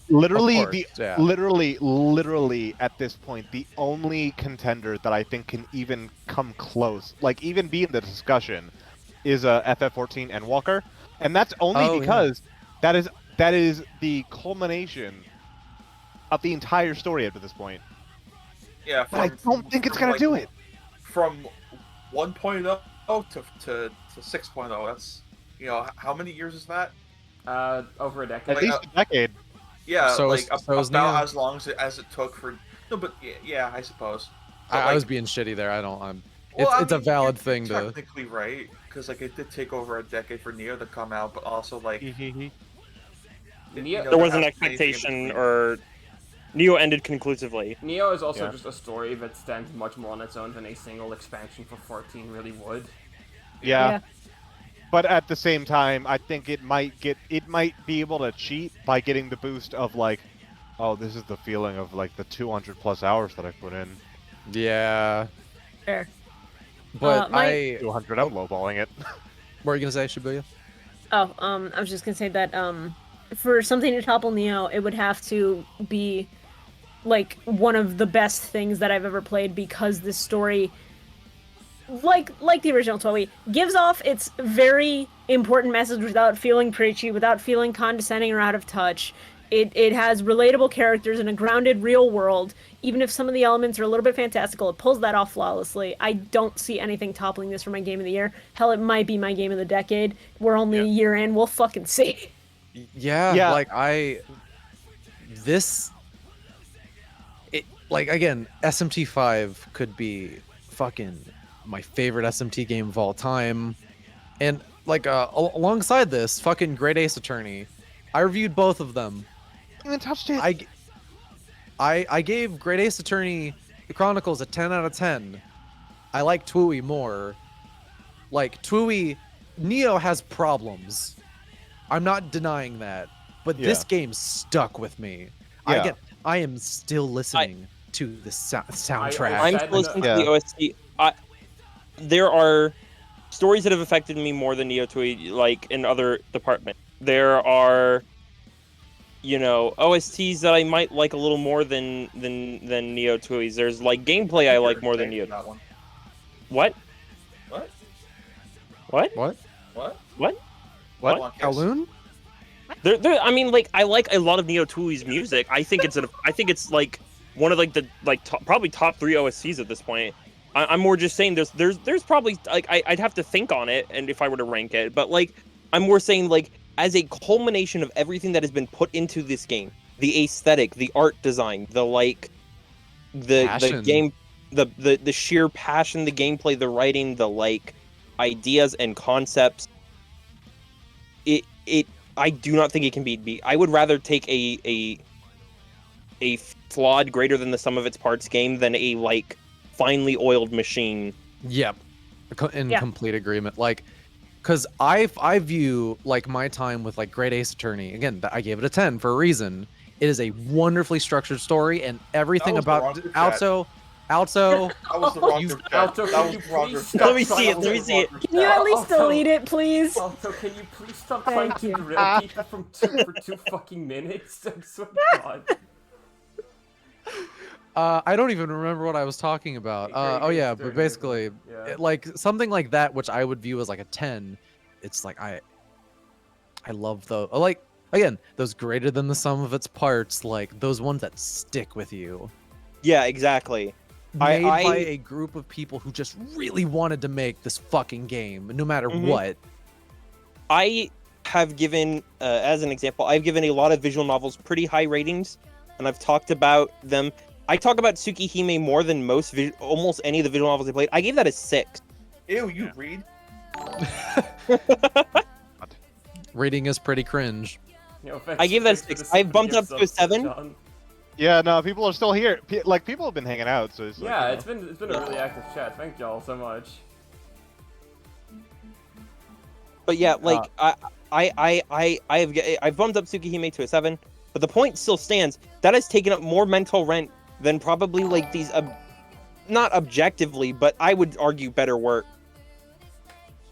literally, Of course, yeah. literally at this point, the only contender that I think can even come close, like even be in the discussion, is FF14 Endwalker, and that's only Oh, yeah. because that is the culmination of the entire story up to this point. Yeah, But I don't think it's gonna do it. From 1.0 to 6.0. That's how many years is that? Over a decade. At least a decade. Yeah, So like is- so is about Neo. as long as it took for. No, but yeah, I suppose. But, I like, was being shitty there. well, It's a valid you're thing to. technically right, because like it did take over a decade for Neo to come out, but also like Neo- There was an has anything in expectation, between. or Neo ended conclusively. Neo is also Yeah. just a story that stands much more on its own than a single expansion for 14 really would. Yeah. But at the same time, I think it might be able to cheat by getting the boost of like, oh, this is the feeling of like the 200 plus hours that I put in. Yeah, Fair. but my- 200, I'm lowballing it. What are you gonna say, Shibuya? Oh, I was just gonna say that for something to topple Neo, it would have to be like one of the best things that I've ever played because this story, like the original Toei, gives off its very important message without feeling preachy, without feeling condescending or out of touch. It has relatable characters in a grounded real world. Even if some of the elements are a little bit fantastical, it pulls that off flawlessly. I don't see anything toppling this for my game of the year. Hell, it might be my game of the decade. We're only a year in. We'll fucking see. Yeah, Yeah. like like again, SMT5 could be fucking my favorite SMT game of all time. And like alongside this, fucking Great Ace Attorney, I reviewed both of them. Even touched it. I gave Great Ace Attorney The Chronicles a 10 out of 10. I like Twooey more. Like Twooey, Neo has problems. I'm not denying that, but this game stuck with me. Yeah. I am still listening to the soundtrack. I'm said still listening Yeah. to the OST. There are stories that have affected me more than Neo Tui, like in other departments. There are, OSTs that I might like a little more than Neo Tui's. There's like gameplay I like more than Neo. That one. What? What? What? What? What? What? What? Come on, kiss. Kowloon? I mean, like I like a lot of Neo Tui's music. I think it's like one of like the probably top 3 OSTs at this point. I'm more just saying there's probably like I'd have to think on it and if I were to rank it, but like I'm more saying like as a culmination of everything that has been put into this game, the aesthetic, the art design, the Passion. game, the sheer passion, the gameplay, the writing, the like ideas and concepts. I do not think it can be beat. I would rather take a flawed, greater than the sum of its parts game than a like finely oiled machine. Yep. In Yeah. complete agreement. Like, because I view like my time with like Great Ace Attorney, again, I gave it a 10 for a reason. It is a wonderfully structured story, and everything That was the about wrong group chat. Alto. That was the wrong group chat. Alto, That can was you the wrong please group stop chat. Let me see it, That was let me the see wrong it. group Can you chat. at least Also- delete it, please? Also, can you please stop trying Thank to you. grill people for 2 fucking minutes? I swear to God. I don't even remember what I was talking about. Great Oh Ace yeah, Attorney, but basically, yeah. like something like that, which I would view as like a 10. It's like I love those. Like again, those greater than the sum of its parts, like those ones that stick with you. Yeah, exactly. Made I- by a group of people who just really wanted to make this fucking game, no matter Mhm. what. I have given, as an example, I've given a lot of visual novels pretty high ratings, and I've talked about them. I talk about Tsukihime more than almost any of the visual novels I played. I gave that a 6. Ew, you read? Reading is pretty cringe. I gave that a 6. I've bumped up to a 7. John. Yeah, no, people are still here. Like people have been hanging out, so it's like, Yeah, you it's know. been a really active chat. Thank y'all so much. But yeah, like I've bumped up Tsukihime to a 7, but the point still stands. That has taken up more mental rent than probably like these, not objectively, but I would argue better work.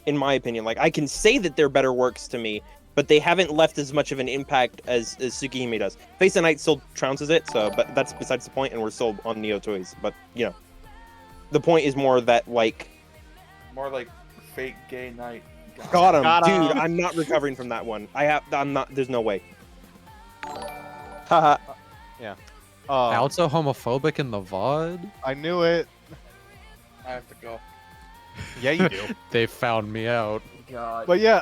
In my opinion, like I can say that they're better works to me, but they haven't left as much of an impact as Tsukihime does. Face the Night still trounces it, but that's besides the point, and we're still on Neo Toys. But the point is more that like. More like fake gay night. Got him, Got him. dude. I'm not recovering from that one. I'm not. There's no way. Haha. Also homophobic in the VOD? I knew it. I have to go. Yeah, you do. They found me out. God. But yeah,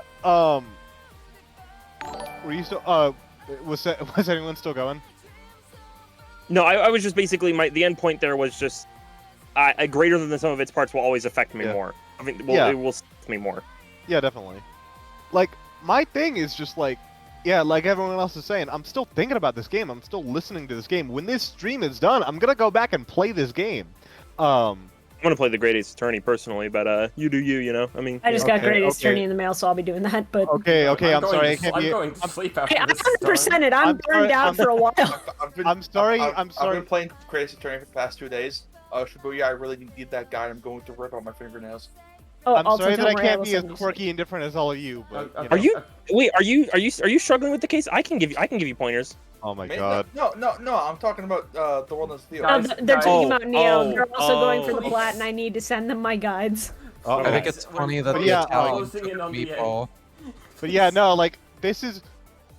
were you still? Was anyone still going? No, I was just basically the end point there was just greater than the sum of its parts will always affect me Yeah. more. I mean, Yeah. it will affect me more. Yeah, definitely. Like my thing is just like, yeah, like everyone else is saying, I'm still thinking about this game. I'm still listening to this game. When this stream is done, I'm gonna go back and play this game. I want to play the Great Ace Attorney personally, but you do you, you know. I mean, I just you know. got Great Ace okay. Attorney in the mail, so I'll be doing that. But Okay, I'm going sorry. I to- can't I'm be. going to sleep after I this is 100% done. it. I'm I'm sorry, burned out for a while. I'm sorry. I'm I've sorry. been playing Crazy Attorney for the past 2 days. Shibuya, I really need that guy. I'm going to rip out my fingernails. Oh, I'm also, sorry that I don't worry, can't will be as send you quirky and different as all of you. But Okay. Are you? Wait, are you struggling with the case? I can give you pointers. Oh my Man, god. No, I'm talking about the world of steel. Guys, No, they're talking Oh, about Neo. oh, They're also going for the oh. plat, and I need to send them my guides. Uh-oh. I think Guys, it's we're- funny that we're the yeah, Italian closing took in on the end. meatball. But yeah, no, like this is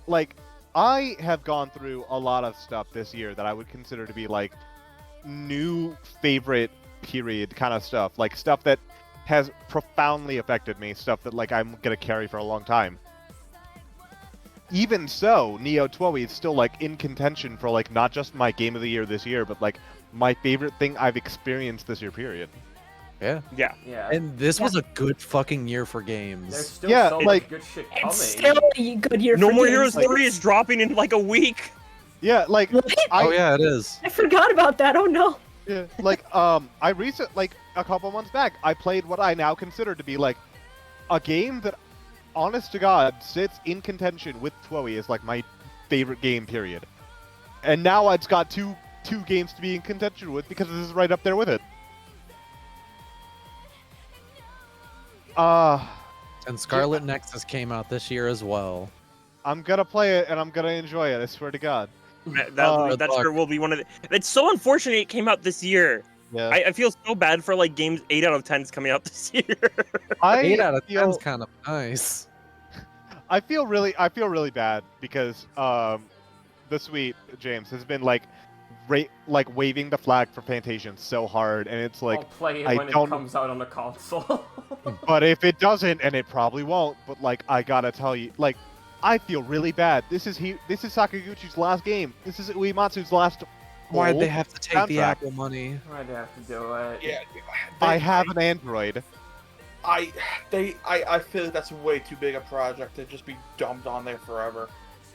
like I have gone through a lot of stuff this year that I would consider to be like new favorite period kind of stuff, like stuff that has profoundly affected me, stuff that like I'm gonna carry for a long time. Even so, Neo Twoe is still like in contention for like not just my game of the year this year, but like my favorite thing I've experienced this year. Period. Yeah. Yeah. Yeah. And this was a good fucking year for There's games. still Yeah, so like- much good shit coming. It's still a good year No for More games. Heroes like- 3 is dropping in like a week. Yeah, like What? Oh yeah, it is. I forgot about that. Oh no. yeah, like I like a couple months back, I played what I now consider to be like a game that, honest to God, sits in contention with Twoe as like my favorite game. Period. And now it's got two games to be in contention with because this is right up there with it. And Scarlet Nexus came out this year as well. I'm gonna play it and I'm gonna enjoy it. I swear to God. That Good luck. sure will be one of the. It's so unfortunate it came out this year. Yeah. I feel so bad for like games 8 out of 10s coming out this year. 8 out of 10 feel is kind of nice. I feel really bad because the sweet James has been like waving the flag for Fantasian so hard, and it's like I'll play it I when it don't- comes out on the console. but if it doesn't, and it probably won't, but like I gotta tell you, like I feel really bad. This is Sakaguchi's last game. This is Uematsu's last. Why'd full they have to take the soundtrack. Apple money? I'd have to do it. Yeah, I have an Android. I feel like that's way too big a project to just be dumped on there forever.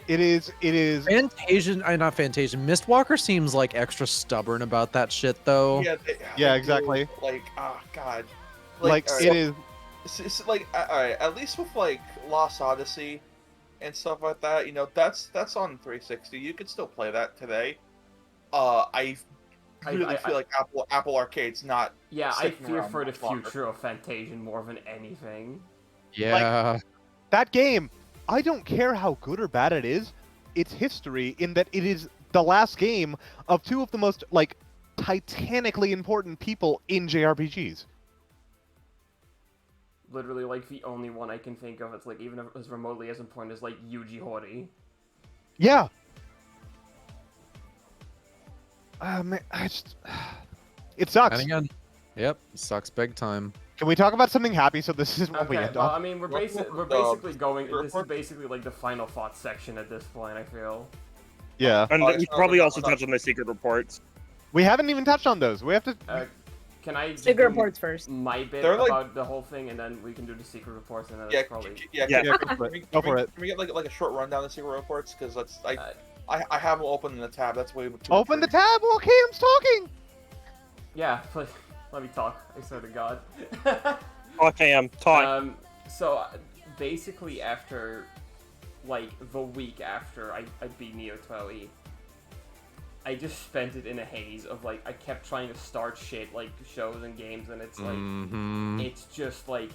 It is. Fantasian, not Fantasian. Mistwalker seems like extra stubborn about that shit though. Yeah, Yeah, they exactly. do, like, oh god. Like alright, it is. it's like, alright, at least with like Lost Odyssey and stuff like that, you know, that's on 360. You could still play that today. I really feel like Apple Arcade's not. Yeah, I sticking fear around for the much longer. future of Fantasian more than anything. Yeah. That game, I don't care how good or bad it is, it's history in that it is the last game of two of the most, like, titanically important people in JRPGs. Literally, like, the only one I can think of that's, like, even as remotely as important as, like, Yuji Horii. Yeah. Man, it sucks. And again, yep, sucks big time. Can we talk about something happy so this is what we Okay, end well, on? I mean, we're What- basically going. This is report- basically like the final thoughts section at this point. I feel. Yeah. And Oh, we it's should probably not- also touch on the secret reports. We haven't even touched on those. We have to... Can I Secret do reports first. my bit They're like- about the whole thing, and then we can do the secret reports, and then Yeah, that's probably. yeah. Yeah. Yeah, go for it. Go for it. Can we get like a short rundown of secret reports? Because that's Uh, I have them open in the tab. That's way too. Open the intriguing. tab while Cam's talking! Yeah, please, let me talk. I swear to God. Okay, talk. So basically, after like the week after I beat Neo 12, I just spent it in a haze of like I kept trying to start shit like shows and games, and it's like it's just like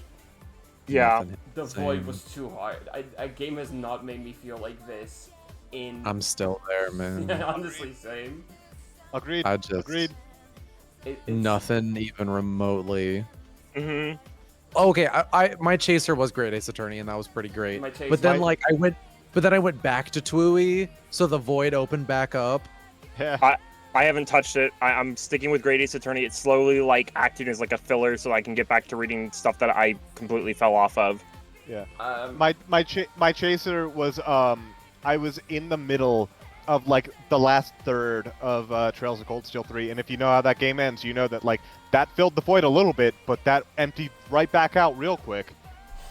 Yeah. the void was too hard. A game has not made me feel like this in. I'm still there, man. Honestly, same. Agreed. I just Agreed. It's, nothing even remotely. Mm-hmm. Okay, I my chaser was Great Ace Attorney, and that was pretty great. My chaser- But then My- like I went back to Twoe, so the void opened back up. Yeah. I haven't touched it. I'm sticking with Great Ace Attorney. It's slowly like acting as like a filler, so I can get back to reading stuff that I completely fell off of. My chaser was I was in the middle of like the last third of Trails of Cold Steel 3, and if you know how that game ends, you know that like that filled the void a little bit, but that emptied right back out real quick.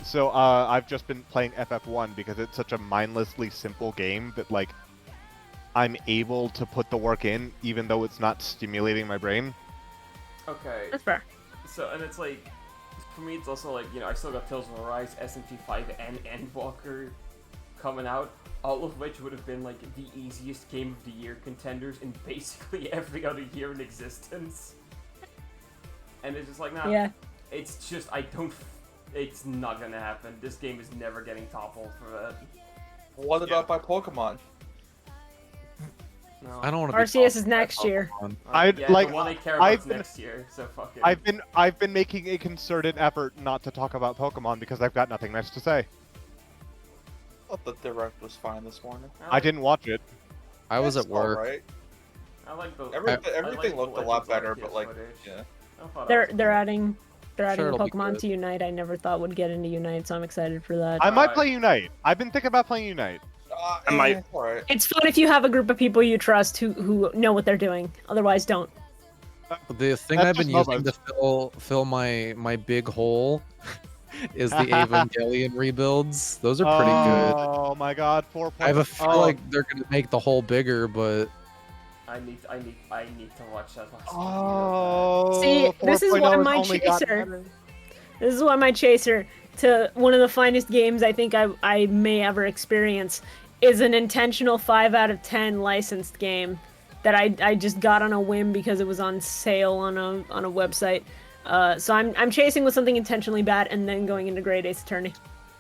So I've just been playing FF1 because it's such a mindlessly simple game that like I'm able to put the work in even though it's not stimulating my brain. Okay. That's fair. So, and it's like, for me, it's also like, I still got Tales of Arise, SMT5, and Endwalker coming out, all of which would have been like the easiest Game of the Year contenders in basically every other year in existence. And it's just like, nah, Yeah. it's just, it's not gonna happen. This game is never getting toppled for that. What about my Pokemon? No. I don't want to be RCS is next year. I'd yeah, like. the one I care about I've been, next year, so fuck it. I've been making a concerted effort not to talk about Pokemon because I've got nothing nice to say. I thought the direct was fine this morning. I didn't watch it. I was It's at work. alright. I like the Everything looked a lot better, but like, footage. yeah. I thought They're that was they're cool. adding Sure, it'll be Pokemon good. to Unite. I never thought would get into Unite, so I'm excited for that. I might Alright. play Unite. I've been thinking about playing Unite. I might- Alright. It's fun if you have a group of people you trust who know what they're doing. Otherwise, don't. The thing That's I've been just using MOBAs. to fill my big hole is the Evangelion rebuilds. Those are pretty good. Oh my god, 4. I have a feel like they're gonna make the hole bigger, but I need to watch that last Oh. See, this is 4.0 why has my only gotten chaser- better. This is why my chaser to one of the finest games I think I may ever experience is an intentional 5 out of 10 licensed game that I just got on a whim because it was on sale on a website. So I'm chasing with something intentionally bad and then going into Great Ace Attorney.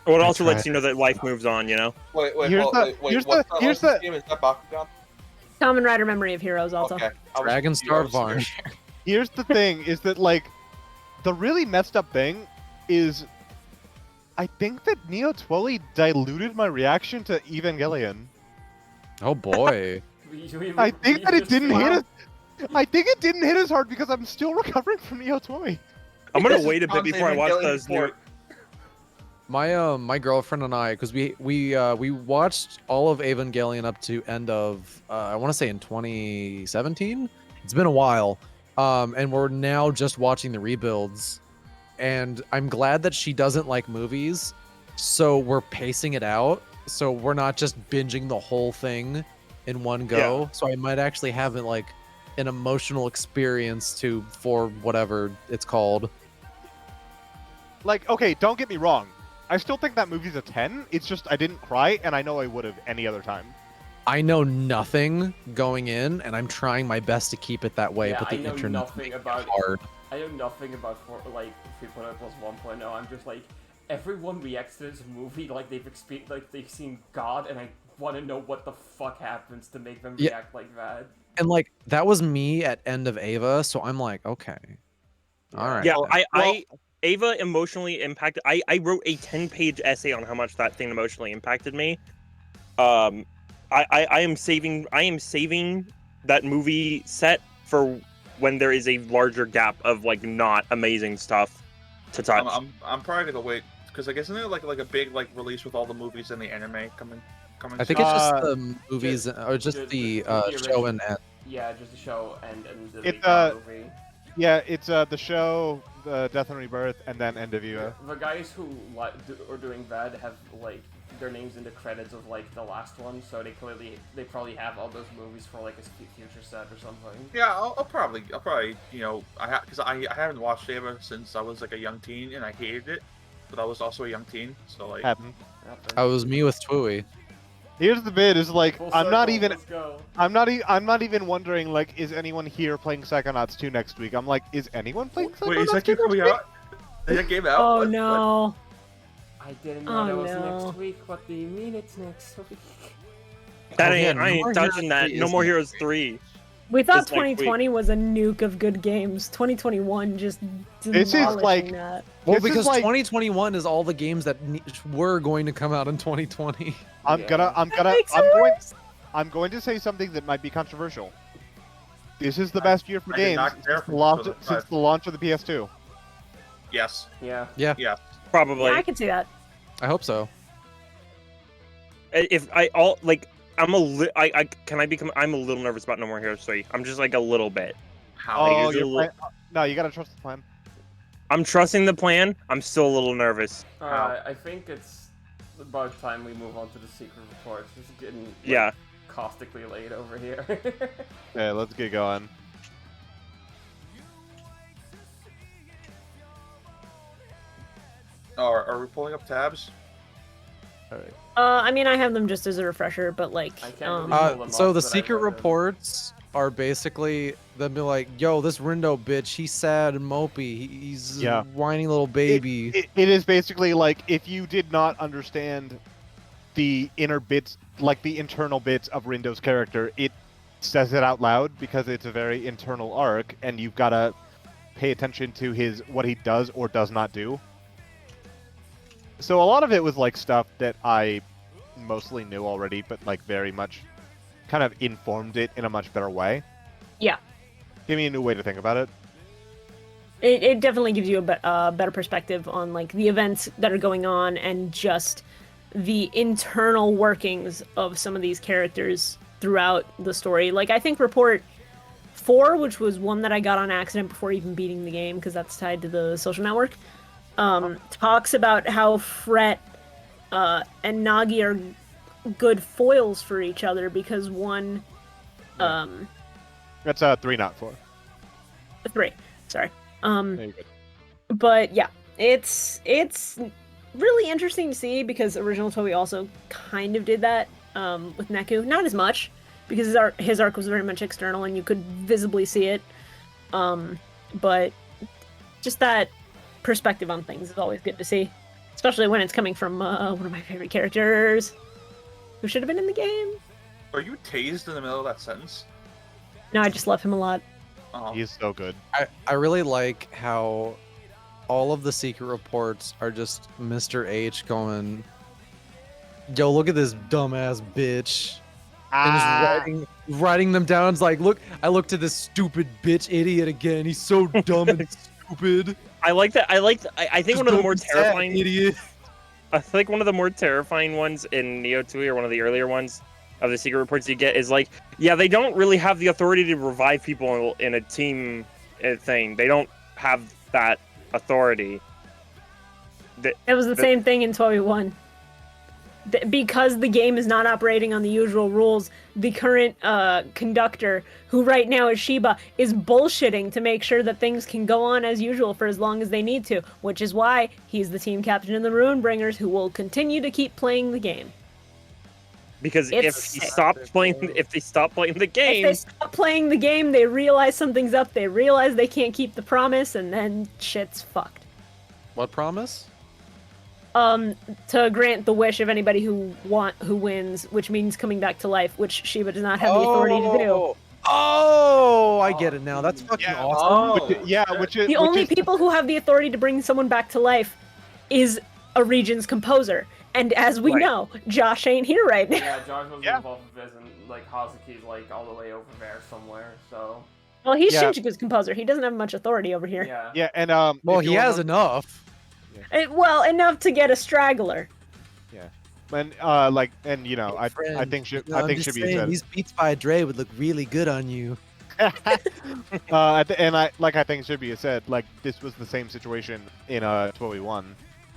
Well, it I also lets tried. you know that life moves on, you know? Wait, Here's hold- the- wait, here's what's the- that here's licensed the- game? Is that Bakugan? Kamen Rider Memory of Heroes also. Okay. I was Dragon confused. Star I was Varn. scared. Here's the thing: is that like the really messed up thing is, I think that Neo Twilly diluted my reaction to Evangelion. oh boy. I think that it didn't hit as. I think it didn't hit as hard because I'm still recovering from Neo Twilly. I'm gonna This is wait a bit Tom's before I watch Evangelion those new. report. My girlfriend and I, because we watched all of Evangelion up to end of I want to say in 2017. It's been a while, and we're now just watching the rebuilds, and I'm glad that she doesn't like movies, so we're pacing it out, so we're not just binging the whole thing in one go. So I might actually have it like an emotional experience for whatever it's called. Like, okay, don't get me wrong. I still think that movie's a 10. It's just I didn't cry, and I know I would have any other time. I know nothing going in, and I'm trying my best to keep it that way. Yeah, but the I know internet nothing about hard. I know nothing about 3.0 plus 1.0. I'm just like, everyone reacts to this movie like they've experienced, like they've seen God, and I want to know what the fuck happens to make them Yeah. react like that. And like that was me at end of Ava, so I'm like, okay, all right. Yeah, then. I Ava emotionally impacted. I wrote a 10-page essay on how much that thing emotionally impacted me. I am saving that movie set for when there is a larger gap of like not amazing stuff to touch. I'm probably gonna wait because I guess isn't there like a big like release with all the movies and the anime coming? I think soon? it's just the movies or just the show and end. Yeah, just the show and the It, movie. Yeah, it's the show, the Death and Rebirth, and then End of Eva. The guys who are doing that have like their names in the credits of like the last one, so they probably have all those movies for like a future set or something. Yeah, I'll probably because I haven't watched Ava since I was like a young teen and I hated it, but I was also a young teen, so like Happened. I was me with Twooey. Here's the bit: is like Full I'm not circle, even. let's go. I'm not even wondering like, is anyone here playing Psychonauts 2 next week? I'm like, is anyone playing Psychonauts wait, is that 2 game coming next week? out? Is that game out? Oh What- no. I didn't know Oh, that was no. next week. What do you mean it's next week? That Oh, ain't yeah, I No ain't More touching Heroes that. 3 No is More next Heroes 3. We thought It's next week. 2020 was a nuke of good games. 2021 just This is demolishing like- that. Well, This is because like- 2021 is all the games that were going to come out in 2020. I'm Yeah. I'm going to say something that might be controversial. This is the I- best year for I did games not care since for the launch, Persona since 5. the launch of the PS2. Yes. Yeah. Yes. Probably. Yeah, I can see that. I hope so. If I all like I'm I'm a little nervous about No More Heroes 3. I'm just like a little bit. How? Like, Oh, it's a you're little- no, you gotta trust the plan. I'm trusting the plan. I'm still a little nervous. Alright, I think it's about time we move on to the secret report. It's getting like, Yeah. caustically late over here. Okay, let's get going. Are we pulling up tabs? Alright. I mean, I have them just as a refresher, but like, I can't really pull them So up, the but I secret read them. reports are basically them be like, "Yo, this Rindo bitch, he's sad and mopey. He's Yeah. a whiny little baby." It is basically like if you did not understand the inner bits, like the internal bits of Rindo's character, it says it out loud because it's a very internal arc, and you've got to pay attention to what he does or does not do. So a lot of it was like stuff that I mostly knew already, but like very much kind of informed it in a much better way. Yeah. Give me a new way to think about it. It definitely gives you a better perspective on like the events that are going on and just the internal workings of some of these characters throughout the story. Like I think Report 4, which was one that I got on accident before even beating the game because that's tied to the social network, talks about how Fret and Nagi are good foils for each other because one, That's 3, not 4. 3, sorry. There you go. But yeah, it's really interesting to see because original Toei also kind of did that with Neku. Not as much because his arc was very much external and you could visibly see it. But just that perspective on things is always good to see, especially when it's coming from one of my favorite characters who should have been in the game. Are you tased in the middle of that sentence? No, I just love him a lot. He's so good. I really like how all of the secret reports are just Mr. H going, "Yo, look at this dumbass bitch," and just writing them down. It's like, look, I looked at this stupid bitch idiot again. He's so dumb and stupid. I like that. I think one of the more terrifying idiot. I think one of the more terrifying ones in Neo 2 or one of the earlier ones of the secret reports you get is like, yeah, they don't really have the authority to revive people in a team thing. They don't have that authority. It was the same thing in Toei 1. Because the game is not operating on the usual rules, the current conductor, who right now is Shiba, is bullshitting to make sure that things can go on as usual for as long as they need to, which is why he's the team captain in the Runebringers who will continue to keep playing the game. Because It's if sick. they stop playing the If game, they stop playing the game, they realize something's up, they realize they can't keep the promise, and then shit's fucked. What promise? To grant the wish of anybody who wins, which means coming back to life, which Shiba does not have the authority to do. Oh, I get it now. That's fucking Yeah. awesome. Which is The only people who have the authority to bring someone back to life is a region's composer. And as we Right. know, Josh ain't here right now. Yeah, Josh was Yeah. involved with this, and like Hazuki's like all the way over there somewhere. So Well, he's Yeah. Shinjuku's composer. He doesn't have much authority over here. yeah. Yeah, and Well, if you he has wanna- enough. Well, enough to get a straggler. And and you know, I think should be said. These beats by Dre would look really good on you. And I think should be said, like this was the same situation in 12E1,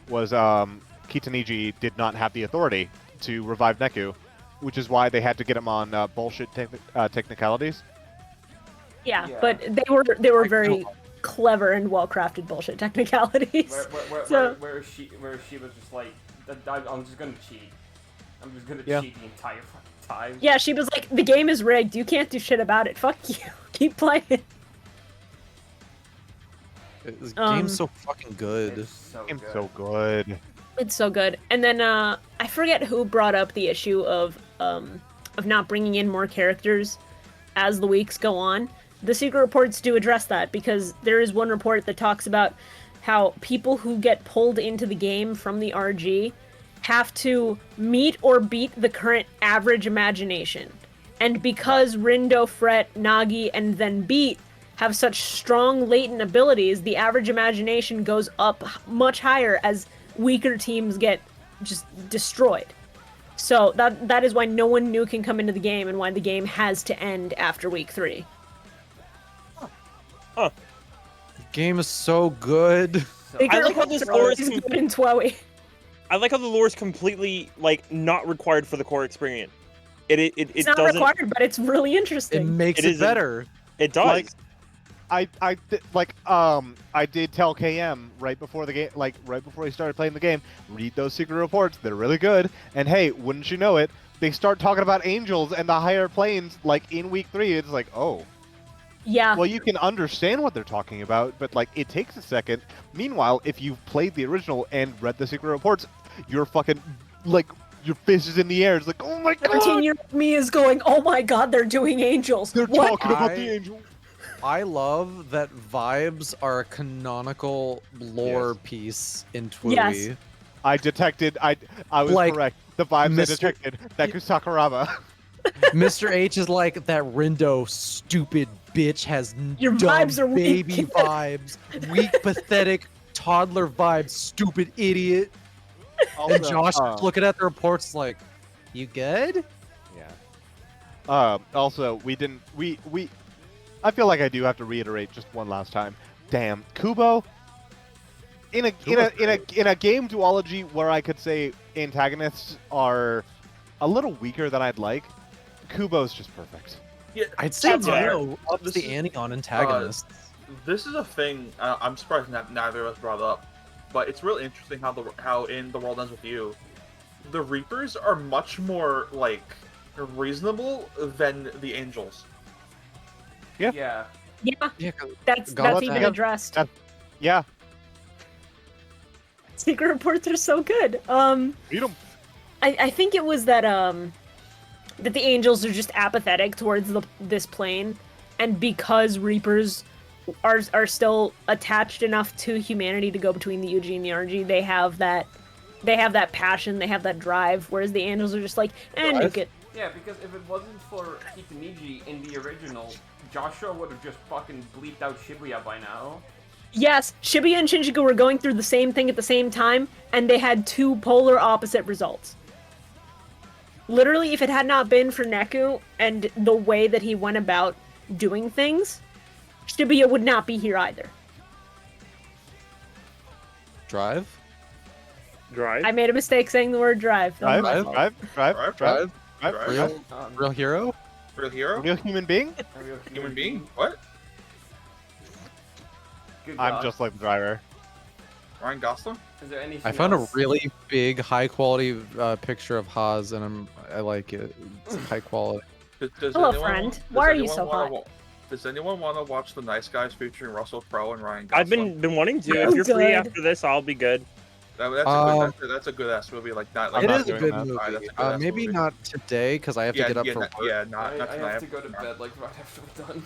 was Kitaniji did not have the authority to revive Neku, which is why they had to get him on bullshit technicalities. Yeah, Yeah. but they were very clever and well-crafted bullshit technicalities. So- Where she was just like, I'm just gonna cheat. I'm just gonna Yeah. cheat the entire fucking time. Yeah, she was like, the game is rigged. You can't do shit about it. Fuck you. Keep playing. This Um, game's so fucking good. It's so I'm good. so good. It's so good. And then I forget who brought up the issue of not bringing in more characters as the weeks go on. The secret reports do address that because there is one report that talks about how people who get pulled into the game from the RG have to meet or beat the current average imagination. And because Rindo, Fret, Nagi, and then Beat have such strong latent abilities, the average imagination goes up much higher as weaker teams get just destroyed. So that is why no one new can come into the game and why the game has to end after week 3. The game is so good. I like how this lore is good in Twowie. I like how the lore is completely like not required for the core experience. It It's not doesn't. required, but it's really It interesting. makes It it isn't- better. It does. Like, I did tell KM right before the game, like right before he started playing the game, read those secret reports. They're really good. And hey, wouldn't you know it, they start talking about angels and the higher planes like in week 3. It's like, oh, Yeah. well, you can understand what they're talking about, but like it takes a second. Meanwhile, if you've played the original and read the secret reports, you're fucking like your fist is in the air. It's like, oh my god, 13-year-old me is going, oh my god, they're doing angels. they're What? talking about the angel. I love that vibes are a canonical lore piece in Twooey. Yes. I detected. I was Like, correct. The vibes I Mr. detected. Deku Sakuraba. Mr. H is like, that Rindo stupid bitch has Your dumb vibes are weak." baby vibes, weak, pathetic toddler vibes, stupid idiot. And Josh is looking at the reports like, you good? Yeah. Also, we didn't. We. I feel like I do have to reiterate just one last time. Damn, Kubo. In a game duology where I could say antagonists are a little weaker than I'd like, Kubo's just perfect. Yeah, I'd say That's fair. Neo ups This the is- ante on antagonists. This is a thing. I'm surprised neither of us brought up, but it's really interesting how in The World Ends with You, the Reapers are much more like reasonable than the Angels. Yeah. Yeah. Yeah, Yeah, 'cause that's Gauntlet even had- addressed. Yeah. Secret reports are so good. Read 'em. I think it was that that the angels are just apathetic towards this plane, and because Reapers are still attached enough to humanity to go between the UG and the RG, they have that passion, they have that drive, whereas the angels are just like, nuke it. Yeah, because if it wasn't for Kitamiji in the original, Joshua would have just fucking bleeped out Shibuya by now. Yes, Shibuya and Shinjuku were going through the same thing at the same time, and they had two polar opposite results. Literally, if it had not been for Neku and the way that he went about doing things, Shibuya would not be here either. Drive? Drive. I made a mistake saying the word drive. That was my fault. Drive. Real hero? Real hero? Real human being? A real Human being? What? Good I'm God. just like the driver. Ryan Gosling? Is there anything I found a else? really big, high quality picture of Haas, and I like it. It's high quality. Does Hello, anyone- friend. does Why are you anyone so wanna hot? Does anyone want to watch The Nice Guys featuring Russell Crowe and Ryan Gosling? I've been wanting to. Oh, If you're free good. after this, I'll be good. That's a good ass movie. Like that. Like It not is a doing good that. movie. That's a good-ass Maybe movie. not today because I have to get up for work. not I tonight. have to go to bed like right after we're done.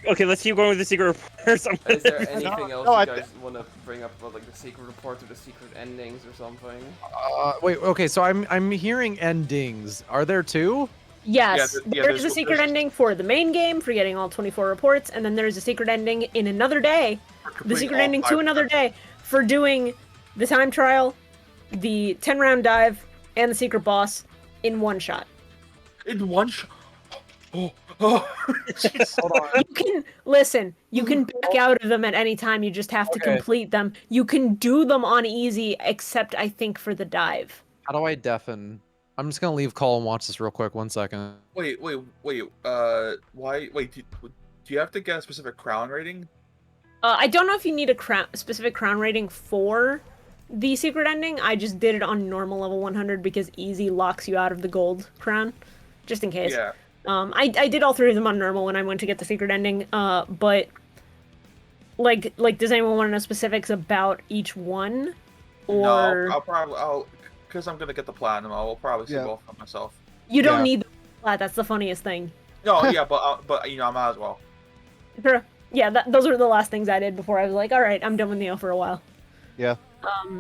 Okay, let's keep going with the secret reports. Is there anything else no, you guys want to bring up about like the secret reports or the secret endings or something? Wait, okay, so I'm hearing endings. Are there two? Yes, Yeah, there's a secret ending for the main game for getting all 24 reports, and then there's a secret ending in another day. The secret ending to another day for doing the time trial, the 10-round dive, and the secret boss in one shot. In one shot. Oh. Hold on. You can listen. You can back out of them at any time. You just have to Okay. complete them. You can do them on easy, except I think for the dive. How do I deafen? I'm just gonna leave call and watch this real quick. 1 second. Wait. Why? Wait. Do you have to get a specific crown rating? I don't know if you need a specific crown rating for the secret ending. I just did it on normal level 100 because easy locks you out of the gold crown, just in case. Yeah. I did all three of them on normal when I went to get the secret ending. But like, does anyone want to know specifics about each one? Or No, because I'm gonna get the platinum. I'll probably see Yeah. both of them myself. you don't Yeah. need the flat. That's the funniest thing. No, yeah, but you know, I might as well. Sure. Yeah, those were the last things I did before I was like, all right, I'm done with Neo for a while. Yeah.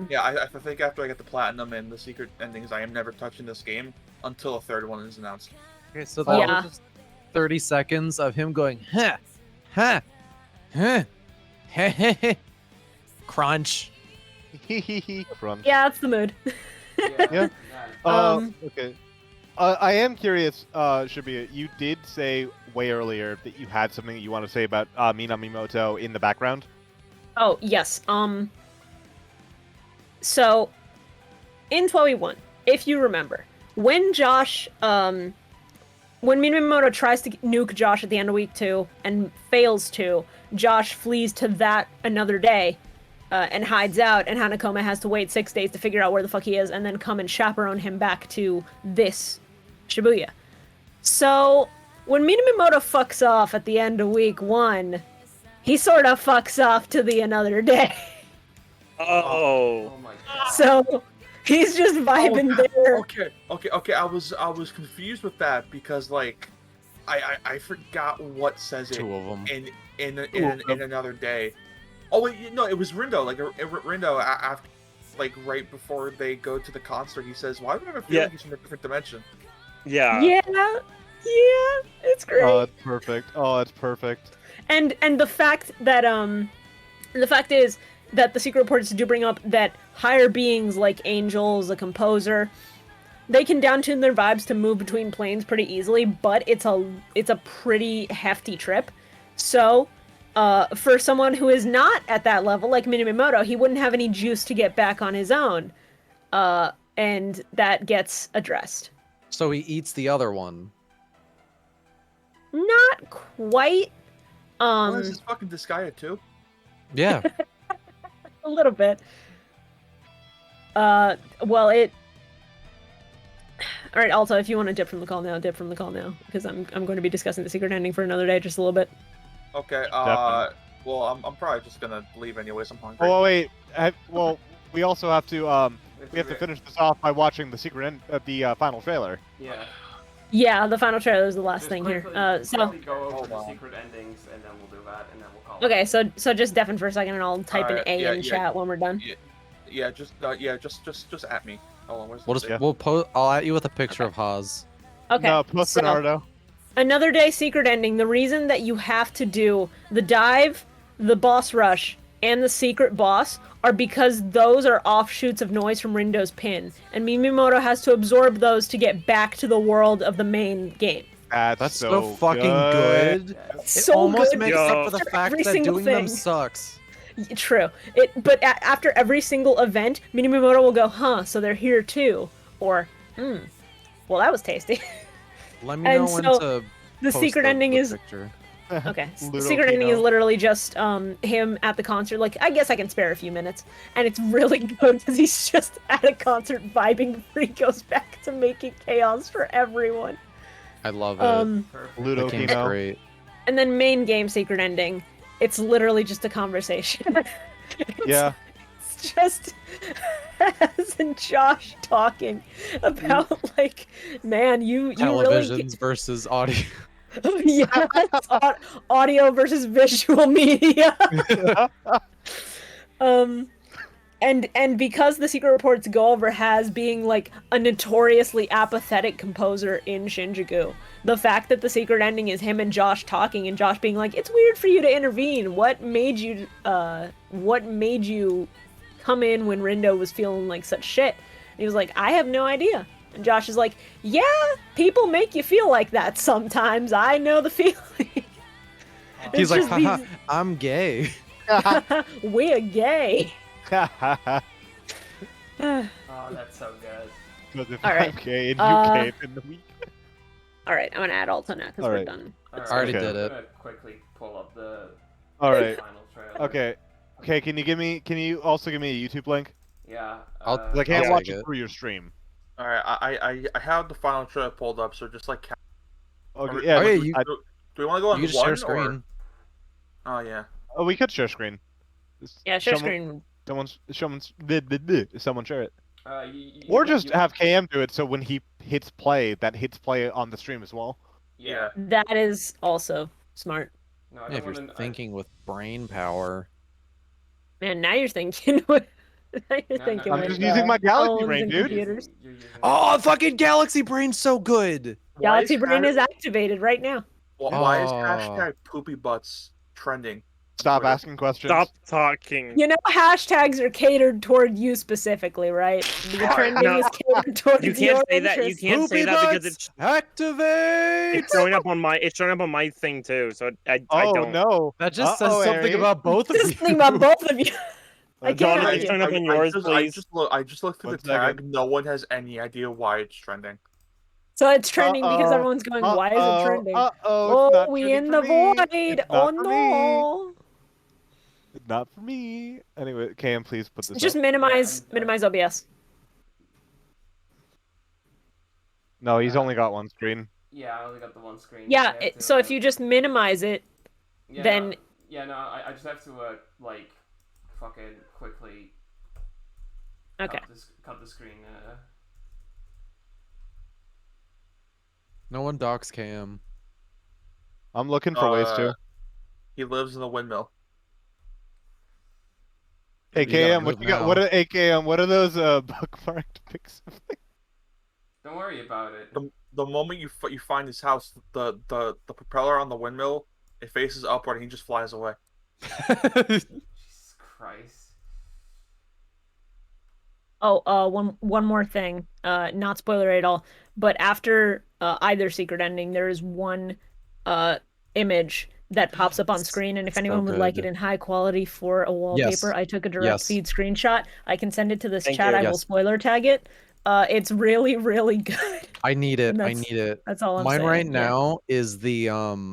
Yeah, I think after I get the platinum and the secret endings, I am never touching this game until a third one is announced. Okay, so that Yeah. was just 30 seconds of him going, huh, huh, huh, heh, heh, heh. Crunch. From. Yeah, that's the mood. Yeah. Um, Okay. I am curious, Shibuya, you did say way earlier that you had something that you want to say about Mina Mimoto in the background. Oh, yes. So, in 12E1, if you remember, when Josh when Minamoto tries to nuke Josh at the end of week 2 and fails to, Josh flees to that another day and hides out, and Hanakoma has to wait 6 days to figure out where the fuck he is and then come and chaperone him back to this Shibuya. So, when Minamoto fucks off at the end of week 1, he sort of fucks off to the another day. Oh. Oh my god. So, he's just vibing there. Okay. I was confused with that because like, I forgot what says it 2 of them. in another day. Oh wait, no, it was Rindo. Like Rindo after, like right before they go to the concert, he says, "Why do I have a feeling Yeah. he's from a different dimension?" Yeah. Yeah, it's great. Oh, it's perfect. Oh, it's perfect. And the fact that the fact is that the secret reports do bring up that higher beings like angels, a composer, they can downtune their vibes to move between planes pretty easily, but it's a pretty hefty trip. So, for someone who is not at that level, like Minamoto, he wouldn't have any juice to get back on his own. And that gets addressed. So he eats the other one. Not quite. Is this fucking Disgaea too? Yeah. A little bit. Well, it. All right, Alta, if you want to dip from the call now, dip from the call now, because I'm going to be discussing the secret ending for another day, just a little bit. Okay. Definitely. Well, I'm probably just gonna leave anyways. I'm hungry. Oh wait. Well, we also have to we have to finish this off by watching the secret end the final trailer. Yeah. Yeah, the final trailer is the last Just thing here. quickly So go over Hold the on. secret endings, and then we'll do that, and then we'll call. okay, so just deafen for a second, and I'll type Alright, an A yeah, in yeah. chat when we're done. Just at me. Hold on, where's We'll the just thing? we'll post. I'll at you with a picture of Haas. Okay. No, post so, Bernardo. Another day secret ending. The reason that you have to do the dive, the boss rush, and the secret boss are because those are offshoots of noise from Rindo's pin, and Minamoto has to absorb those to get back to the world of the main game. That's So fucking good. It's It so almost good. makes up for the After fact every that single doing them thing. sucks. True. But after every single event, Minamoto will go, huh, so they're here too. Or, well, that was tasty. Let me know And when so, to the post secret ending the is... picture. Okay, the Ludo secret ending is Kino. literally just him at the concert. Like, I guess I can spare a few minutes. And it's really good because he's just at a concert vibing before he goes back to making chaos for everyone. I love it. Perfect. Ludo The game's Kino. great. And then main game secret ending, it's literally just a conversation. Yeah. It's just Haz and Josh talking about like, man, you really Televisions versus audio. yeah, audio versus visual media. And because the secret reports go over Haz being like a notoriously apathetic composer in Shinjuku, the fact that the secret ending is him and Josh talking and Josh being like, "It's weird for you to intervene. What made you come in when Rindo was feeling like such shit?" And he was like, "I have no idea." And Josh is like, "Yeah, people make you feel like that sometimes. I know the feeling." He's like, just haha, these- I'm gay. We're gay. Oh, that's so good. Because if All right. I'm gay and you Uh, came in the week. All right, I'm gonna add Alta now because All we're right. done. Alright, already Okay. did I'm it. gonna quickly pull up the All right. final trailer. Okay. Can you also give me a YouTube link? Yeah. I'll- 'Cause I can't I'll watch take it it. through your stream. All right, I have the final trailer pulled up, so just like. Okay. Or- Yeah. Okay, do- you- I- Do we want to go on You can just one share or? screen. Oh yeah. oh, we could share screen. Yeah, share Someone- screen. Someone share it. You, Or just you- have KM do it so when he hits play, that hits play on the stream as well. Yeah. That is also smart. No, I Yeah, don't if you're wanna, thinking with brain power. Man, now you're thinking. Now you're No, thinking. no, I'm with, just using my Galaxy phones Brain, and dude. computers. You're using Oh, fucking Galaxy Brain's so good. Galaxy Brain Hashtag- is activated right now. Why is Oh. hashtag poopy butts trending? Stop Twitter? asking questions. Stop talking. You know, hashtags are catered toward you specifically, right? The trending No. is catered towards You your can't say that. You interests. can't say Poopy that because butts, it's activate. showing up on my thing too. So I Oh don't. no. That just Uh-oh, says something Ari. about both of This you. is something about both of you. I John, can't it's imagine. showing up on yours, please. I just looked through One the tag. second. No one has any idea why it's trending. So it's trending because Uh-oh. everyone's going, why is it trending? Uh-oh, Oh, it's not we trending in for the me. void. It's Oh not for me. no. Not for me. Anyway, Cam, please put this Just up. minimize OBS. No, he's only got one screen. Yeah, I only got the one screen. Yeah, I have to, so if you just minimize it, yeah, then I just have to like fucking quickly okay. cut the screen. No one docks Cam. I'm looking for ways to. He lives in the windmill. AKM, what you got? What are AKM? What are those bookmarked pics? Don't worry about it. The moment you find his house, the propeller on the windmill, it faces upward and he just flies away. Jesus Christ. Oh, one more thing. Not spoiler at all. But after either secret ending, there is one image that pops up on screen, and if anyone would like it in high quality for a wallpaper, I took a direct feed screenshot. I can send it to this chat. I will spoiler tag it. It's really, really good. I need it. I need it. That's all I'm Mine saying. right now is the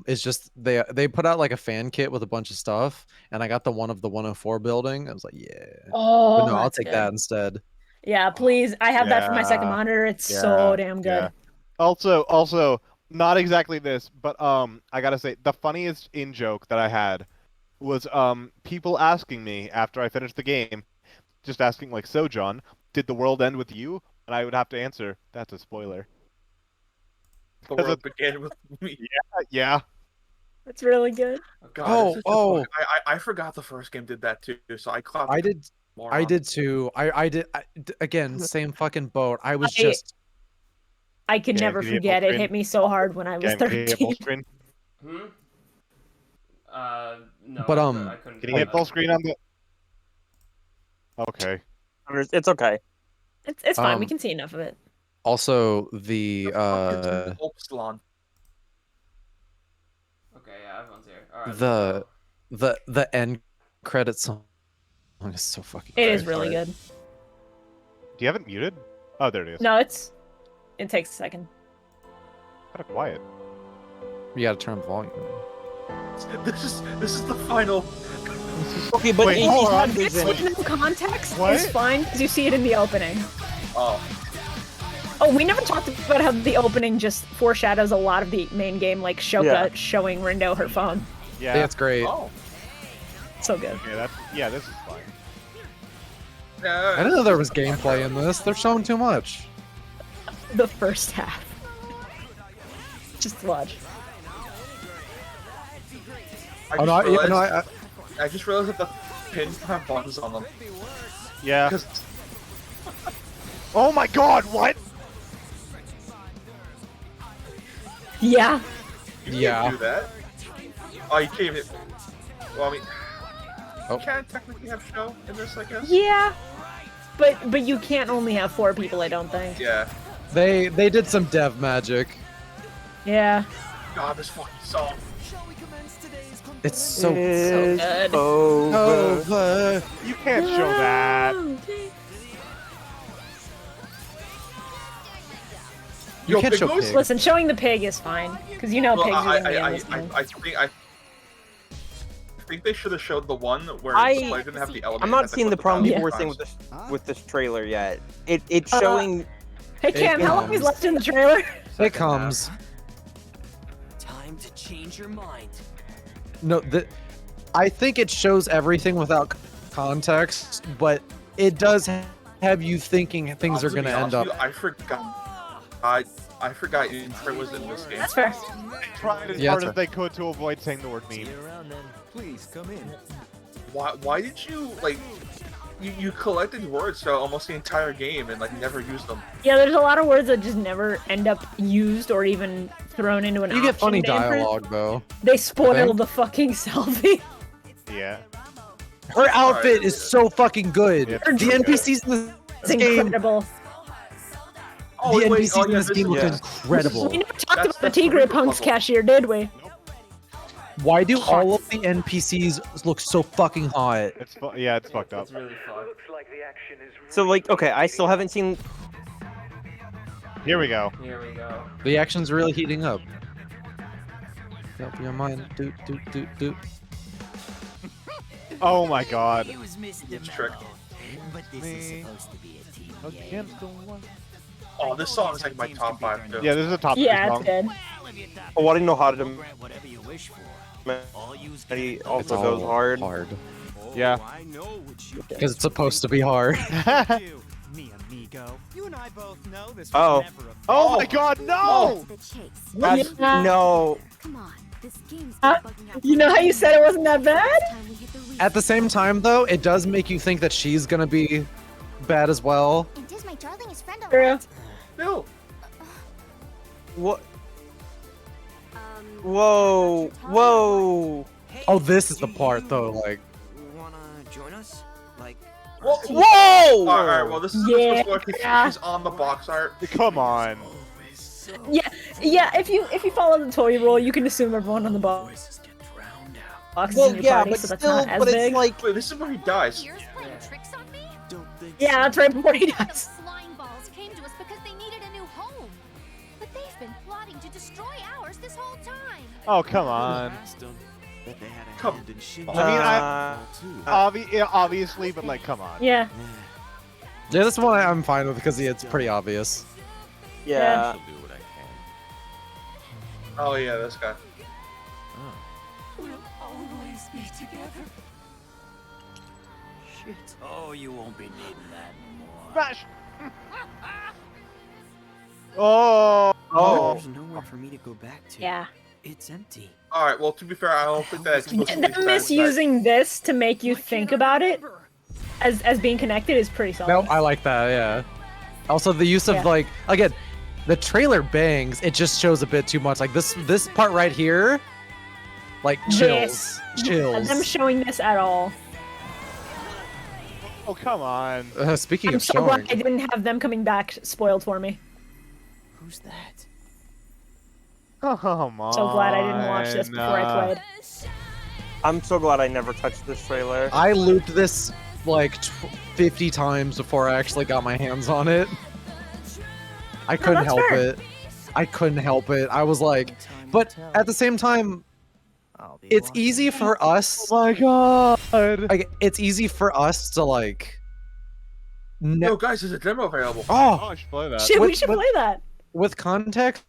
it's just they put out like a fan kit with a bunch of stuff, and I got the one of the 104 building. I was like, yeah. Oh, but no, I'll take good. that instead. Yeah, please. I have that for my second monitor. It's so damn good. Also, not exactly this, but I gotta say the funniest in joke that I had was people asking me after I finished the game, just asking like, so John, did the world end with you? And I would have to answer, that's a spoiler. The world began with me. Yeah. That's really good. God, I forgot the first game did that too, so I clapped. I did too. I did again, same fucking boat. I was just I could never forget. It hit me so hard when I was 13. No. But I couldn't. Can you hit full screen on the? Okay. It's okay. It's fine. We can see enough of it. Also, the Salon. Okay, yeah, everyone's here. All right. the end credits song is so fucking. It is really good. Do you have it muted? Oh, there it is. No, it takes a second. Kind of quiet. You gotta turn the volume. This is the final. Okay, but Wait, hold on. No context What? is fine because you see it in the opening. Oh. Oh, we never talked about how the opening just foreshadows a lot of the main game, like Shoka showing Rindo her phone. Yeah. That's great. Oh. So good. Yeah, this is fine. I didn't know there was gameplay in this. They're showing too much. The first half. Just watch. I just realized that the pins have buttons on them. Yeah. Oh my God! What? Yeah. You can't do that. Oh, you can't even. Well, I mean, you can technically have show in this, I guess. Yeah. But you can't only have 4 people, I don't think. Yeah. They did some dev magic. Yeah. God, this fucking song. It's so good. Over. You can't show that. You can't show pigs. Listen, showing the pig is fine because you know pigs are gonna be in this game. I think they should have showed the one where I- the player didn't have the element. I'm not seeing the problem Yeah. people were saying with this trailer yet. It's showing. Hey Cam, how long is left in the trailer? It comes. Time to change your mind. No, I think it shows everything without context, but it does have you thinking things are gonna end up. I forgot. I forgot Intra was in this game. That's fair. They tried as Yeah, hard that's as they could to avoid saying the word meme. Around then, please come in. Why did you like? You collected words throughout almost the entire game and like never used them. Yeah, there's a lot of words that just never end up used or even thrown into an You get funny option to imprint. dialogue though. They spoil the fucking selfie. Yeah. Her outfit is so fucking good. Yeah, The NPCs in It's this game. incredible. Oh, The wait, NPCs in this this game look is- incredible. We never talked about the that's the Tigre Reaper Punks puzzle. cashier, did we? Why do all of the NPCs look so fucking hot? It's yeah, it's fucked up. It's really fucked. So like, okay, I still haven't seen. Here we go. Here we go. The action's really heating up. Help your mind. Doot, doot, doot, doot. Oh my god. It was Mr. It's trick. Mellow, but this is supposed to be a team game. Against the one. Oh, this song is like my top 5 too. Yeah, this is a top Yeah, three it's song. good. Oh, I didn't know how to. Grant whatever you wish for. All you He It's also all goes hard. hard. Yeah. I know what you Because it's supposed to be hard. me amigo. You and I both know this Oh. was never a Oh my god, no! The chase. That's, Yeah. no. Come on, this game's Uh, been bugging out. You know how you said it wasn't that bad? Time we hit the reset. At the same time, though, it does make you think that she's gonna be bad as well. And does my darling his friend True. alright? No. What? Um, Whoa. Whoa. Oh, this is the part, though, like... Wanna join us? Like, Whoa! Alright, well, this is Yeah. supposed to look she's on the box art. Come on. Yeah. If you follow the toy rule, you can assume everyone on the box is Well, in your yeah, party, but so that's still, not as but big. it's like, Wait, this is where he dies. Here's playing tricks on me? don't think Yeah, that's right before he The dies. flying balls came to us because they needed a new home. But they've been plotting to destroy ours this whole time. Oh, come on. that they had a Come hand in shit. I mean, obviously, but like, come on. Yeah. Yeah, this one I'm fine with because it's pretty obvious. yeah. Oh yeah, this guy. We'll always be together. Shit. Oh, you won't be needing that more. Smash! Oh! Oh. There's nowhere for me to go back to. Yeah. It's empty. Alright, well, to be fair, I don't think that explicitly Them misusing this to make you think about it as being connected is pretty solid. No, I like that, yeah. Also, the use of, Yeah. like, again, the trailer bangs, it just shows a bit too much. Like, this part right here, like, chills. Chills. Them showing this at all. Oh, come on. Speaking I'm of so showing, glad I didn't have them coming back spoiled for me. Who's that? Come on. So glad I didn't watch this before I played. I'm so glad I never touched this trailer. I looped this, like, 50 times before I actually got my hands on it. I couldn't that's help fair. it. I couldn't help it. I was like, but at the same time, it's easy for us. Oh my god. Like, it's easy for us to like. No, guys, there's a demo available. Oh, Oh, I should play that. Shit, we With- should with- play that. with context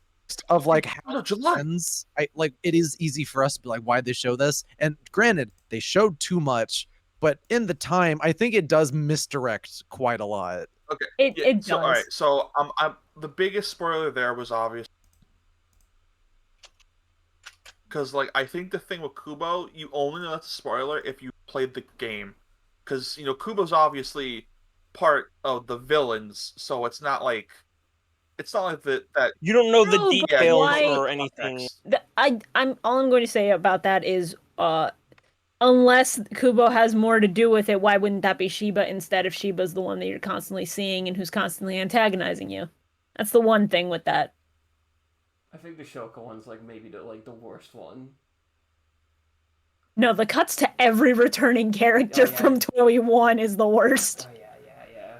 of like how No, July. ends, like it is easy for us to be like, why'd they show this? And granted, they showed too much, but in the time, I think it does misdirect quite a lot. Okay. It Yeah, does. so, all right. So, I'm the biggest spoiler there was obvious because, like, I think the thing with Kubo, you only know that's a spoiler if you played the game, because Kubo's obviously part of the villains, so it's not like that. You don't know No, the but details why- or anything. I'm all I'm going to say about that is unless Kubo has more to do with it, why wouldn't that be Shiba instead if Shiba's the one that you're constantly seeing and who's constantly antagonizing you? That's the one thing with that. I think the Shoka one's like maybe the worst one. No, the cuts to every returning character Oh, yeah. from Toei 1 is the worst. Oh yeah.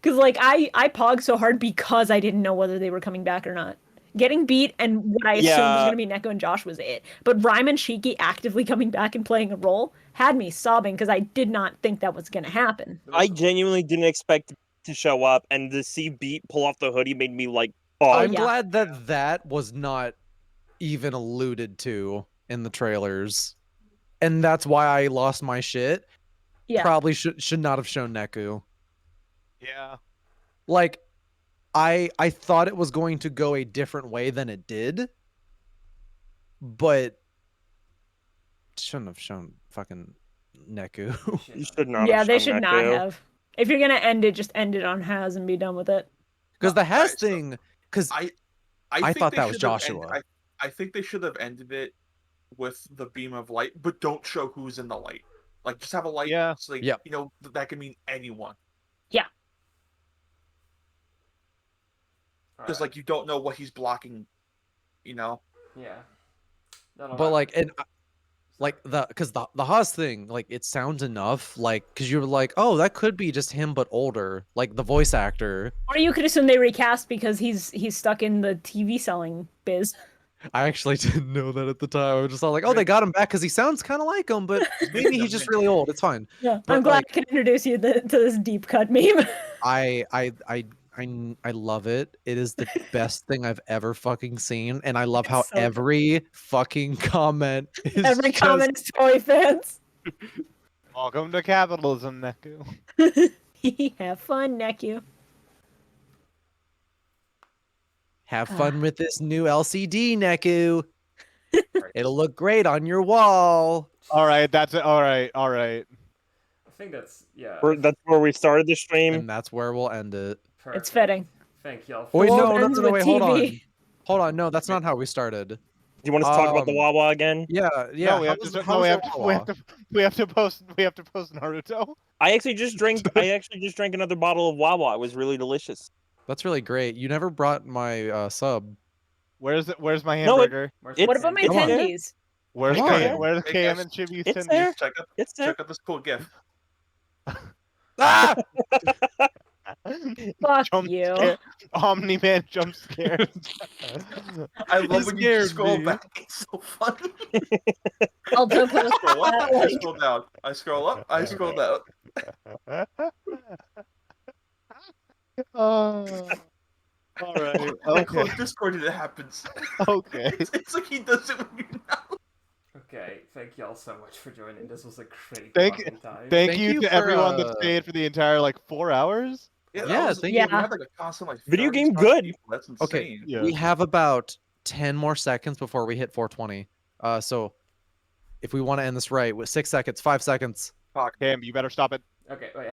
Cause like I pogged so hard because I didn't know whether they were coming back or not. Getting beat and what I assumed was Yeah. gonna be Neko and Josh was it. But Rhyme and Shiki actively coming back and playing a role had me sobbing because I did not think that was gonna happen. I genuinely didn't expect to show up, and to see Beat pull off the hoodie made me like, oh, I'm yeah. glad that that was not even alluded to in the trailers, and that's why I lost my shit. Yeah. Probably should not have shown Neku. Yeah. Like, I thought it was going to go a different way than it did, but shouldn't have shown fucking Neku. you should not. Yeah, have they shown should not Neku. have. If you're gonna end it, just end it on Haz and be done with it. Because the Has Alright, so thing, because I I think thought they that was should have Joshua. I think they should have ended it with the beam of light, but don't show who's in the light. Like, just have a light. Yeah. So, like, Yep. that can mean anyone. Because Alright. like you don't know what he's blocking. yeah. That'll but happen. like, and like because the Haas thing, like it sounds enough, like because you're like, oh, that could be just him but older, like the voice actor. Or you could assume they recast because he's stuck in the TV selling biz. I actually didn't know that at the time. I was just all like, oh, they got him back because he sounds kind of like him, but maybe he's just really old. It's fine. Yeah, But I'm glad like, I can introduce you to this deep cut meme. I love it. It is the best thing I've ever fucking seen, and I love how so good. every fucking comment is Every just comment is toy fans. Welcome to capitalism, Neku. Have fun, Neku. have fun with this new LCD, Neku. It'll look great on your wall. All right, that's it. All right, all right. I think that's That's where we started the stream. And that's where we'll end it. perfect. It's fitting. Thank y'all. Wait, world no, ends with wait, hold TV. on. Hold on, no, that's not how we started. Do you want us to talk about the Wawa again? Yeah. No, we have to. No, we have to post. We have to post Naruto. I actually just drank another bottle of Wawa. It was really delicious. That's really great. You never brought my sub. Where's my No, hamburger? What about my Come on. tendies? Where's Come on. Where's Hey, KM guys, and Chibi's it's tendies? there. Check out this cool gift. Ah! Fuck Jump you. scare. Omni-Man jump scare. I love when you scared scroll me. back. It's so funny. I'll jump on Scroll up, that, I like, scroll down. I scroll up, I scroll down. Oh. All right. I close Okay. Discord and it happens. Okay. It's like he does it when you know. Okay, thank y'all so much for joining. This was a great Thank- fucking time. Thank Thank you you to for, everyone that stayed for the entire 4 hours. Yeah, Yeah, was, thank we you. had like a constant Video 30 game plus good. people. That's insane. Okay, Yeah. we have about 10 more seconds before we hit 420. So if we want to end this right, with 6 seconds, 5 seconds. Fuck. Cam, you better stop it. Okay, wait.